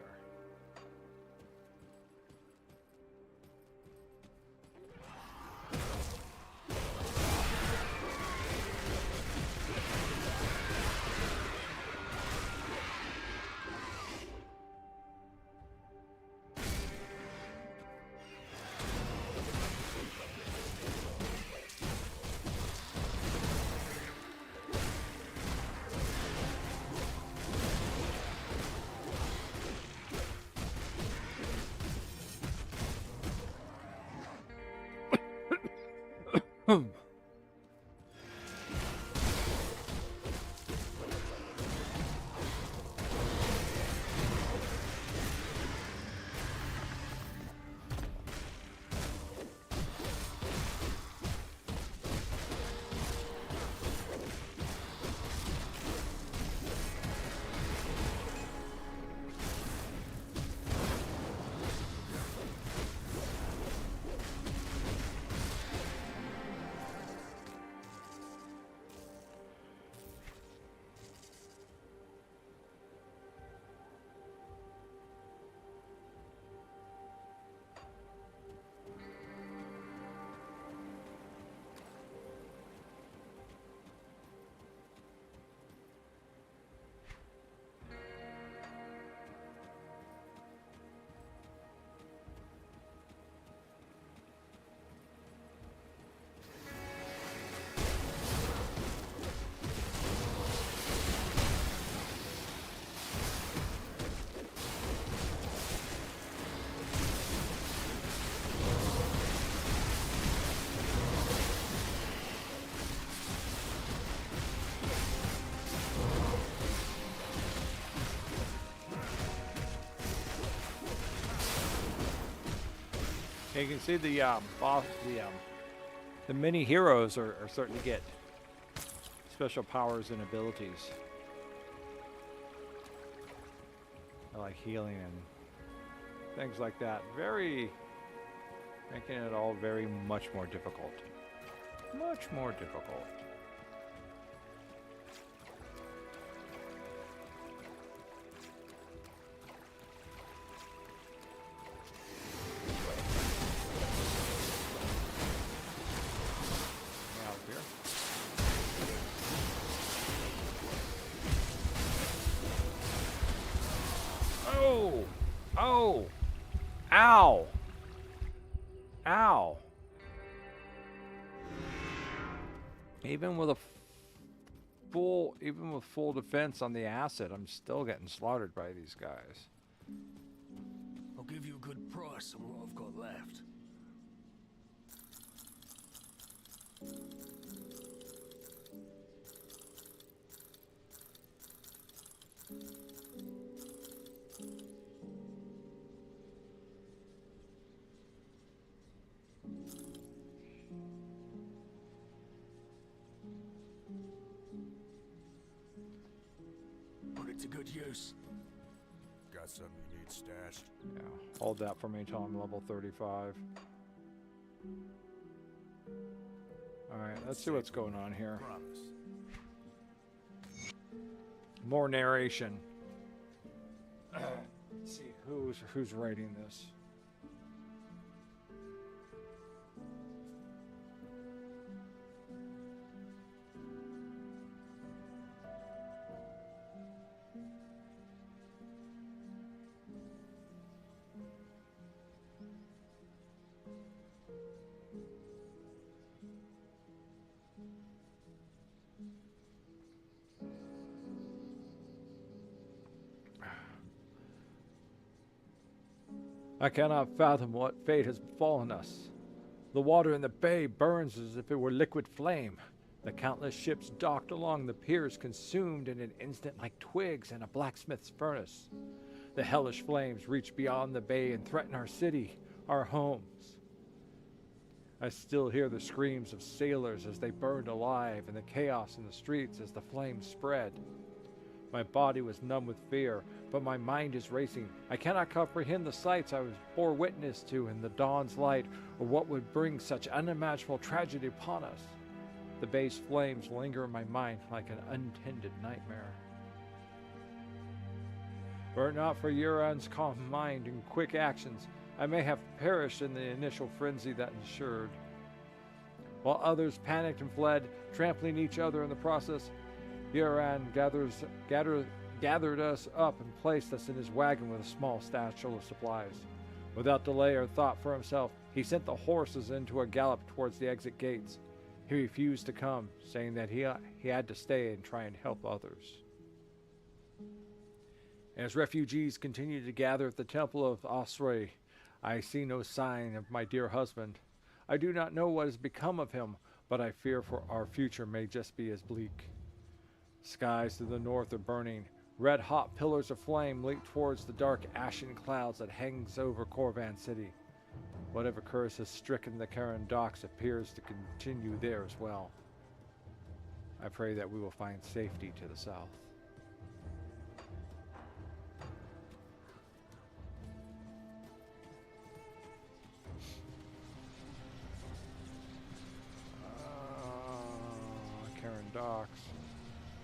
And you can see the the mini heroes are starting to get special powers and abilities. Like healing and things like that. Making it all very much more difficult. Much more difficult. Oh! Ow! Ow! Even with full defense on the acid, I'm still getting slaughtered by these guys. I'll give you a good price on what I've got left. Put it to good use. Got something you need stashed? Yeah, hold that for me until I'm level 35. Alright, let's see what's going on here. Promise. More narration. Let's see who's writing this. I cannot fathom what fate has befallen us. The water in the bay burns as if it were liquid flame. The countless ships docked along the piers consumed in an instant like twigs in a blacksmith's furnace. The hellish flames reach beyond the bay and threaten our city, our homes. I still hear the screams of sailors as they burned alive and the chaos in the streets as the flames spread. My body was numb with fear, but my mind is racing. I cannot comprehend the sights I was bore witness to in the dawn's light, or what would bring such unimaginable tragedy upon us. The bay's flames linger in my mind like an untended nightmare. Were it not for Euron's calm mind and quick actions, I may have perished in the initial frenzy that ensued. While others panicked and fled, trampling each other in the process, Euron gathered us up and placed us in his wagon with a small satchel of supplies. Without delay or thought for himself, he sent the horses into a gallop towards the exit gates. He refused to come, saying that he had to stay and try and help others. As refugees continued to gather at the temple of Sortie, I see no sign of my dear husband. I do not know what has become of him, but I fear for our future may just be as bleak. Skies to the north are burning. Red-hot pillars of flame leap towards the dark ashen clouds that hangs over Corvan City. Whatever curse has stricken the Karen docks appears to continue there as well. I pray that we will find safety to the south.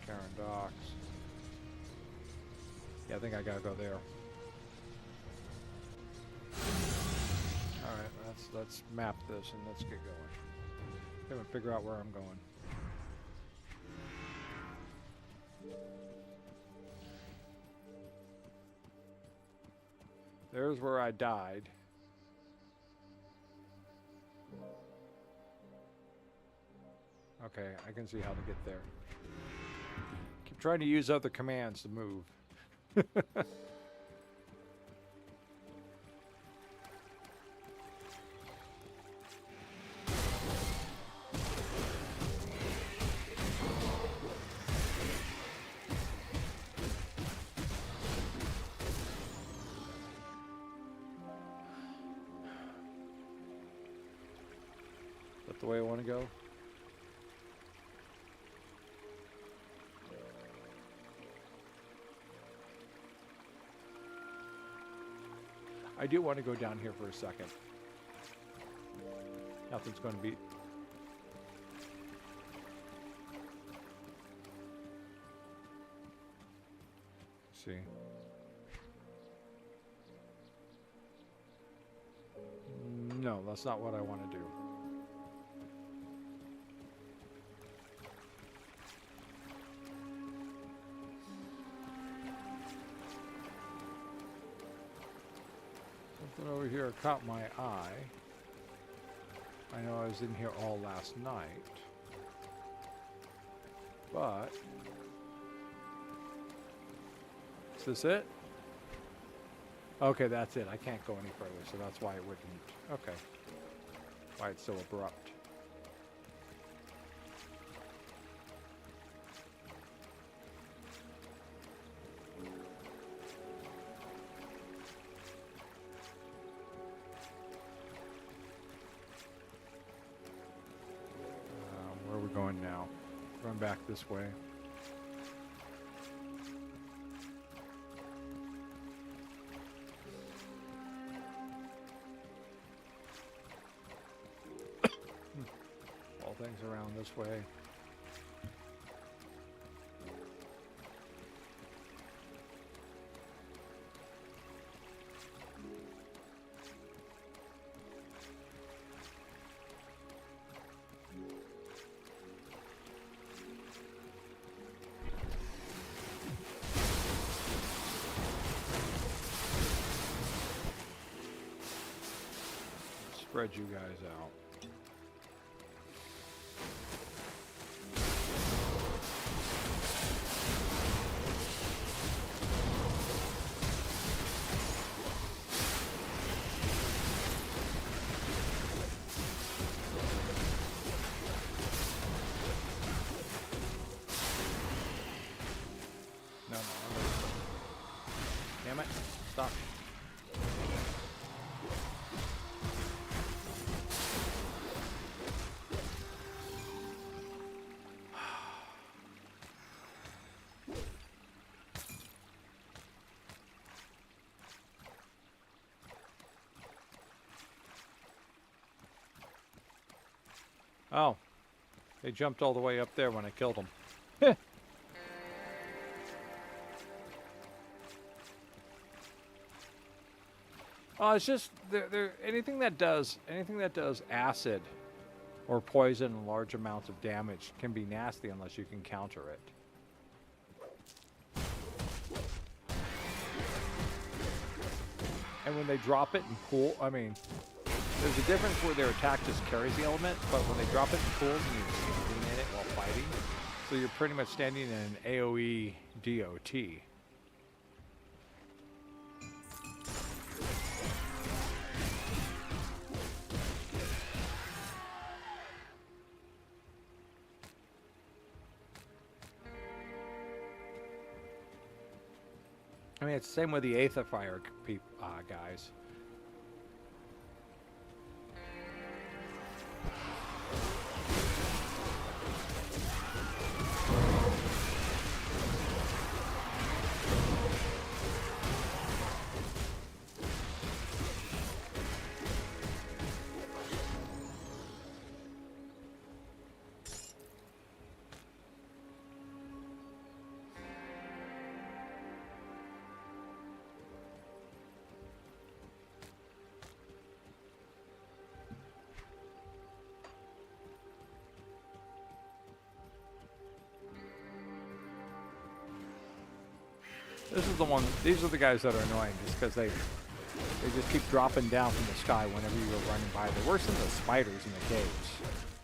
Karen docks. Yeah, I think I gotta go there. Alright, let's map this and let's get going. I'm gonna figure out where I'm going. There's where I died. Okay, I can see how to get there. Keep trying to use other commands to move. that the way I want to go? I do want to go down here for a second. Nothing's going to be... See. No, that's not what I want to do. Something over here caught my eye. I know I was in here all last night, but is this it? Okay, that's it. I can't go any further, so that's why it wouldn't. Okay. Why it's so abrupt. Where are we going now? Going back this way. All things around this way. Spread you guys out. No, damn it. Stop. Oh, they jumped all the way up there when I killed them. Oh, it's just anything that does acid or poison in large amounts of damage can be nasty unless you can counter it. And when they drop it in pool, I mean, there's a difference where their attack just carries the element, but when they drop it in pools and you're standing in it while fighting, so you're pretty much standing in an AoE DOT. I mean, it's the same with the Aether Fire guys. This is the one. These are the guys that are annoying, just because they just keep dropping down from the sky whenever you go running by. They're worse than the spiders in the caves.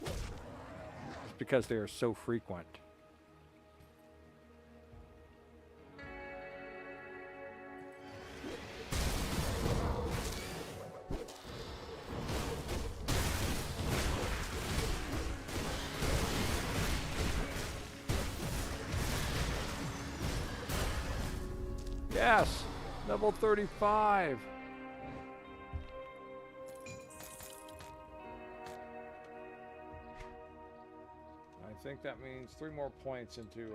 It's because they are so frequent. Yes, level 35. think that means 3 more points into...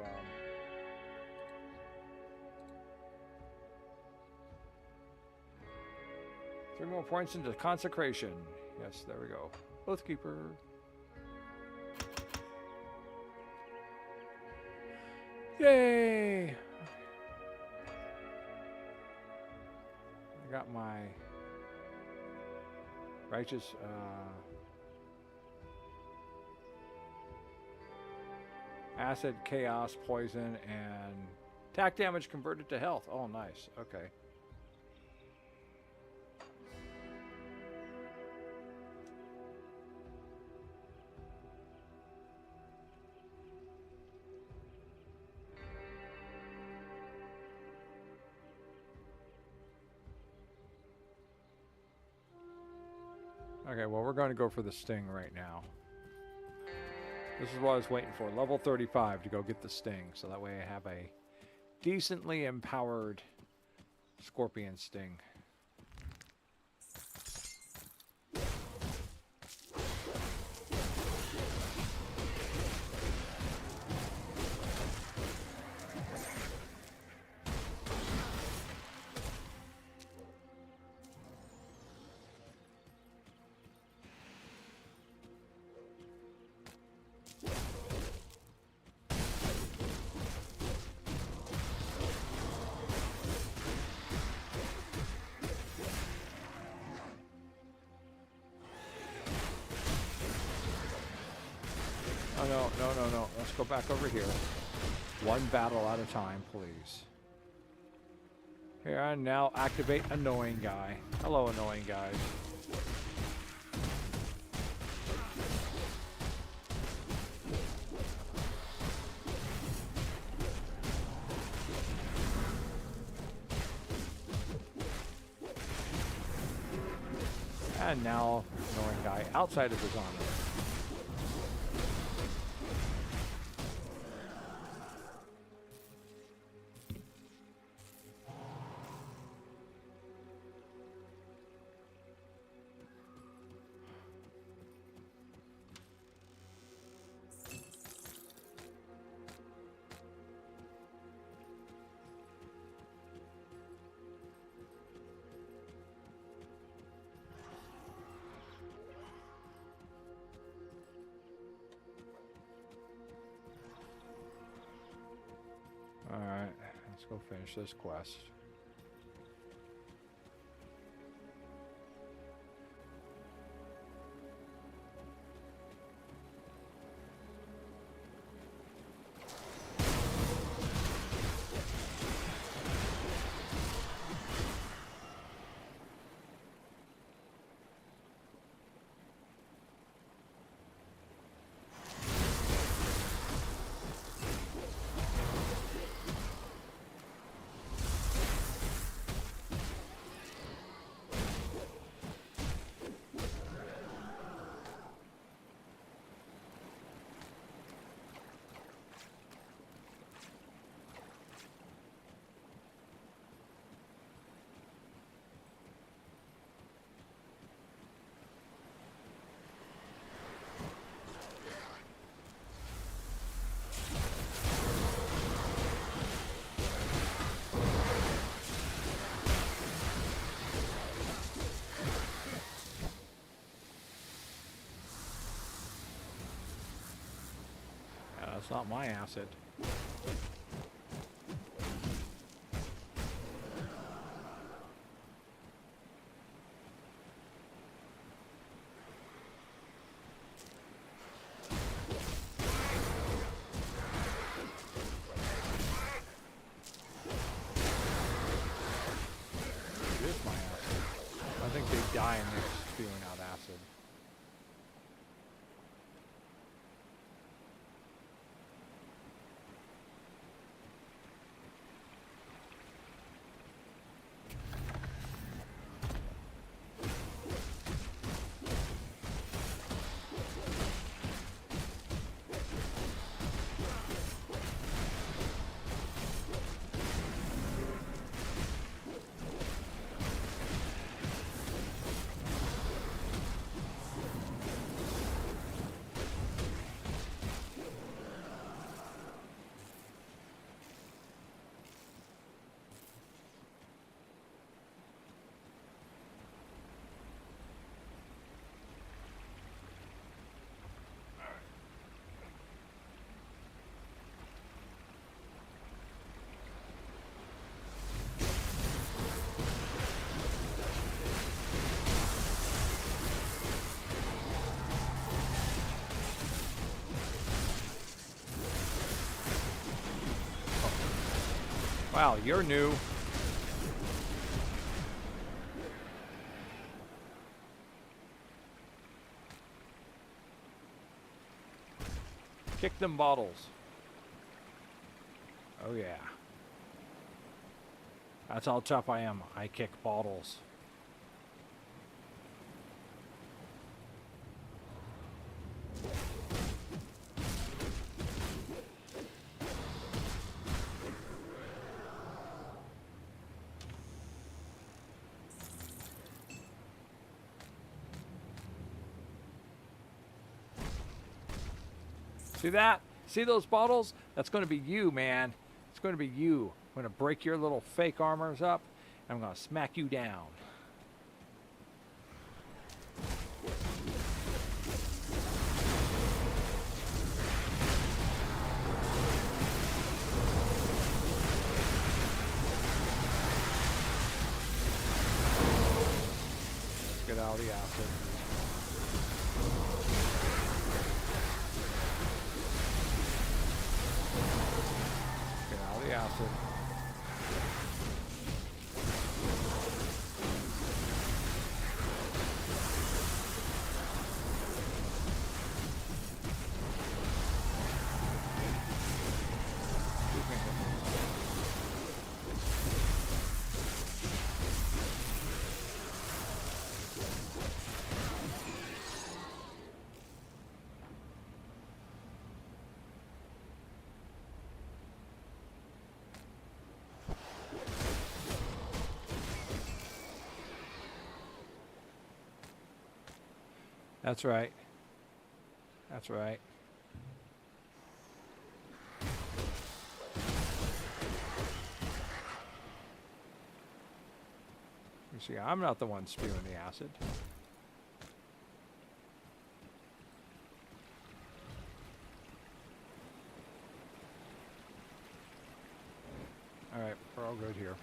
3 more points into consecration. Yes, there we go. Oathkeeper. Yay! I got my righteous acid, chaos, poison, and attack damage converted to health. Oh, nice. Okay. Okay, well, we're going to go for the sting right now. This is what I was waiting for. Level 35 to go get the sting. So that way I have a decently empowered scorpion sting. Oh, no. Let's go back over here. One battle at a time, please. Here, and now activate annoying guy. Hello, annoying guys. And now, annoying guy outside of his armor. Alright, let's go finish this quest. That's not my acid. It is my acid. I think they die in this spewing out acid. Wow, you're new. Kick them bottles. Oh yeah. That's how tough I am. I kick bottles. See that? See those bottles? That's going to be you, man. It's going to be you. I'm going to break your little fake armors up, and I'm going to smack you down. Let's get out of the acid. The acid. That's right. That's right. You see, I'm not the one spewing the acid. All right, we're all good here.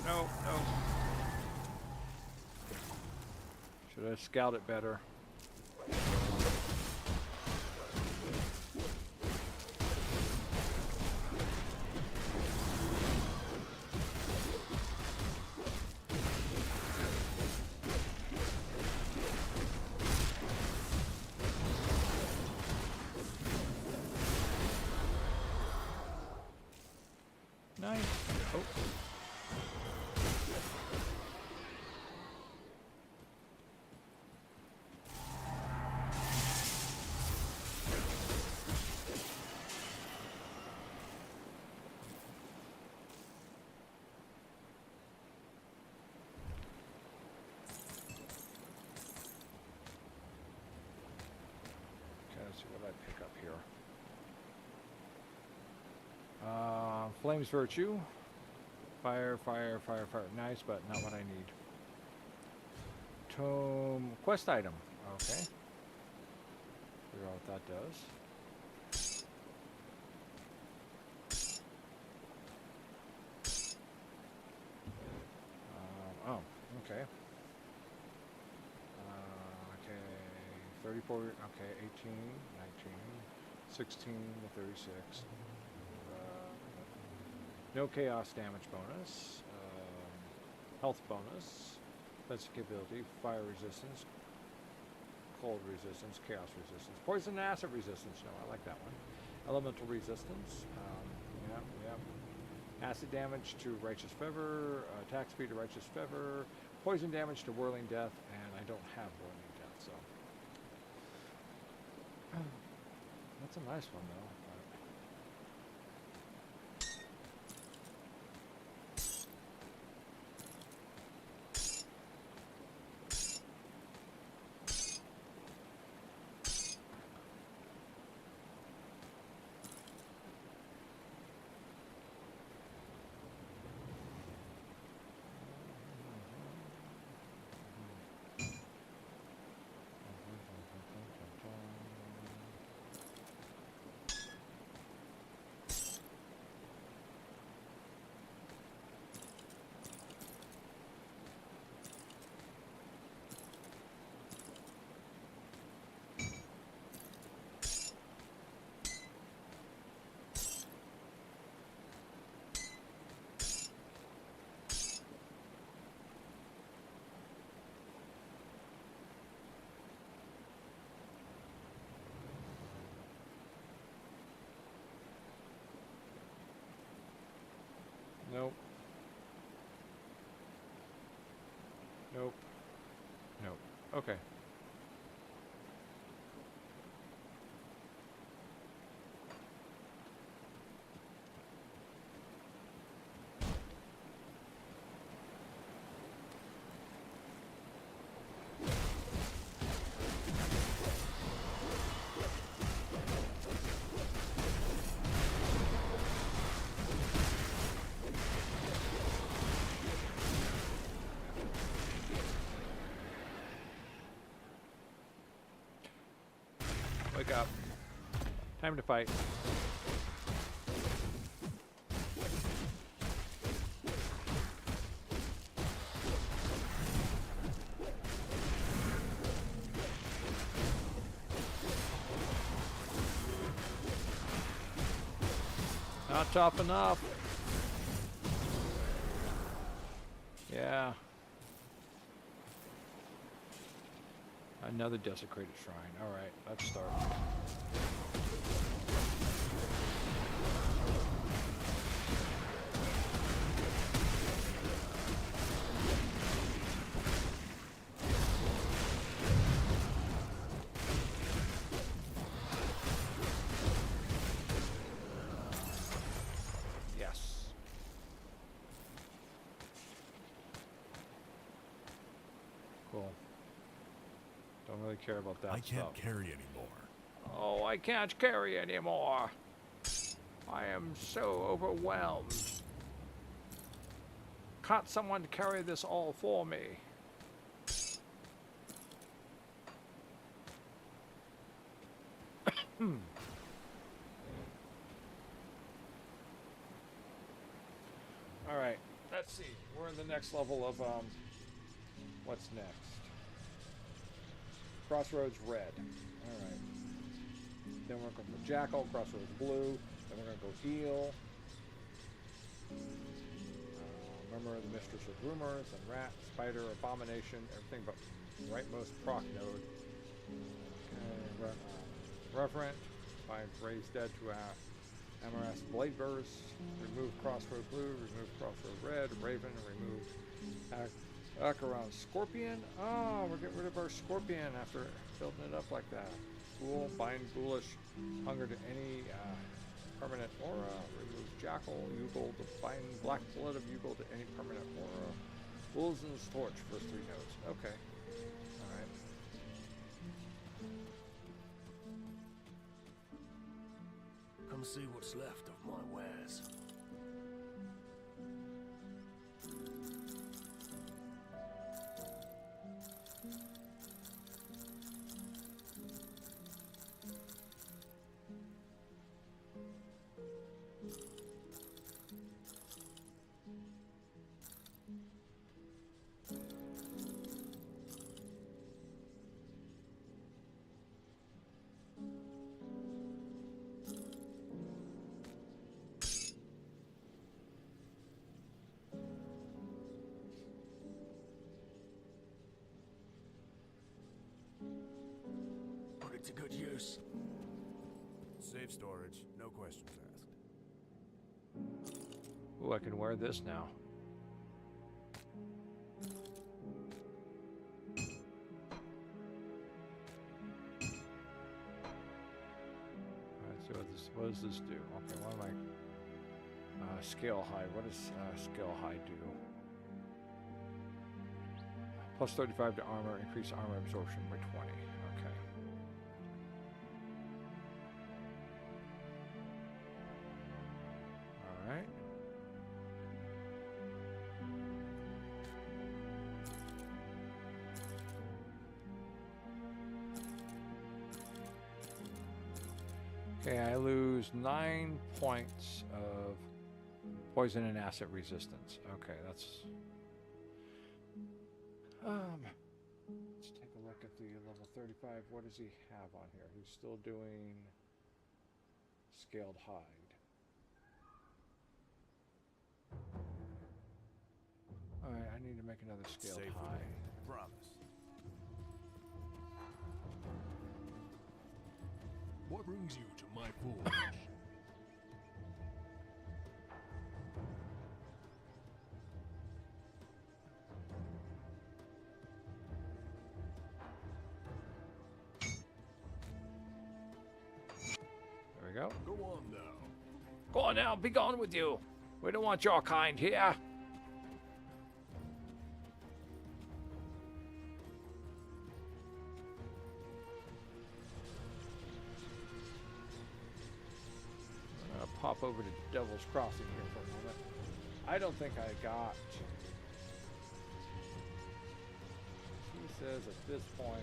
No. Should have scouted it better. Nice. Oh. Let's see what I pick up here. Flames Virtue. Fire. Nice, but not what I need. Tome quest item. Okay. Figure out what that does. Oh, okay. Okay. 34, okay, 18, 19, 16 to 36. No chaos damage bonus, health bonus, basic ability, fire resistance, cold resistance, chaos resistance, poison and acid resistance. No, I like that one. Elemental resistance. Yeah. Acid damage to Righteous Fever, attack speed to Righteous Fever, poison damage to Whirling Death, and I don't have Whirling Death, so. That's a nice one, though. Nope. Nope. Nope. Okay. Wake up. Time to fight. Not tough enough. Yeah. Another desecrated shrine. Alright, let's start. Yes. Cool. Don't really care about that I can't stuff. carry anymore. Oh, I can't carry anymore. I am so overwhelmed. Can't someone carry this all for me? Alright, let's see. We're in the next level of, what's next? Crossroads Red. Alright. Then we're going to go Jackal, Crossroads Blue. Then we're going to go Eel. Remember the Mistress of Rumors, and Rat, Spider, Abomination, everything but rightmost proc node. Okay, Reverent. Find Raise Dead to Amaras Blade Burst. Remove Crossroad Blue. Remove Crossroad Red. Raven. Remove Acheron Scorpion. Oh, we're getting rid of our Scorpion after building it up like that. Ghoul. Bind Ghoulish Hunger to any permanent aura. Remove Jackal. Ugold. Bind Black Blood of Ugold to any permanent aura. Wolves and Torch. First 3 nodes. Okay. Alright. Come see what's left of my wares. Put it to good use. Safe storage, no questions asked. Ooh, I can wear this now. Alright, so what does this do? Okay, what am I... Scale Hide. What does Scale Hide do? Plus 35 to armor, increase armor absorption by 20. Okay. Alright. Okay, I lose 9 points of poison and acid resistance. Okay, that's... let's take a look at the level 35. What does he have on here? He's still doing Scaled Hide. Alright, I need to make another Scaled Safe with Hide. me. Promise. What brings you to my forge? go. Go on now. Go on now, be gone with you. We don't want your kind here. I'm gonna pop over to Devil's Crossing here for a moment. I don't think I got. He says at this point.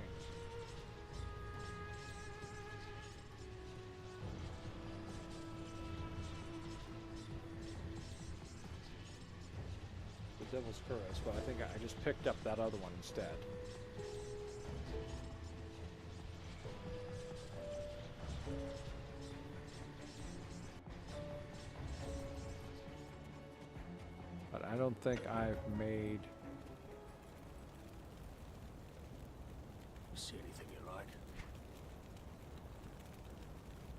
Devil's Curse, but I think I just picked up that other one instead. But I don't think I've made... See anything you like?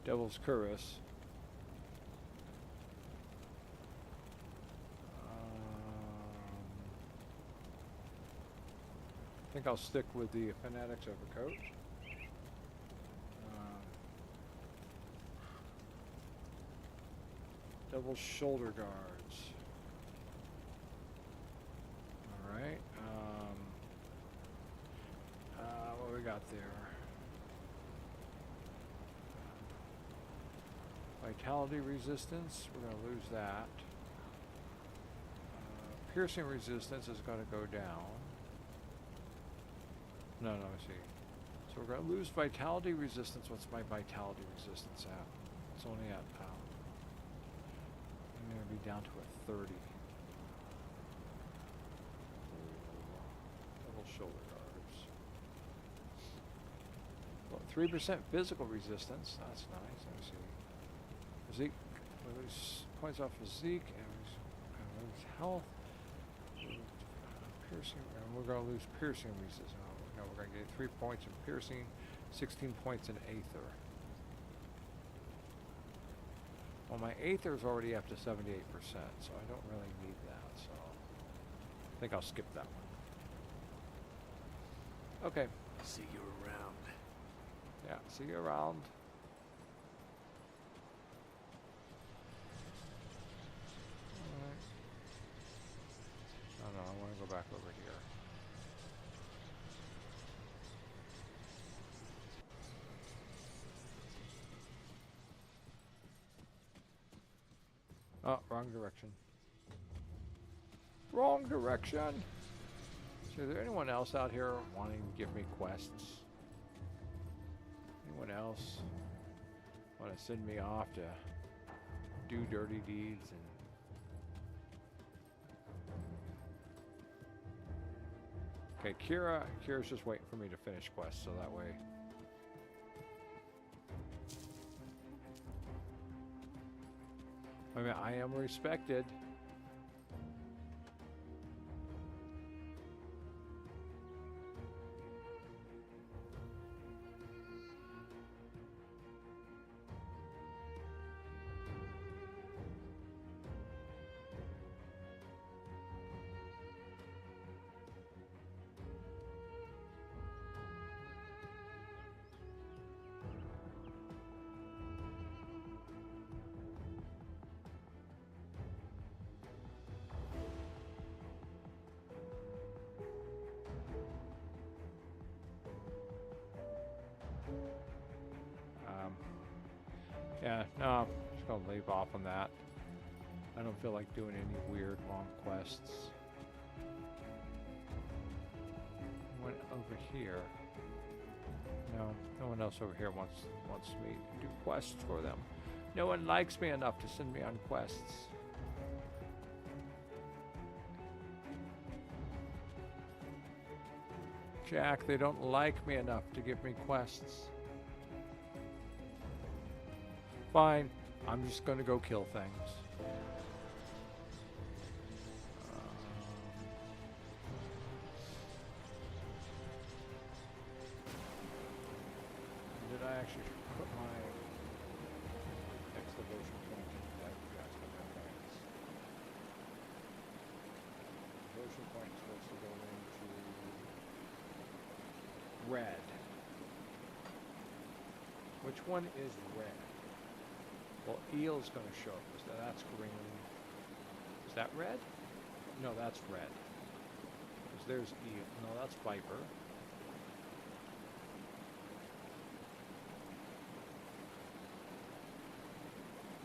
Devil's Curse. I think I'll stick with the Fanatics Overcoat. Devil's Shoulder Guards. Alright. What we got there? Vitality Resistance. We're going to lose that. Piercing Resistance is going to go down. No, I see. So we're going to lose Vitality Resistance. What's my Vitality Resistance at? It's only at, I'm going to be down to a 30. Double Shoulder Guards. Well, 3% Physical Resistance. That's nice. Let me see. Physique. We lose points off physique, and we lose health. Piercing, and we're going to lose Piercing Resistance. No, we're going to get 3 points in Piercing, 16 points in Aether. Well, my Aether is already up to 78%, so I don't really need that, so I think I'll skip that one. Okay. See you around. Yeah, see you around. Alright. No, I want to go back over here. Oh, wrong direction. Wrong direction! So is there anyone else out here wanting to give me quests? Anyone else want to send me off to do dirty deeds and... Okay, Kira's just waiting for me to finish quests, so that way... I mean, I am respected. Yeah, no, I'm just gonna leave off on that. I don't feel like doing any weird long quests. Went over here. No one else over here wants me to do quests for them. No one likes me enough to send me on quests. Jack, they don't like me enough to give me quests. Fine, I'm just gonna go kill things. Did I actually put my next devotion point in that? Yes, okay. Devotion point is supposed to go into red. Which one is red? Well, eel's going to show up. That's green. Is that red? No, that's red. 'Cause there's eel. No, that's viper.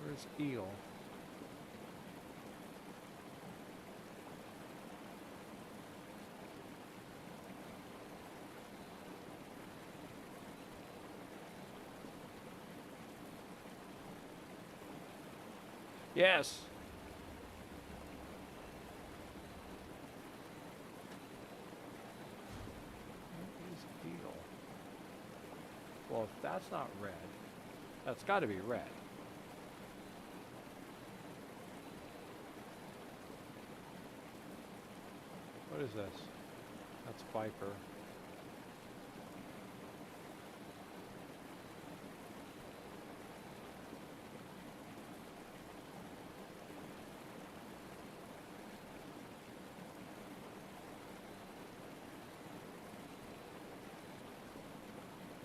Where's eel? Yes. What is eel? Well, if that's not red, that's got to be red. What is this? That's viper.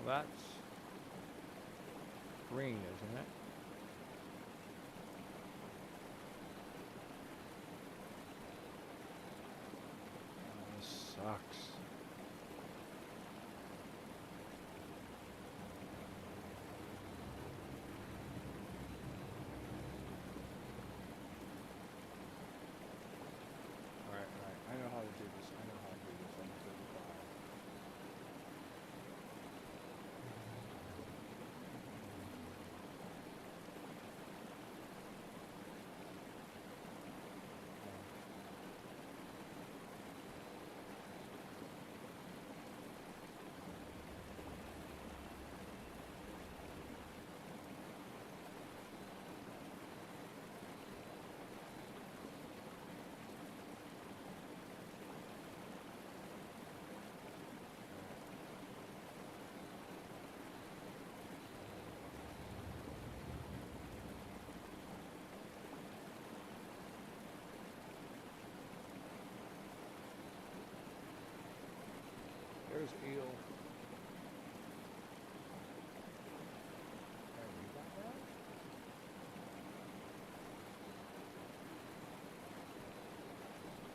Well, that's green, isn't it? Oh, this sucks. Alright, I know how to do this. I know how to do this. I'm 35. There's eel.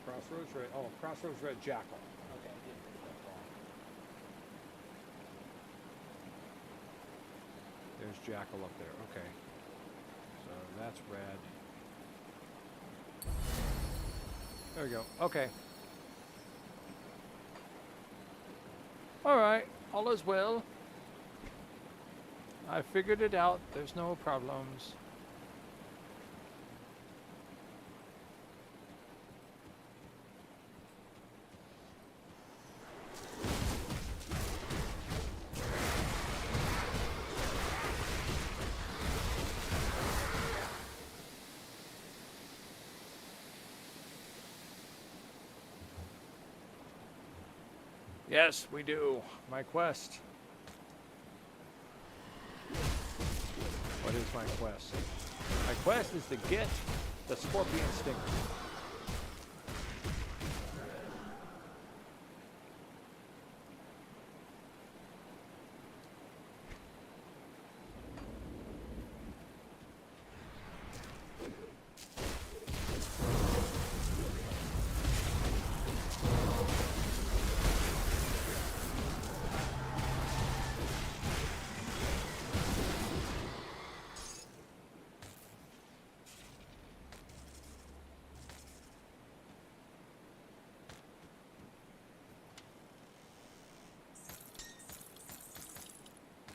Crossroads Red. Oh, Crossroads Red Jackal. Okay, I did read that wrong. There's Jackal up there. Okay. So that's red. There we go. Okay. Alright, all is well. I figured it out. There's no problems. Yes, we do. My quest. What is my quest? My quest is to get the scorpion stinger.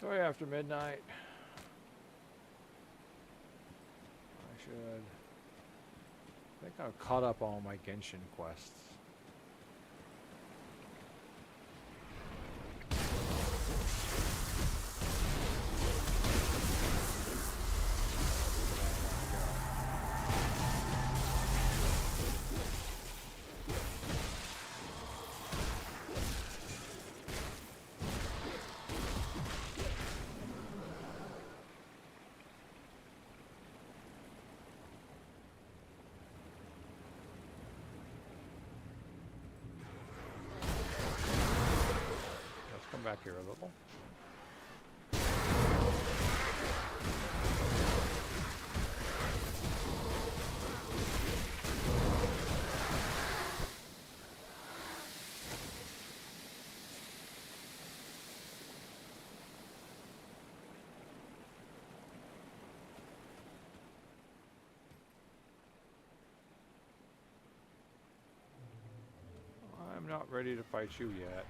Sorry, after midnight. I should. I think I've caught up all my Genshin quests. Back here a little. not ready to fight you yet.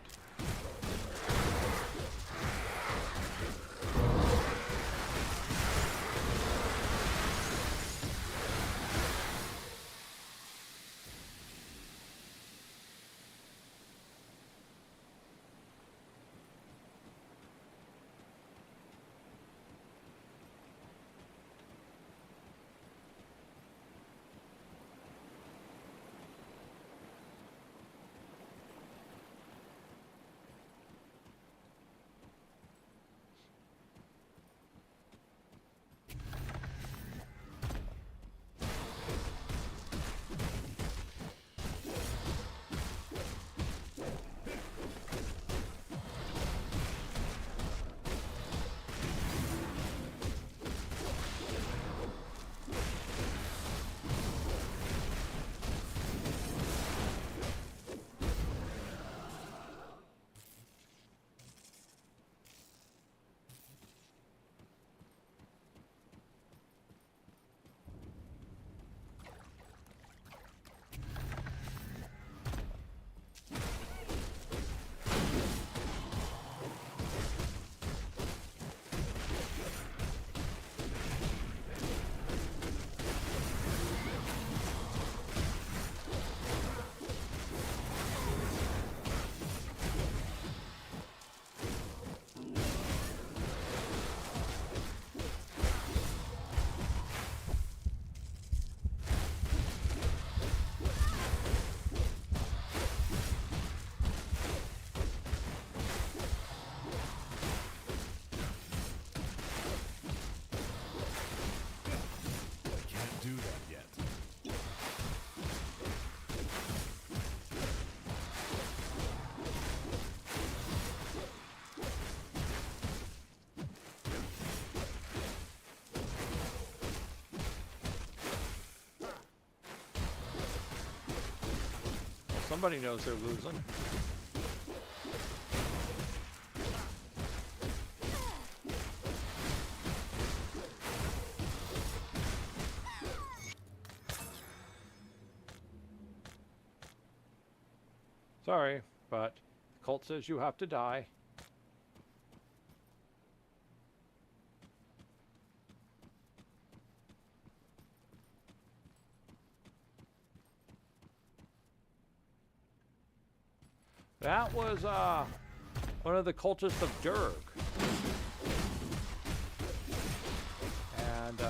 Somebody knows they're losing. Sorry, but the cult says you have to die. That was one of the cultists of Durg. And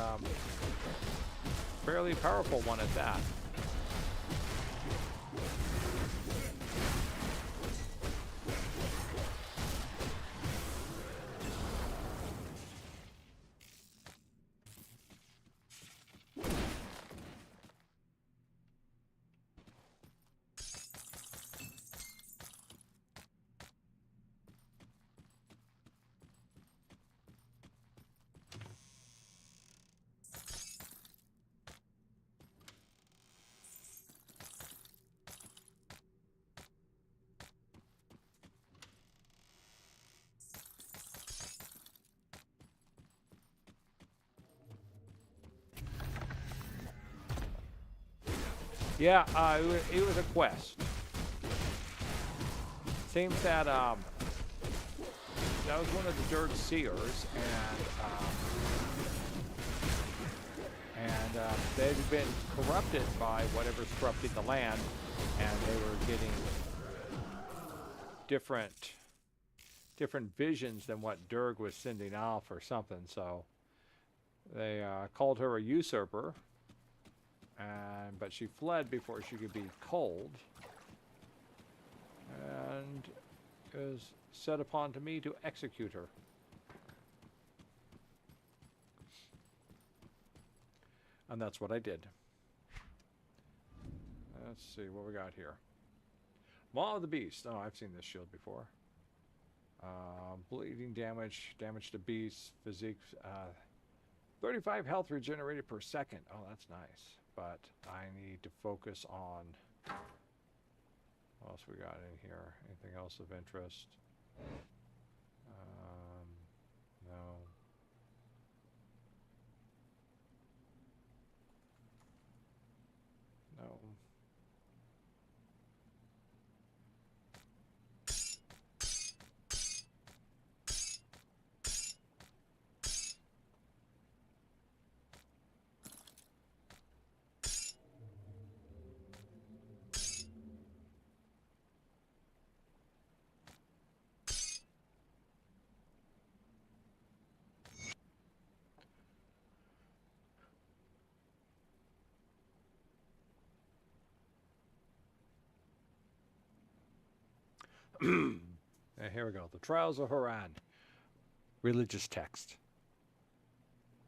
fairly powerful one at that. Yeah, it was a quest. Seems that that was one of the Durg seers, and they'd been corrupted by whatever's corrupting the land, and they were getting different visions than what Durg was sending off or something. So they called her a usurper. But she fled before she could be culled, and is set upon to me to execute her. And that's what I did. Let's see what we got here. Maw of the Beast. Oh, I've seen this shield before. Bleeding damage, damage to beasts, physique, 35 health regenerated per second. Oh, that's nice. But I need to focus on what else we got in here. Anything else of interest? No. No. And here we go. The Trials of Haran. Religious text.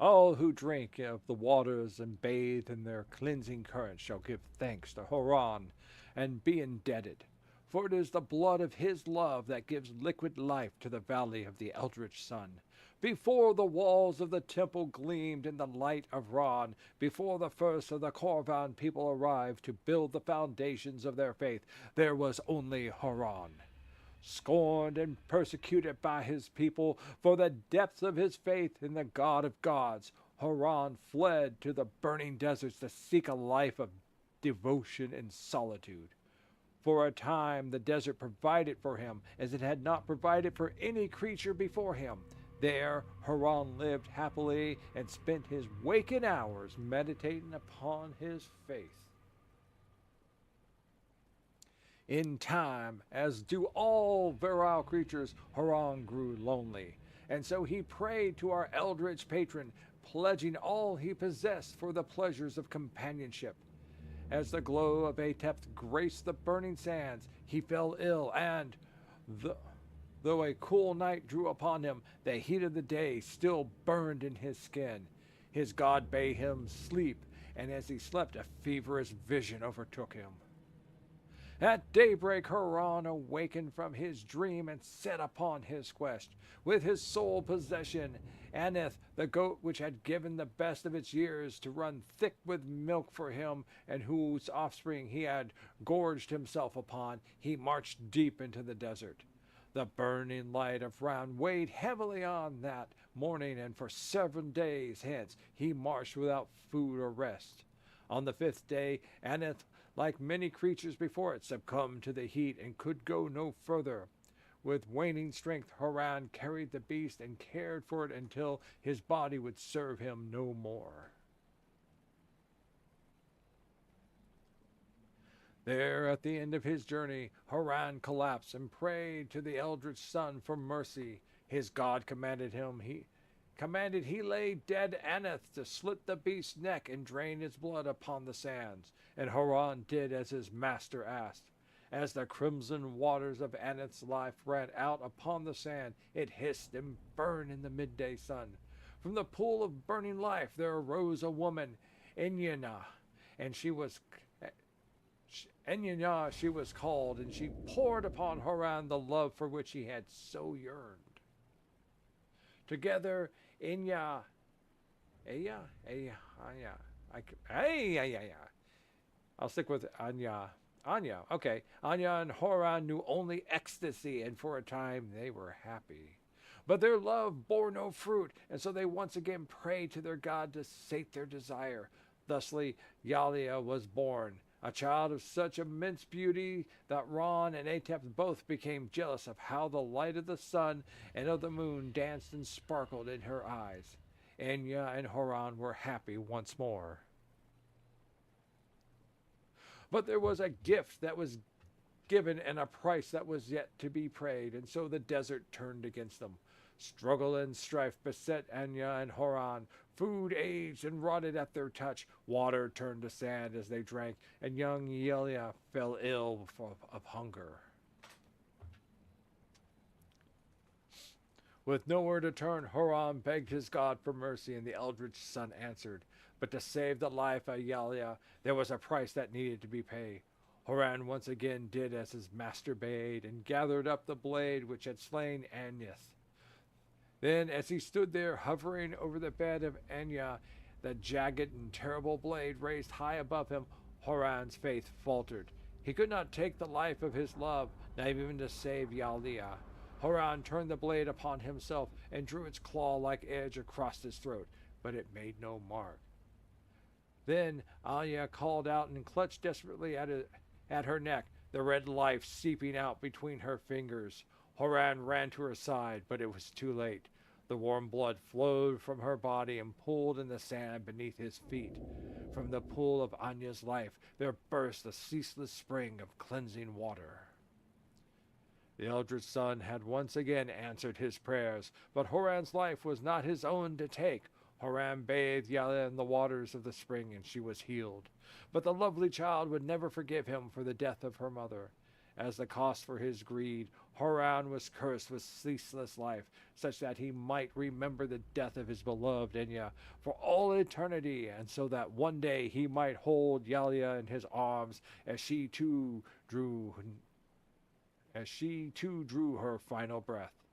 All who drink of the waters and bathe in their cleansing currents shall give thanks to Haran and be indebted. For it is the blood of his love that gives liquid life to the valley of the eldritch sun. Before the walls of the temple gleamed in the light of Ron, before the first of the Korvan people arrived to build the foundations of their faith, there was only Haran. Scorned and persecuted by his people for the depths of his faith in the God of gods, Haran fled to the burning deserts to seek a life of devotion and solitude. For a time the desert provided for him as it had not provided for any creature before him. There Haran lived happily and spent his waking hours meditating upon his faith. In time, as do all virile creatures, Haran grew lonely, and so he prayed to our eldritch patron, pledging all he possessed for the pleasures of companionship. As the glow of Atepth graced the burning sands, he fell ill, and, though a cool night drew upon him, the heat of the day still burned in his skin. His god bade him sleep, and as he slept, a feverish vision overtook him. At daybreak Haran awakened from his dream and set upon his quest. With his sole possession, Aneth, the goat which had given the best of its years to run thick with milk for him, and whose offspring he had gorged himself upon, he marched deep into the desert. The burning light of Ran weighed heavily on that morning, and for 7 days hence he marched without food or rest. On the 5th day, Aneth, like many creatures before it, succumbed to the heat and could go no further. With waning strength, Haran carried the beast and cared for it until his body would serve him no more. There, at the end of his journey, Haran collapsed and prayed to the eldritch sun for mercy. His god commanded he lay dead Aneth to slit the beast's neck and drain his blood upon the sands, and Haran did as his master asked. As the crimson waters of Aneth's life ran out upon the sand, it hissed and burned in the midday sun. From the pool of burning life there arose a woman, Enyana, and she was called, and she poured upon Haran the love for which he had so yearned. Together, I'll stick with Anya. Okay. Anya and Haran knew only ecstasy, and for a time they were happy. But their love bore no fruit, and so they once again prayed to their god to sate their desire. Thusly, Yalia was born, a child of such immense beauty that Ron and Atep both became jealous of how the light of the sun and of the moon danced and sparkled in her eyes. Enya and Haran were happy once more. But there was a gift that was given and a price that was yet to be paid, and so the desert turned against them. Struggle and strife beset Enya and Haran. Food aged and rotted at their touch. Water turned to sand as they drank, and young Yelia fell ill of hunger. With nowhere to turn, Haran begged his god for mercy, and the eldritch sun answered. But to save the life of Yalia, there was a price that needed to be paid. Haran once again did as his master bade, and gathered up the blade which had slain Aneth. Then, as he stood there hovering over the bed of Enya, the jagged and terrible blade raised high above him, Haran's faith faltered. He could not take the life of his love, not even to save Yalia. Haran turned the blade upon himself and drew its claw-like edge across his throat, but it made no mark. Then Anya called out and clutched desperately at her neck, the red life seeping out between her fingers. Haran ran to her side, but it was too late. The warm blood flowed from her body and pooled in the sand beneath his feet. From the pool of Anya's life there burst a ceaseless spring of cleansing water. The eldritch sun had once again answered his prayers, but Haran's life was not his own to take. Haran bathed Yalia in the waters of the spring, and she was healed. But the lovely child would never forgive him for the death of her mother. As the cost for his greed, Horan was cursed with ceaseless life, such that he might remember the death of his beloved Enya for all eternity, and so that one day he might hold Yalia in his arms as she too drew her final breath.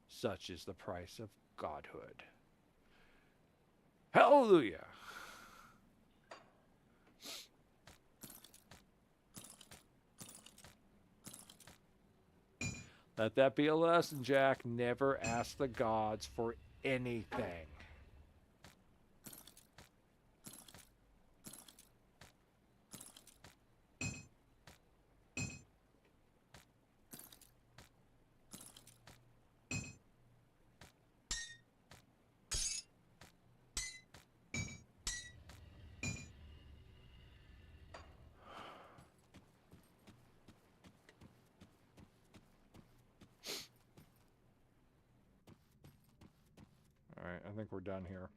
Such is the price of godhood. Hallelujah! Let that be a lesson, Jack. Never ask the gods for anything. Alright, I think we're done here.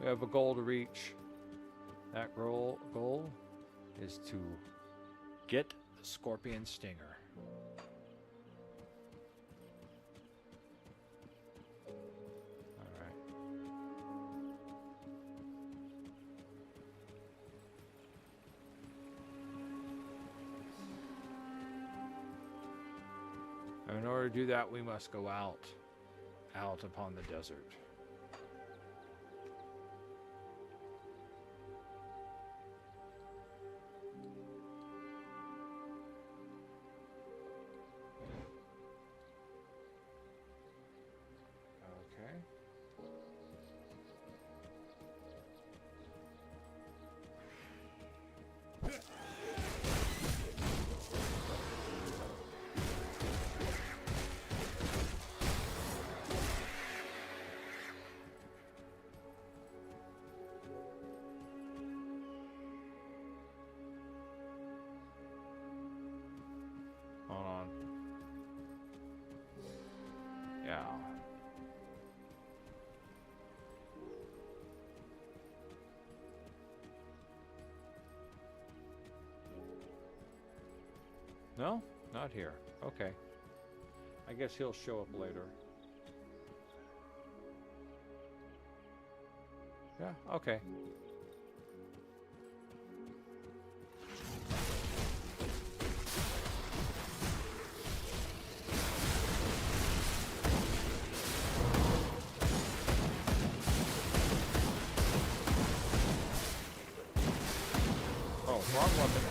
We have a goal to reach. That goal is to get the Scorpion Stinger. Alright. In order to do that, we must go out upon the desert. Hold on. Yeah. No? Not here. Okay. I guess he'll show up later. Yeah, okay. Oh, wrong weapon.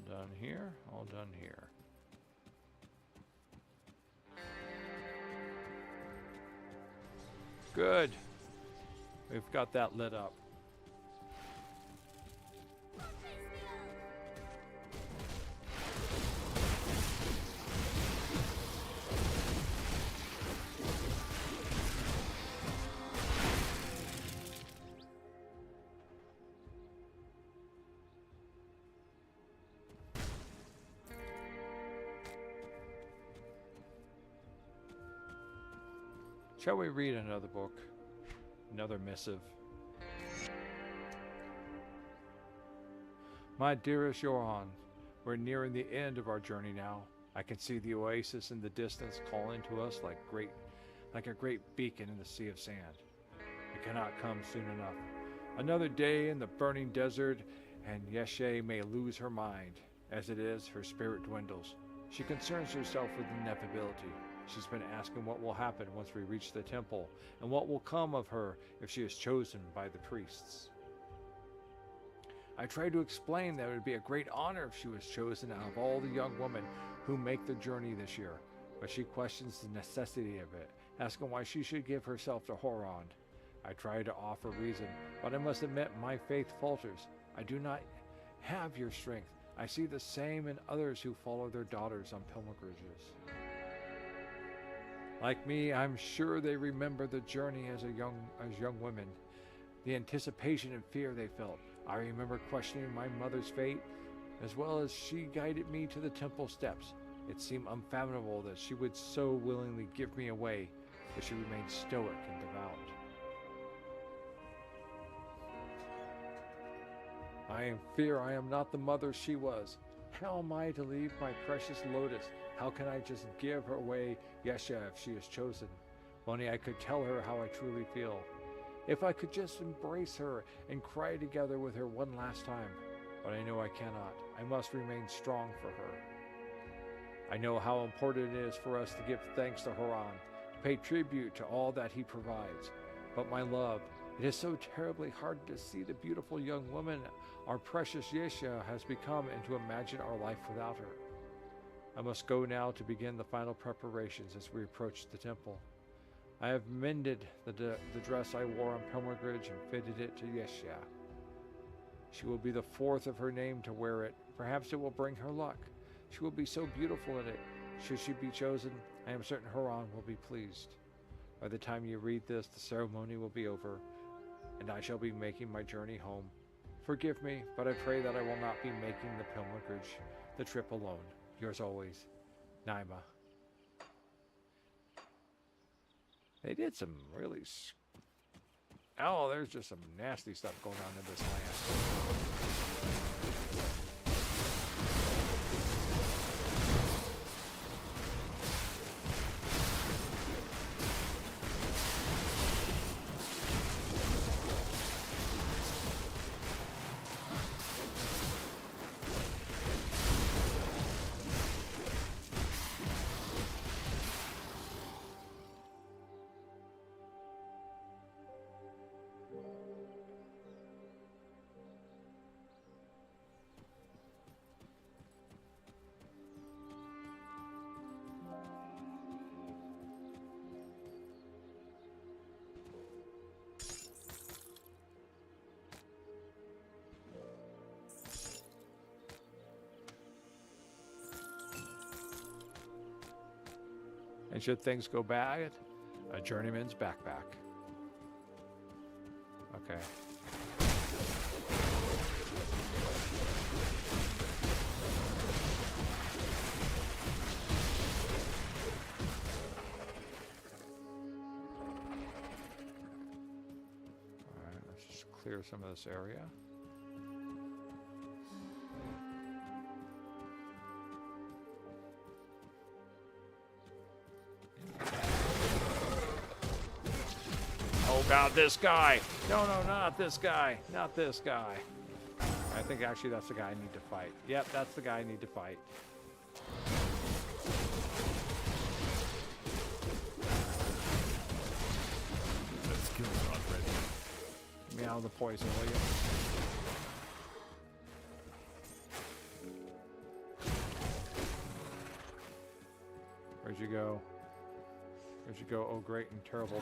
done here. All done here. Good. We've got that lit up. Shall we read another book? Another missive? My dearest Johan, we're nearing the end of our journey now. I can see the oasis in the distance calling to us like a great beacon in the sea of sand. It cannot come soon enough. Another day in the burning desert, and Yeshe may lose her mind. As it is, her spirit dwindles. She concerns herself with inevitability. She's been asking what will happen once we reach the temple, and what will come of her if she is chosen by the priests. I tried to explain that it would be a great honor if she was chosen out of all the young women who make the journey this year, but she questions the necessity of it, asking why she should give herself to Horond. I try to offer reason, but I must admit my faith falters. I do not have your strength. I see the same in others who follow their daughters on pilgrimages. Like me, I'm sure they remember the journey as young women, the anticipation and fear they felt. I remember questioning my mother's fate, as well as she guided me to the temple steps. It seemed unfathomable that she would so willingly give me away, but she remained stoic and devout. I am fear I am not the mother she was. How am I to leave my precious Lotus? How can I just give her away, Yesha, if she is chosen? If only I could tell her how I truly feel. If I could just embrace her and cry together with her one last time. But I know I cannot. I must remain strong for her. I know how important it is for us to give thanks to Haran, to pay tribute to all that he provides. But my love, it is so terribly hard to see the beautiful young woman our precious Yesha has become and to imagine our life without her. I must go now to begin the final preparations as we approach the temple. I have mended the dress I wore on pilgrimage and fitted it to Yesha. She will be the fourth of her name to wear it. Perhaps it will bring her luck. She will be so beautiful in it. Should she be chosen, I am certain Haran will be pleased. By the time you read this, the ceremony will be over, and I shall be making my journey home. Forgive me, but I pray that I will not be making the pilgrimage, the trip alone. Yours always, Naima. They did some really... Oh, there's just some nasty stuff going on in this land. And should things go bad, a journeyman's backpack. Okay. All right, let's just clear some of this area. God, this guy. No, not this guy. Not this guy. I think actually that's the guy I need to fight. Yep, that's the guy I need to fight. Let's kill him already. Get me out of the poison, will you? Here's you go. Here's you go. Oh, great and terrible.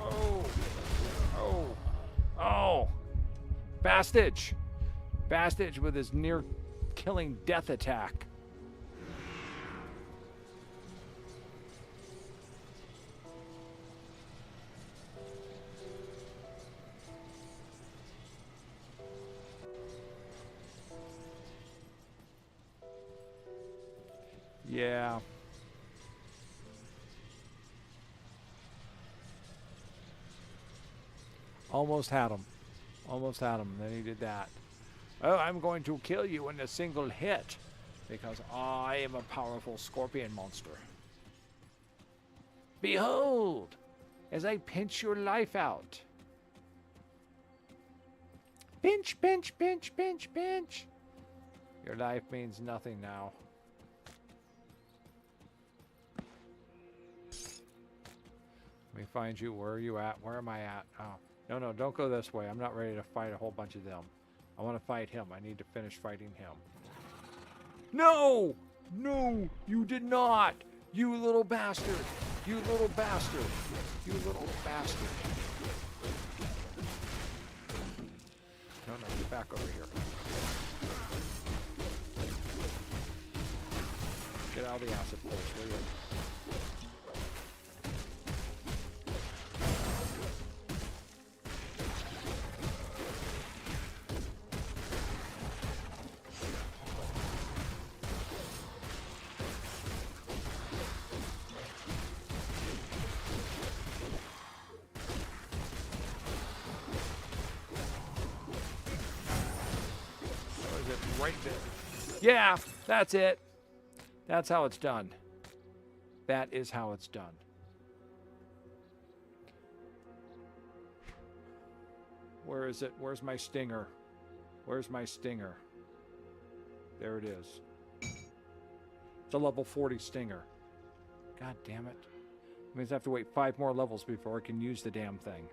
Oh, oh. Bastage! Bastage with his near-killing death attack. Yeah. Almost had him. Almost had him. Then he did that. Oh, I'm going to kill you in a single hit because I am a powerful scorpion monster. Behold, as I pinch your life out. Pinch, pinch, pinch, pinch, pinch. Your life means nothing now. Let me find you. Where are you at? Where am I at? Oh. No, no, don't go this way. I'm not ready to fight a whole bunch of them. I want to fight him. I need to finish fighting him. No! No, you did not! You little bastard! You little bastard! You little bastard! No, no, get back over here. Get out of the acid pulse, will you? Right there. Yeah, that's it. That's how it's done. That is how it's done. Where is it? Where's my stinger? Where's my stinger? There it is. It's a level 40 stinger. God damn it. That means I have to wait 5 more levels before I can use the damn thing.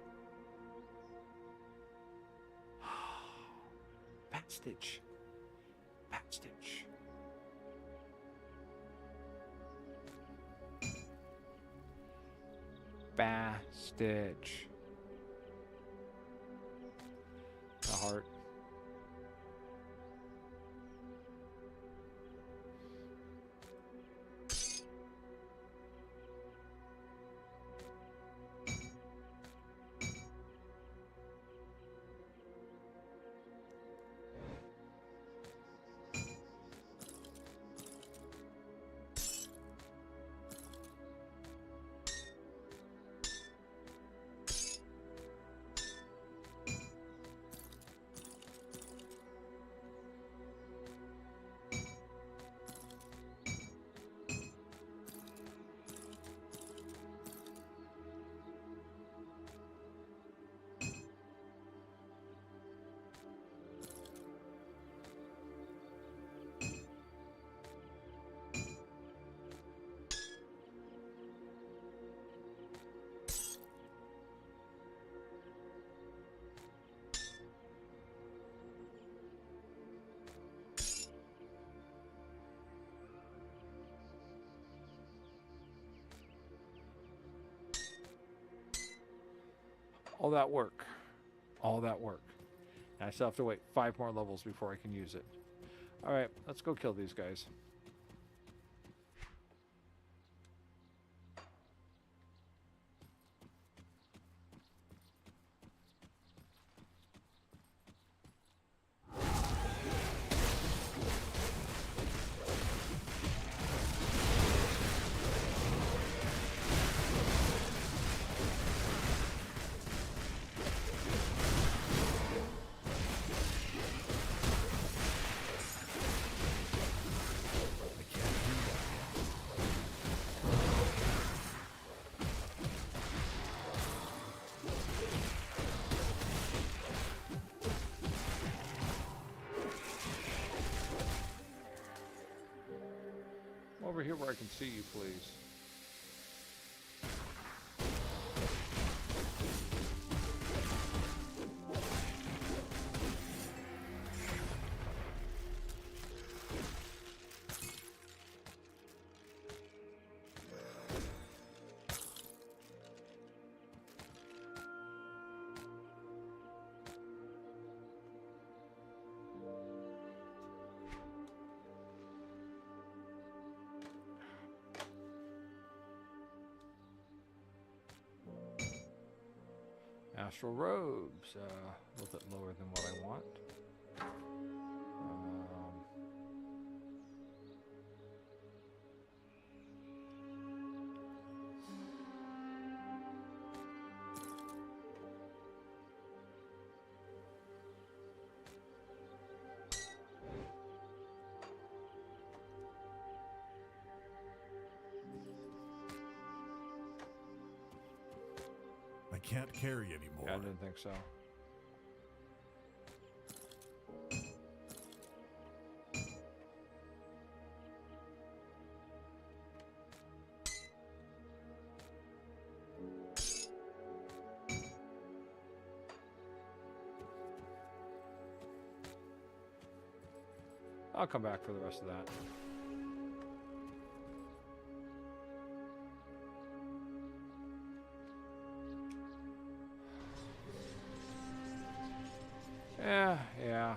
Bastage. Bastage. Bastage. The heart. All that work. All that work. And I still have to wait 5 more levels before I can use it. Alright, let's go kill these guys. over here where I can see you, please. Astral robes, a little bit lower than what I want. I can't carry anymore. Yeah, I didn't think so. I'll come back for the rest of that. Yeah.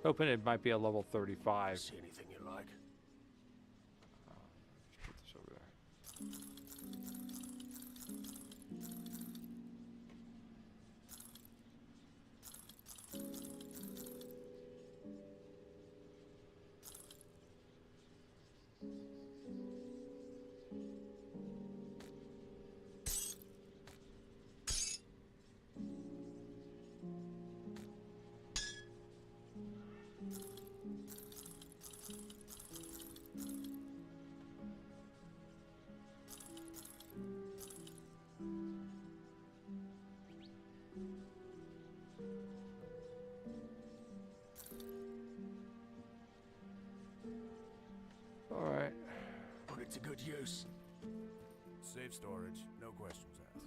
Hoping it might be a level 35. See anything you like? Just put this over there. Alright. Put it to good use. Safe storage, no questions asked.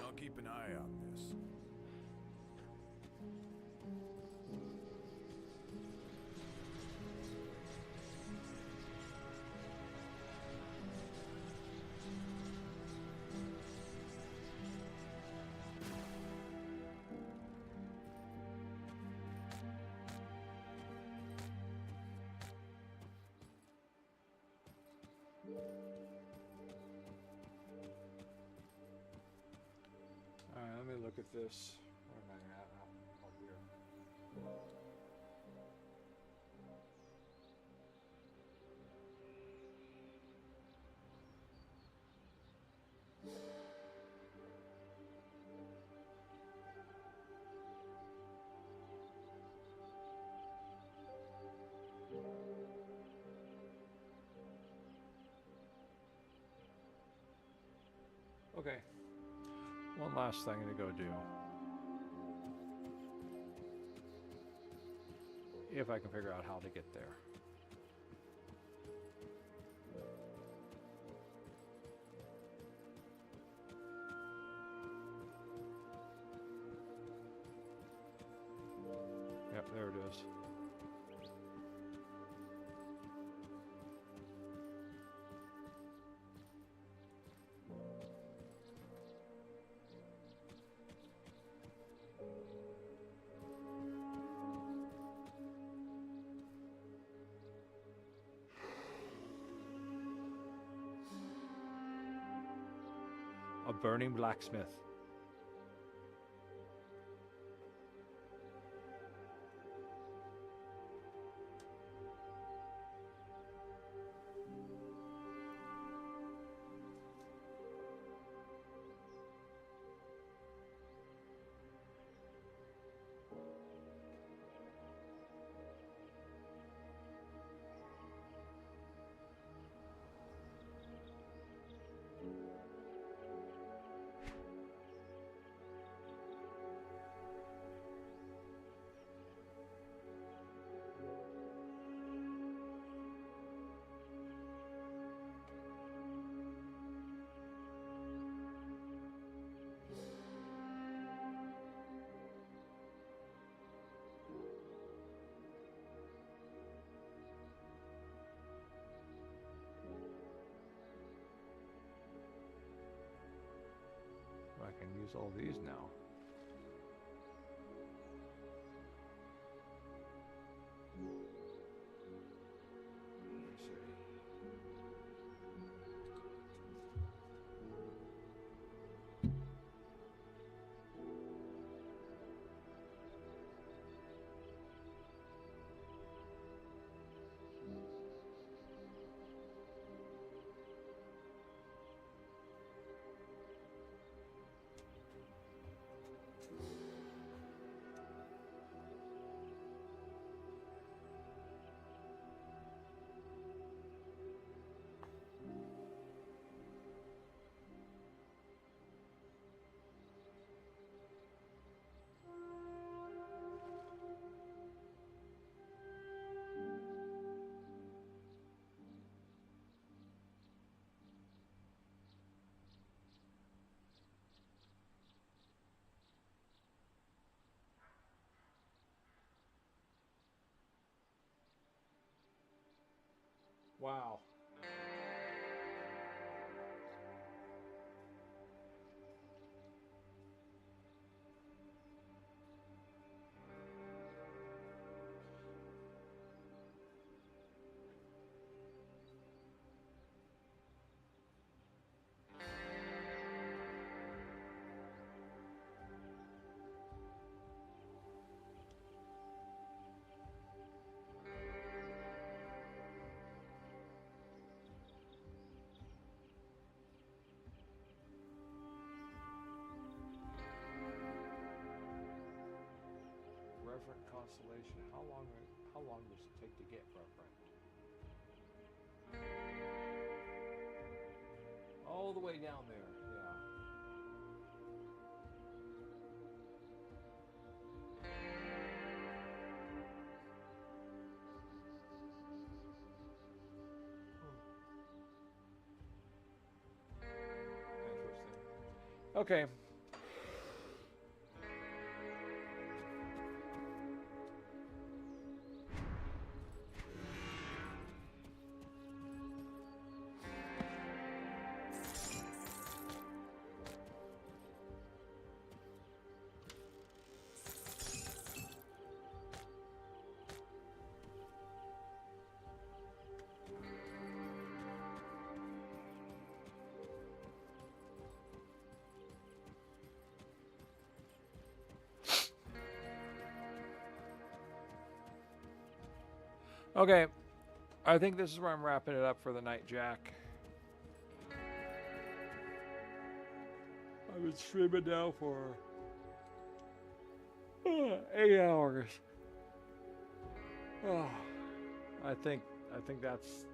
I'll keep an eye on this. Alright, let me look at this. Where am I at? Oh, up here. Okay. One last thing to go do. If I can figure out how to get there. Yep, there it is. Burning blacksmith. I can use all these now. Let me see. Wow. Reverend Constellation. How long does it take to get Reverend? All the way down there, yeah. Interesting. Okay. Okay, I think this is where I'm wrapping it up for the night, Jack. I've been streaming now for 8 hours. Oh, I think that's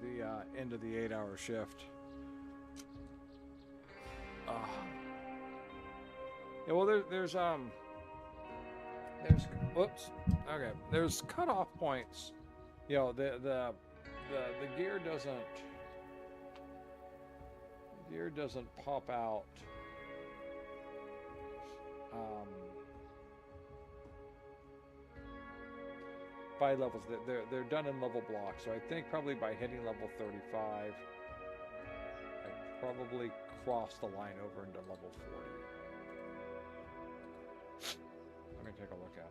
the end of the 8-hour shift. Yeah, well, there's whoops. Okay, there's cutoff points. You know, the gear doesn't pop out. By levels, they're done in level blocks. So I think probably by hitting level 35, I probably crossed the line over into level 40. Let me take a look at it.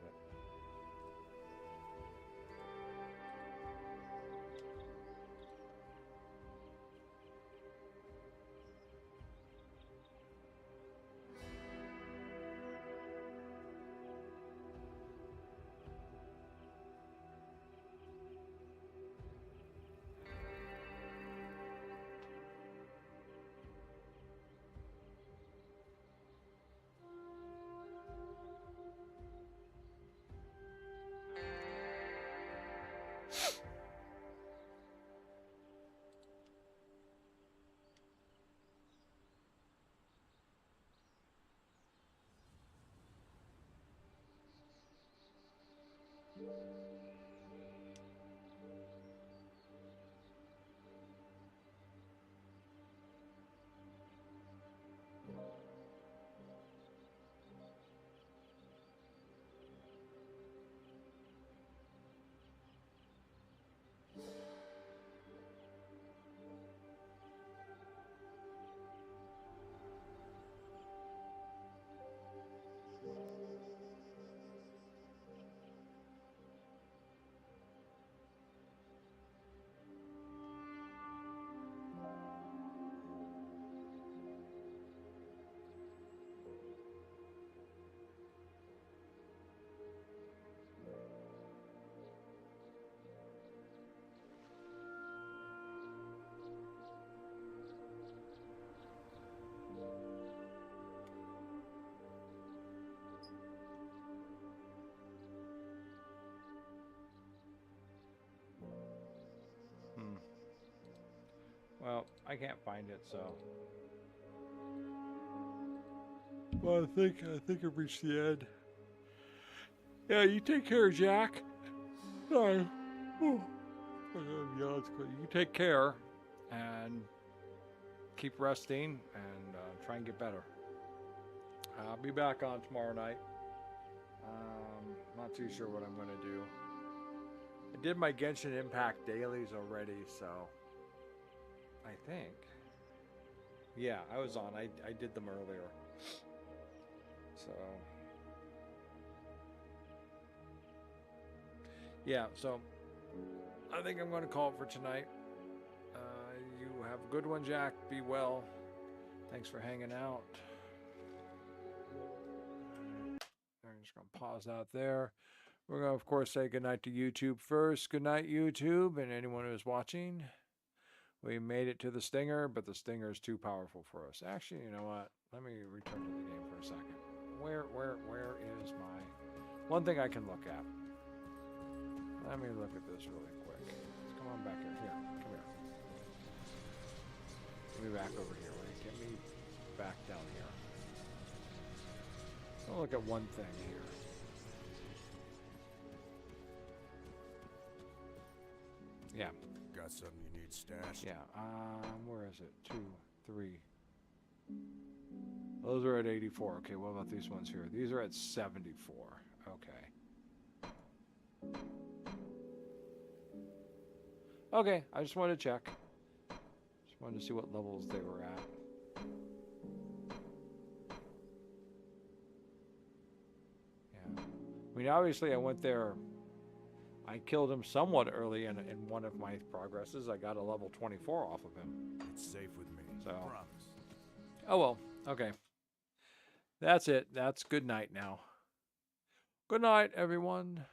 Well, I can't find it, so. Well, I think I've reached the end. Yeah, you take care, Jack. Sorry. Oh, yeah, it's good. You take care, and keep resting, and try and get better. I'll be back on tomorrow night. Not too sure what I'm going to do. I did my Genshin Impact dailies already, so I think. Yeah, I was on. I did them earlier. So yeah, so I think I'm going to call it for tonight. You have a good one, Jack. Be well. Thanks for hanging out. I'm just going to pause out there. We're going to, of course, say goodnight to YouTube first. Good night, YouTube, and anyone who's watching. We made it to the stinger, but the stinger is too powerful for us. Actually, you know what? Let me return to the game for a second. Where is my... One thing I can look at. Let me look at this really quick. Come on back here. Here, come here. Get me back over here. Get me back down here. I'll look at one thing here. Yeah. Got something you need stashed? Yeah. Where is it? 2, 3. Those are at 84. Okay, what about these ones here? These are at 74. Okay. Okay, I just wanted to check. Just wanted to see what levels they were at. Yeah. I mean, obviously I went there... I killed him somewhat early in one of my progresses. I got a level 24 off of him. It's safe with me. So. Promise. Oh, well. Okay. That's it. That's good night now. Good night, everyone.